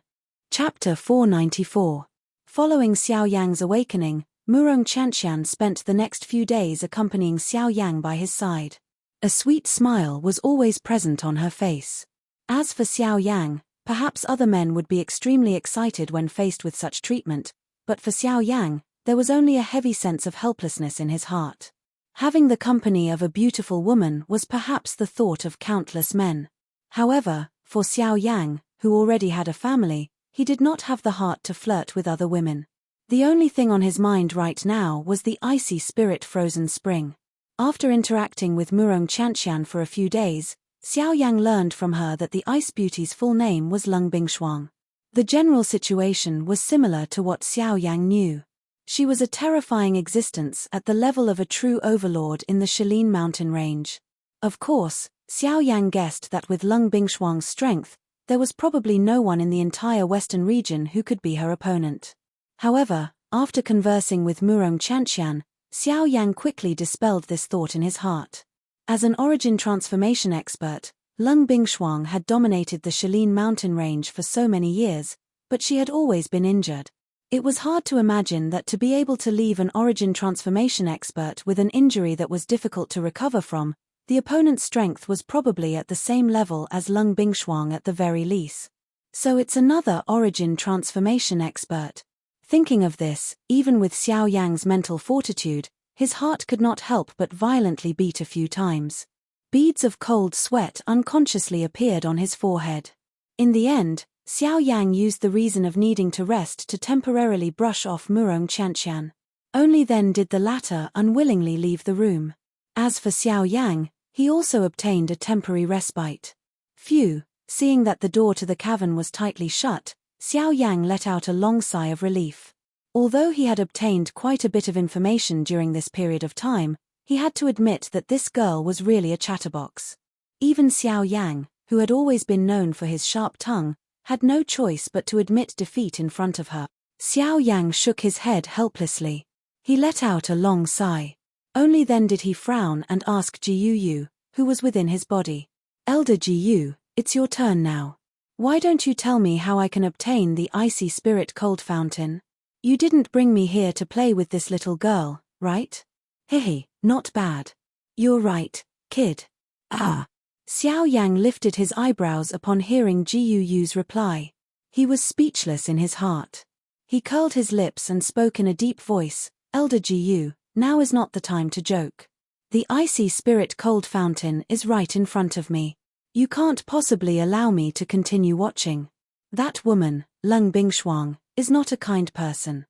Chapter 494. Following Xiao Yang's awakening, Murong Qianqian spent the next few days accompanying Xiao Yang by his side. A sweet smile was always present on her face. As for Xiao Yang, perhaps other men would be extremely excited when faced with such treatment, but for Xiao Yang, there was only a heavy sense of helplessness in his heart. Having the company of a beautiful woman was perhaps the thought of countless men. However, for Xiao Yang, who already had a family, he did not have the heart to flirt with other women. The only thing on his mind right now was the icy spirit frozen spring. After interacting with Murong Qianqian for a few days, Xiao Yang learned from her that the ice beauty's full name was Lung Bingshuang. The general situation was similar to what Xiao Yang knew. She was a terrifying existence at the level of a true overlord in the Shilin mountain range. Of course, Xiao Yang guessed that with Lung Bingshuang's strength, there was probably no one in the entire western region who could be her opponent. However, after conversing with Murong Qianqian, Xiao Yang quickly dispelled this thought in his heart. As an origin transformation expert, Lung Bingshuang had dominated the Shilin mountain range for so many years, but she had always been injured. It was hard to imagine that to be able to leave an origin transformation expert with an injury that was difficult to recover from, the opponent's strength was probably at the same level as Lung Bingshuang at the very least. So it's another origin transformation expert. Thinking of this, even with Xiao Yang's mental fortitude, his heart could not help but violently beat a few times. Beads of cold sweat unconsciously appeared on his forehead. In the end, Xiao Yang used the reason of needing to rest to temporarily brush off Murong Qianqian. Only then did the latter unwillingly leave the room. As for Xiao Yang, he also obtained a temporary respite. Phew, seeing that the door to the cavern was tightly shut, Xiao Yang let out a long sigh of relief. Although he had obtained quite a bit of information during this period of time, he had to admit that this girl was really a chatterbox. Even Xiao Yang, who had always been known for his sharp tongue, had no choice but to admit defeat in front of her. Xiao Yang shook his head helplessly. He let out a long sigh. Only then did he frown and ask Ji Yu, who was within his body. Elder Ji Yu, it's your turn now. Why don't you tell me how I can obtain the icy spirit cold fountain? You didn't bring me here to play with this little girl, right? Hehe, not bad. You're right, kid. Ah. Xiao Yang lifted his eyebrows upon hearing Ji Yu's reply. He was speechless in his heart. He curled his lips and spoke in a deep voice, Elder Ji Yu, now is not the time to joke. The icy spirit cold fountain is right in front of me. You can't possibly allow me to continue watching. That woman, Lung Bingshuang, is not a kind person.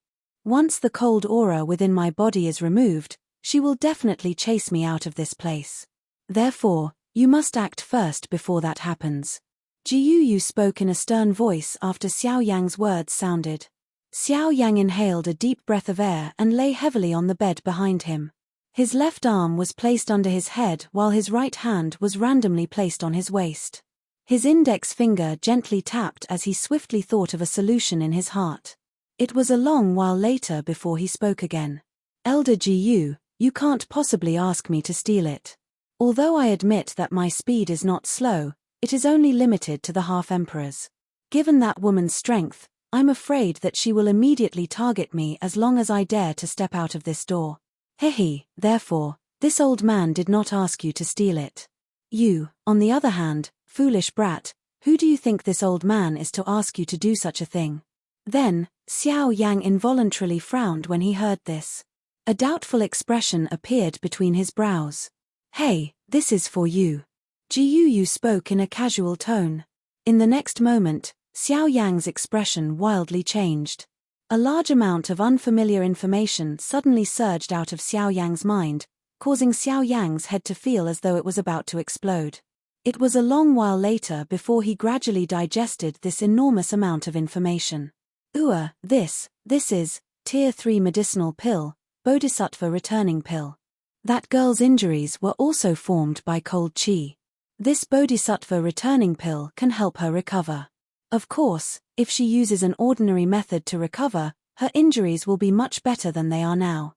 Once the cold aura within my body is removed, she will definitely chase me out of this place. Therefore, you must act first before that happens. Ji Yu spoke in a stern voice after Xiao Yang's words sounded. Xiao Yang inhaled a deep breath of air and lay heavily on the bed behind him. His left arm was placed under his head while his right hand was randomly placed on his waist. His index finger gently tapped as he swiftly thought of a solution in his heart. It was a long while later before he spoke again. Elder Ji Yu, you can't possibly ask me to steal it. Although I admit that my speed is not slow, it is only limited to the half-emperors. Given that woman's strength, I'm afraid that she will immediately target me as long as I dare to step out of this door. Hehe, therefore, this old man did not ask you to steal it. You, on the other hand, foolish brat, who do you think this old man is to ask you to do such a thing? Then, Xiao Yang involuntarily frowned when he heard this. A doubtful expression appeared between his brows. Hey, this is for you. Ji Yu spoke in a casual tone. In the next moment, Xiao Yang's expression wildly changed. A large amount of unfamiliar information suddenly surged out of Xiao Yang's mind, causing Xiao Yang's head to feel as though it was about to explode. It was a long while later before he gradually digested this enormous amount of information. This is Tier 3 medicinal pill, Bodhisattva returning pill. That girl's injuries were also formed by cold chi. This Bodhisattva returning pill can help her recover. Of course, if she uses an ordinary method to recover, her injuries will be much better than they are now.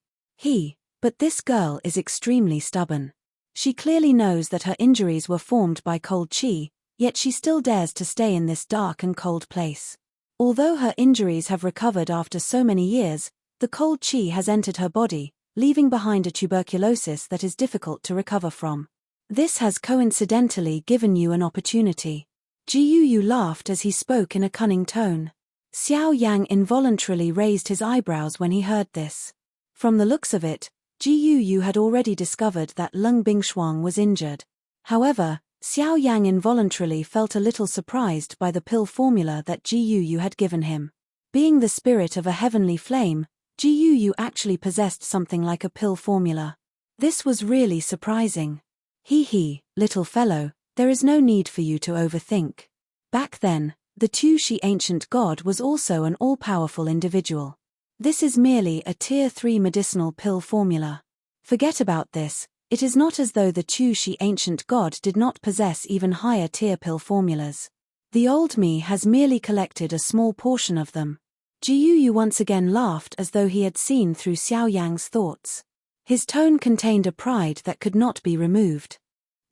But this girl is extremely stubborn. She clearly knows that her injuries were formed by cold chi, yet she still dares to stay in this dark and cold place. Although her injuries have recovered after so many years, the cold chi has entered her body, leaving behind a tuberculosis that is difficult to recover from. This has coincidentally given you an opportunity. Jiyu laughed as he spoke in a cunning tone. Xiao Yang involuntarily raised his eyebrows when he heard this. From the looks of it, Jiyu had already discovered that Lung Bingshuang was injured. However, Xiao Yang involuntarily felt a little surprised by the pill formula that Jiyu had given him. Being the spirit of a heavenly flame, Jiyu actually possessed something like a pill formula. This was really surprising. Little fellow, there is no need for you to overthink. Back then, the Tushi ancient god was also an all-powerful individual. This is merely a Tier 3 medicinal pill formula. Forget about this. It is not as though the Tushi ancient god did not possess even higher tier pill formulas. The old me has merely collected a small portion of them. Jiyu once again laughed as though he had seen through Xiao Yang's thoughts. His tone contained a pride that could not be removed.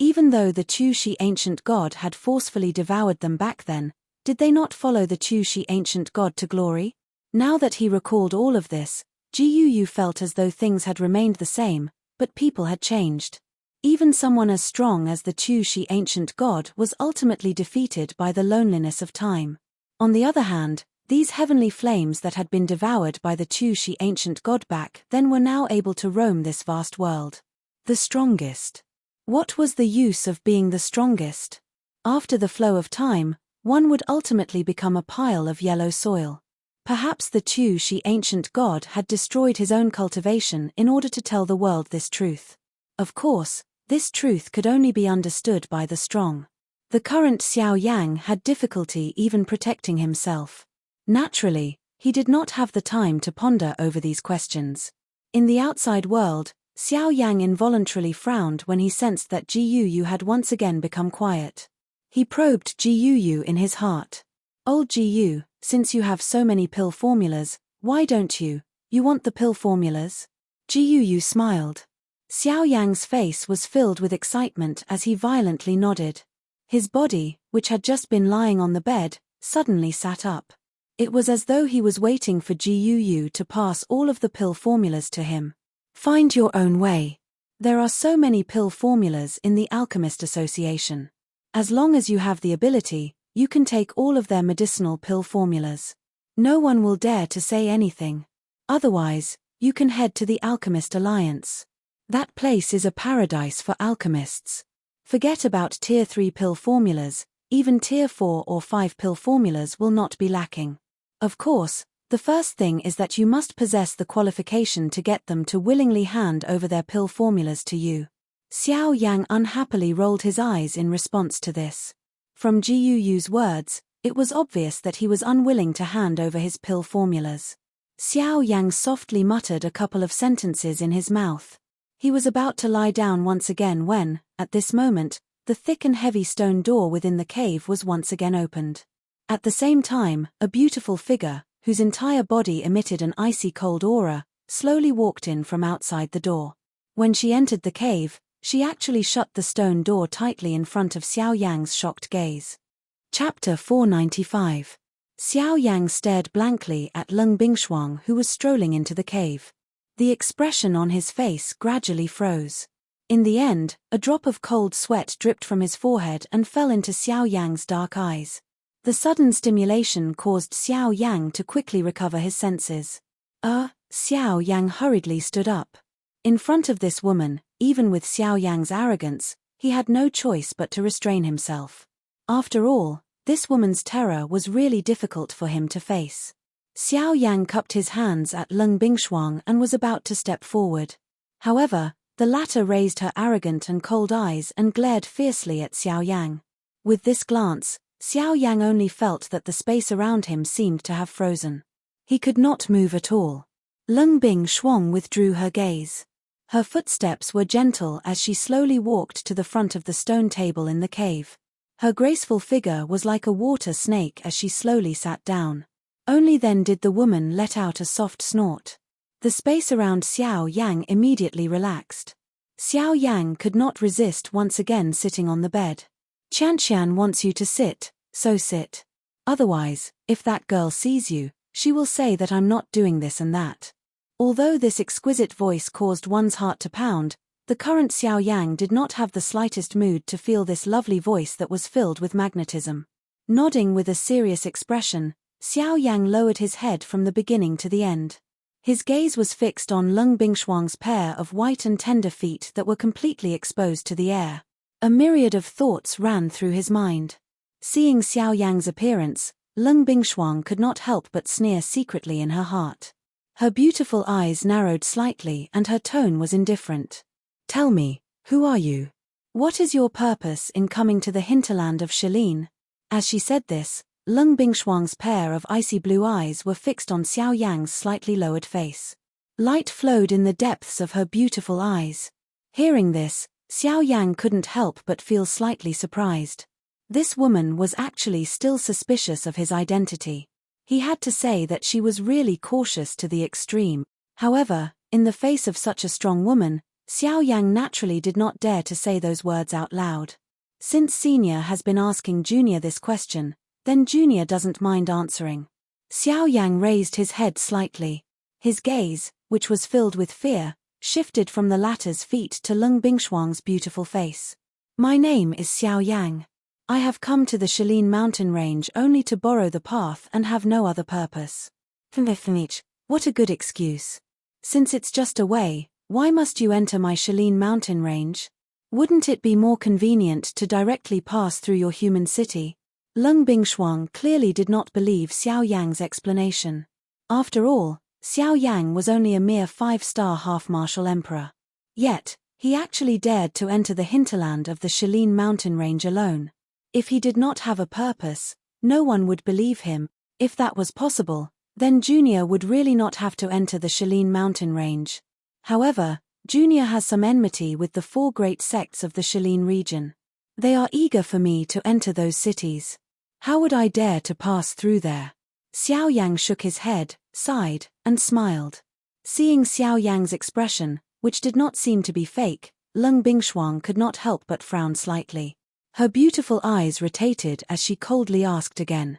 Even though the Tushi ancient god had forcefully devoured them back then, did they not follow the Tushi ancient god to glory? Now that he recalled all of this, Jiyu felt as though things had remained the same, but people had changed. Even someone as strong as the Tushi ancient god was ultimately defeated by the loneliness of time. On the other hand, these heavenly flames that had been devoured by the Tushi ancient god back then were now able to roam this vast world. The strongest. What was the use of being the strongest? After the flow of time, one would ultimately become a pile of yellow soil. Perhaps the Tushi ancient god had destroyed his own cultivation in order to tell the world this truth. Of course, this truth could only be understood by the strong. The current Xiao Yang had difficulty even protecting himself. Naturally, he did not have the time to ponder over these questions. In the outside world, Xiao Yang involuntarily frowned when he sensed that Jiyu had once again become quiet. He probed Jiyu in his heart. Old Jiyu, since you have so many pill formulas, why don't you want the pill formulas? Jiyu smiled. Xiao Yang's face was filled with excitement as he violently nodded. His body, which had just been lying on the bed, suddenly sat up. It was as though he was waiting for Jiyu to pass all of the pill formulas to him. Find your own way. There are so many pill formulas in the Alchemist Association. As long as you have the ability, you can take all of their medicinal pill formulas. No one will dare to say anything. Otherwise, you can head to the Alchemist Alliance. That place is a paradise for alchemists. Forget about Tier 3 pill formulas, even Tier 4 or 5 pill formulas will not be lacking. Of course, the first thing is that you must possess the qualification to get them to willingly hand over their pill formulas to you. Xiao Yang unhappily rolled his eyes in response to this. From Jiyu's words, it was obvious that he was unwilling to hand over his pill formulas. Xiao Yang softly muttered a couple of sentences in his mouth. He was about to lie down once again when, at this moment, the thick and heavy stone door within the cave was once again opened. At the same time, a beautiful figure, whose entire body emitted an icy cold aura, slowly walked in from outside the door. When she entered the cave, she actually shut the stone door tightly in front of Xiao Yang's shocked gaze. Chapter 495. Xiao Yang stared blankly at Lung Bingshuang, who was strolling into the cave. The expression on his face gradually froze. In the end, a drop of cold sweat dripped from his forehead and fell into Xiao Yang's dark eyes. The sudden stimulation caused Xiao Yang to quickly recover his senses. Xiao Yang hurriedly stood up. In front of this woman, even with Xiao Yang's arrogance, he had no choice but to restrain himself. After all, this woman's terror was really difficult for him to face. Xiao Yang cupped his hands at Lung Bingshuang and was about to step forward. However, the latter raised her arrogant and cold eyes and glared fiercely at Xiao Yang. With this glance, Xiao Yang only felt that the space around him seemed to have frozen. He could not move at all. Lung Bing Shuang withdrew her gaze. Her footsteps were gentle as she slowly walked to the front of the stone table in the cave. Her graceful figure was like a water snake as she slowly sat down. Only then did the woman let out a soft snort. The space around Xiao Yang immediately relaxed. Xiao Yang could not resist once again sitting on the bed. Qianqian wants you to sit, so sit. Otherwise, if that girl sees you, she will say that I'm not doing this and that. Although this exquisite voice caused one's heart to pound, the current Xiao Yang did not have the slightest mood to feel this lovely voice that was filled with magnetism. Nodding with a serious expression, Xiao Yang lowered his head from the beginning to the end. His gaze was fixed on Lung Bingshuang's pair of white and tender feet that were completely exposed to the air. A myriad of thoughts ran through his mind. Seeing Xiao Yang's appearance, Lung Bingshuang could not help but sneer secretly in her heart. Her beautiful eyes narrowed slightly and her tone was indifferent. Tell me, who are you? What is your purpose in coming to the hinterland of Shilin? As she said this, Lung Bingshuang's pair of icy blue eyes were fixed on Xiao Yang's slightly lowered face. Light flowed in the depths of her beautiful eyes. Hearing this, Xiao Yang couldn't help but feel slightly surprised. This woman was actually still suspicious of his identity. He had to say that she was really cautious to the extreme. However, in the face of such a strong woman, Xiao Yang naturally did not dare to say those words out loud. Since Senior has been asking Junior this question, then Junior doesn't mind answering. Xiao Yang raised his head slightly. His gaze, which was filled with fear, shifted from the latter's feet to Lung Bingshuang's beautiful face. My name is Xiao Yang. I have come to the Shilin mountain range only to borrow the path and have no other purpose. What a good excuse. Since it's just a way, why must you enter my Shilin mountain range? Wouldn't it be more convenient to directly pass through your human city? Lung Bingshuang clearly did not believe Xiao Yang's explanation. After all, Xiao Yang was only a mere 5-star half-martial emperor. Yet, he actually dared to enter the hinterland of the Shilin mountain range alone. If he did not have a purpose, no one would believe him. If that was possible, then Junior would really not have to enter the Shilin mountain range. However, Junior has some enmity with the 4 great sects of the Shilin region. They are eager for me to enter those cities. How would I dare to pass through there? Xiao Yang shook his head, sighed, and smiled. Seeing Xiao Yang's expression, which did not seem to be fake, Lung Bingshuang could not help but frown slightly. Her beautiful eyes rotated as she coldly asked again.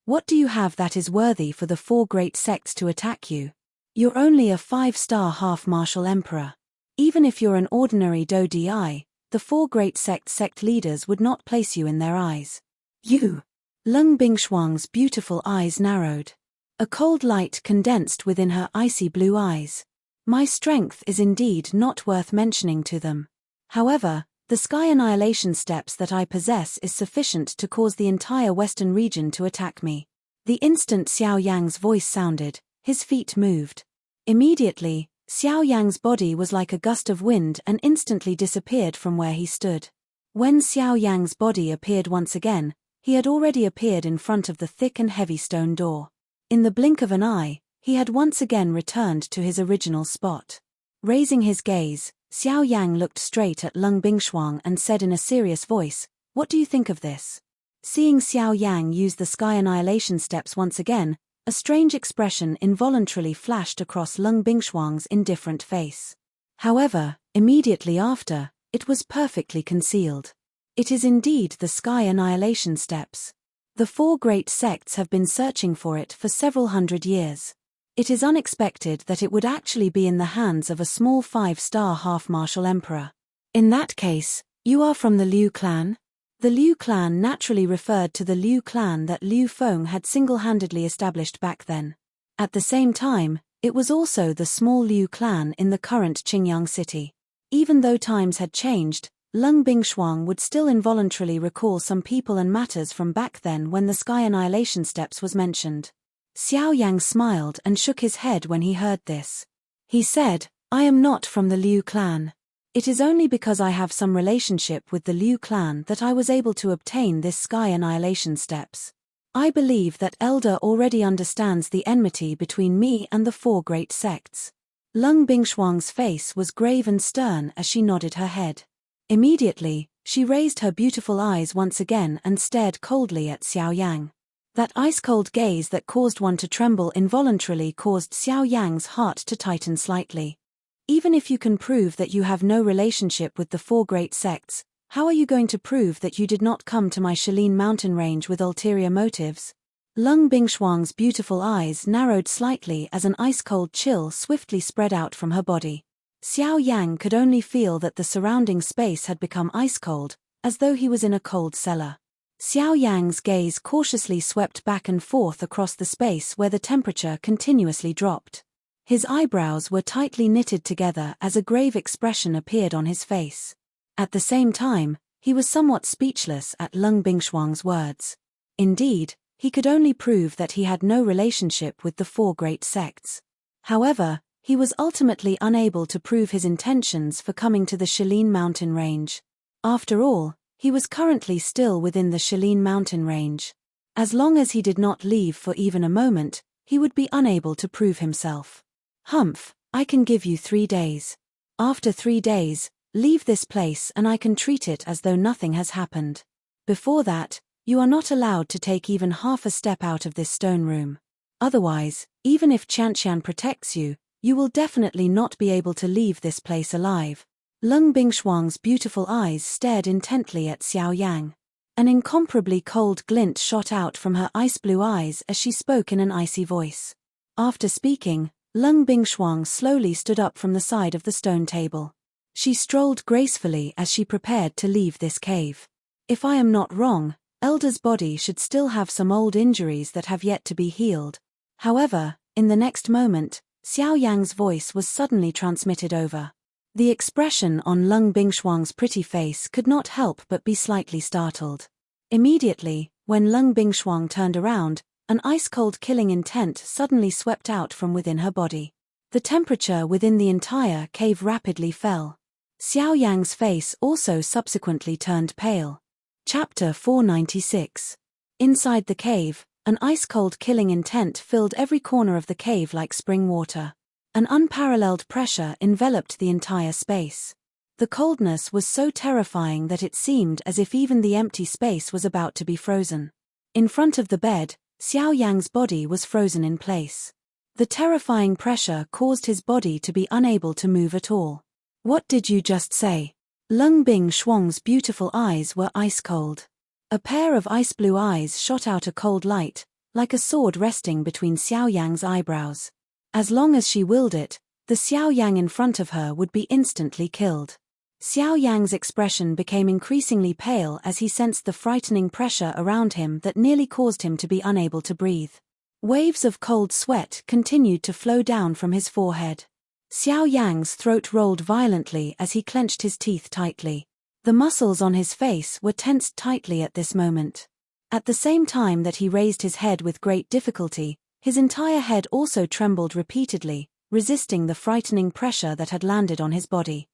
What do you have that is worthy for the 4 great sects to attack you? You're only a 5-star half-martial emperor. Even if you're an ordinary Do Di, the 4 great sect leaders would not place you in their eyes. You! Lung Bingshuang's beautiful eyes narrowed. A cold light condensed within her icy blue eyes. My strength is indeed not worth mentioning to them. However, the sky annihilation steps that I possess is sufficient to cause the entire western region to attack me. The instant Xiao Yang's voice sounded, his feet moved. Immediately, Xiao Yang's body was like a gust of wind and instantly disappeared from where he stood. When Xiao Yang's body appeared once again, he had already appeared in front of the thick and heavy stone door. In the blink of an eye, he had once again returned to his original spot. Raising his gaze, Xiao Yang looked straight at Lung Bingshuang and said in a serious voice, "What do you think of this?" Seeing Xiao Yang use the sky annihilation steps once again, a strange expression involuntarily flashed across Lung Bingshuang's indifferent face. However, immediately after, it was perfectly concealed. It is indeed the sky annihilation steps. The 4 great sects have been searching for it for several hundred years. It is unexpected that it would actually be in the hands of a small 5-star half-martial emperor. In that case, you are from the Liu clan? The Liu clan naturally referred to the Liu clan that Liu Feng had single-handedly established back then. At the same time, it was also the small Liu clan in the current Qingyang city. Even though times had changed, Lung Bingshuang would still involuntarily recall some people and matters from back then when the sky annihilation steps was mentioned. Xiao Yang smiled and shook his head when he heard this. He said, I am not from the Liu clan. It is only because I have some relationship with the Liu clan that I was able to obtain this sky annihilation steps. I believe that Elder already understands the enmity between me and the four great sects. Lung Bingshuang's face was grave and stern as she nodded her head. Immediately, she raised her beautiful eyes once again and stared coldly at Xiao Yang. That ice-cold gaze that caused one to tremble involuntarily caused Xiao Yang's heart to tighten slightly. Even if you can prove that you have no relationship with the four great sects, how are you going to prove that you did not come to my Shalin mountain range with ulterior motives? Lung Bingshuang's beautiful eyes narrowed slightly as an ice-cold chill swiftly spread out from her body. Xiao Yang could only feel that the surrounding space had become ice-cold, as though he was in a cold cellar. Xiao Yang's gaze cautiously swept back and forth across the space where the temperature continuously dropped. His eyebrows were tightly knitted together as a grave expression appeared on his face. At the same time, he was somewhat speechless at Lung Bingshuang's words. Indeed, he could only prove that he had no relationship with the four great sects. However, he was ultimately unable to prove his intentions for coming to the Shalin mountain range. After all, he was currently still within the Shalin mountain range. As long as he did not leave for even a moment, he would be unable to prove himself. Humph, I can give you 3 days. After 3 days, leave this place and I can treat it as though nothing has happened. Before that, you are not allowed to take even half a step out of this stone room. Otherwise, even if Qianqian protects you, you will definitely not be able to leave this place alive. Lung Bingshuang's beautiful eyes stared intently at Xiao Yang. An incomparably cold glint shot out from her ice-blue eyes as she spoke in an icy voice. After speaking, Lung Bingshuang slowly stood up from the side of the stone table. She strolled gracefully as she prepared to leave this cave. If I am not wrong, Elder's body should still have some old injuries that have yet to be healed. However, in the next moment, Xiao Yang's voice was suddenly transmitted over. The expression on Lung Bingshuang's pretty face could not help but be slightly startled. Immediately, when Lung Bingshuang turned around, an ice-cold killing intent suddenly swept out from within her body. The temperature within the entire cave rapidly fell. Xiao Yang's face also subsequently turned pale. Chapter 496. Inside the cave, an ice-cold killing intent filled every corner of the cave like spring water. An unparalleled pressure enveloped the entire space. The coldness was so terrifying that it seemed as if even the empty space was about to be frozen. In front of the bed, Xiao Yang's body was frozen in place. The terrifying pressure caused his body to be unable to move at all. What did you just say? Lung Bingshuang's beautiful eyes were ice-cold. A pair of ice-blue eyes shot out a cold light, like a sword resting between Xiao Yang's eyebrows. As long as she willed it, the Xiao Yang in front of her would be instantly killed. Xiao Yang's expression became increasingly pale as he sensed the frightening pressure around him that nearly caused him to be unable to breathe. Waves of cold sweat continued to flow down from his forehead. Xiao Yang's throat rolled violently as he clenched his teeth tightly. The muscles on his face were tensed tightly at this moment. At the same time that he raised his head with great difficulty, his entire head also trembled repeatedly, resisting the frightening pressure that had landed on his body.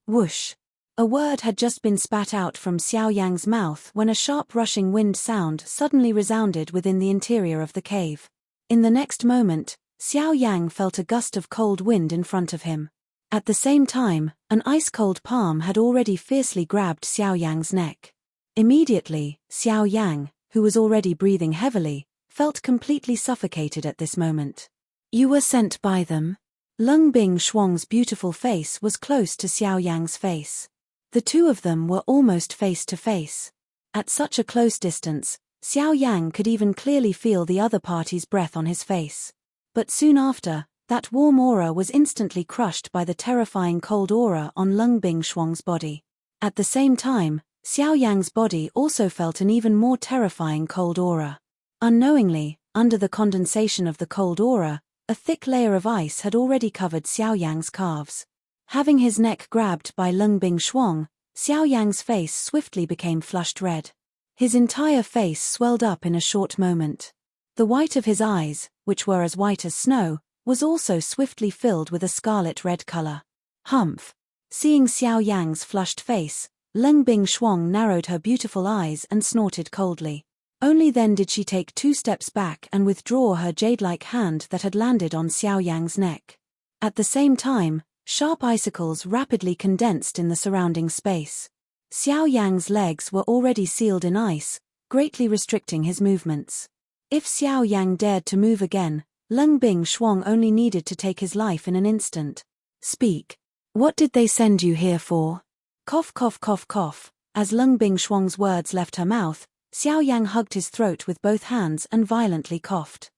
Whoosh. A word had just been spat out from Xiao Yang's mouth when a sharp rushing wind sound suddenly resounded within the interior of the cave. In the next moment, Xiao Yang felt a gust of cold wind in front of him. At the same time, an ice-cold palm had already fiercely grabbed Xiao Yang's neck. Immediately, Xiao Yang, who was already breathing heavily, felt completely suffocated at this moment. You were sent by them? Lung Bingshuang's beautiful face was close to Xiao Yang's face. The two of them were almost face to face. At such a close distance, Xiao Yang could even clearly feel the other party's breath on his face. But soon after, that warm aura was instantly crushed by the terrifying cold aura on Lung Bingshuang's body. At the same time, Xiao Yang's body also felt an even more terrifying cold aura. Unknowingly, under the condensation of the cold aura, a thick layer of ice had already covered Xiao Yang's calves. Having his neck grabbed by Lung Bingshuang, Xiao Yang's face swiftly became flushed red. His entire face swelled up in a short moment. The white of his eyes, which were as white as snow, was also swiftly filled with a scarlet red color. Humph! Seeing Xiao Yang's flushed face, Lung Bingshuang narrowed her beautiful eyes and snorted coldly. Only then did she take 2 steps back and withdraw her jade-like hand that had landed on Xiao Yang's neck. At the same time, sharp icicles rapidly condensed in the surrounding space. Xiao Yang's legs were already sealed in ice, greatly restricting his movements. If Xiao Yang dared to move again, Leng Bing Shuang only needed to take his life in an instant. Speak. What did they send you here for? Cough cough cough cough. As Leng Bing Shuang's words left her mouth, Xiao Yang hugged his throat with both hands and violently coughed.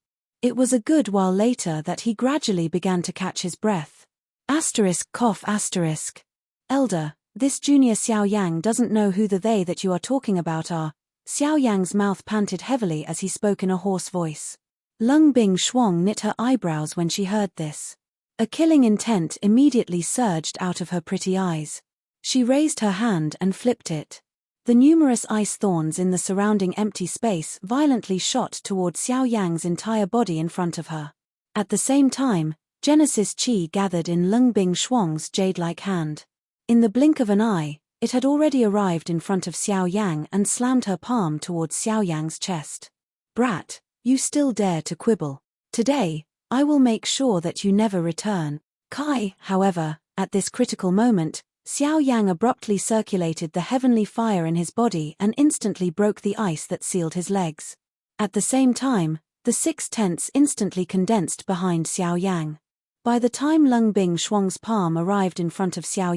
It was a good while later that he gradually began to catch his breath. Asterisk cough asterisk. Elder, this junior Xiao Yang doesn't know who the they that you are talking about are. Xiao Yang's mouth panted heavily as he spoke in a hoarse voice. Leng Bing Shuang knit her eyebrows when she heard this. A killing intent immediately surged out of her pretty eyes. She raised her hand and flipped it. The numerous ice thorns in the surrounding empty space violently shot toward Xiao Yang's entire body in front of her. At the same time, Genesis Qi gathered in Leng Bing Shuang's jade-like hand. In the blink of an eye, it had already arrived in front of Xiao Yang and slammed her palm towards Xiao Yang's chest. Brat, you still dare to quibble. Today, I will make sure that you never return. Kai, however, at this critical moment, Xiao Yang abruptly circulated the heavenly fire in his body and instantly broke the ice that sealed his legs. At the same time, the 6 tents instantly condensed behind Xiao Yang. By the time Leng Bing Shuang's palm arrived in front of Xiao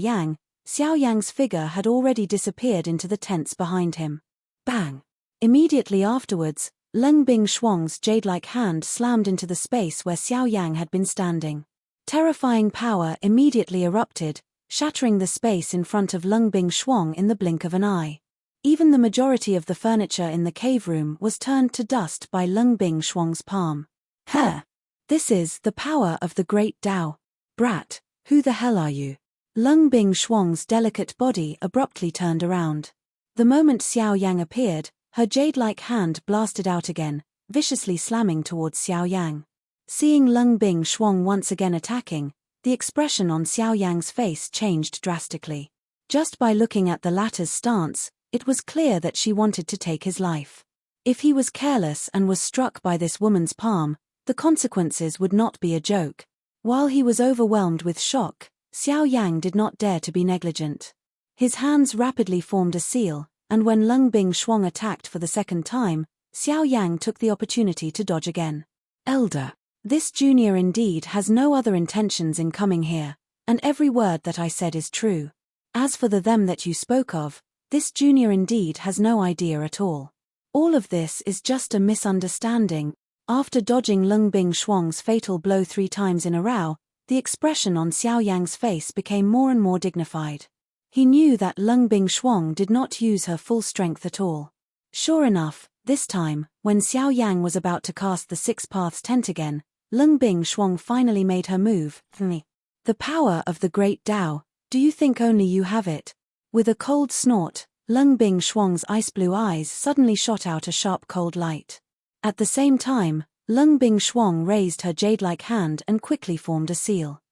Yang's figure had already disappeared into the tents behind him. Bang! Immediately afterwards, Leng Bing Shuang's jade-like hand slammed into the space where Xiao Yang had been standing. Terrifying power immediately erupted, shattering the space in front of Leng Bing Shuang in the blink of an eye. Even the majority of the furniture in the cave room was turned to dust by Leng Bing Shuang's palm. Huh! This is the power of the great Tao. Brat, who the hell are you? Leng Bing Shuang's delicate body abruptly turned around. The moment Xiao Yang appeared, her jade-like hand blasted out again, viciously slamming towards Xiao Yang. Seeing Leng Bing Shuang once again attacking, the expression on Xiao Yang's face changed drastically. Just by looking at the latter's stance, it was clear that she wanted to take his life. If he was careless and was struck by this woman's palm, the consequences would not be a joke. While he was overwhelmed with shock, Xiao Yang did not dare to be negligent. His hands rapidly formed a seal, and when Leng Bing Shuang attacked for the second time, Xiao Yang took the opportunity to dodge again. Elder. This junior indeed has no other intentions in coming here, and every word that I said is true. As for the them that you spoke of, this junior indeed has no idea at all. All of this is just a misunderstanding. After dodging Leng Bing Shuang's fatal blow 3 times in a row, the expression on Xiao Yang's face became more and more dignified. He knew that Leng Bing Shuang did not use her full strength at all. Sure enough, this time, when Xiao Yang was about to cast the 6 paths tent again, Leng Bing Shuang finally made her move. The power of the great Tao, do you think only you have it? With a cold snort, Leng Bing Shuang's ice-blue eyes suddenly shot out a sharp cold light. At the same time, Leng Bing Shuang raised her jade-like hand and quickly formed a seal.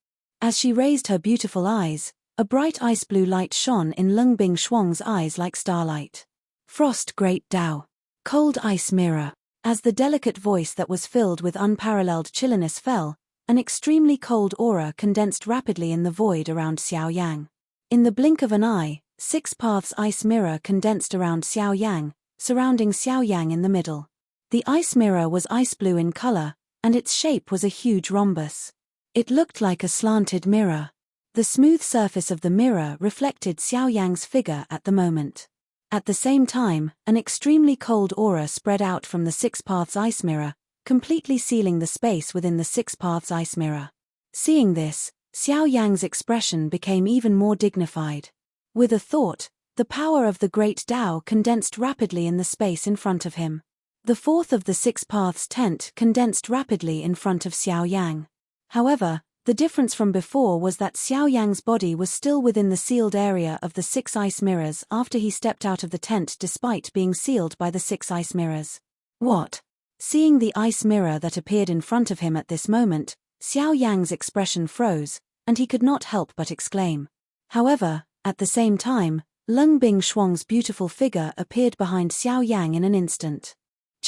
As she raised her beautiful eyes, a bright ice-blue light shone in Leng Bing Shuang's eyes like starlight. Frost Great Tao. Cold Ice Mirror. As the delicate voice that was filled with unparalleled chilliness fell, an extremely cold aura condensed rapidly in the void around Xiao Yang. In the blink of an eye, 6 paths ice mirror condensed around Xiao Yang, surrounding Xiao Yang in the middle. The ice mirror was ice blue in color, and its shape was a huge rhombus. It looked like a slanted mirror. The smooth surface of the mirror reflected Xiao Yang's figure at the moment. At the same time, an extremely cold aura spread out from the 6 paths ice mirror, completely sealing the space within the 6 paths ice mirror. Seeing this, Xiao Yang's expression became even more dignified. With a thought, the power of the great Tao condensed rapidly in the space in front of him. The 4th of the 6 paths tent condensed rapidly in front of Xiao Yang. However, the difference from before was that Xiao Yang's body was still within the sealed area of the 6 ice mirrors after he stepped out of the tent despite being sealed by the 6 ice mirrors. What? Seeing the ice mirror that appeared in front of him at this moment, Xiao Yang's expression froze, and he could not help but exclaim. However, at the same time, Leng Bing Shuang's beautiful figure appeared behind Xiao Yang in an instant.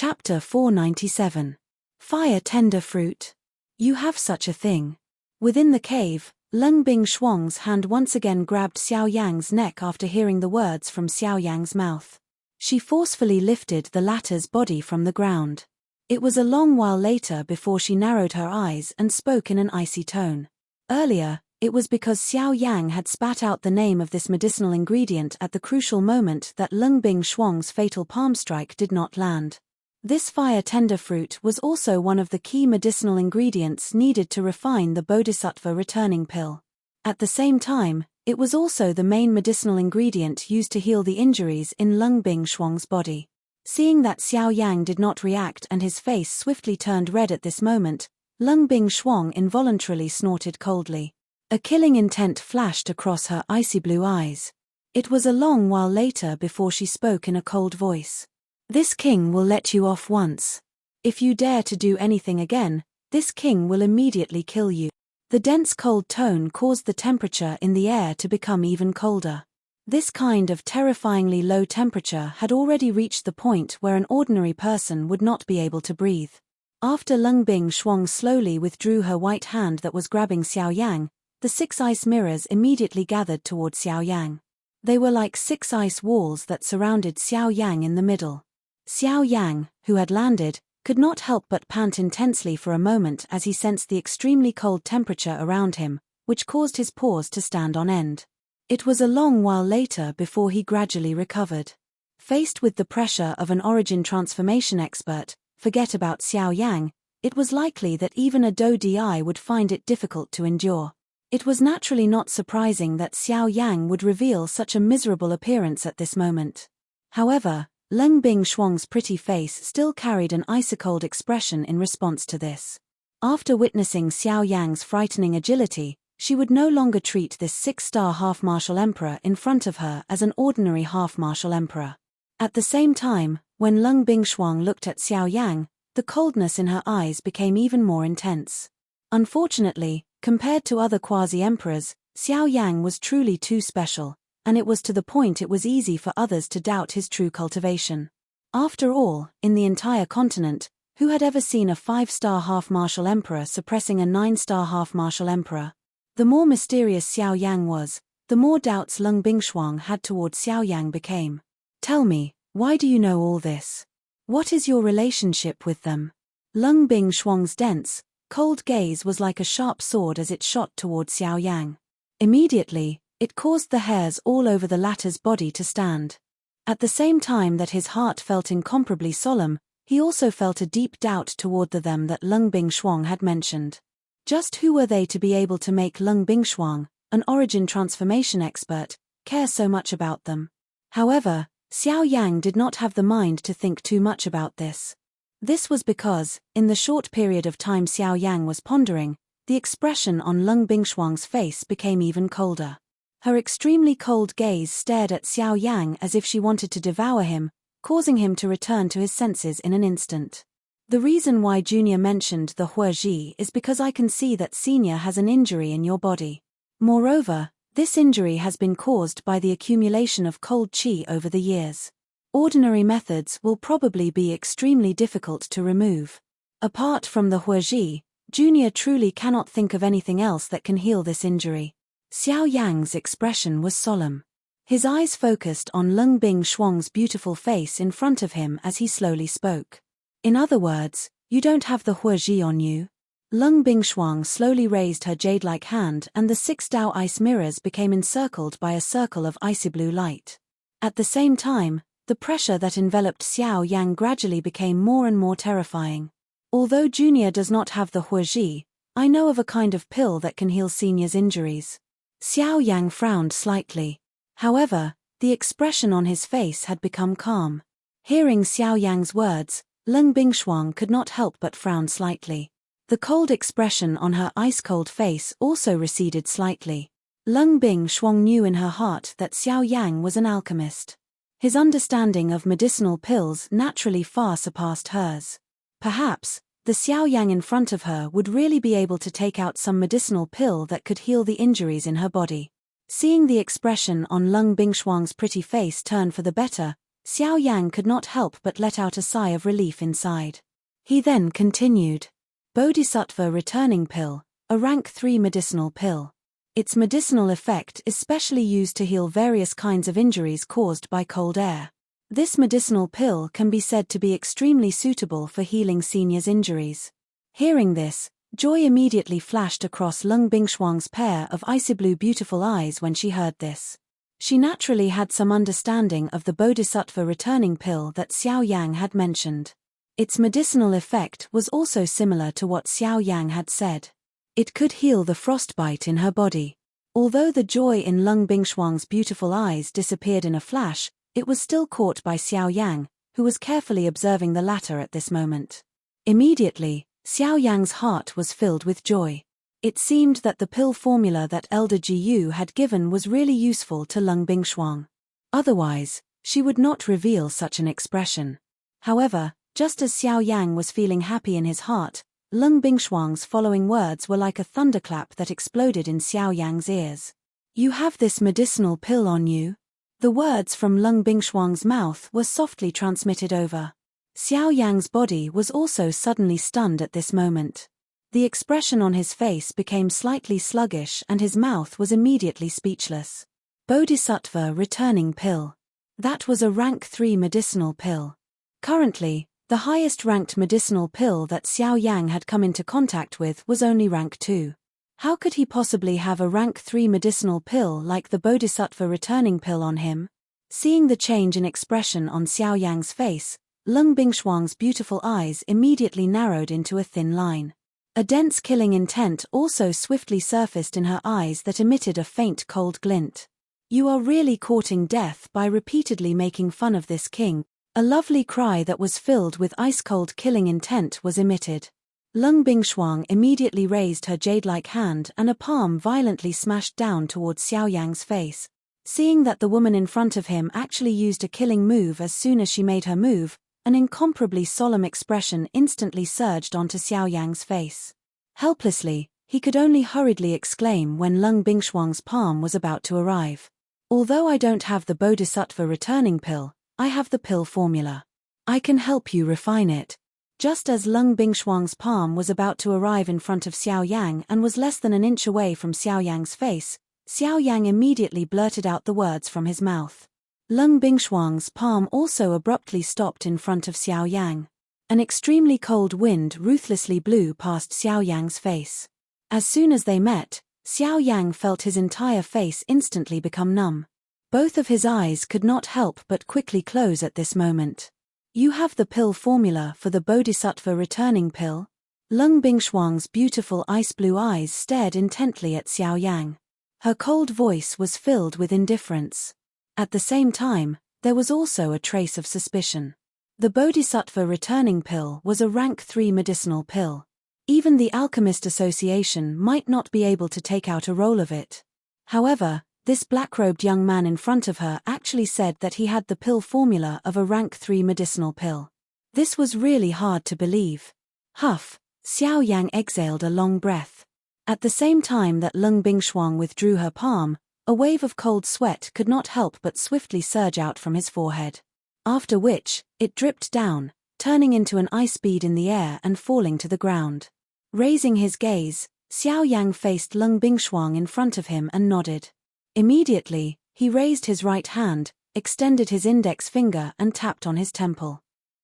Chapter 497. Fire Tender Fruit. You have such a thing. Within the cave, Leng Bing Shuang's hand once again grabbed Xiao Yang's neck after hearing the words from Xiao Yang's mouth. She forcefully lifted the latter's body from the ground. It was a long while later before she narrowed her eyes and spoke in an icy tone. Earlier, it was because Xiao Yang had spat out the name of this medicinal ingredient at the crucial moment that Leng Bing Shuang's fatal palm strike did not land. This fire tender fruit was also one of the key medicinal ingredients needed to refine the Bodhisattva returning pill. At the same time, it was also the main medicinal ingredient used to heal the injuries in Leng Bing Shuang's body. Seeing that Xiao Yang did not react and his face swiftly turned red at this moment, Leng Bing Shuang involuntarily snorted coldly. A killing intent flashed across her icy blue eyes. It was a long while later before she spoke in a cold voice. This king will let you off once. If you dare to do anything again, this king will immediately kill you. The dense cold tone caused the temperature in the air to become even colder. This kind of terrifyingly low temperature had already reached the point where an ordinary person would not be able to breathe. After Leng Bing Shuang slowly withdrew her white hand that was grabbing Xiao Yang, the 6 ice mirrors immediately gathered toward Xiao Yang. They were like 6 ice walls that surrounded Xiao Yang in the middle. Xiao Yang, who had landed, could not help but pant intensely for a moment as he sensed the extremely cold temperature around him, which caused his paws to stand on end. It was a long while later before he gradually recovered. Faced with the pressure of an origin transformation expert, forget about Xiao Yang, it was likely that even a Do Di would find it difficult to endure. It was naturally not surprising that Xiao Yang would reveal such a miserable appearance at this moment. However, Leng Bing Shuang's pretty face still carried an ice-cold expression in response to this. After witnessing Xiao Yang's frightening agility, she would no longer treat this 6-star half-martial emperor in front of her as an ordinary half-martial emperor. At the same time, when Leng Bing Shuang looked at Xiao Yang, the coldness in her eyes became even more intense. Unfortunately, compared to other quasi-emperors, Xiao Yang was truly too special, and it was to the point it was easy for others to doubt his true cultivation. After all, in the entire continent, who had ever seen a 5-star half-martial emperor suppressing a 9-star half-martial emperor? The more mysterious Xiao Yang was, the more doubts Leng Bing Shuang had towards Xiao Yang became. Tell me, why do you know all this? What is your relationship with them? Leng Bing Shuang's dense, cold gaze was like a sharp sword as it shot towards Xiao Yang. Immediately, it caused the hairs all over the latter's body to stand. At the same time that his heart felt incomparably solemn, he also felt a deep doubt toward the them that Leng Bing Shuang had mentioned. Just who were they to be able to make Leng Bing Shuang, an origin transformation expert, care so much about them? However, Xiao Yang did not have the mind to think too much about this. This was because, in the short period of time Xiao Yang was pondering, the expression on Leng Bing Shuang's face became even colder. Her extremely cold gaze stared at Xiao Yang as if she wanted to devour him, causing him to return to his senses in an instant. The reason why Junior mentioned the Huaji is because I can see that Senior has an injury in your body. Moreover, this injury has been caused by the accumulation of cold qi over the years. Ordinary methods will probably be extremely difficult to remove. Apart from the Huaji, Junior truly cannot think of anything else that can heal this injury. Xiao Yang's expression was solemn. His eyes focused on Leng Bing Shuang's beautiful face in front of him as he slowly spoke. In other words, you don't have the Huaji on you? Leng Bing Shuang slowly raised her jade-like hand and the 6 Dao ice mirrors became encircled by a circle of icy blue light. At the same time, the pressure that enveloped Xiao Yang gradually became more and more terrifying. Although Junior does not have the Huaji, I know of a kind of pill that can heal Senior's injuries. Xiao Yang frowned slightly. However, the expression on his face had become calm. Hearing Xiao Yang's words, Leng Bing Shuang could not help but frown slightly. The cold expression on her ice-cold face also receded slightly. Leng Bing Shuang knew in her heart that Xiao Yang was an alchemist. His understanding of medicinal pills naturally far surpassed hers. Perhaps, the Xiao Yang in front of her would really be able to take out some medicinal pill that could heal the injuries in her body. Seeing the expression on Leng Bing Shuang's pretty face turn for the better, Xiao Yang could not help but let out a sigh of relief inside. He then continued. Bodhisattva Returning Pill, a rank 3 medicinal pill. Its medicinal effect is specially used to heal various kinds of injuries caused by cold air. This medicinal pill can be said to be extremely suitable for healing seniors' injuries. Hearing this, joy immediately flashed across Lung Bingshuang's pair of icy blue beautiful eyes when she heard this. She naturally had some understanding of the Bodhisattva Returning Pill that Xiao Yang had mentioned. Its medicinal effect was also similar to what Xiao Yang had said. It could heal the frostbite in her body. Although the joy in Lung Bingshuang's beautiful eyes disappeared in a flash, it was still caught by Xiao Yang, who was carefully observing the latter at this moment. Immediately, Xiao Yang's heart was filled with joy. It seemed that the pill formula that Elder Ji Yu had given was really useful to Lung Bingshuang. Otherwise, she would not reveal such an expression. However, just as Xiao Yang was feeling happy in his heart, Lung Bingshuang's following words were like a thunderclap that exploded in Xiao Yang's ears. You have this medicinal pill on you? The words from Lung Bingshuang's mouth were softly transmitted over. Xiao Yang's body was also suddenly stunned at this moment. The expression on his face became slightly sluggish and his mouth was immediately speechless. Bodhisattva Returning Pill. That was a rank 3 medicinal pill. Currently, the highest-ranked medicinal pill that Xiao Yang had come into contact with was only rank 2. How could he possibly have a rank 3 medicinal pill like the Bodhisattva Returning Pill on him? Seeing the change in expression on Xiao Yang's face, Lung Bingshuang's beautiful eyes immediately narrowed into a thin line. A dense killing intent also swiftly surfaced in her eyes that emitted a faint cold glint. You are really courting death by repeatedly making fun of this king. A lovely cry that was filled with ice-cold killing intent was emitted. Lung Bingshuang immediately raised her jade-like hand and a palm violently smashed down towards Xiao Yang's face. Seeing that the woman in front of him actually used a killing move as soon as she made her move, an incomparably solemn expression instantly surged onto Xiao Yang's face. Helplessly, he could only hurriedly exclaim when Lung Bingshuang's palm was about to arrive. Although I don't have the Bodhisattva Returning Pill, I have the pill formula. I can help you refine it. Just as Lung Bingshuang's palm was about to arrive in front of Xiao Yang and was less than an inch away from Xiao Yang's face, Xiao Yang immediately blurted out the words from his mouth. Lung Bingshuang's palm also abruptly stopped in front of Xiao Yang. An extremely cold wind ruthlessly blew past Xiao Yang's face. As soon as they met, Xiao Yang felt his entire face instantly become numb. Both of his eyes could not help but quickly close at this moment. You have the pill formula for the Bodhisattva Returning Pill? Lung Bingshuang's beautiful ice-blue eyes stared intently at Xiao Yang. Her cold voice was filled with indifference. At the same time, there was also a trace of suspicion. The Bodhisattva Returning Pill was a rank 3 medicinal pill. Even the Alchemist Association might not be able to take out a roll of it. However, this black-robed young man in front of her actually said that he had the pill formula of a rank 3 medicinal pill. This was really hard to believe. Huff, Xiao Yang exhaled a long breath. At the same time that Lung Bingshuang withdrew her palm, a wave of cold sweat could not help but swiftly surge out from his forehead. After which, it dripped down, turning into an ice bead in the air and falling to the ground. Raising his gaze, Xiao Yang faced Lung Bingshuang in front of him and nodded. Immediately, he raised his right hand, extended his index finger and tapped on his temple.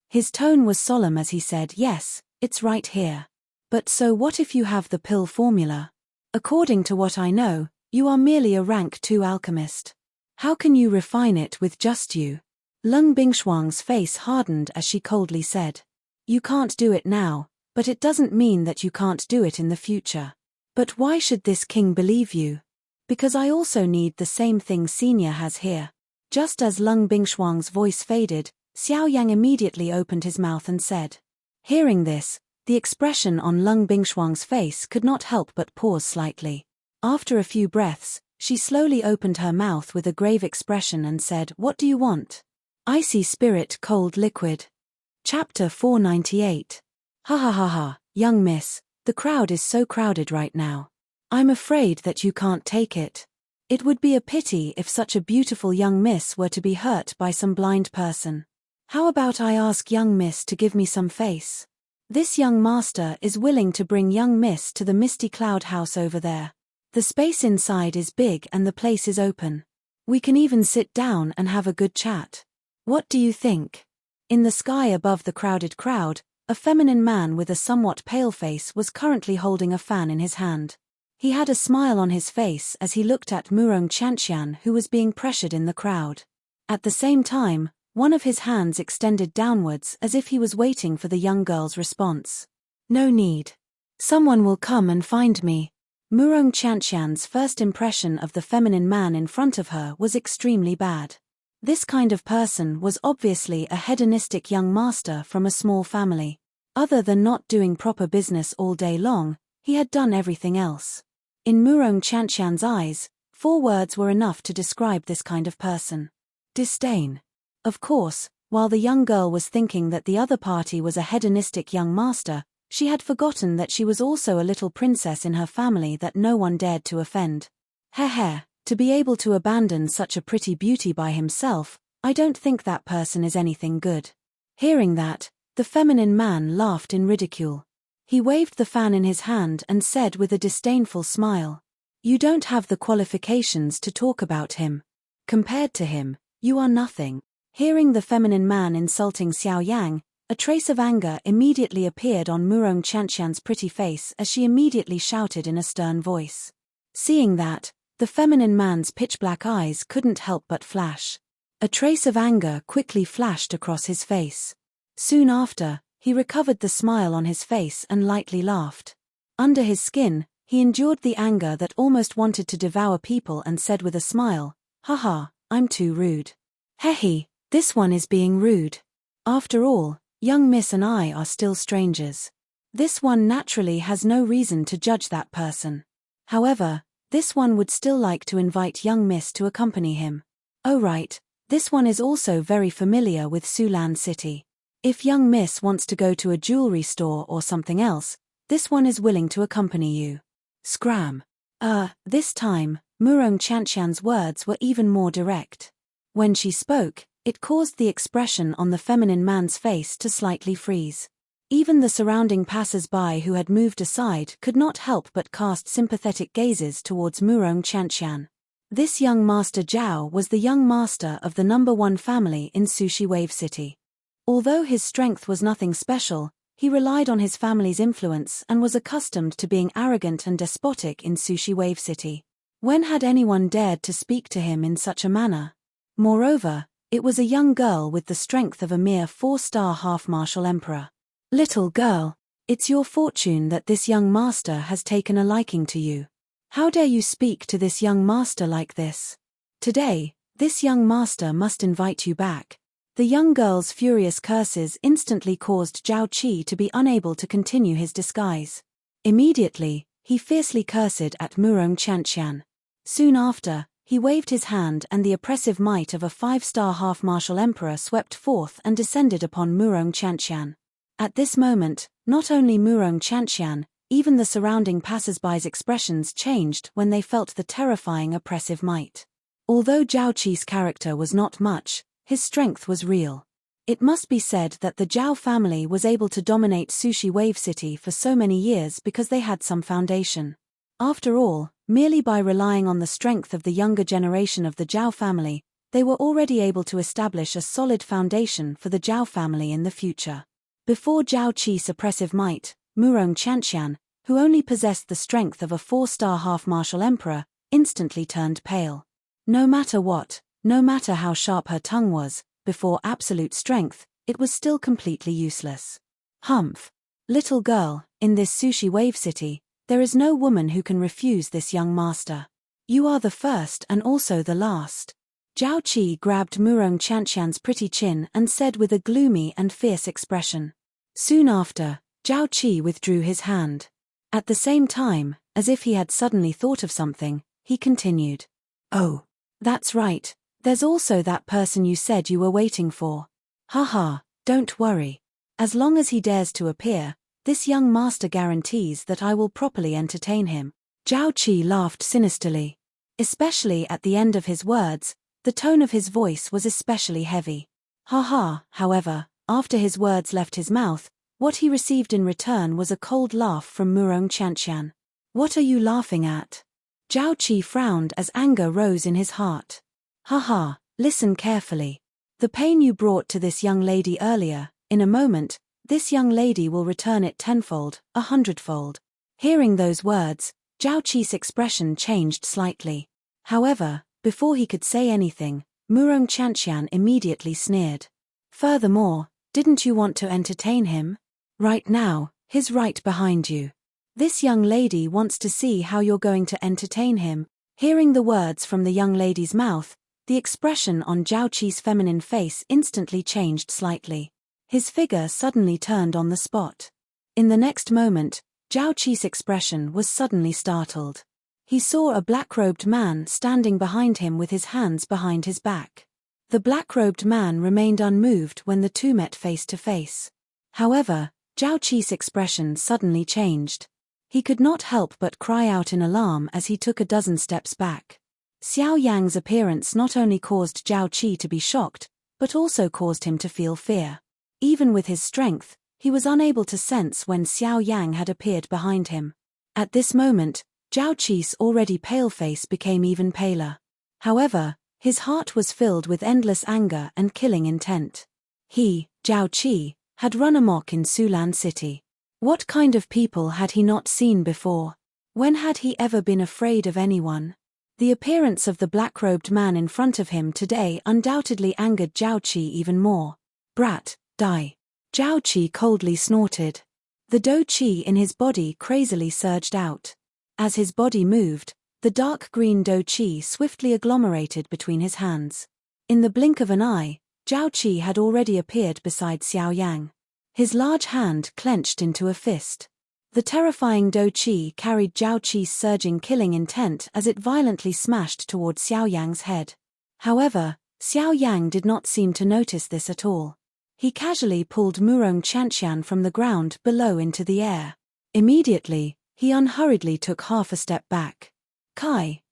His tone was solemn as he said, "Yes, it's right here. But so what if you have the pill formula? According to what I know, you are merely a rank 2 alchemist. How can you refine it with just you?" Lung Bingshuang's face hardened as she coldly said, "You can't do it now, but it doesn't mean that you can't do it in the future. But why should this king believe you? Because I also need the same thing Senior has here." Just as Lung Bingshuang's voice faded, Xiao Yang immediately opened his mouth and said. Hearing this, the expression on Lung Bingshuang's face could not help but pause slightly. After a few breaths, she slowly opened her mouth with a grave expression and said, "What do you want?" Icy Spirit Cold Liquid. Chapter 498. Ha ha ha ha, young miss, the crowd is so crowded right now. I'm afraid that you can't take it. It would be a pity if such a beautiful young miss were to be hurt by some blind person. How about I ask young miss to give me some face? This young master is willing to bring young miss to the misty cloud house over there. The space inside is big and the place is open. We can even sit down and have a good chat. What do you think? In the sky above the crowded crowd, a feminine man with a somewhat pale face was currently holding a fan in his hand. He had a smile on his face as he looked at Murong Chantian, who was being pressured in the crowd. At the same time, one of his hands extended downwards as if he was waiting for the young girl's response. No need. Someone will come and find me. Murong Chantian's first impression of the feminine man in front of her was extremely bad. This kind of person was obviously a hedonistic young master from a small family. Other than not doing proper business all day long, he had done everything else. In Murong Chantian's eyes, 4 words were enough to describe this kind of person. Disdain. Of course, while the young girl was thinking that the other party was a hedonistic young master, she had forgotten that she was also a little princess in her family that no one dared to offend. Heh, to be able to abandon such a pretty beauty by himself, I don't think that person is anything good. Hearing that, the feminine man laughed in ridicule. He waved the fan in his hand and said with a disdainful smile, "You don't have the qualifications to talk about him. Compared to him, you are nothing." Hearing the feminine man insulting Xiao Yang, a trace of anger immediately appeared on Murong Chantian's pretty face as she immediately shouted in a stern voice. Seeing that, the feminine man's pitch-black eyes couldn't help but flash. A trace of anger quickly flashed across his face. Soon after, he recovered the smile on his face and lightly laughed. Under his skin, he endured the anger that almost wanted to devour people and said with a smile, "Haha, I'm too rude. Hehe, this one is being rude. After all, young miss and I are still strangers. This one naturally has no reason to judge that person. However, this one would still like to invite young miss to accompany him. Oh right, this one is also very familiar with Sulan City. If young miss wants to go to a jewelry store or something else, this one is willing to accompany you." Scram. This time, Murong Chantian's words were even more direct. When she spoke, it caused the expression on the feminine man's face to slightly freeze. Even the surrounding passers-by who had moved aside could not help but cast sympathetic gazes towards Murong Chantian. This young Master Zhao was the young master of the #1 family in Sushi Wave City. Although his strength was nothing special, he relied on his family's influence and was accustomed to being arrogant and despotic in Sushi Wave City. When had anyone dared to speak to him in such a manner? Moreover, it was a young girl with the strength of a mere 4-star half-martial emperor. "Little girl, it's your fortune that this young master has taken a liking to you. How dare you speak to this young master like this? Today, this young master must invite you back." The young girl's furious curses instantly caused Zhao Qi to be unable to continue his disguise. Immediately, he fiercely cursed at Murong Chantian. Soon after, he waved his hand and the oppressive might of a 5-star half-martial emperor swept forth and descended upon Murong Chantian. At this moment, not only Murong Chantian, even the surrounding passers-by's expressions changed when they felt the terrifying oppressive might. Although Zhao Qi's character was not much, his strength was real. It must be said that the Zhao family was able to dominate Sushi Wave City for so many years because they had some foundation. After all, merely by relying on the strength of the younger generation of the Zhao family, they were already able to establish a solid foundation for the Zhao family in the future. Before Zhao Qi's oppressive might, Murong Chantian, who only possessed the strength of a 4-star half-martial emperor, instantly turned pale. No matter what, no matter how sharp her tongue was, before absolute strength, it was still completely useless. Humph. Little girl, in this Sushi Wave City, there is no woman who can refuse this young master. You are the first and also the last. Zhao Qi grabbed Murong Chantian's pretty chin and said with a gloomy and fierce expression. Soon after, Zhao Qi withdrew his hand. At the same time, as if he had suddenly thought of something, he continued. "Oh, that's right. There's also that person you said you were waiting for. Haha, don't worry. As long as he dares to appear, this young master guarantees that I will properly entertain him." Zhao Qi laughed sinisterly. Especially at the end of his words, the tone of his voice was especially heavy. However, after his words left his mouth, what he received in return was a cold laugh from Murong Chantian. What are you laughing at? Zhao Qi frowned as anger rose in his heart. Listen carefully. The pain you brought to this young lady earlier, in a moment, this young lady will return it tenfold, 100-fold. Hearing those words, Zhao Qi's expression changed slightly. However, before he could say anything, Murong Chantian immediately sneered. Furthermore, didn't you want to entertain him? Right now, he's right behind you. This young lady wants to see how you're going to entertain him. Hearing the words from the young lady's mouth, the expression on Zhao Qi's feminine face instantly changed slightly. His figure suddenly turned on the spot. In the next moment, Zhao Qi's expression was suddenly startled. He saw a black-robed man standing behind him with his hands behind his back. The black-robed man remained unmoved when the two met face to face. However, Zhao Qi's expression suddenly changed. He could not help but cry out in alarm as he took a dozen steps back. Xiao Yang's appearance not only caused Zhao Qi to be shocked, but also caused him to feel fear. Even with his strength, he was unable to sense when Xiao Yang had appeared behind him. At this moment, Zhao Qi's already pale face became even paler. However, his heart was filled with endless anger and killing intent. He, Zhao Qi, had run amok in Sulan City. What kind of people had he not seen before? When had he ever been afraid of anyone? The appearance of the black-robed man in front of him today undoubtedly angered Zhao Qi even more. Brat, die. Zhao Qi coldly snorted. The do qi in his body crazily surged out. As his body moved, the dark green do qi swiftly agglomerated between his hands. In the blink of an eye, Zhao Qi had already appeared beside Xiao Yang. His large hand clenched into a fist. The terrifying do qi carried Zhao Qi's surging killing intent as it violently smashed toward Xiao Yang's head. However, Xiao Yang did not seem to notice this at all. He casually pulled Murong Chantian from the ground below into the air. Immediately, he unhurriedly took half a step back.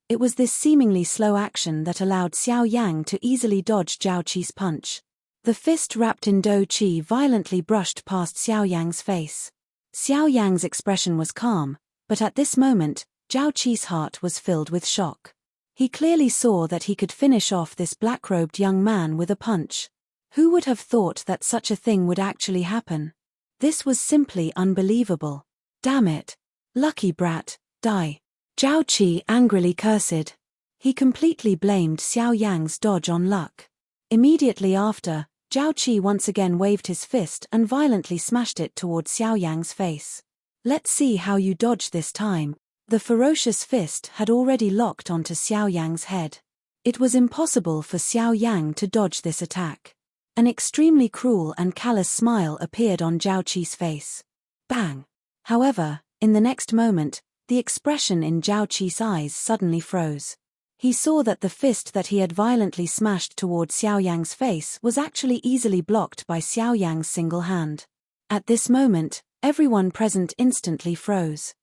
It was this seemingly slow action that allowed Xiao Yang to easily dodge Zhao Qi's punch. The fist wrapped in do qi violently brushed past Xiao Yang's face. Xiao Yang's expression was calm, but at this moment, Zhao Qi's heart was filled with shock. He clearly saw that he could finish off this black-robed young man with a punch. Who would have thought that such a thing would actually happen? This was simply unbelievable. Damn it. Lucky brat, die. Zhao Qi angrily cursed. He completely blamed Xiao Yang's dodge on luck. Immediately after, Zhao Qi once again waved his fist and violently smashed it toward Xiao Yang's face. Let's see how you dodge this time. The ferocious fist had already locked onto Xiao Yang's head. It was impossible for Xiao Yang to dodge this attack. An extremely cruel and callous smile appeared on Zhao Qi's face. Bang! However, in the next moment, the expression in Zhao Qi's eyes suddenly froze. He saw that the fist that he had violently smashed toward Xiao Yang's face was actually easily blocked by Xiao Yang's single hand. At this moment, everyone present instantly froze.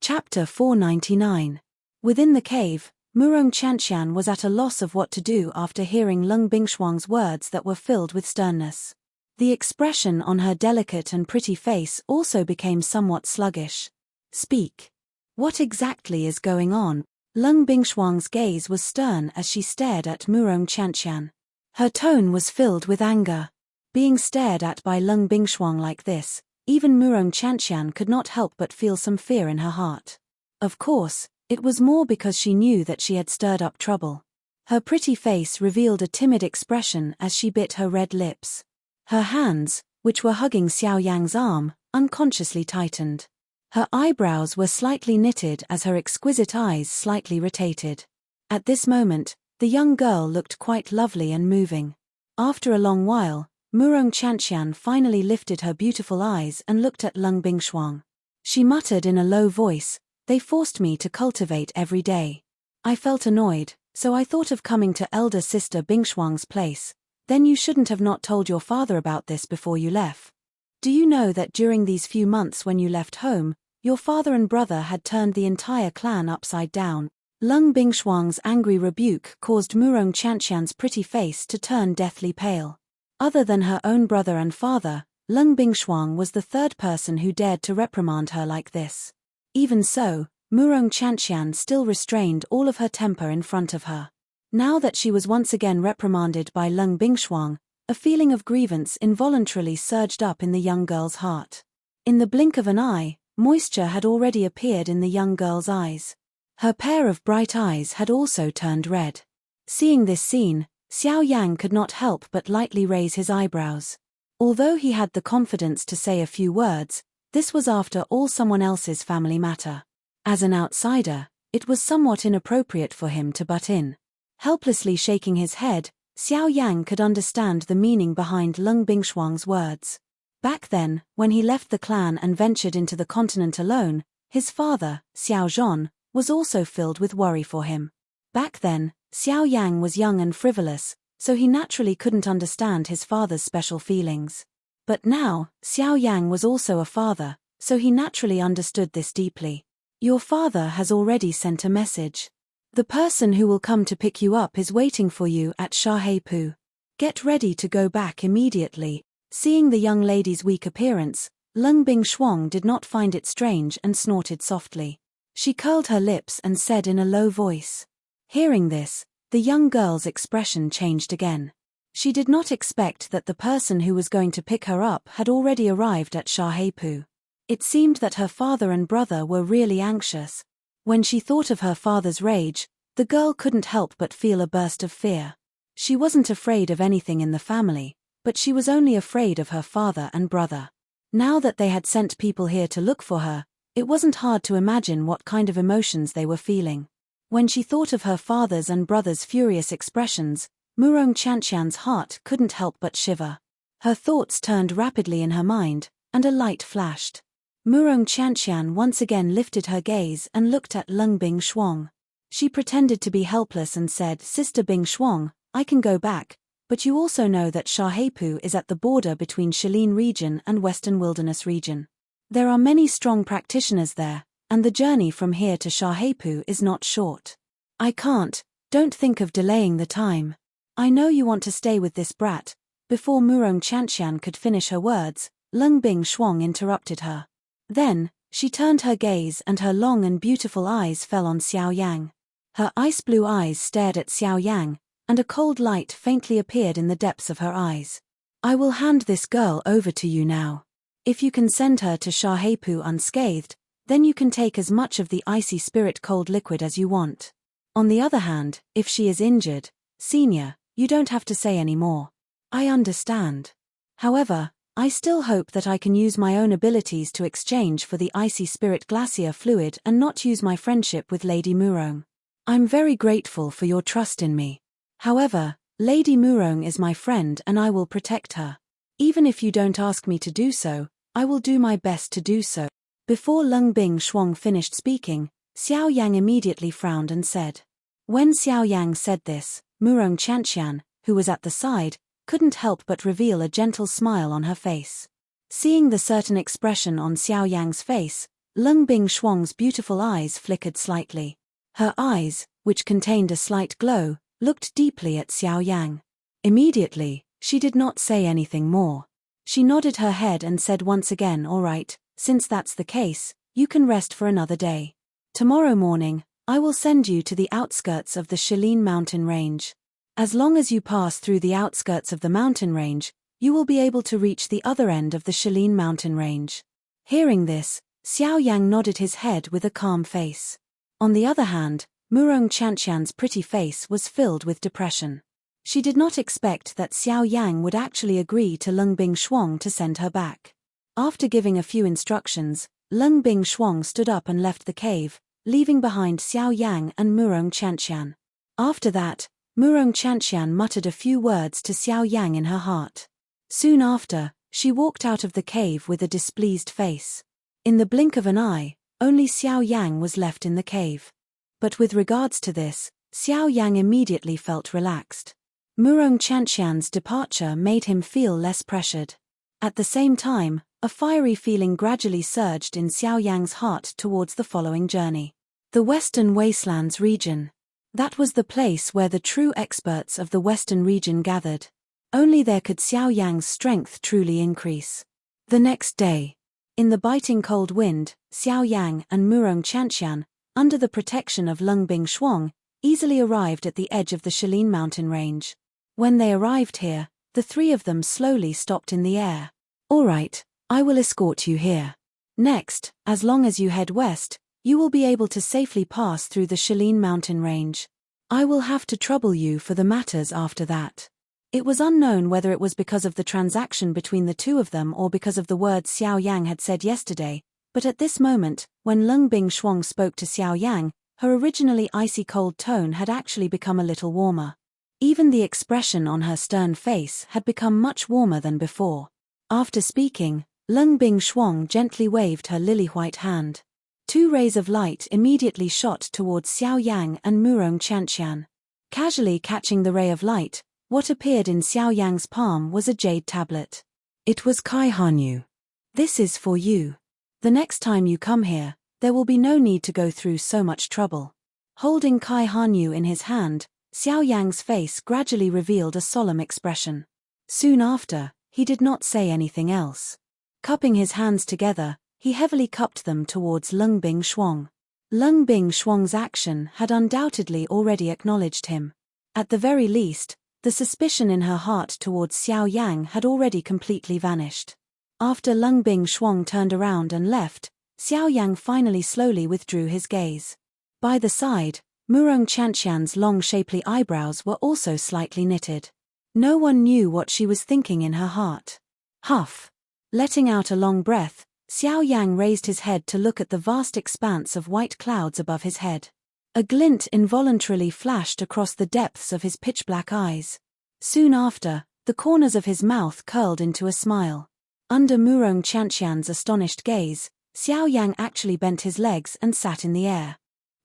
Chapter 499. Within the cave, Murong Chantian was at a loss of what to do after hearing Lung Bingshuang's words that were filled with sternness. The expression on her delicate and pretty face also became somewhat sluggish. Speak. What exactly is going on? Lung Bingshuang's gaze was stern as she stared at Murong Chantian. Her tone was filled with anger. Being stared at by Lung Bingshuang like this, even Murong Chantian could not help but feel some fear in her heart. Of course, it was more because she knew that she had stirred up trouble. Her pretty face revealed a timid expression as she bit her red lips. Her hands, which were hugging Xiao Yang's arm, unconsciously tightened. Her eyebrows were slightly knitted as her exquisite eyes slightly rotated. At this moment, the young girl looked quite lovely and moving. After a long while, Murong Chantian finally lifted her beautiful eyes and looked at Lung Bingshuang. She muttered in a low voice, "They forced me to cultivate every day. I felt annoyed, so I thought of coming to elder sister Bingshuang's place. Then you shouldn't have not told your father about this before you left. Do you know that during these few months when you left home, your father and brother had turned the entire clan upside down? Lung Bingshuang's angry rebuke caused Murong Chanqian's pretty face to turn deathly pale. Other than her own brother and father, Lung Bingshuang was the third person who dared to reprimand her like this. Even so, Murong Chanqian still restrained all of her temper in front of her. Now that she was once again reprimanded by Lung Bingshuang, a feeling of grievance involuntarily surged up in the young girl's heart. In the blink of an eye, moisture had already appeared in the young girl's eyes. Her pair of bright eyes had also turned red. Seeing this scene, Xiao Yang could not help but lightly raise his eyebrows. Although he had the confidence to say a few words, this was after all someone else's family matter. As an outsider, it was somewhat inappropriate for him to butt in. Helplessly shaking his head, Xiao Yang could understand the meaning behind Lung Bingshuang's words. Back then, when he left the clan and ventured into the continent alone, his father, Xiao Zhon, was also filled with worry for him. Back then, Xiao Yang was young and frivolous, so he naturally couldn't understand his father's special feelings. But now, Xiao Yang was also a father, so he naturally understood this deeply. Your father has already sent a message. The person who will come to pick you up is waiting for you at Shahepu. Get ready to go back immediately. Seeing the young lady's weak appearance, Lung Bingshuang did not find it strange and snorted softly. She curled her lips and said in a low voice. Hearing this, the young girl's expression changed again. She did not expect that the person who was going to pick her up had already arrived at Shahepu. It seemed that her father and brother were really anxious. When she thought of her father's rage, the girl couldn't help but feel a burst of fear. She wasn't afraid of anything in the family, but she was only afraid of her father and brother. Now that they had sent people here to look for her, it wasn't hard to imagine what kind of emotions they were feeling. When she thought of her father's and brother's furious expressions, Murong Chanqian's heart couldn't help but shiver. Her thoughts turned rapidly in her mind, and a light flashed. Murong Chanqian once again lifted her gaze and looked at Lung Bingshuang. She pretended to be helpless and said, Sister Bingshuang, I can go back, but you also know that Shahepu is at the border between Shilin region and Western Wilderness region. There are many strong practitioners there, and the journey from here to Shahepu is not short. I can't, don't think of delaying the time. I know you want to stay with this brat. Before Murong Chanqian could finish her words, Lung Bingshuang interrupted her. Then, she turned her gaze and her long and beautiful eyes fell on Xiao Yang. Her ice-blue eyes stared at Xiao Yang, and a cold light faintly appeared in the depths of her eyes. I will hand this girl over to you now. If you can send her to Shahepu unscathed, then you can take as much of the icy spirit cold liquid as you want. On the other hand, if she is injured, senior, you don't have to say any more. I understand. However, I still hope that I can use my own abilities to exchange for the icy spirit glacier fluid and not use my friendship with Lady Murong. I'm very grateful for your trust in me. However, Lady Murong is my friend and I will protect her. Even if you don't ask me to do so, I will do my best to do so. Before Lung Bingshuang finished speaking, Xiao Yang immediately frowned and said. When Xiao Yang said this, Murong Chanqian, who was at the side, couldn't help but reveal a gentle smile on her face. Seeing the certain expression on Xiao Yang's face, Lung Bingshuang's beautiful eyes flickered slightly. Her eyes, which contained a slight glow, looked deeply at Xiao Yang. Immediately, she did not say anything more. She nodded her head and said once again, all right, since that's the case, you can rest for another day. Tomorrow morning, I will send you to the outskirts of the Shilin mountain range. As long as you pass through the outskirts of the mountain range, you will be able to reach the other end of the Shilin mountain range. Hearing this, Xiao Yang nodded his head with a calm face. On the other hand, Murong Chanqian's pretty face was filled with depression. She did not expect that Xiao Yang would actually agree to Lung Bingshuang to send her back. After giving a few instructions, Lung Bingshuang stood up and left the cave, leaving behind Xiao Yang and Murong Chanqian. After that, Murong Chanqian muttered a few words to Xiao Yang in her heart. Soon after, she walked out of the cave with a displeased face. In the blink of an eye, only Xiao Yang was left in the cave. But with regards to this, Xiao Yang immediately felt relaxed. Murong Chanqian's departure made him feel less pressured. At the same time, a fiery feeling gradually surged in Xiao Yang's heart towards the following journey. The Western Wastelands region. That was the place where the true experts of the Western region gathered. Only there could Xiao Yang's strength truly increase. The next day, in the biting cold wind, Xiao Yang and Murong Chanxian, under the protection of Lungbing Shuang, easily arrived at the edge of the Shalin mountain range. When they arrived here, the three of them slowly stopped in the air. "All right, I will escort you here. Next, as long as you head west, you will be able to safely pass through the Shalin mountain range. I will have to trouble you for the matters after that." It was unknown whether it was because of the transaction between the two of them or because of the words Xiao Yang had said yesterday, but at this moment, when Lungbing Shuang spoke to Xiao Yang, her originally icy cold tone had actually become a little warmer. Even the expression on her stern face had become much warmer than before. After speaking, Lungbing Shuang gently waved her lily-white hand. Two rays of light immediately shot towards Xiao Yang and Murong Chanxian. Casually catching the ray of light, what appeared in Xiao Yang's palm was a jade tablet. It was Kai Hanyu. "This is for you. The next time you come here, there will be no need to go through so much trouble." Holding Kai Hanyu in his hand, Xiao Yang's face gradually revealed a solemn expression. Soon after, he did not say anything else. Cupping his hands together, he heavily cupped them towards Lungbing Shuang. Lungbing Shuang's action had undoubtedly already acknowledged him. At the very least, the suspicion in her heart towards Xiao Yang had already completely vanished. After Lungbing Shuang turned around and left, Xiao Yang finally slowly withdrew his gaze. By the side, Murong Chanxian's long shapely eyebrows were also slightly knitted. No one knew what she was thinking in her heart. Huff! Letting out a long breath, Xiao Yang raised his head to look at the vast expanse of white clouds above his head. A glint involuntarily flashed across the depths of his pitch-black eyes. Soon after, the corners of his mouth curled into a smile. Under Murong Chanxian's astonished gaze, Xiao Yang actually bent his legs and sat in the air.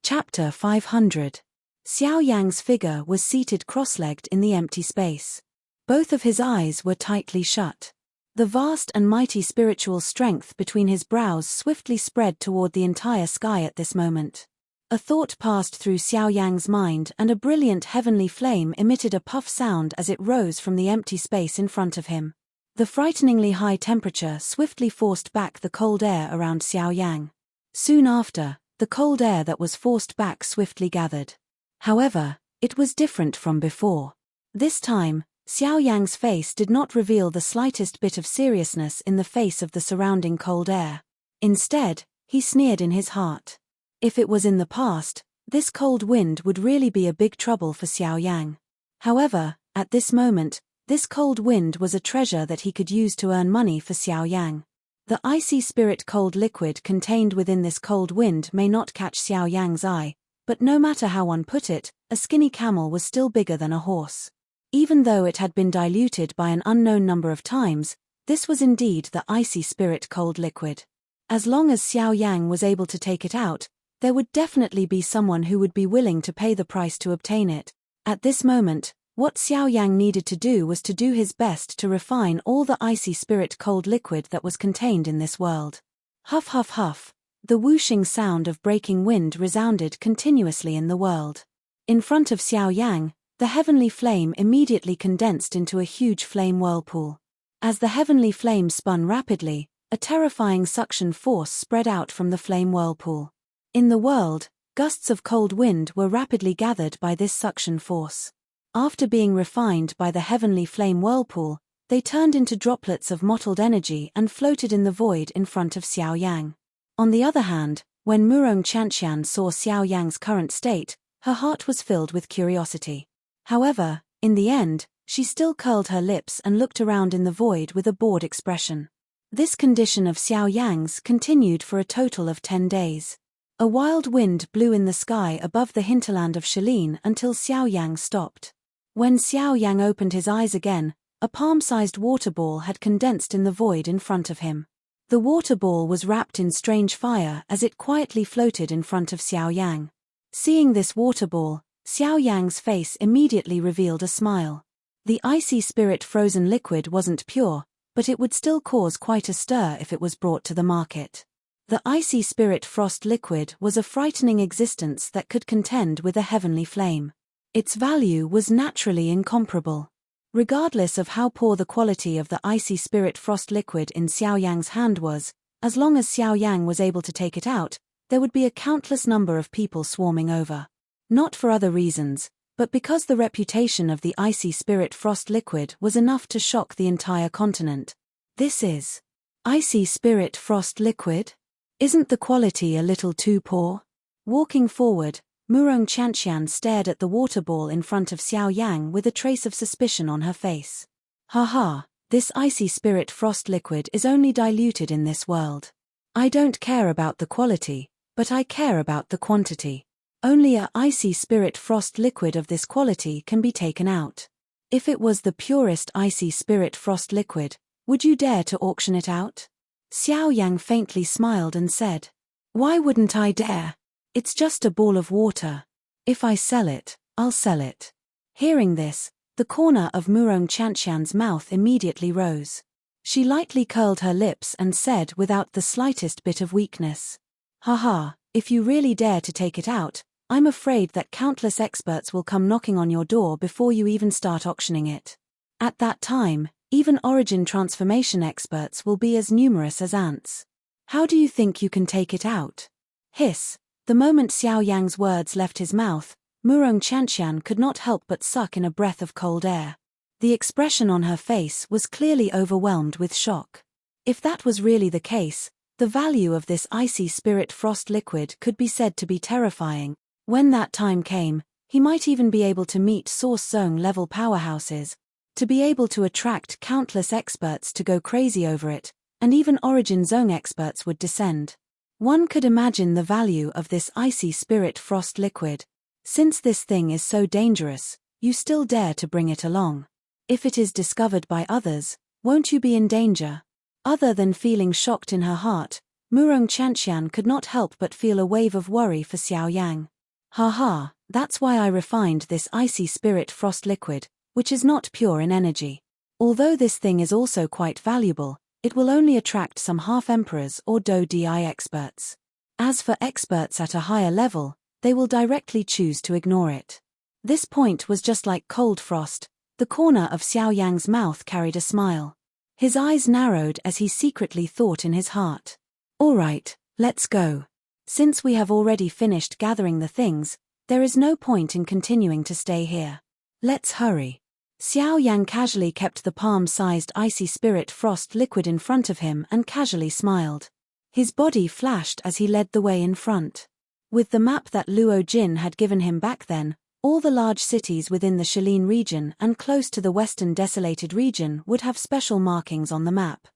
Chapter 500. Xiao Yang's figure was seated cross-legged in the empty space. Both of his eyes were tightly shut. The vast and mighty spiritual strength between his brows swiftly spread toward the entire sky at this moment. A thought passed through Xiao Yang's mind and a brilliant heavenly flame emitted a puff sound as it rose from the empty space in front of him. The frighteningly high temperature swiftly forced back the cold air around Xiao Yang. Soon after, the cold air that was forced back swiftly gathered. However, it was different from before. This time, Xiao Yang's face did not reveal the slightest bit of seriousness in the face of the surrounding cold air. Instead, he sneered in his heart. If it was in the past, this cold wind would really be a big trouble for Xiao Yang. However, at this moment, this cold wind was a treasure that he could use to earn money for Xiao Yang. The icy spirit cold liquid contained within this cold wind may not catch Xiao Yang's eye, but no matter how one put it, a skinny camel was still bigger than a horse. Even though it had been diluted by an unknown number of times, this was indeed the icy spirit cold liquid. As long as Xiao Yang was able to take it out, there would definitely be someone who would be willing to pay the price to obtain it. At this moment, what Xiao Yang needed to do was to do his best to refine all the icy spirit cold liquid that was contained in this world. Huff huff huff, the whooshing sound of breaking wind resounded continuously in the world. In front of Xiao Yang, the heavenly flame immediately condensed into a huge flame whirlpool. As the heavenly flame spun rapidly, a terrifying suction force spread out from the flame whirlpool. In the world, gusts of cold wind were rapidly gathered by this suction force. After being refined by the heavenly flame whirlpool, they turned into droplets of mottled energy and floated in the void in front of Xiao Yang. On the other hand, when Murong Chanxian saw Xiao Yang's current state, her heart was filled with curiosity. However, in the end, she still curled her lips and looked around in the void with a bored expression. This condition of Xiao Yang's continued for a total of 10 days. A wild wind blew in the sky above the hinterland of Shalin until Xiao Yang stopped. When Xiao Yang opened his eyes again, a palm-sized water ball had condensed in the void in front of him. The water ball was wrapped in strange fire as it quietly floated in front of Xiao Yang. Seeing this water ball, Xiao Yang's face immediately revealed a smile. The icy spirit frozen liquid wasn't pure, but it would still cause quite a stir if it was brought to the market. The icy spirit frost liquid was a frightening existence that could contend with a heavenly flame. Its value was naturally incomparable. Regardless of how poor the quality of the icy spirit frost liquid in Xiao Yang's hand was, as long as Xiao Yang was able to take it out, there would be a countless number of people swarming over. Not for other reasons, but because the reputation of the icy spirit frost liquid was enough to shock the entire continent. This is icy spirit frost liquid? Isn't the quality a little too poor? Walking forward, Murong Chanxian stared at the water ball in front of Xiao Yang with a trace of suspicion on her face. Haha, this icy spirit frost liquid is only diluted in this world. I don't care about the quality, but I care about the quantity. Only a icy spirit frost liquid of this quality can be taken out. If it was the purest icy spirit frost liquid, would you dare to auction it out? Xiao Yang faintly smiled and said, "Why wouldn't I dare? It's just a ball of water. If I sell it, I'll sell it." Hearing this, the corner of Murong Chanxian's mouth immediately rose. She lightly curled her lips and said without the slightest bit of weakness, "Haha, if you really dare to take it out, I'm afraid that countless experts will come knocking on your door before you even start auctioning it. At that time, even origin transformation experts will be as numerous as ants. How do you think you can take it out?" Hiss. The moment Xiao Yang's words left his mouth, Murong Chanxian could not help but suck in a breath of cold air. The expression on her face was clearly overwhelmed with shock. If that was really the case, the value of this icy spirit frost liquid could be said to be terrifying. When that time came, he might even be able to meet Source Zone level powerhouses, to be able to attract countless experts to go crazy over it, and even Origin Zone experts would descend. One could imagine the value of this icy spirit frost liquid. Since this thing is so dangerous, you still dare to bring it along. If it is discovered by others, won't you be in danger? Other than feeling shocked in her heart, Murong Chanxian could not help but feel a wave of worry for Xiao Yang. Haha, that's why I refined this icy spirit frost liquid, which is not pure in energy. Although this thing is also quite valuable, it will only attract some half-emperors or Do-Di experts. As for experts at a higher level, they will directly choose to ignore it. This point was just like cold frost. The corner of Xiao Yang's mouth carried a smile. His eyes narrowed as he secretly thought in his heart. All right, let's go. Since we have already finished gathering the things, there is no point in continuing to stay here. Let's hurry. Xiao Yang casually kept the palm-sized icy spirit frost liquid in front of him and casually smiled. His body flashed as he led the way in front. With the map that Luo Jin had given him back then, all the large cities within the Shilin region and close to the western desolated region would have special markings on the map.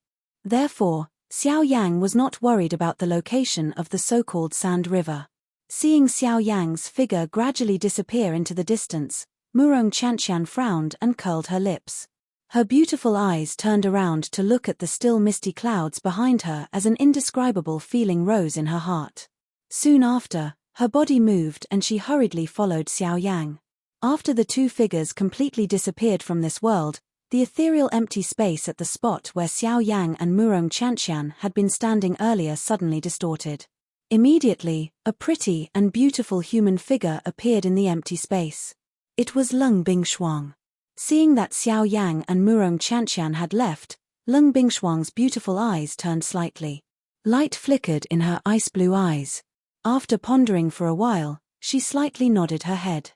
Therefore, Xiao Yang was not worried about the location of the so-called Sand River. Seeing Xiao Yang's figure gradually disappear into the distance, Murong Chanxian frowned and curled her lips. Her beautiful eyes turned around to look at the still misty clouds behind her as an indescribable feeling rose in her heart. Soon after, her body moved and she hurriedly followed Xiao Yang. After the two figures completely disappeared from this world, the ethereal empty space at the spot where Xiao Yang and Murong Chanxian had been standing earlier suddenly distorted. Immediately, a pretty and beautiful human figure appeared in the empty space. It was Leng Bingshuang. Seeing that Xiao Yang and Murong Chanxian had left, Leng Bingshuang's beautiful eyes turned slightly. Light flickered in her ice-blue eyes. After pondering for a while, she slightly nodded her head.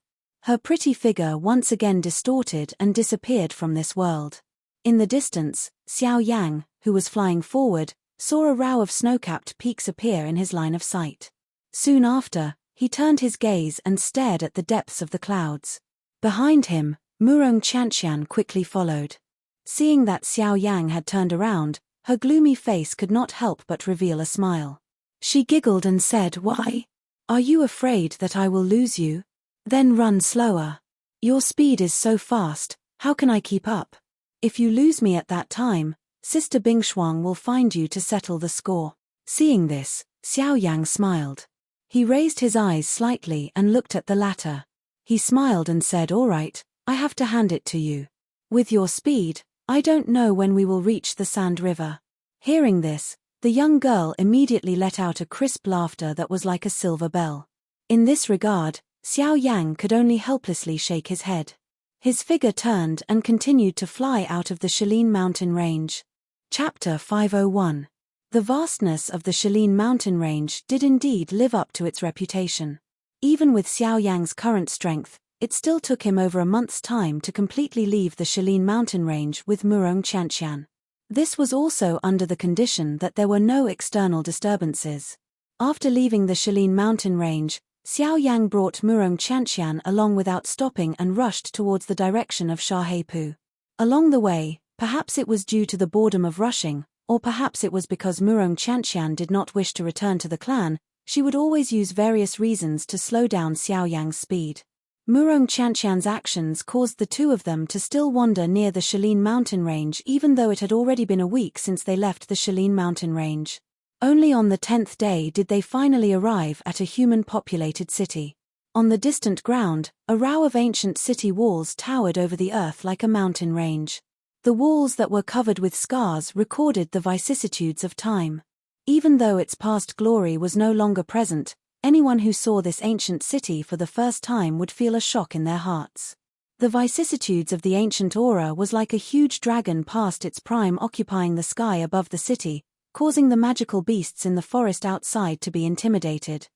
Her pretty figure once again distorted and disappeared from this world. In the distance, Xiao Yang, who was flying forward, saw a row of snow-capped peaks appear in his line of sight. Soon after, he turned his gaze and stared at the depths of the clouds. Behind him, Murong Chanxian quickly followed. Seeing that Xiao Yang had turned around, her gloomy face could not help but reveal a smile. She giggled and said, "Why? Are you afraid that I will lose you? Then run slower. Your speed is so fast, how can I keep up? If you lose me at that time, Sister Bingshuang will find you to settle the score." Seeing this, Xiao Yang smiled. He raised his eyes slightly and looked at the latter. He smiled and said, "All right, I have to hand it to you. With your speed, I don't know when we will reach the Sand River." Hearing this, The young girl immediately let out a crisp laughter that was like a silver bell. In this regard, Xiao Yang could only helplessly shake his head. His figure turned and continued to fly out of the Shalin mountain range. Chapter 501. The vastness of the Shalin mountain range did indeed live up to its reputation. Even with Xiao Yang's current strength, it still took him over a month's time to completely leave the Shalin mountain range with Murong Qianqian. This was also under the condition that there were no external disturbances. After leaving the Shalin mountain range, Xiao Yang brought Murong Qianqian along without stopping and rushed towards the direction of Shahepu. Along the way, perhaps it was due to the boredom of rushing, or perhaps it was because Murong Qianqian did not wish to return to the clan, she would always use various reasons to slow down Xiao Yang's speed. Murong Qianqian's actions caused the two of them to still wander near the Shalin mountain range even though it had already been a week since they left the Shalin mountain range. Only on the 10th day did they finally arrive at a human-populated city. On the distant ground, a row of ancient city walls towered over the earth like a mountain range. The walls that were covered with scars recorded the vicissitudes of time. Even though its past glory was no longer present, anyone who saw this ancient city for the first time would feel a shock in their hearts. The vicissitudes of the ancient aura was like a huge dragon past its prime occupying the sky above the city, causing the magical beasts in the forest outside to be intimidated.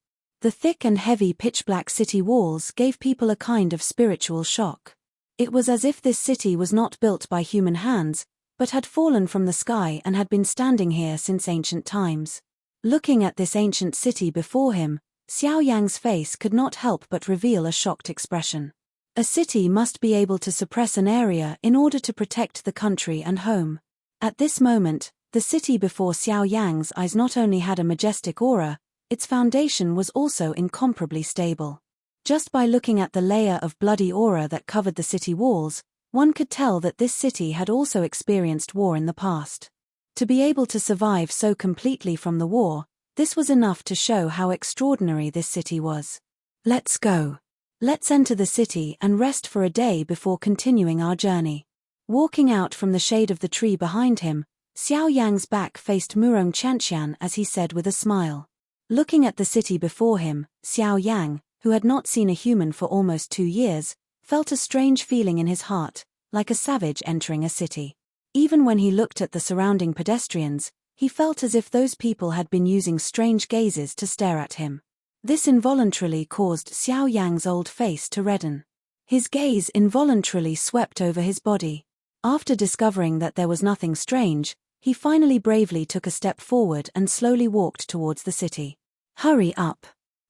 The thick and heavy pitch-black city walls gave people a kind of spiritual shock. It was as if this city was not built by human hands, but had fallen from the sky and had been standing here since ancient times. Looking at this ancient city before him, Xiao Yang's face could not help but reveal a shocked expression. A city must be able to suppress an area in order to protect the country and home. At this moment, the city before Xiao Yang's eyes not only had a majestic aura, its foundation was also incomparably stable. Just by looking at the layer of bloody aura that covered the city walls, one could tell that this city had also experienced war in the past. To be able to survive so completely from the war, this was enough to show how extraordinary this city was. Let's go. Let's enter the city and rest for a day before continuing our journey. Walking out from the shade of the tree behind him, Xiao Yang's back faced Murong Qianqian as he said with a smile. Looking at the city before him, Xiao Yang, who had not seen a human for almost 2 years, felt a strange feeling in his heart, like a savage entering a city. Even when he looked at the surrounding pedestrians, he felt as if those people had been using strange gazes to stare at him. This involuntarily caused Xiao Yang's old face to redden. His gaze involuntarily swept over his body. After discovering that there was nothing strange, he finally bravely took a step forward and slowly walked towards the city. Hurry up.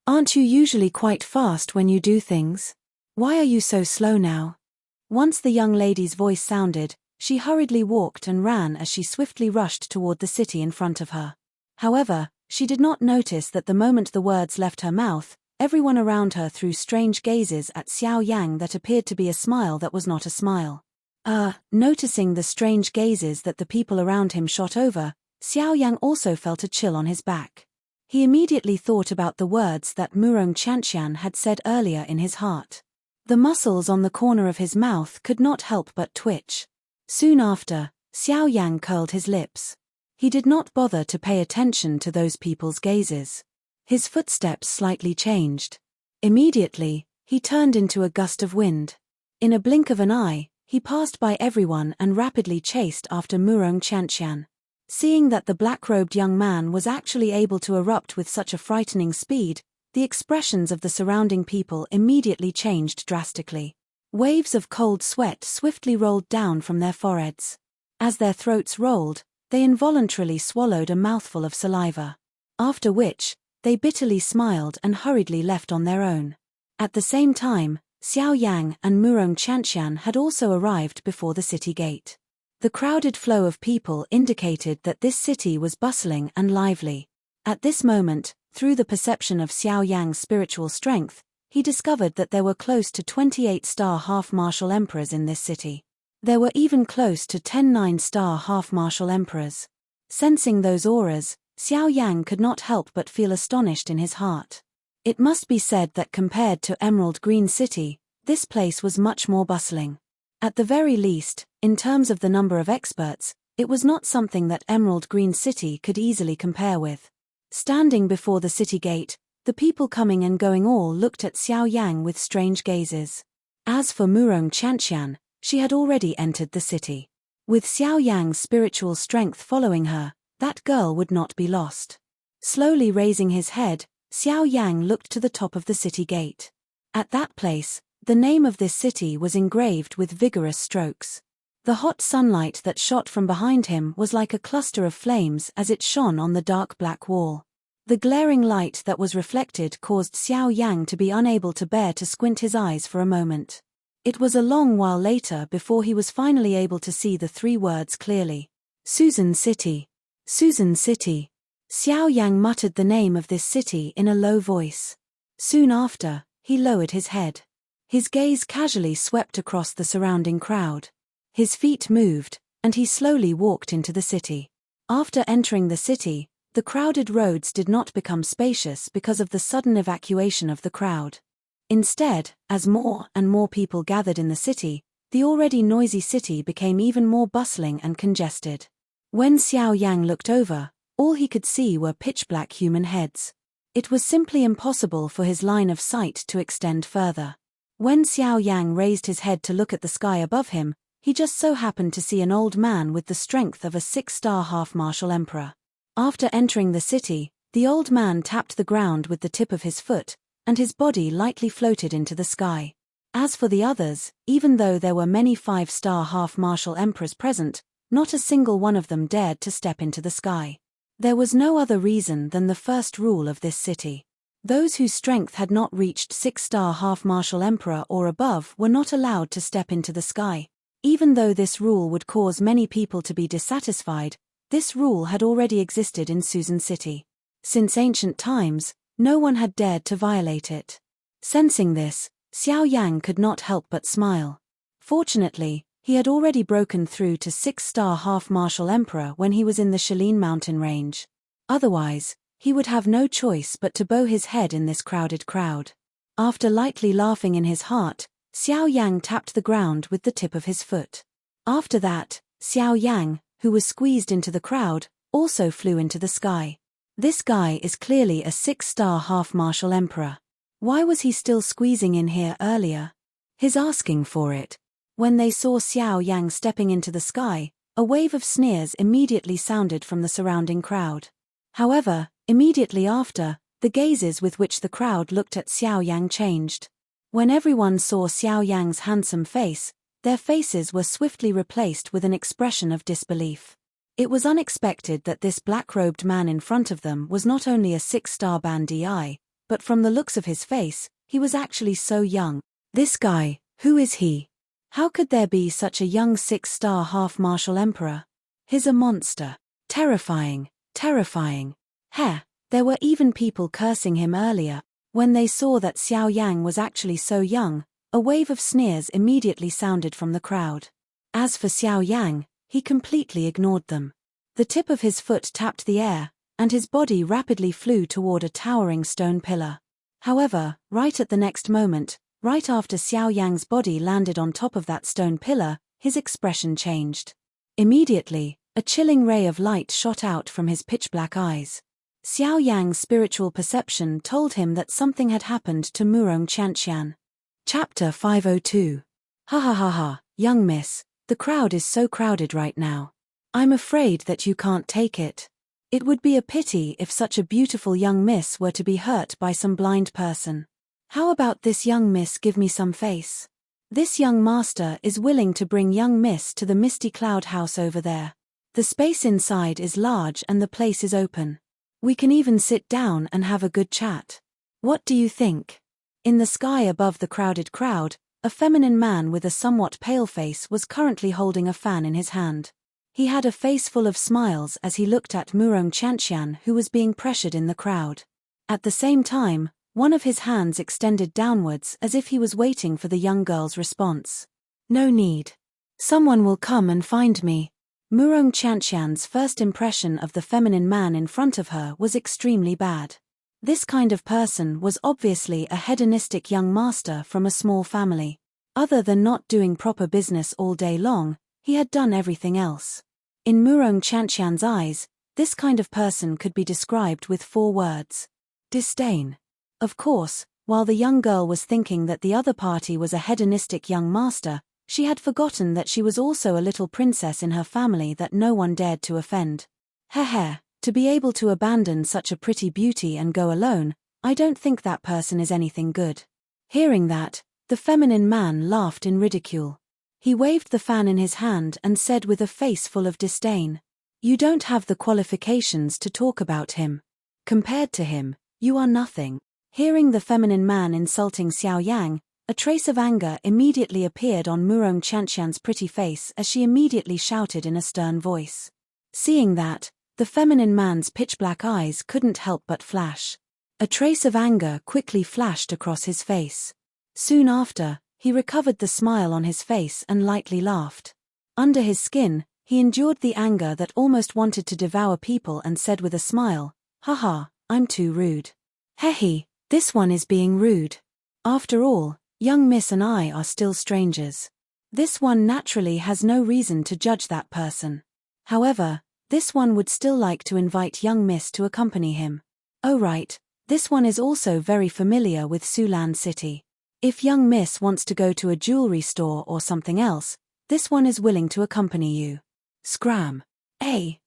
Aren't you usually quite fast when you do things? Why are you so slow now? Once the young lady's voice sounded, she hurriedly walked and ran as she swiftly rushed toward the city in front of her. However, she did not notice that the moment the words left her mouth, everyone around her threw strange gazes at Xiao Yang that appeared to be a smile that was not a smile. Noticing the strange gazes that the people around him shot over, Xiao Yang also felt a chill on his back. He immediately thought about the words that Murong Qianqian had said earlier in his heart. The muscles on the corner of his mouth could not help but twitch. Soon after, Xiao Yang curled his lips. He did not bother to pay attention to those people's gazes. His footsteps slightly changed. Immediately, he turned into a gust of wind. In a blink of an eye, he passed by everyone and rapidly chased after Murong Qianqian. Seeing that the black-robed young man was actually able to erupt with such a frightening speed, the expressions of the surrounding people immediately changed drastically. Waves of cold sweat swiftly rolled down from their foreheads. As their throats rolled, they involuntarily swallowed a mouthful of saliva. After which, they bitterly smiled and hurriedly left on their own. At the same time, Xiao Yang and Murong Qianqian had also arrived before the city gate. The crowded flow of people indicated that this city was bustling and lively. At this moment, through the perception of Xiao Yang's spiritual strength, he discovered that there were close to 28-star half-martial emperors in this city. There were even close to 10 9-star half-martial emperors. Sensing those auras, Xiao Yang could not help but feel astonished in his heart. It must be said that compared to Emerald Green City, this place was much more bustling. At the very least, in terms of the number of experts, It was not something that Emerald Green City could easily compare with. Standing before the city gate, the people coming and going all looked at Xiao Yang with strange gazes. As for Murong Qianqian, she had already entered the city. With Xiao Yang's spiritual strength following her, that girl would not be lost. Slowly raising his head, Xiao Yang looked to the top of the city gate. At that place, the name of this city was engraved with vigorous strokes. The hot sunlight that shot from behind him was like a cluster of flames as it shone on the dark black wall. The glaring light that was reflected caused Xiao Yang to be unable to bear to squint his eyes for a moment. It was a long while later before he was finally able to see the 3 words clearly. Susan City. Susan City. Xiao Yang muttered the name of this city in a low voice. Soon after, he lowered his head. His gaze casually swept across the surrounding crowd. His feet moved, and he slowly walked into the city. After entering the city, the crowded roads did not become spacious because of the sudden evacuation of the crowd. Instead, as more and more people gathered in the city, the already noisy city became even more bustling and congested. When Xiao Yang looked over, all he could see were pitch-black human heads. It was simply impossible for his line of sight to extend further. When Xiao Yang raised his head to look at the sky above him, he just so happened to see an old man with the strength of a 6-star half-martial emperor. After entering the city, the old man tapped the ground with the tip of his foot, and his body lightly floated into the sky. As for the others, even though there were many 5-star half-martial emperors present, not a single one of them dared to step into the sky. There was no other reason than the first rule of this city. Those whose strength had not reached 6-star half-martial emperor or above were not allowed to step into the sky. Even though this rule would cause many people to be dissatisfied, this rule had already existed in Susan City. Since ancient times, no one had dared to violate it. Sensing this, Xiao Yang could not help but smile. Fortunately, he had already broken through to 6-star half-martial emperor when he was in the Shalin mountain range. Otherwise, he would have no choice but to bow his head in this crowded crowd. After lightly laughing in his heart, Xiao Yang tapped the ground with the tip of his foot. After that, Xiao Yang, who was squeezed into the crowd, also flew into the sky. This guy is clearly a 6-star half-martial emperor. Why was he still squeezing in here earlier? He's asking for it. When they saw Xiao Yang stepping into the sky, a wave of sneers immediately sounded from the surrounding crowd. However, immediately after, the gazes with which the crowd looked at Xiao Yang changed. When everyone saw Xiao Yang's handsome face, their faces were swiftly replaced with an expression of disbelief. It was unexpected that this black-robed man in front of them was not only a 6-star bandit, but from the looks of his face, he was actually so young. This guy, who is he? How could there be such a young 6-star half-martial emperor? He's a monster. Terrifying, terrifying. Heh, there were even people cursing him earlier. When they saw that Xiao Yang was actually so young, a wave of sneers immediately sounded from the crowd. As for Xiao Yang, he completely ignored them. The tip of his foot tapped the air, and his body rapidly flew toward a towering stone pillar. However, right at the next moment, right after Xiao Yang's body landed on top of that stone pillar, his expression changed. Immediately, a chilling ray of light shot out from his pitch-black eyes. Xiao Yang's spiritual perception told him that something had happened to Murong Qianqian. Chapter 502. Ha ha ha ha, young miss, the crowd is so crowded right now. I'm afraid that you can't take it. It would be a pity if such a beautiful young miss were to be hurt by some blind person. How about this young miss give me some face? This young master is willing to bring young miss to the misty cloud house over there. The space inside is large and the place is open. We can even sit down and have a good chat. What do you think? In the sky above the crowded crowd, a feminine man with a somewhat pale face was currently holding a fan in his hand. He had a face full of smiles as he looked at Murong Qianqian, who was being pressured in the crowd. At the same time, one of his hands extended downwards as if he was waiting for the young girl's response. No need. Someone will come and find me. Murong Qianqian's first impression of the feminine man in front of her was extremely bad. This kind of person was obviously a hedonistic young master from a small family. Other than not doing proper business all day long, he had done everything else. In Murong Chanxian's eyes, this kind of person could be described with 4 words. Disdain. Of course, while the young girl was thinking that the other party was a hedonistic young master, she had forgotten that she was also a little princess in her family that no one dared to offend. Heh, to be able to abandon such a pretty beauty and go alone, I don't think that person is anything good. Hearing that, the feminine man laughed in ridicule. He waved the fan in his hand and said with a face full of disdain, "You don't have the qualifications to talk about him. Compared to him, you are nothing." Hearing the feminine man insulting Xiao Yang, a trace of anger immediately appeared on Murong Chanxian's pretty face as she immediately shouted in a stern voice. Seeing that, the feminine man's pitch-black eyes couldn't help but flash. A trace of anger quickly flashed across his face. Soon after, he recovered the smile on his face and lightly laughed. Under his skin, he endured the anger that almost wanted to devour people and said with a smile, "Haha, I'm too rude. Hehe, this one is being rude. After all, young miss and I are still strangers. This one naturally has no reason to judge that person. However, this one would still like to invite young miss to accompany him. Oh right, this one is also very familiar with Sulan City. If young miss wants to go to a jewelry store or something else, this one is willing to accompany you." Scram.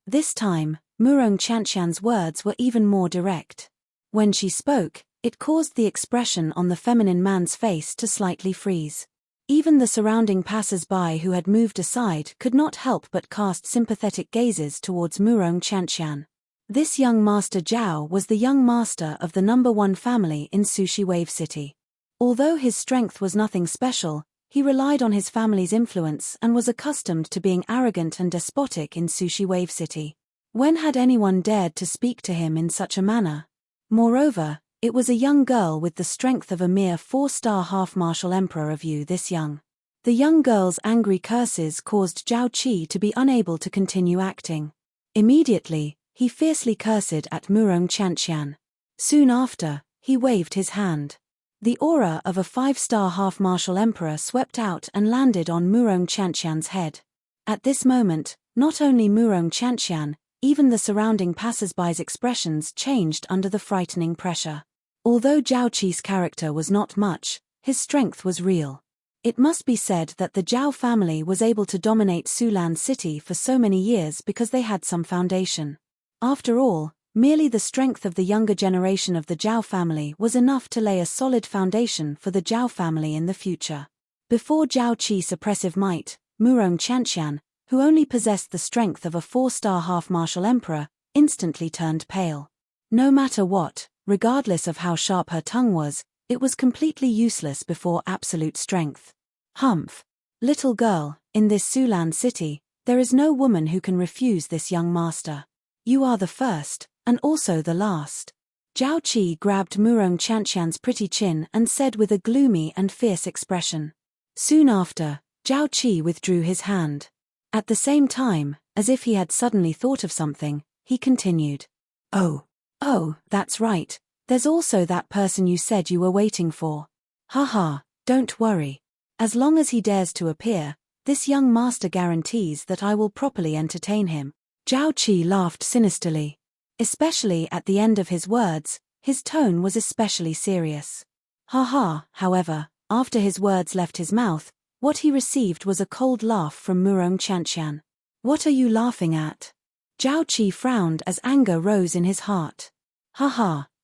This time, Murong Chanxian's words were even more direct. When she spoke, it caused the expression on the feminine man's face to slightly freeze. Even the surrounding passers-by who had moved aside could not help but cast sympathetic gazes towards Murong Chanxian. This young master Zhao was the young master of the number 1 family in Sushi Wave City. Although his strength was nothing special, he relied on his family's influence and was accustomed to being arrogant and despotic in Sushi Wave City. When had anyone dared to speak to him in such a manner? Moreover, it was a young girl with the strength of a mere 4-star half-martial emperor of Yu this young. The young girl's angry curses caused Zhao Qi to be unable to continue acting. Immediately, he fiercely cursed at Murong Chanxian. Soon after, he waved his hand. The aura of a 5-star half-martial emperor swept out and landed on Murong Chanxian's head. At this moment, not only Murong Chanxian, even the surrounding passers-by's expressions changed under the frightening pressure. Although Zhao Qi's character was not much, his strength was real. It must be said that the Zhao family was able to dominate Sulan City for so many years because they had some foundation. After all, merely the strength of the younger generation of the Zhao family was enough to lay a solid foundation for the Zhao family in the future. Before Zhao Qi's oppressive might, Murong Chanxian, who only possessed the strength of a 4-star half-martial emperor, instantly turned pale. No matter what, regardless of how sharp her tongue was, it was completely useless before absolute strength. Humph! Little girl, in this Sulan city, there is no woman who can refuse this young master. You are the first, and also the last. Zhao Qi grabbed Murong Chanxian's pretty chin and said with a gloomy and fierce expression. Soon after, Zhao Qi withdrew his hand. At the same time, as if he had suddenly thought of something, he continued. Oh, that's right. There's also that person you said you were waiting for. Haha, don't worry. As long as he dares to appear, this young master guarantees that I will properly entertain him. Zhao Qi laughed sinisterly. Especially at the end of his words, his tone was especially serious. However, after his words left his mouth, what he received was a cold laugh from Murong Chanxian. What are you laughing at? Zhao Qi frowned as anger rose in his heart.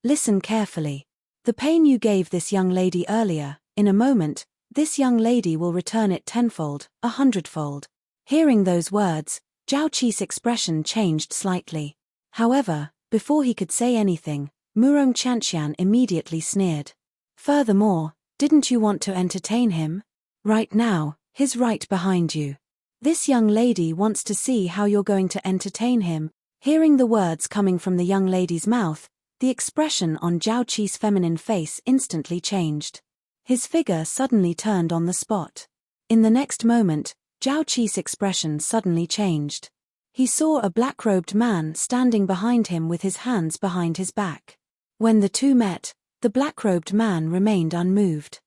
Listen carefully. The pain you gave this young lady earlier, in a moment, this young lady will return it tenfold, 100-fold. Hearing those words, Zhao Qi's expression changed slightly. However, before he could say anything, Murong Chanxian immediately sneered. Furthermore, didn't you want to entertain him? Right now, he's right behind you. This young lady wants to see how you're going to entertain him. Hearing the words coming from the young lady's mouth, the expression on Zhao Qi's feminine face instantly changed. His figure suddenly turned on the spot. In the next moment, Zhao Qi's expression suddenly changed. He saw a black-robed man standing behind him with his hands behind his back. When the two met, the black-robed man remained unmoved.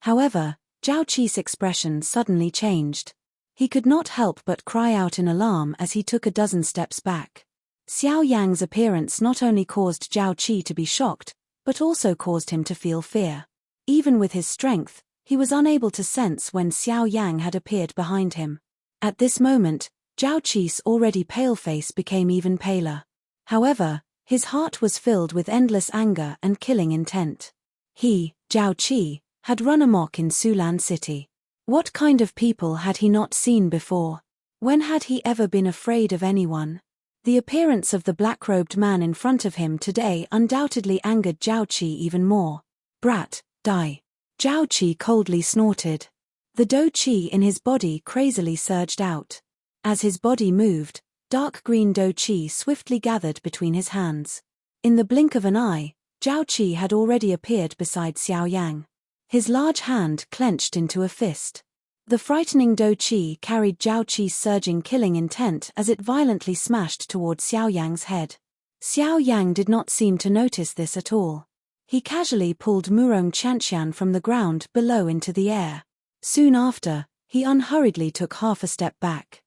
However, Zhao Qi's expression suddenly changed. He could not help but cry out in alarm as he took a dozen steps back. Xiao Yang's appearance not only caused Zhao Qi to be shocked, but also caused him to feel fear. Even with his strength, he was unable to sense when Xiao Yang had appeared behind him. At this moment, Zhao Qi's already pale face became even paler. However, his heart was filled with endless anger and killing intent. He, Zhao Qi, had run amok in Sulan City. What kind of people had he not seen before? When had he ever been afraid of anyone? The appearance of the black-robed man in front of him today undoubtedly angered Zhao Qi even more. Brat, die. Zhao Qi coldly snorted. The do qi in his body crazily surged out. As his body moved, dark green do qi swiftly gathered between his hands. In the blink of an eye, Zhao Qi had already appeared beside Xiao Yang. His large hand clenched into a fist. The frightening do qi carried Zhao Qi's surging killing intent as it violently smashed toward Xiao Yang's head. Xiao Yang did not seem to notice this at all. He casually pulled Murong Qianqian from the ground below into the air. Soon after, he unhurriedly took half a step back.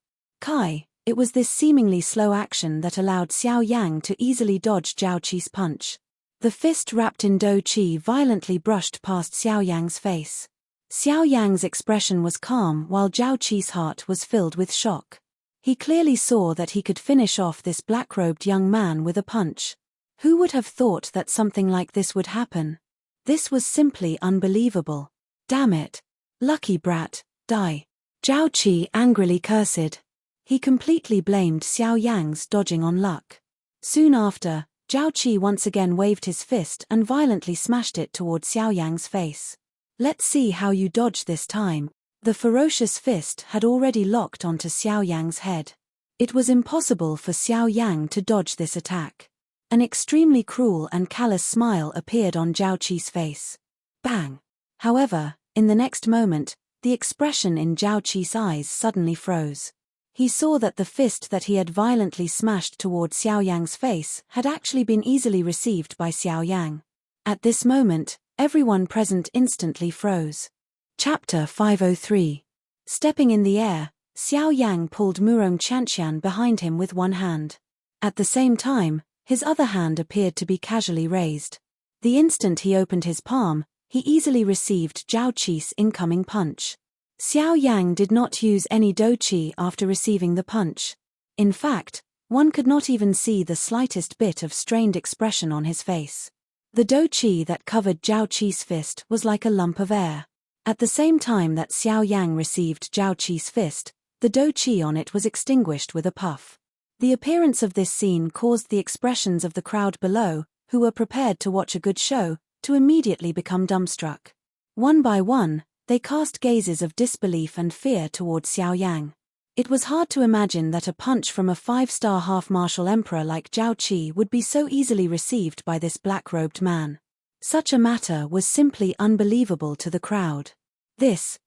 It was this seemingly slow action that allowed Xiao Yang to easily dodge Zhao Qi's punch. The fist wrapped in do qi violently brushed past Xiao Yang's face. Xiao Yang's expression was calm while Zhao Qi's heart was filled with shock. He clearly saw that he could finish off this black-robed young man with a punch. Who would have thought that something like this would happen? This was simply unbelievable. Damn it. Lucky brat, die. Zhao Qi angrily cursed. He completely blamed Xiao Yang's dodging on luck. Soon after, Zhao Qi once again waved his fist and violently smashed it toward Xiao Yang's face. Let's see how you dodge this time. The ferocious fist had already locked onto Xiao Yang's head. It was impossible for Xiao Yang to dodge this attack. An extremely cruel and callous smile appeared on Zhao Qi's face. Bang! However, in the next moment, the expression in Zhao Qi's eyes suddenly froze. He saw that the fist that he had violently smashed toward Xiao Yang's face had actually been easily received by Xiao Yang. At this moment, everyone present instantly froze. Chapter 503. Stepping in the air, Xiao Yang pulled Murong Qianqian behind him with one hand. At the same time, his other hand appeared to be casually raised. The instant he opened his palm, he easily received Zhao Qi's incoming punch. Xiao Yang did not use any do qi after receiving the punch. In fact, one could not even see the slightest bit of strained expression on his face. The do qi that covered Zhao Qi's fist was like a lump of air. At the same time that Xiao Yang received Zhao Qi's fist, the do qi on it was extinguished with a puff. The appearance of this scene caused the expressions of the crowd below, who were prepared to watch a good show, to immediately become dumbstruck. One by one, they cast gazes of disbelief and fear towards Xiao Yang. It was hard to imagine that a punch from a 5-star half-martial emperor like Zhao Qi would be so easily received by this black-robed man. Such a matter was simply unbelievable to the crowd.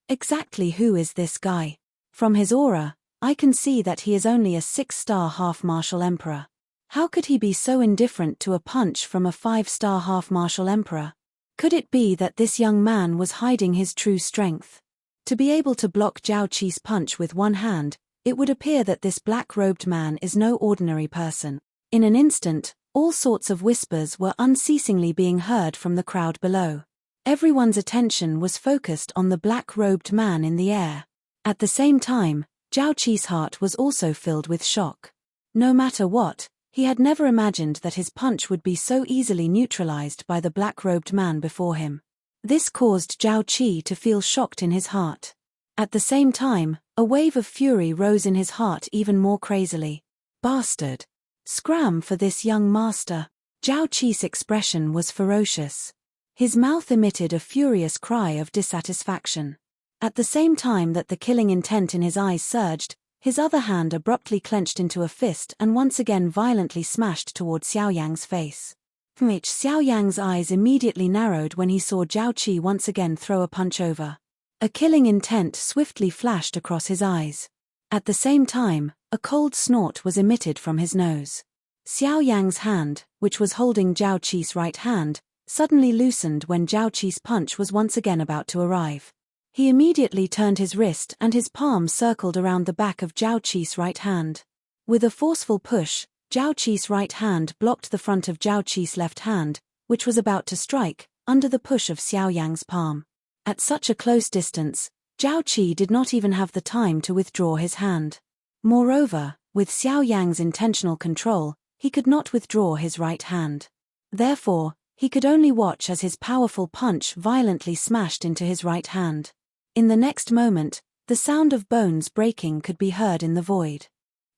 Exactly who is this guy? From his aura, I can see that he is only a 6-star half-martial emperor. How could he be so indifferent to a punch from a 5-star half-martial emperor? Could it be that this young man was hiding his true strength? To be able to block Zhao Qi's punch with one hand, it would appear that this black-robed man is no ordinary person. In an instant, all sorts of whispers were unceasingly being heard from the crowd below. Everyone's attention was focused on the black-robed man in the air. At the same time, Zhao Qi's heart was also filled with shock. No matter what, he had never imagined that his punch would be so easily neutralized by the black-robed man before him. This caused Zhao Qi to feel shocked in his heart. At the same time, a wave of fury rose in his heart even more crazily. Bastard! Scram for this young master! Zhao Qi's expression was ferocious. His mouth emitted a furious cry of dissatisfaction. At the same time that the killing intent in his eyes surged, his other hand abruptly clenched into a fist and once again violently smashed toward Xiao Yang's face. Xiao Yang's eyes immediately narrowed when he saw Zhao Qi once again throw a punch over. A killing intent swiftly flashed across his eyes. At the same time, a cold snort was emitted from his nose. Xiao Yang's hand, which was holding Zhao Qi's right hand, suddenly loosened when Zhao Qi's punch was once again about to arrive. He immediately turned his wrist and his palm circled around the back of Zhao Qi's right hand. With a forceful push, Zhao Qi's right hand blocked the front of Zhao Qi's left hand, which was about to strike, under the push of Xiao Yang's palm. At such a close distance, Zhao Qi did not even have the time to withdraw his hand. Moreover, with Xiao Yang's intentional control, he could not withdraw his right hand. Therefore, he could only watch as his powerful punch violently smashed into his right hand. In the next moment, the sound of bones breaking could be heard in the void.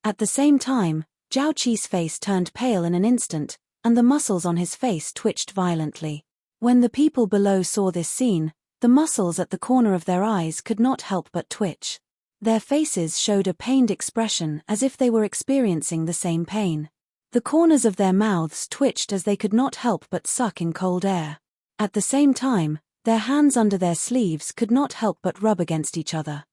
At the same time, Zhao Qi's face turned pale in an instant, and the muscles on his face twitched violently. When the people below saw this scene, the muscles at the corner of their eyes could not help but twitch. Their faces showed a pained expression as if they were experiencing the same pain. The corners of their mouths twitched as they could not help but suck in cold air. At the same time, their hands under their sleeves could not help but rub against each other.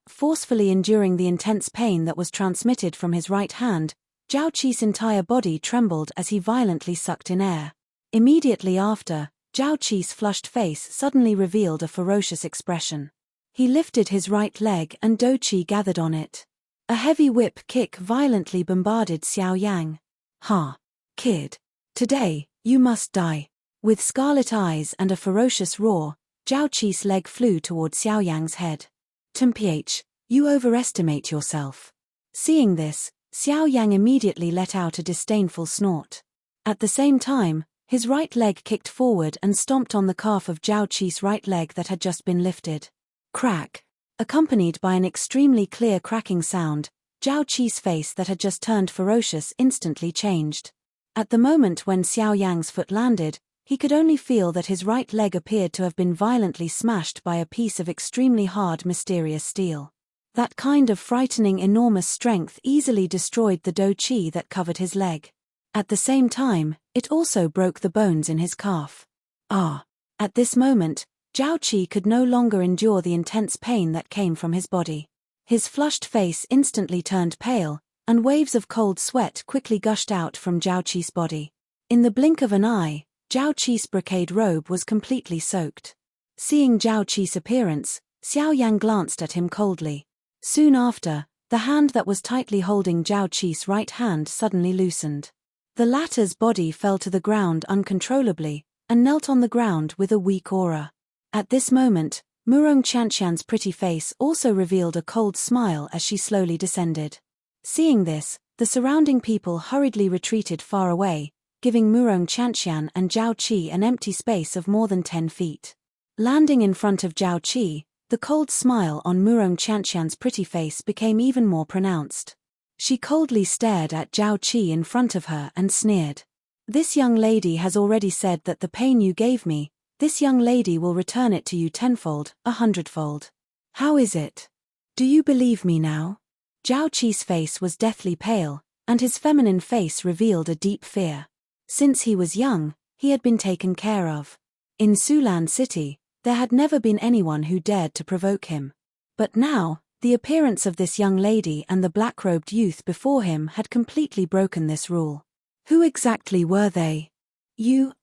Forcefully enduring the intense pain that was transmitted from his right hand, Zhao Qi's entire body trembled as he violently sucked in air. Immediately after, Zhao Qi's flushed face suddenly revealed a ferocious expression. He lifted his right leg and Do Qi gathered on it. A heavy whip kick violently bombarded Xiao Yang. "Ha! Kid! Today, you must die." With scarlet eyes and a ferocious roar, Zhao Qi's leg flew toward Xiao Yang's head. "Mph, you overestimate yourself." Seeing this, Xiao Yang immediately let out a disdainful snort. At the same time, his right leg kicked forward and stomped on the calf of Zhao Qi's right leg that had just been lifted. Crack! Accompanied by an extremely clear cracking sound, Zhao Qi's face that had just turned ferocious instantly changed. At the moment when Xiao Yang's foot landed, he could only feel that his right leg appeared to have been violently smashed by a piece of extremely hard mysterious steel. That kind of frightening enormous strength easily destroyed the Do Qi that covered his leg. At the same time, it also broke the bones in his calf. At this moment, Zhao Qi could no longer endure the intense pain that came from his body. His flushed face instantly turned pale, and waves of cold sweat quickly gushed out from Zhao Qi's body. In the blink of an eye, Zhao Qi's brocade robe was completely soaked. Seeing Zhao Qi's appearance, Xiao Yang glanced at him coldly. Soon after, the hand that was tightly holding Zhao Qi's right hand suddenly loosened. The latter's body fell to the ground uncontrollably, and knelt on the ground with a weak aura. At this moment, Murong Qianqian's pretty face also revealed a cold smile as she slowly descended. Seeing this, the surrounding people hurriedly retreated far away, giving Murong Qianqian and Zhao Qi an empty space of more than 10 feet. Landing in front of Zhao Qi, the cold smile on Murong Qianqian's pretty face became even more pronounced. She coldly stared at Zhao Qi in front of her and sneered. "This young lady has already said that the pain you gave me, this young lady will return it to you tenfold, 100-fold. How is it? Do you believe me now?" Zhao Qi's face was deathly pale, and his feminine face revealed a deep fear. Since he was young, he had been taken care of. In Sulan City, there had never been anyone who dared to provoke him. But now, the appearance of this young lady and the black-robed youth before him had completely broken this rule. Who exactly were they?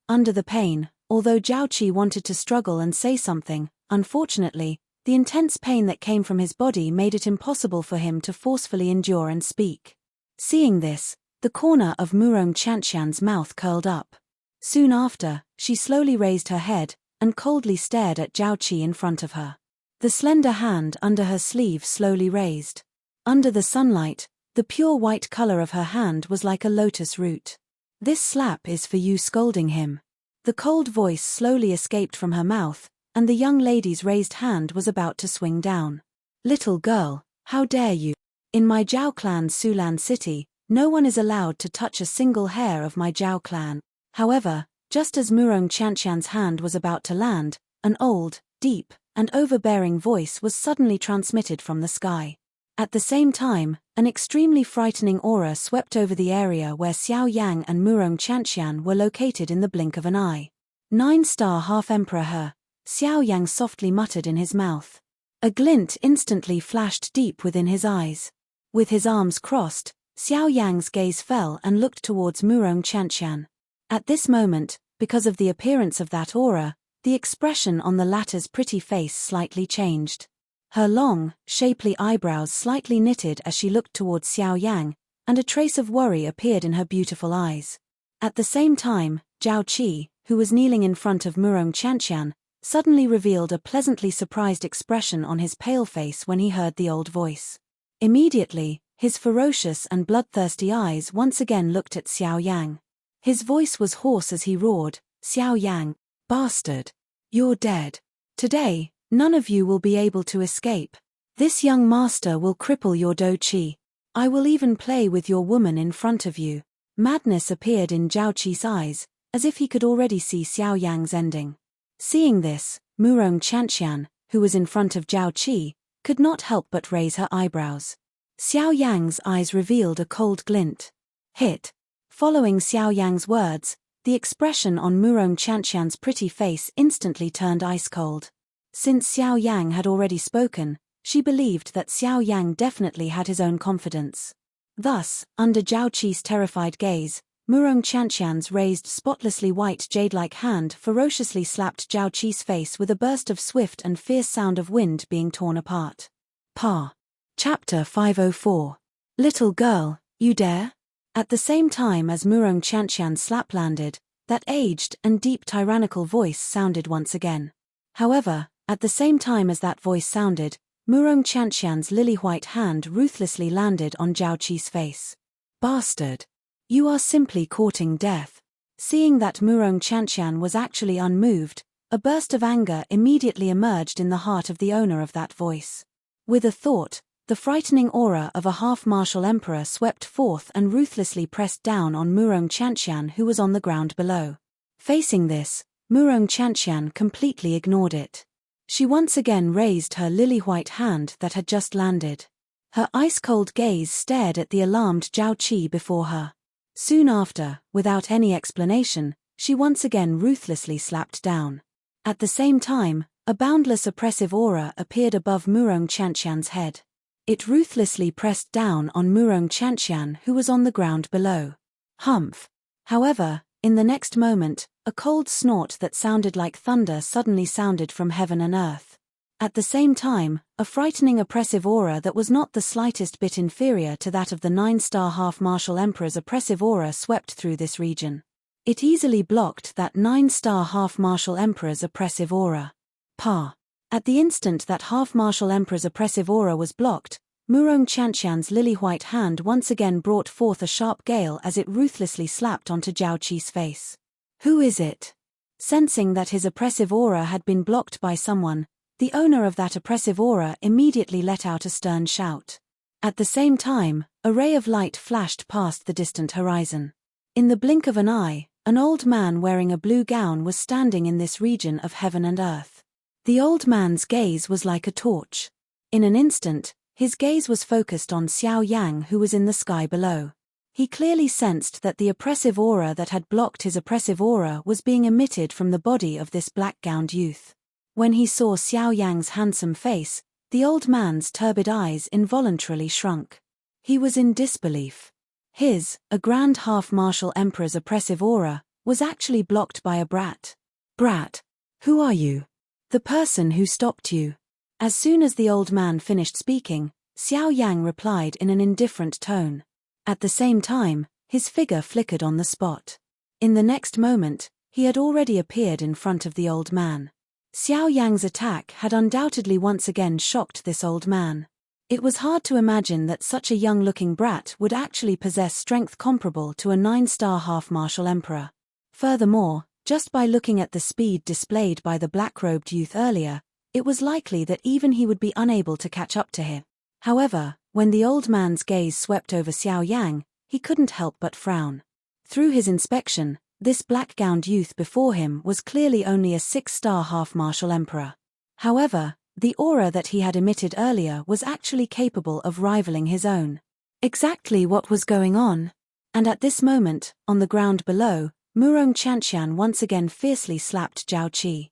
Under the pain, although Zhao Qi wanted to struggle and say something, unfortunately, the intense pain that came from his body made it impossible for him to forcefully endure and speak. Seeing this, the corner of Murong Qianqian's mouth curled up. Soon after, she slowly raised her head, and coldly stared at Zhao Qi in front of her. The slender hand under her sleeve slowly raised. Under the sunlight, the pure white color of her hand was like a lotus root. "This slap is for you scolding him." The cold voice slowly escaped from her mouth, and the young lady's raised hand was about to swing down. "Little girl, how dare you? In my Zhao clan Sulan City, no one is allowed to touch a single hair of my Zhao clan." However, just as Murong Qianqian's hand was about to land, an old, deep, and overbearing voice was suddenly transmitted from the sky. At the same time, an extremely frightening aura swept over the area where Xiao Yang and Murong Qianqian were located in the blink of an eye. 9-star half-emperor He, Xiao Yang softly muttered in his mouth. A glint instantly flashed deep within his eyes. With his arms crossed, Xiao Yang's gaze fell and looked towards Murong Qianqian. At this moment, because of the appearance of that aura, the expression on the latter's pretty face slightly changed. Her long, shapely eyebrows slightly knitted as she looked towards Xiao Yang, and a trace of worry appeared in her beautiful eyes. At the same time, Zhao Qi, who was kneeling in front of Murong Qianqian, suddenly revealed a pleasantly surprised expression on his pale face when he heard the old voice. Immediately, his ferocious and bloodthirsty eyes once again looked at Xiao Yang. His voice was hoarse as he roared, "Xiao Yang, bastard! You're dead. Today, none of you will be able to escape. This young master will cripple your Do Qi. I will even play with your woman in front of you." Madness appeared in Zhao Qi's eyes, as if he could already see Xiao Yang's ending. Seeing this, Murong Qianqian, who was in front of Zhao Qi, could not help but raise her eyebrows. Xiao Yang's eyes revealed a cold glint. Hit. Following Xiao Yang's words, the expression on Murong Qianqian's pretty face instantly turned ice cold. Since Xiao Yang had already spoken, she believed that Xiao Yang definitely had his own confidence. Thus, under Zhao Qi's terrified gaze, Murong Qianqian's raised spotlessly white jade-like hand ferociously slapped Zhao Qi's face with a burst of swift and fierce sound of wind being torn apart. Chapter 504. Little girl, you dare? At the same time as Murong Qianqian's slap landed, that aged and deep tyrannical voice sounded once again. However, at the same time as that voice sounded, Murong Qianqian's lily-white hand ruthlessly landed on Zhao Qi's face. Bastard! You are simply courting death. Seeing that Murong Qianqian was actually unmoved, a burst of anger immediately emerged in the heart of the owner of that voice. With a thought, the frightening aura of a half-martial emperor swept forth and ruthlessly pressed down on Murong Qianqian, who was on the ground below. Facing this, Murong Qianqian completely ignored it. She once again raised her lily-white hand that had just landed. Her ice-cold gaze stared at the alarmed Zhao Qi before her. Soon after, without any explanation, she once again ruthlessly slapped down. At the same time, a boundless oppressive aura appeared above Murong Qianqian's head. It ruthlessly pressed down on Murong Qianqian, who was on the ground below. Humph! However, in the next moment, a cold snort that sounded like thunder suddenly sounded from heaven and earth. At the same time, a frightening oppressive aura that was not the slightest bit inferior to that of the 9-star half-martial emperor's oppressive aura swept through this region. It easily blocked that 9-star half-martial emperor's oppressive aura. At the instant that half-martial emperor's oppressive aura was blocked, Murong Qianqian's lily-white hand once again brought forth a sharp gale as it ruthlessly slapped onto Zhao Qi's face. Who is it? Sensing that his oppressive aura had been blocked by someone, the owner of that oppressive aura immediately let out a stern shout. At the same time, a ray of light flashed past the distant horizon. In the blink of an eye, an old man wearing a blue gown was standing in this region of heaven and earth. The old man's gaze was like a torch. In an instant, his gaze was focused on Xiao Yang, who was in the sky below. He clearly sensed that the oppressive aura that had blocked his oppressive aura was being emitted from the body of this black-gowned youth. When he saw Xiao Yang's handsome face, the old man's turbid eyes involuntarily shrunk. He was in disbelief. A grand half-martial emperor's oppressive aura, was actually blocked by a brat. Brat? Who are you? The person who stopped you. As soon as the old man finished speaking, Xiao Yang replied in an indifferent tone. At the same time, his figure flickered on the spot. In the next moment, he had already appeared in front of the old man. Xiao Yang's attack had undoubtedly once again shocked this old man. It was hard to imagine that such a young-looking brat would actually possess strength comparable to a 9-star half-martial emperor. Furthermore, just by looking at the speed displayed by the black-robed youth earlier, it was likely that even he would be unable to catch up to him. However, when the old man's gaze swept over Xiao Yang, he couldn't help but frown. Through his inspection, this black-gowned youth before him was clearly only a 6-star half-martial emperor. However, the aura that he had emitted earlier was actually capable of rivaling his own. Exactly what was going on? And at this moment, on the ground below, Murong Qianqian once again fiercely slapped Zhao Qi.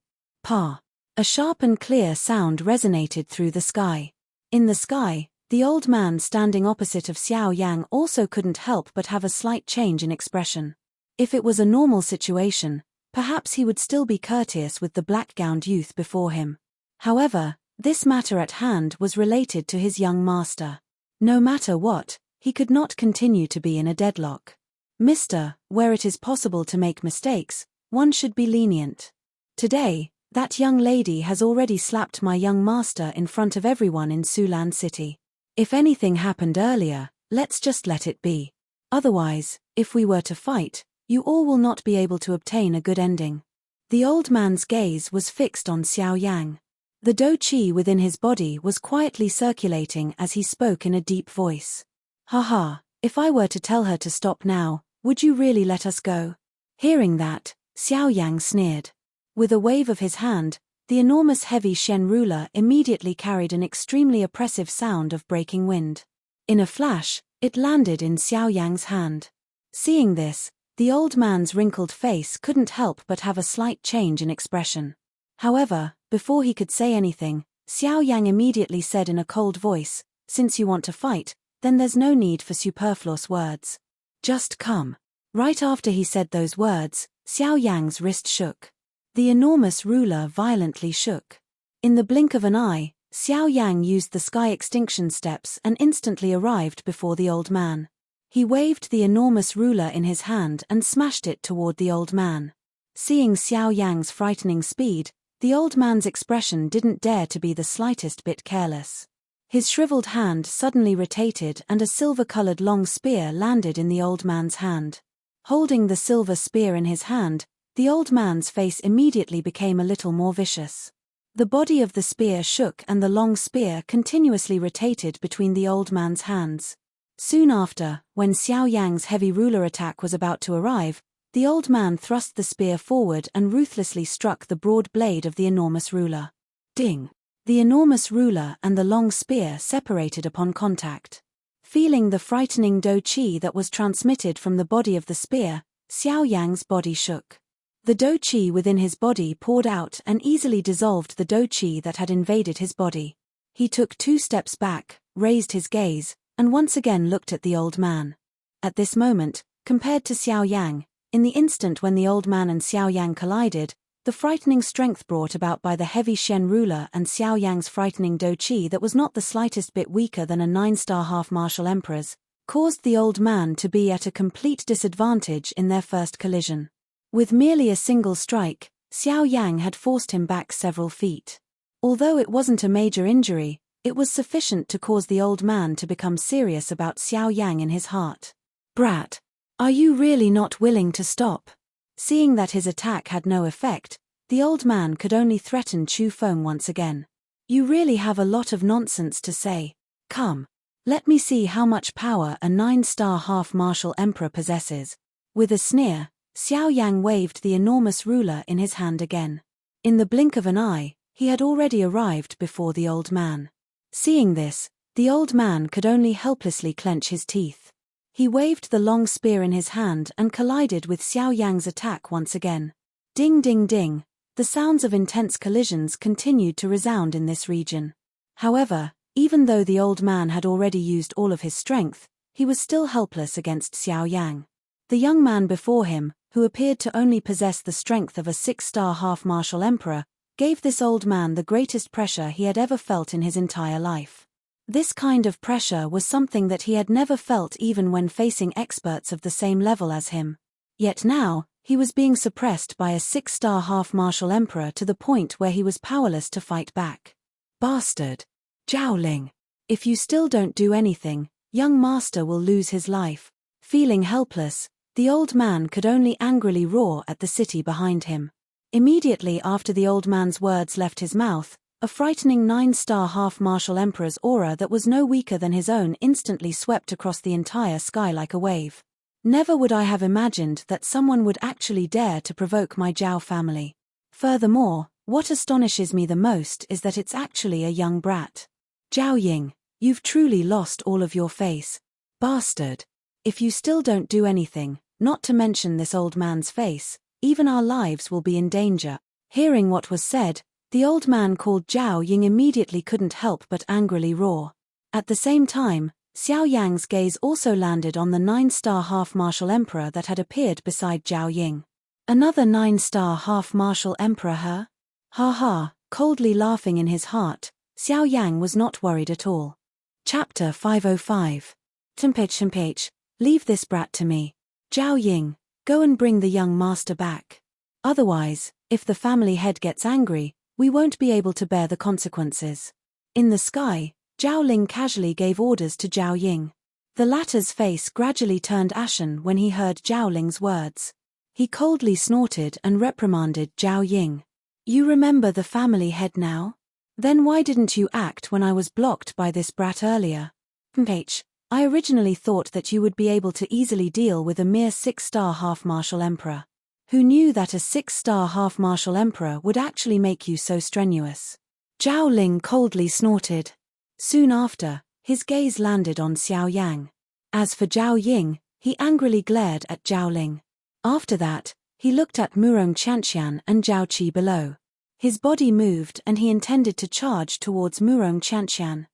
A sharp and clear sound resonated through the sky. In the sky, the old man standing opposite of Xiao Yang also couldn't help but have a slight change in expression. If it was a normal situation, Perhaps he would still be courteous with the black-gowned youth before him. However, this matter at hand was related to his young master. No matter what, he could not continue to be in a deadlock. Mister, where it is possible to make mistakes, one should be lenient. Today, that young lady has already slapped my young master in front of everyone in Sulan City. If anything happened earlier, let's just let it be. Otherwise, if we were to fight, you all will not be able to obtain a good ending. The old man's gaze was fixed on Xiao Yang. The dou qi within his body was quietly circulating as he spoke in a deep voice. Haha, if I were to tell her to stop now, would you really let us go? Hearing that, Xiao Yang sneered. With a wave of his hand, the enormous heavy Shen ruler immediately carried an extremely oppressive sound of breaking wind. In a flash, it landed in Xiao Yang's hand. Seeing this, the old man's wrinkled face couldn't help but have a slight change in expression. However, before he could say anything, Xiao Yang immediately said in a cold voice, "Since you want to fight, then there's no need for superfluous words. Just come." Right after he said those words, Xiao Yang's wrist shook. The enormous ruler violently shook. In the blink of an eye, Xiao Yang used the sky extinction steps and instantly arrived before the old man. He waved the enormous ruler in his hand and smashed it toward the old man. Seeing Xiao Yang's frightening speed, the old man's expression didn't dare to be the slightest bit careless. His shriveled hand suddenly rotated and a silver-colored long spear landed in the old man's hand. Holding the silver spear in his hand, the old man's face immediately became a little more vicious. The body of the spear shook and the long spear continuously rotated between the old man's hands. Soon after, when Xiao Yang's heavy ruler attack was about to arrive, the old man thrust the spear forward and ruthlessly struck the broad blade of the enormous ruler. Ding! The enormous ruler and the long spear separated upon contact. Feeling the frightening dou qi that was transmitted from the body of the spear, Xiao Yang's body shook. The dou qi within his body poured out and easily dissolved the dou qi that had invaded his body. He took 2 steps back, raised his gaze, and once again looked at the old man. At this moment, compared to Xiao Yang, in the instant when the old man and Xiao Yang collided, the frightening strength brought about by the heavy Shen ruler and Xiao Yang's frightening dou qi that was not the slightest bit weaker than a 9-star half-martial emperor's, caused the old man to be at a complete disadvantage in their first collision. With merely a single strike, Xiao Yang had forced him back several feet. Although it wasn't a major injury, it was sufficient to cause the old man to become serious about Xiao Yang in his heart. "Brat, are you really not willing to stop?" Seeing that his attack had no effect, the old man could only threaten Chu Feng once again. "You really have a lot of nonsense to say. Come, let me see how much power a 9-star half-martial emperor possesses." With a sneer, Xiao Yang waved the enormous ruler in his hand again. In the blink of an eye, he had already arrived before the old man. Seeing this, the old man could only helplessly clench his teeth. He waved the long spear in his hand and collided with Xiao Yang's attack once again. Ding ding ding, the sounds of intense collisions continued to resound in this region. However, even though the old man had already used all of his strength, he was still helpless against Xiao Yang. The young man before him, who appeared to only possess the strength of a 6-star half-martial emperor, gave this old man the greatest pressure he had ever felt in his entire life. This kind of pressure was something that he had never felt even when facing experts of the same level as him. Yet now, he was being suppressed by a 6-star half-martial emperor to the point where he was powerless to fight back. "Bastard! Zhaoling! If you still don't do anything, young master will lose his life." Feeling helpless, the old man could only angrily roar at the city behind him. Immediately after the old man's words left his mouth, a frightening 9-star half-martial emperor's aura that was no weaker than his own instantly swept across the entire sky like a wave. Never would I have imagined that someone would actually dare to provoke my Zhao family. Furthermore, what astonishes me the most is that it's actually a young brat. "Zhao Ying, you've truly lost all of your face. Bastard! If you still don't do anything, not to mention this old man's face, even our lives will be in danger." Hearing what was said, the old man called Zhao Ying immediately couldn't help but angrily roar. At the same time, Xiao Yang's gaze also landed on the 9-star half-martial emperor that had appeared beside Zhao Ying. Another 9-star half-martial emperor her? Ha ha, coldly laughing in his heart, Xiao Yang was not worried at all. Chapter 505. Tempage, leave this brat to me. Zhao Ying, go and bring the young master back. Otherwise, if the family head gets angry, we won't be able to bear the consequences. In the sky, Zhao Ling casually gave orders to Zhao Ying. The latter's face gradually turned ashen when he heard Zhao Ling's words. He coldly snorted and reprimanded Zhao Ying. You remember the family head now? Then why didn't you act when I was blocked by this brat earlier? I originally thought that you would be able to easily deal with a mere 6-star half-martial emperor. Who knew that a 6-star half-martial emperor would actually make you so strenuous? Zhao Ling coldly snorted. Soon after, his gaze landed on Xiao Yang. As for Zhao Ying, he angrily glared at Zhao Ling. After that, he looked at Murong Qianqian and Zhao Qi below. His body moved and he intended to charge towards Murong Qianqian.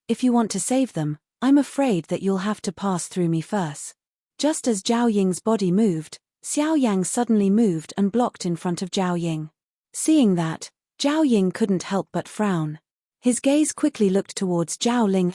If you want to save them, I'm afraid that you'll have to pass through me first. Just as Zhao Ying's body moved, Xiao Yang suddenly moved and blocked in front of Zhao Ying. Seeing that, Zhao Ying couldn't help but frown. His gaze quickly looked towards Zhao Ling.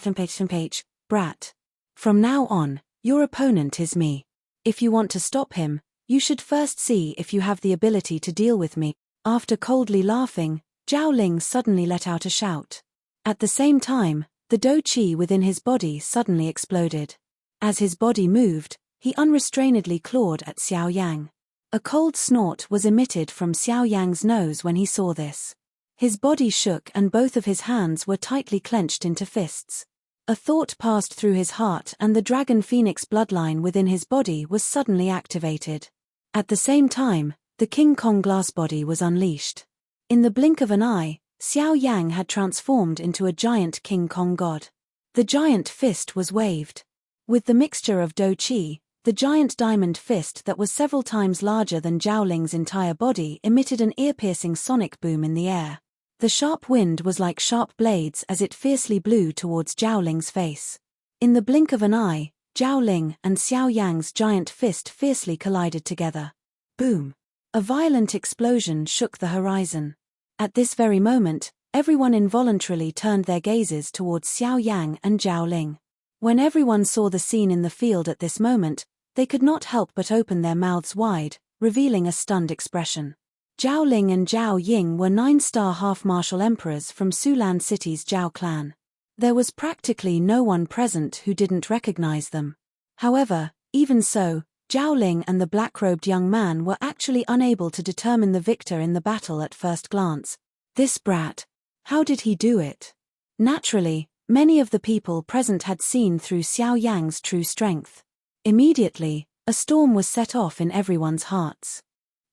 Brat. From now on, your opponent is me. If you want to stop him, you should first see if you have the ability to deal with me. After coldly laughing, Zhao Ling suddenly let out a shout. At the same time, the dou qi within his body suddenly exploded. As his body moved, he unrestrainedly clawed at Xiao Yang. A cold snort was emitted from Xiao Yang's nose when he saw this. His body shook and both of his hands were tightly clenched into fists. A thought passed through his heart and the dragon phoenix bloodline within his body was suddenly activated. At the same time, the King Kong glass body was unleashed. In the blink of an eye, Xiao Yang had transformed into a giant King Kong god. The giant fist was waved. With the mixture of dou qi, the giant diamond fist that was several times larger than Zhao Ling's entire body emitted an ear-piercing sonic boom in the air. The sharp wind was like sharp blades as it fiercely blew towards Zhao Ling's face. In the blink of an eye, Zhao Ling and Xiao Yang's giant fist fiercely collided together. Boom! A violent explosion shook the horizon. At this very moment, everyone involuntarily turned their gazes towards Xiao Yang and Zhao Ling. When everyone saw the scene in the field at this moment, they could not help but open their mouths wide, revealing a stunned expression. Zhao Ling and Zhao Ying were 9-star half-martial emperors from Sulan City's Zhao clan. There was practically no one present who didn't recognize them. However, even so, Zhao Ling and the black-robed young man were actually unable to determine the victor in the battle at first glance. This brat. How did he do it? Naturally, many of the people present had seen through Xiao Yang's true strength. Immediately, a storm was set off in everyone's hearts.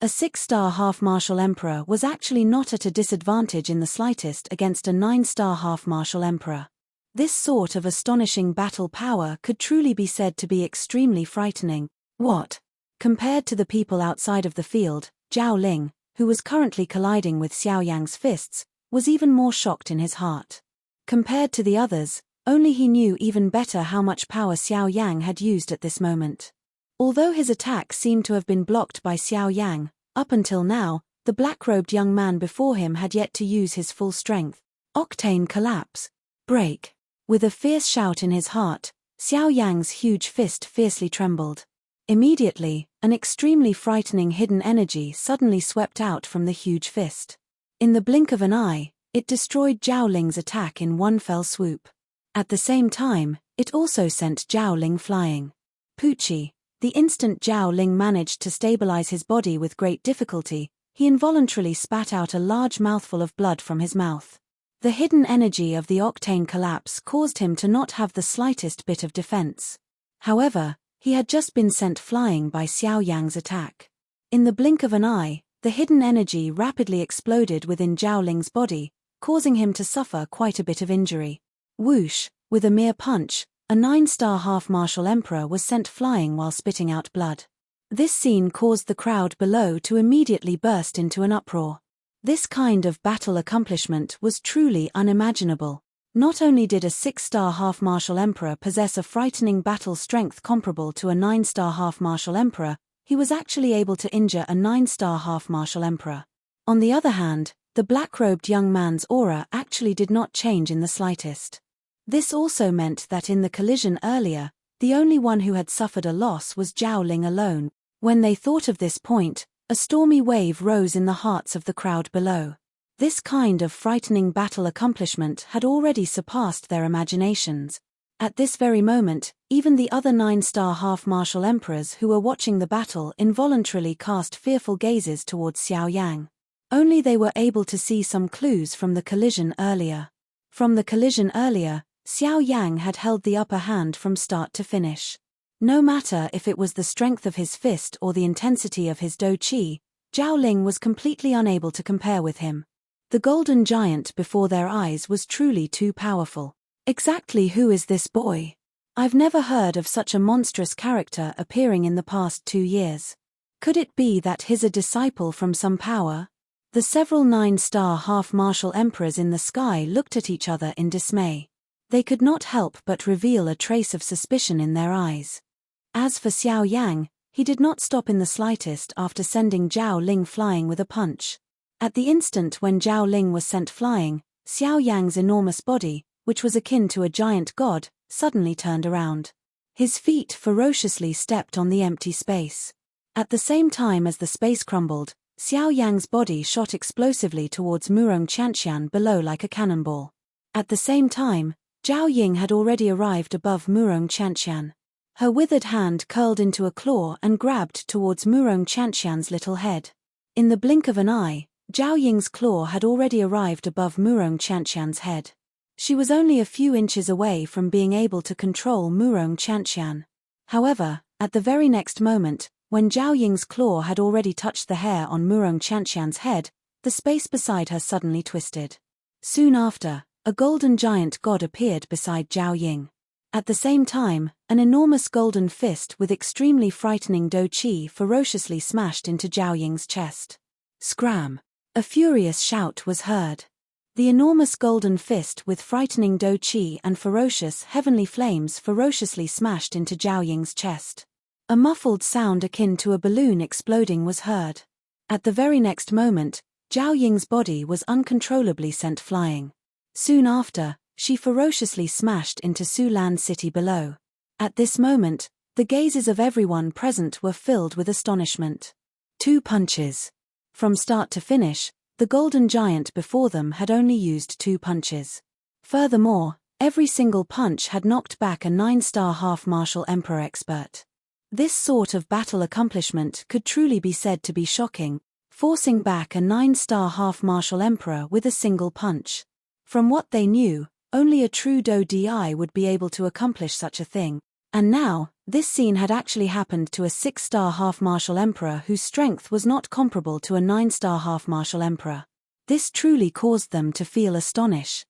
A 6-star half-martial emperor was actually not at a disadvantage in the slightest against a 9-star half-martial emperor. This sort of astonishing battle power could truly be said to be extremely frightening. What? Compared to the people outside of the field, Zhao Ling, who was currently colliding with Xiao Yang's fists, was even more shocked in his heart. Compared to the others, only he knew even better how much power Xiao Yang had used at this moment. Although his attack seemed to have been blocked by Xiao Yang, up until now, the black-robed young man before him had yet to use his full strength. Octane collapse. Break. With a fierce shout in his heart, Xiao Yang's huge fist fiercely trembled. Immediately, an extremely frightening hidden energy suddenly swept out from the huge fist. In the blink of an eye, it destroyed Zhao Ling's attack in one fell swoop. At the same time, it also sent Zhao Ling flying. Poochie. The instant Zhao Ling managed to stabilize his body with great difficulty, he involuntarily spat out a large mouthful of blood from his mouth. The hidden energy of the octane collapse caused him to not have the slightest bit of defense. However, he had just been sent flying by Xiao Yang's attack. In the blink of an eye, the hidden energy rapidly exploded within Zhao Ling's body, causing him to suffer quite a bit of injury. Whoosh! With a mere punch, a 9-star half-martial emperor was sent flying while spitting out blood. This scene caused the crowd below to immediately burst into an uproar. This kind of battle accomplishment was truly unimaginable. Not only did a 6-star half-martial emperor possess a frightening battle strength comparable to a 9-star half-martial emperor, he was actually able to injure a 9-star half-martial emperor. On the other hand, the black-robed young man's aura actually did not change in the slightest. This also meant that in the collision earlier, the only one who had suffered a loss was Zhao Ling alone. When they thought of this point, a stormy wave rose in the hearts of the crowd below. This kind of frightening battle accomplishment had already surpassed their imaginations. At this very moment, even the other 9-star half-martial emperors who were watching the battle involuntarily cast fearful gazes towards Xiao Yang. Only they were able to see some clues from the collision earlier. From the collision earlier, Xiao Yang had held the upper hand from start to finish. No matter if it was the strength of his fist or the intensity of his dou qi, Zhao Ling was completely unable to compare with him. The golden giant before their eyes was truly too powerful. Exactly who is this boy? I've never heard of such a monstrous character appearing in the past 2 years. Could it be that he's a disciple from some power? The several 9-star half-martial emperors in the sky looked at each other in dismay. They could not help but reveal a trace of suspicion in their eyes. As for Xiao Yang, he did not stop in the slightest after sending Zhao Ling flying with a punch. At the instant when Zhao Ling was sent flying, Xiao Yang's enormous body, which was akin to a giant god, suddenly turned around. His feet ferociously stepped on the empty space. At the same time as the space crumbled, Xiao Yang's body shot explosively towards Murong Qianqian below like a cannonball. At the same time, Zhao Ying had already arrived above Murong Qianqian. Her withered hand curled into a claw and grabbed towards Murong Qianqian's little head. In the blink of an eye, Zhao Ying's claw had already arrived above Murong Qianqian's head. She was only a few inches away from being able to control Murong Qianqian. However, at the very next moment, when Zhao Ying's claw had already touched the hair on Murong Qianqian's head, the space beside her suddenly twisted. Soon after, a golden giant god appeared beside Zhao Ying. At the same time, an enormous golden fist with extremely frightening dou qi ferociously smashed into Zhao Ying's chest. Scram! A furious shout was heard. The enormous golden fist with frightening dou qi and ferocious heavenly flames ferociously smashed into Zhao Ying's chest. A muffled sound akin to a balloon exploding was heard. At the very next moment, Zhao Ying's body was uncontrollably sent flying. Soon after, she ferociously smashed into Sulan city below. At this moment, the gazes of everyone present were filled with astonishment. 2 punches. From start to finish, the golden giant before them had only used 2 punches. Furthermore, every single punch had knocked back a 9-star half-martial emperor expert. This sort of battle accomplishment could truly be said to be shocking, forcing back a 9-star half-martial emperor with a single punch. From what they knew, only a true dou di would be able to accomplish such a thing. And now, this scene had actually happened to a 6-star half-martial emperor whose strength was not comparable to a 9-star half-martial emperor. This truly caused them to feel astonished.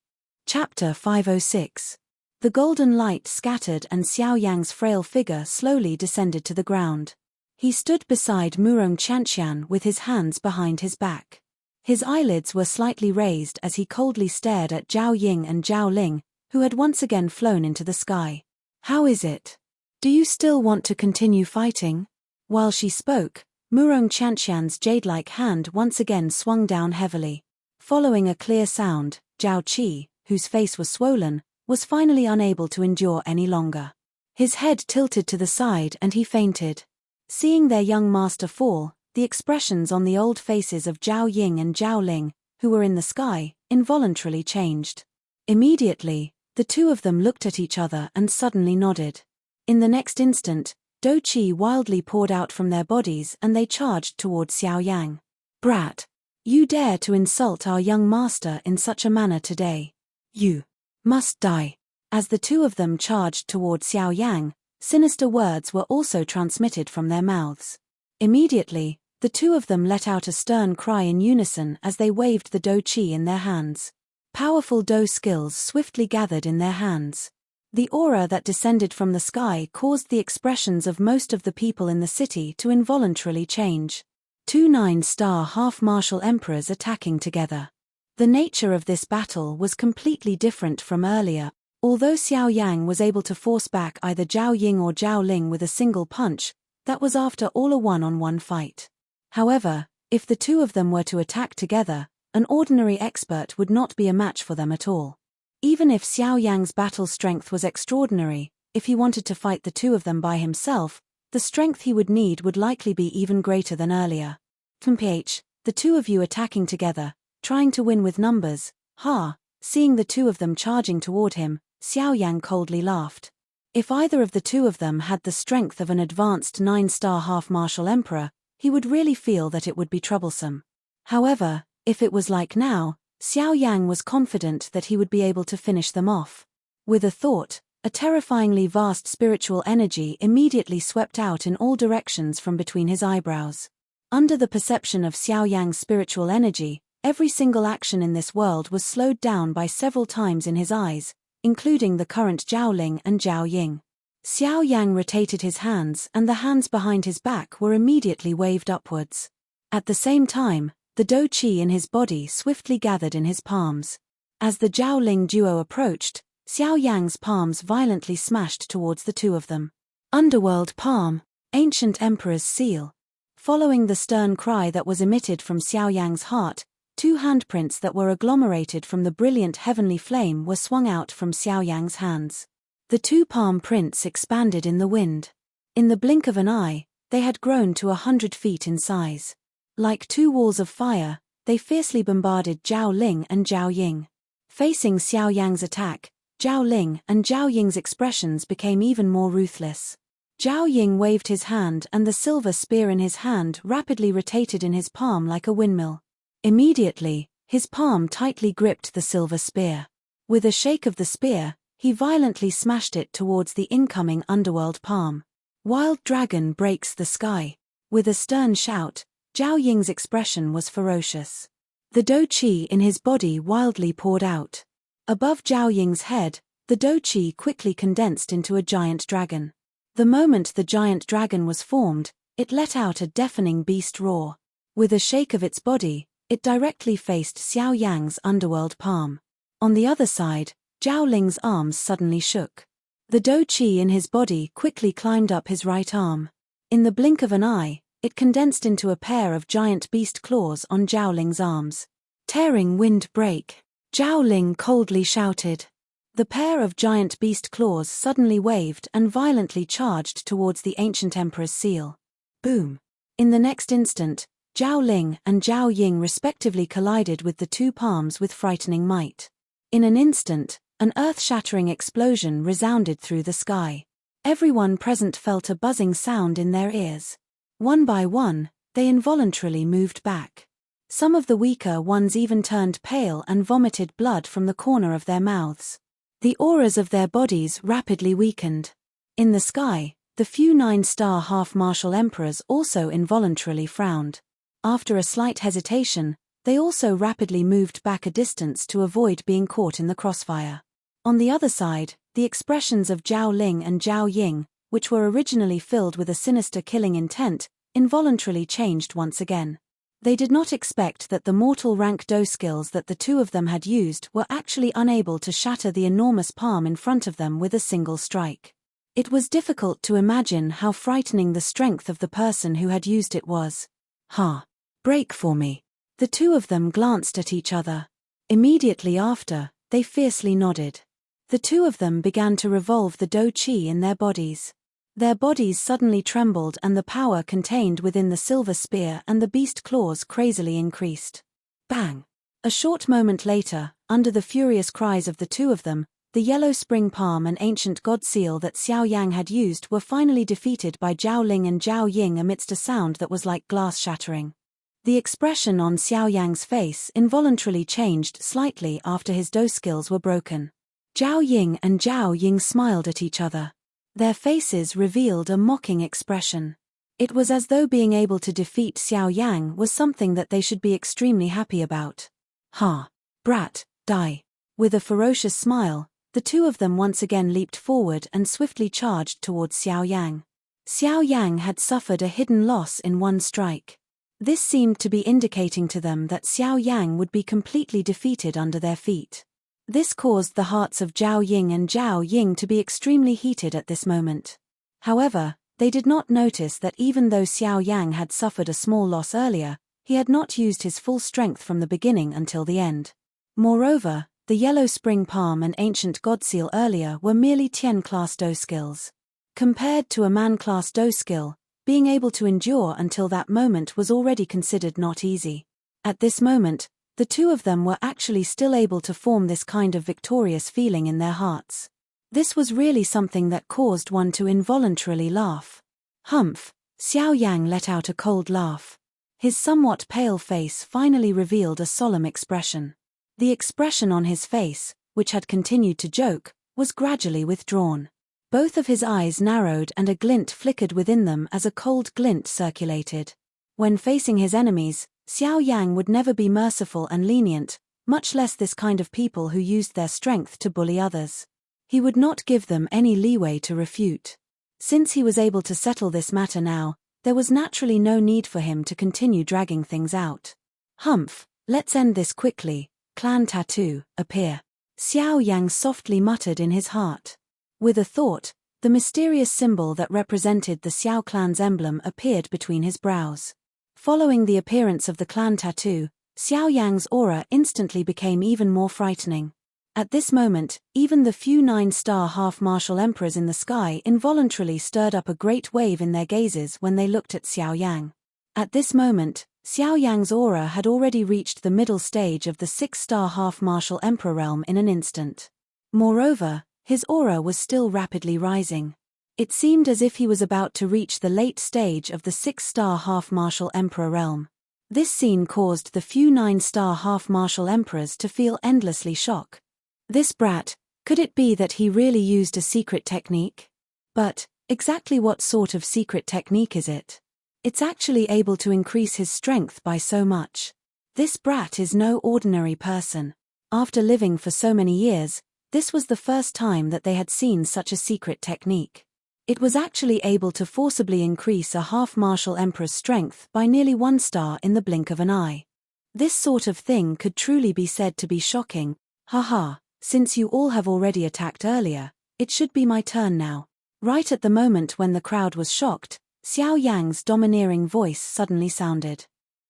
Chapter 506. The golden light scattered and Xiao Yang's frail figure slowly descended to the ground. He stood beside Murong Qianqian with his hands behind his back. His eyelids were slightly raised as he coldly stared at Zhao Ying and Zhao Ling, who had once again flown into the sky. How is it? Do you still want to continue fighting? While she spoke, Murong Qianqian's jade-like hand once again swung down heavily. Following a clear sound, Zhao Qi, whose face was swollen, was finally unable to endure any longer. His head tilted to the side and he fainted. Seeing their young master fall, the expressions on the old faces of Zhao Ying and Zhao Ling, who were in the sky, involuntarily changed. Immediately, the 2 of them looked at each other and suddenly nodded. In the next instant, dou qi wildly poured out from their bodies and they charged toward Xiao Yang. Brat! You dare to insult our young master in such a manner today. You must die. As the 2 of them charged toward Xiao Yang, sinister words were also transmitted from their mouths. Immediately, the 2 of them let out a stern cry in unison as they waved the dou qi in their hands. Powerful dou skills swiftly gathered in their hands. The aura that descended from the sky caused the expressions of most of the people in the city to involuntarily change. 2 9-star half-martial emperors attacking together. The nature of this battle was completely different from earlier. Although Xiao Yang was able to force back either Zhao Ying or Zhao Ling with a single punch, That was after all a one-on-one fight. However, if the two of them were to attack together, an ordinary expert would not be a match for them at all. Even if Xiao Yang's battle strength was extraordinary, if he wanted to fight the two of them by himself, the strength he would need would likely be even greater than earlier. The two of you attacking together, trying to win with numbers, ha! Seeing the two of them charging toward him, Xiao Yang coldly laughed. If either of the two of them had the strength of an advanced 9-star half-martial emperor, he would really feel that it would be troublesome. However, if it was like now, Xiao Yang was confident that he would be able to finish them off. With a thought, a terrifyingly vast spiritual energy immediately swept out in all directions from between his eyebrows. Under the perception of Xiao Yang's spiritual energy, every single action in this world was slowed down by several times in his eyes, including the current Zhaoling and Zhao Ying. Xiao Yang rotated his hands and the hands behind his back were immediately waved upwards. At the same time, the Dou Qi in his body swiftly gathered in his palms. As the Zhaoling duo approached, Xiao Yang's palms violently smashed towards the two of them. Underworld Palm, Ancient Emperor's Seal. Following the stern cry that was emitted from Xiao Yang's heart, two handprints that were agglomerated from the brilliant heavenly flame were swung out from Xiao Yang's hands. The two palm prints expanded in the wind. In the blink of an eye, they had grown to 100 feet in size. Like two walls of fire, they fiercely bombarded Zhao Ling and Zhao Ying. Facing Xiao Yang's attack, Zhao Ling and Zhao Ying's expressions became even more ruthless. Zhao Ying waved his hand and the silver spear in his hand rapidly rotated in his palm like a windmill. Immediately, his palm tightly gripped the silver spear. With a shake of the spear, he violently smashed it towards the incoming underworld palm. Wild Dragon breaks the sky. With a stern shout, Zhao Ying's expression was ferocious. The Dou Qi in his body wildly poured out. Above Zhao Ying's head, the Dou Qi quickly condensed into a giant dragon. The moment the giant dragon was formed, it let out a deafening beast roar. With a shake of its body, it directly faced Xiao Yang's underworld palm. On the other side, Zhao Ling's arms suddenly shook. The Dou Qi in his body quickly climbed up his right arm. In the blink of an eye, it condensed into a pair of giant beast claws on Zhao Ling's arms. Tearing wind break, Zhao Ling coldly shouted. The pair of giant beast claws suddenly waved and violently charged towards the ancient emperor's seal. Boom! In the next instant, Zhao Ling and Zhao Ying respectively collided with the two palms with frightening might. In an instant, an earth-shattering explosion resounded through the sky. Everyone present felt a buzzing sound in their ears. One by one, they involuntarily moved back. Some of the weaker ones even turned pale and vomited blood from the corner of their mouths. The auras of their bodies rapidly weakened. In the sky, the few 9-star half-martial emperors also involuntarily frowned. After a slight hesitation, they also rapidly moved back a distance to avoid being caught in the crossfire. On the other side, the expressions of Zhao Ling and Zhao Ying, which were originally filled with a sinister killing intent, involuntarily changed once again. They did not expect that the mortal rank Dou skills that the two of them had used were actually unable to shatter the enormous palm in front of them with a single strike. It was difficult to imagine how frightening the strength of the person who had used it was. Ha! Break for me. The two of them glanced at each other. Immediately after, they fiercely nodded. The two of them began to revolve the Dou Qi in their bodies. Their bodies suddenly trembled and the power contained within the silver spear and the beast claws crazily increased. Bang! A short moment later, under the furious cries of the two of them, the yellow spring palm and ancient god seal that Xiao Yang had used were finally defeated by Zhao Ling and Zhao Ying amidst a sound that was like glass shattering. The expression on Xiao Yang's face involuntarily changed slightly after his Dou skills were broken. Zhao Ying and Zhao Ying smiled at each other. Their faces revealed a mocking expression. It was as though being able to defeat Xiao Yang was something that they should be extremely happy about. Ha! Brat, die! With a ferocious smile, the two of them once again leaped forward and swiftly charged towards Xiao Yang. Xiao Yang had suffered a hidden loss in one strike. This seemed to be indicating to them that Xiao Yang would be completely defeated under their feet. This caused the hearts of Zhao Ying and Zhao Ying to be extremely heated at this moment. However, They did not notice that even though Xiao Yang had suffered a small loss earlier, he had not used his full strength from the beginning until the end. Moreover, the yellow spring palm and ancient god seal earlier were merely Tian-class Do skills. Compared to a man-class Do skill, being able to endure until that moment was already considered not easy. At this moment, the two of them were actually still able to form this kind of victorious feeling in their hearts. This was really something that caused one to involuntarily laugh. Humph! Xiao Yang let out a cold laugh. His somewhat pale face finally revealed a solemn expression. The expression on his face, which had continued to joke, was gradually withdrawn. Both of his eyes narrowed and a glint flickered within them as a cold glint circulated. When facing his enemies, Xiao Yang would never be merciful and lenient, much less this kind of people who used their strength to bully others. He would not give them any leeway to refute. Since he was able to settle this matter now, there was naturally no need for him to continue dragging things out. Humph, let's end this quickly. Clan tattoo, appear. Xiao Yang softly muttered in his heart. With a thought, the mysterious symbol that represented the Xiao clan's emblem appeared between his brows. Following the appearance of the clan tattoo, Xiao Yang's aura instantly became even more frightening. At this moment, even the few 9-star half-martial emperors in the sky involuntarily stirred up a great wave in their gazes when they looked at Xiao Yang. At this moment, Xiao Yang's aura had already reached the middle stage of the 6-star half-martial emperor realm in an instant. Moreover, his aura was still rapidly rising. It seemed as if he was about to reach the late stage of the 6-star half-martial emperor realm. This scene caused the few 9-star half-martial emperors to feel endlessly shocked. This brat, could it be that he really used a secret technique? But, exactly what sort of secret technique is it? It's actually able to increase his strength by so much. This brat is no ordinary person. After living for so many years, this was the first time that they had seen such a secret technique. It was actually able to forcibly increase a half-martial emperor's strength by nearly 1 star in the blink of an eye. This sort of thing could truly be said to be shocking. Haha. Since you all have already attacked earlier, it should be my turn now. Right at the moment when the crowd was shocked, Xiao Yang's domineering voice suddenly sounded.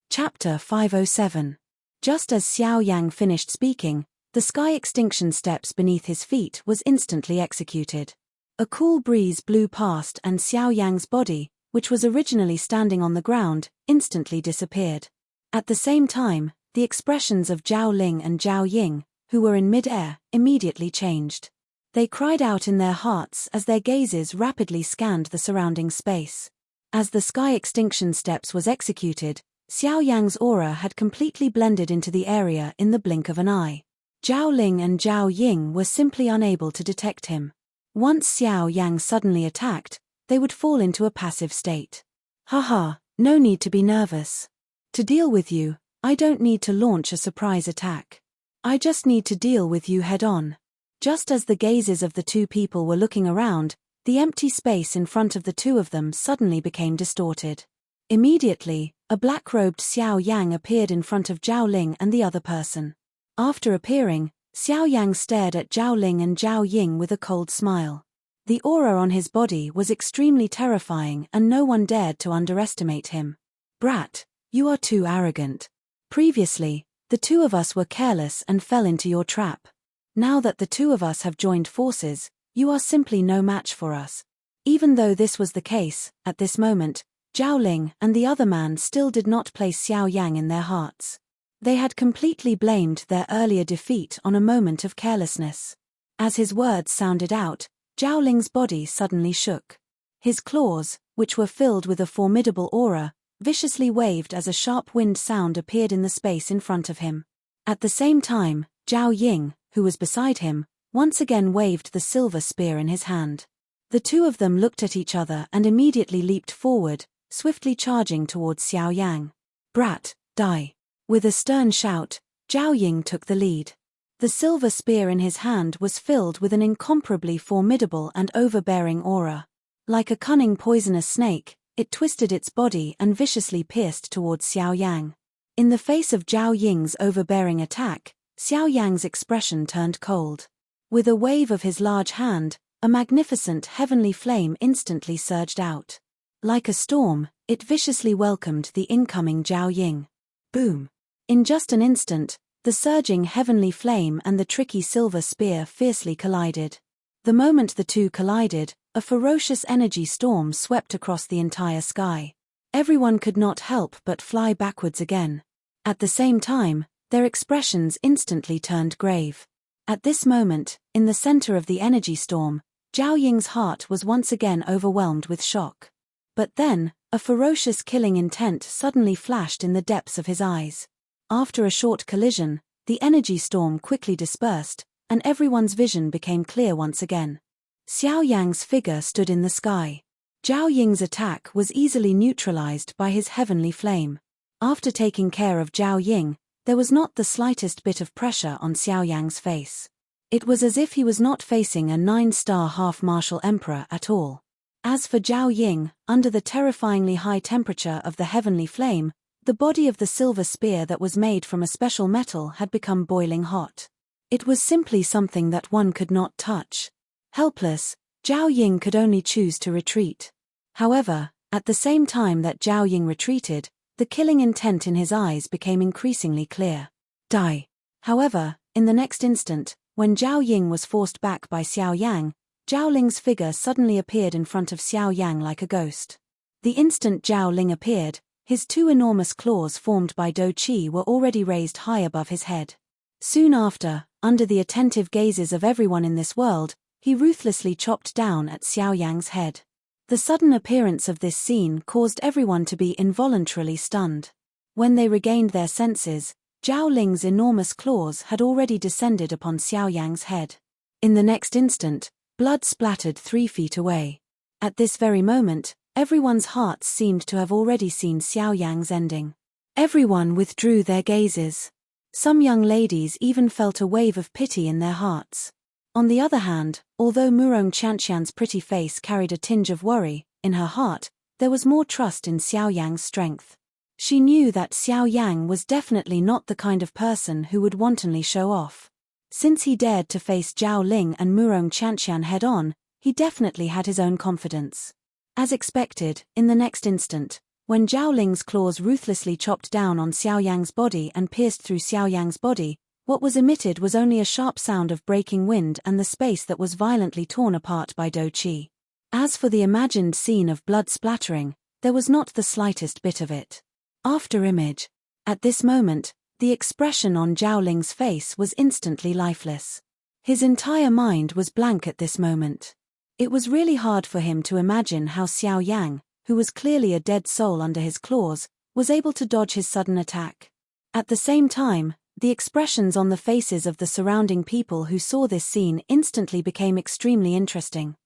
Chapter 507. Just as Xiao Yang finished speaking, the sky extinction steps beneath his feet was instantly executed. A cool breeze blew past and Xiao Yang's body, which was originally standing on the ground, instantly disappeared. At the same time, the expressions of Zhao Ling and Zhao Ying, who were in mid-air, immediately changed. They cried out in their hearts as their gazes rapidly scanned the surrounding space. As the sky extinction steps was executed, Xiao Yang's aura had completely blended into the area in the blink of an eye. Zhao Ling and Zhao Ying were simply unable to detect him. Once Xiao Yang suddenly attacked, they would fall into a passive state. Haha, no need to be nervous. To deal with you, I don't need to launch a surprise attack. I just need to deal with you head-on. Just as the gazes of the two people were looking around, the empty space in front of the two of them suddenly became distorted. Immediately, a black-robed Xiao Yang appeared in front of Zhao Ling and the other person. After appearing, Xiao Yang stared at Zhao Ling and Zhao Ying with a cold smile. The aura on his body was extremely terrifying and no one dared to underestimate him. Brat, you are too arrogant. Previously, the two of us were careless and fell into your trap. Now that the two of us have joined forces, you are simply no match for us. Even though this was the case, at this moment, Zhao Ling and the other man still did not place Xiao Yang in their hearts. They had completely blamed their earlier defeat on a moment of carelessness. As his words sounded out, Zhao Ling's body suddenly shook. His claws, which were filled with a formidable aura, viciously waved as a sharp wind sound appeared in the space in front of him. At the same time, Zhao Ying, who was beside him, once again waved the silver spear in his hand. The two of them looked at each other and immediately leaped forward, swiftly charging towards Xiao Yang. Brat, die. With a stern shout, Zhao Ying took the lead. The silver spear in his hand was filled with an incomparably formidable and overbearing aura. Like a cunning poisonous snake, it twisted its body and viciously pierced towards Xiao Yang. In the face of Zhao Ying's overbearing attack, Xiao Yang's expression turned cold. With a wave of his large hand, a magnificent heavenly flame instantly surged out. Like a storm, it viciously welcomed the incoming Zhao Ying. Boom! In just an instant, the surging heavenly flame and the tricky silver spear fiercely collided. The moment the two collided, a ferocious energy storm swept across the entire sky. Everyone could not help but fly backwards again. At the same time, their expressions instantly turned grave. At this moment, in the center of the energy storm, Zhao Ying's heart was once again overwhelmed with shock. But then, a ferocious killing intent suddenly flashed in the depths of his eyes. After a short collision, the energy storm quickly dispersed, and everyone's vision became clear once again. Xiao Yang's figure stood in the sky. Zhao Ying's attack was easily neutralized by his heavenly flame. After taking care of Zhao Ying, there was not the slightest bit of pressure on Xiao Yang's face. It was as if he was not facing a 9-star half-martial emperor at all. As for Zhao Ying, under the terrifyingly high temperature of the heavenly flame, the body of the silver spear that was made from a special metal had become boiling hot. It was simply something that one could not touch. Helpless, Zhao Ying could only choose to retreat. However, at the same time that Zhao Ying retreated, the killing intent in his eyes became increasingly clear. Die! However, in the next instant, when Zhao Ying was forced back by Xiao Yang, Zhao Ling's figure suddenly appeared in front of Xiao Yang like a ghost. The instant Zhao Ling appeared, his two enormous claws formed by Do Qi were already raised high above his head. Soon after, under the attentive gazes of everyone in this world, he ruthlessly chopped down at Xiao Yang's head. The sudden appearance of this scene caused everyone to be involuntarily stunned. When they regained their senses, Zhao Ling's enormous claws had already descended upon Xiao Yang's head. In the next instant, blood splattered 3 feet away. At this very moment, everyone's hearts seemed to have already seen Xiao Yang's ending. Everyone withdrew their gazes. Some young ladies even felt a wave of pity in their hearts. On the other hand, although Murong Qianqian's pretty face carried a tinge of worry, in her heart, there was more trust in Xiao Yang's strength. She knew that Xiao Yang was definitely not the kind of person who would wantonly show off. Since he dared to face Zhao Ling and Murong Qianqian head-on, he definitely had his own confidence. As expected, in the next instant, when Zhao Ling's claws ruthlessly chopped down on Xiao Yang's body and pierced through Xiao Yang's body, what was emitted was only a sharp sound of breaking wind and the space that was violently torn apart by Do Qi. As for the imagined scene of blood splattering, there was not the slightest bit of it. After image. At this moment, the expression on Zhao Ling's face was instantly lifeless. His entire mind was blank at this moment. It was really hard for him to imagine how Xiao Yang, who was clearly a dead soul under his claws, was able to dodge his sudden attack. At the same time, the expressions on the faces of the surrounding people who saw this scene instantly became extremely interesting.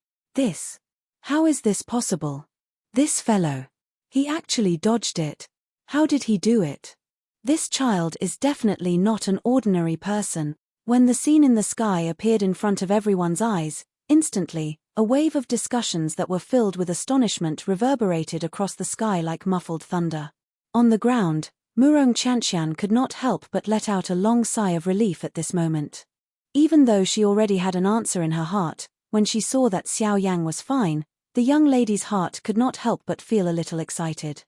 How is this possible? This fellow. He actually dodged it. How did he do it? This child is definitely not an ordinary person. When the scene in the sky appeared in front of everyone's eyes, instantly, a wave of discussions that were filled with astonishment reverberated across the sky like muffled thunder. On the ground, Murong Qianqian could not help but let out a long sigh of relief at this moment. Even though she already had an answer in her heart, when she saw that Xiao Yang was fine, the young lady's heart could not help but feel a little excited.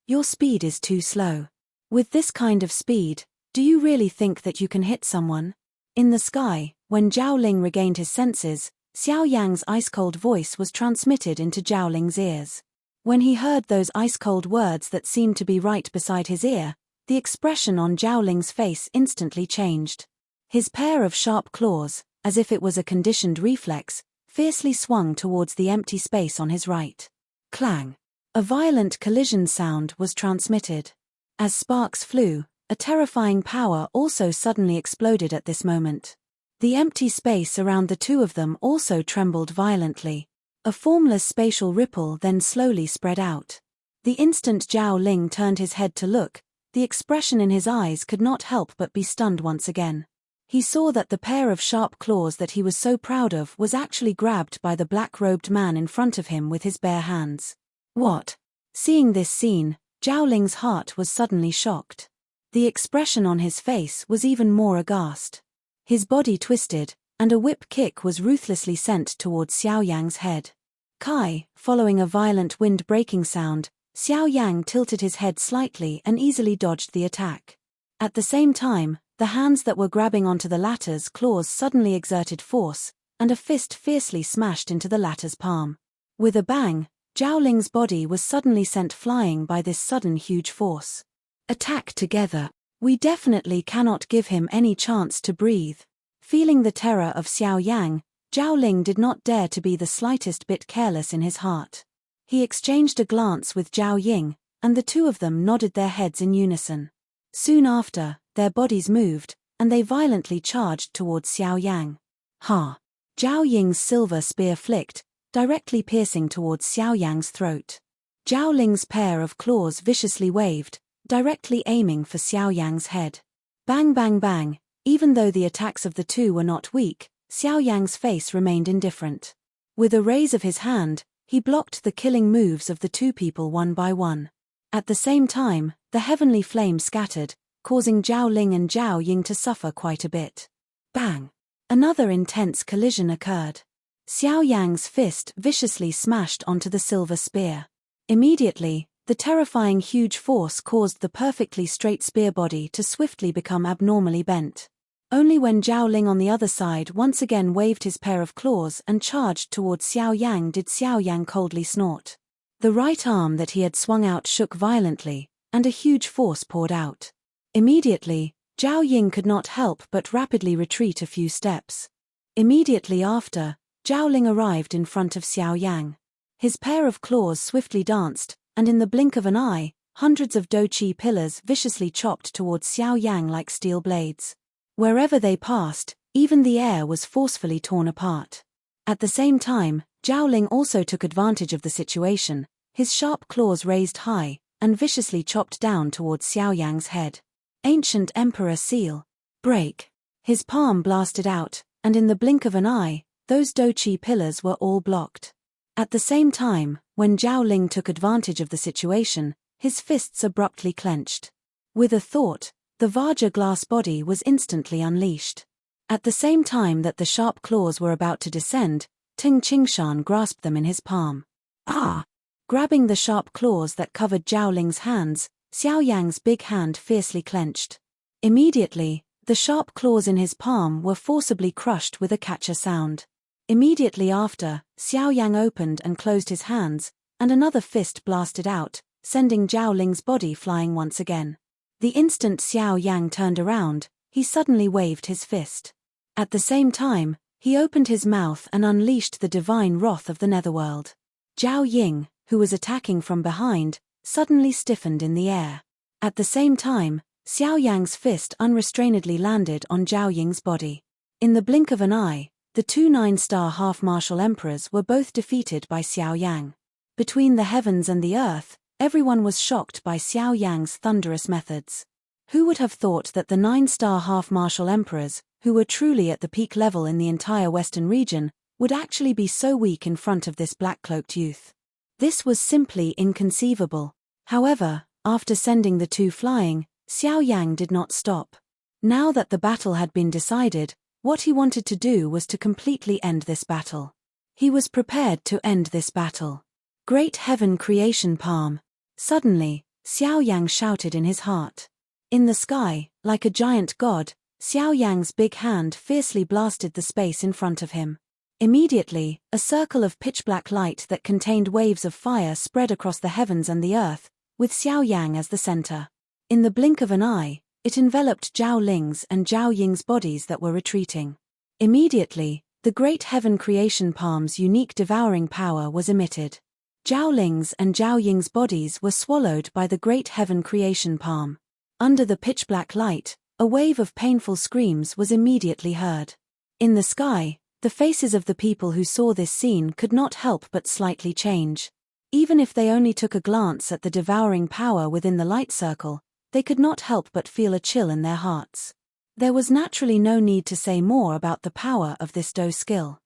Your speed is too slow. With this kind of speed, do you really think that you can hit someone? In the sky, when Zhao Ling regained his senses, Xiao Yang's ice-cold voice was transmitted into Zhao Ling's ears. When he heard those ice-cold words that seemed to be right beside his ear, the expression on Zhao Ling's face instantly changed. His pair of sharp claws, as if it was a conditioned reflex, fiercely swung towards the empty space on his right. Clang! A violent collision sound was transmitted. As sparks flew, a terrifying power also suddenly exploded at this moment. The empty space around the two of them also trembled violently. A formless spatial ripple then slowly spread out. The instant Zhao Ling turned his head to look, the expression in his eyes could not help but be stunned once again. He saw that the pair of sharp claws that he was so proud of was actually grabbed by the black-robed man in front of him with his bare hands. What? Seeing this scene, Zhao Ling's heart was suddenly shocked. The expression on his face was even more aghast. His body twisted, and a whip kick was ruthlessly sent towards Xiao Yang's head. Kai, following a violent wind-breaking sound, Xiao Yang tilted his head slightly and easily dodged the attack. At the same time, the hands that were grabbing onto the latter's claws suddenly exerted force, and a fist fiercely smashed into the latter's palm. With a bang, Zhao Ling's body was suddenly sent flying by this sudden huge force. Attack together. We definitely cannot give him any chance to breathe. Feeling the terror of Xiao Yang, Zhao Ling did not dare to be the slightest bit careless in his heart. He exchanged a glance with Zhao Ying, and the two of them nodded their heads in unison. Soon after, their bodies moved, and they violently charged towards Xiao Yang. Ha! Zhao Ying's silver spear flicked, directly piercing towards Xiao Yang's throat. Zhao Ling's pair of claws viciously waved, directly aiming for Xiao Yang's head. Bang bang bang, even though the attacks of the two were not weak, Xiao Yang's face remained indifferent. With a raise of his hand, he blocked the killing moves of the two people one by one. At the same time, the heavenly flame scattered, causing Zhao Ling and Zhao Ying to suffer quite a bit. Bang! Another intense collision occurred. Xiao Yang's fist viciously smashed onto the silver spear. Immediately, the terrifying huge force caused the perfectly straight spear body to swiftly become abnormally bent. Only when Zhao Ling on the other side once again waved his pair of claws and charged towards Xiao Yang did Xiao Yang coldly snort. The right arm that he had swung out shook violently, and a huge force poured out. Immediately, Zhao Ying could not help but rapidly retreat a few steps. Immediately after, Zhao Ling arrived in front of Xiao Yang. His pair of claws swiftly danced, and in the blink of an eye, hundreds of douqi pillars viciously chopped towards Xiao Yang like steel blades. Wherever they passed, even the air was forcefully torn apart. At the same time, Zhao Ling also took advantage of the situation, his sharp claws raised high, and viciously chopped down towards Xiao Yang's head. Ancient Emperor Seal. Break. His palm blasted out, and in the blink of an eye, those douqi pillars were all blocked. At the same time, when Zhao Ling took advantage of the situation, his fists abruptly clenched. With a thought, the Vajra glass body was instantly unleashed. At the same time that the sharp claws were about to descend, Ting Qingshan grasped them in his palm. Ah! Grabbing the sharp claws that covered Zhao Ling's hands, Xiao Yang's big hand fiercely clenched. Immediately, the sharp claws in his palm were forcibly crushed with a catcher sound. Immediately after, Xiao Yang opened and closed his hands, and another fist blasted out, sending Zhao Ling's body flying once again. The instant Xiao Yang turned around, he suddenly waved his fist. At the same time, he opened his mouth and unleashed the divine wrath of the netherworld. Zhao Ying, who was attacking from behind, suddenly stiffened in the air. At the same time, Xiao Yang's fist unrestrainedly landed on Zhao Ying's body. In the blink of an eye, the two 9-star half-martial emperors were both defeated by Xiao Yang. Between the heavens and the earth, everyone was shocked by Xiao Yang's thunderous methods. Who would have thought that the 9-star half-martial emperors, who were truly at the peak level in the entire western region, would actually be so weak in front of this black-cloaked youth? This was simply inconceivable. However, after sending the two flying, Xiao Yang did not stop. Now that the battle had been decided, what he wanted to do was to completely end this battle. He was prepared to end this battle. Great Heaven Creation Palm. Suddenly, Xiao Yang shouted in his heart. In the sky, like a giant god, Xiao Yang's big hand fiercely blasted the space in front of him. Immediately, a circle of pitch-black light that contained waves of fire spread across the heavens and the earth, with Xiao Yang as the center. In the blink of an eye, it enveloped Zhao Ling's and Zhao Ying's bodies that were retreating. Immediately, the Great Heaven Creation Palm's unique devouring power was emitted. Zhao Ling's and Zhao Ying's bodies were swallowed by the Great Heaven Creation Palm. Under the pitch-black light, a wave of painful screams was immediately heard. In the sky, the faces of the people who saw this scene could not help but slightly change. Even if they only took a glance at the devouring power within the light circle, they could not help but feel a chill in their hearts. There was naturally no need to say more about the power of this Do skill.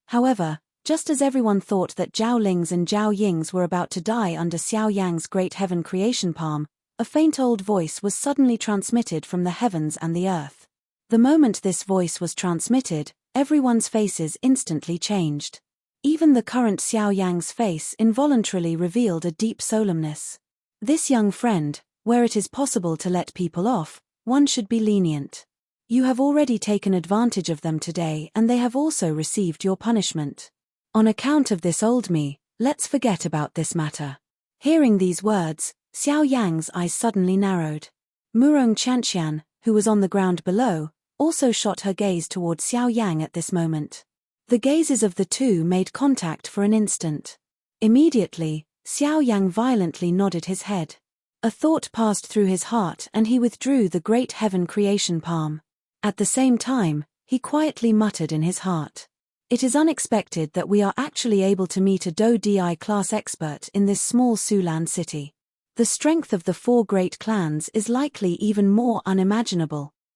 However, just as everyone thought that Zhao Ling's and Zhao Ying's were about to die under Xiao Yang's Great Heaven Creation Palm, a faint old voice was suddenly transmitted from the heavens and the earth. The moment this voice was transmitted, everyone's faces instantly changed. Even the current Xiao Yang's face involuntarily revealed a deep solemnness. This young friend, where it is possible to let people off, one should be lenient. You have already taken advantage of them today and they have also received your punishment. On account of this old me, let's forget about this matter. Hearing these words, Xiao Yang's eyes suddenly narrowed. Murong Qianqian, who was on the ground below, also shot her gaze toward Xiao Yang at this moment. The gazes of the two made contact for an instant. Immediately, Xiao Yang violently nodded his head. A thought passed through his heart and he withdrew the great heaven creation palm. At the same time, he quietly muttered in his heart. It is unexpected that we are actually able to meet a Do Di class expert in this small Sulan city. The strength of the four great clans is likely even more unimaginable.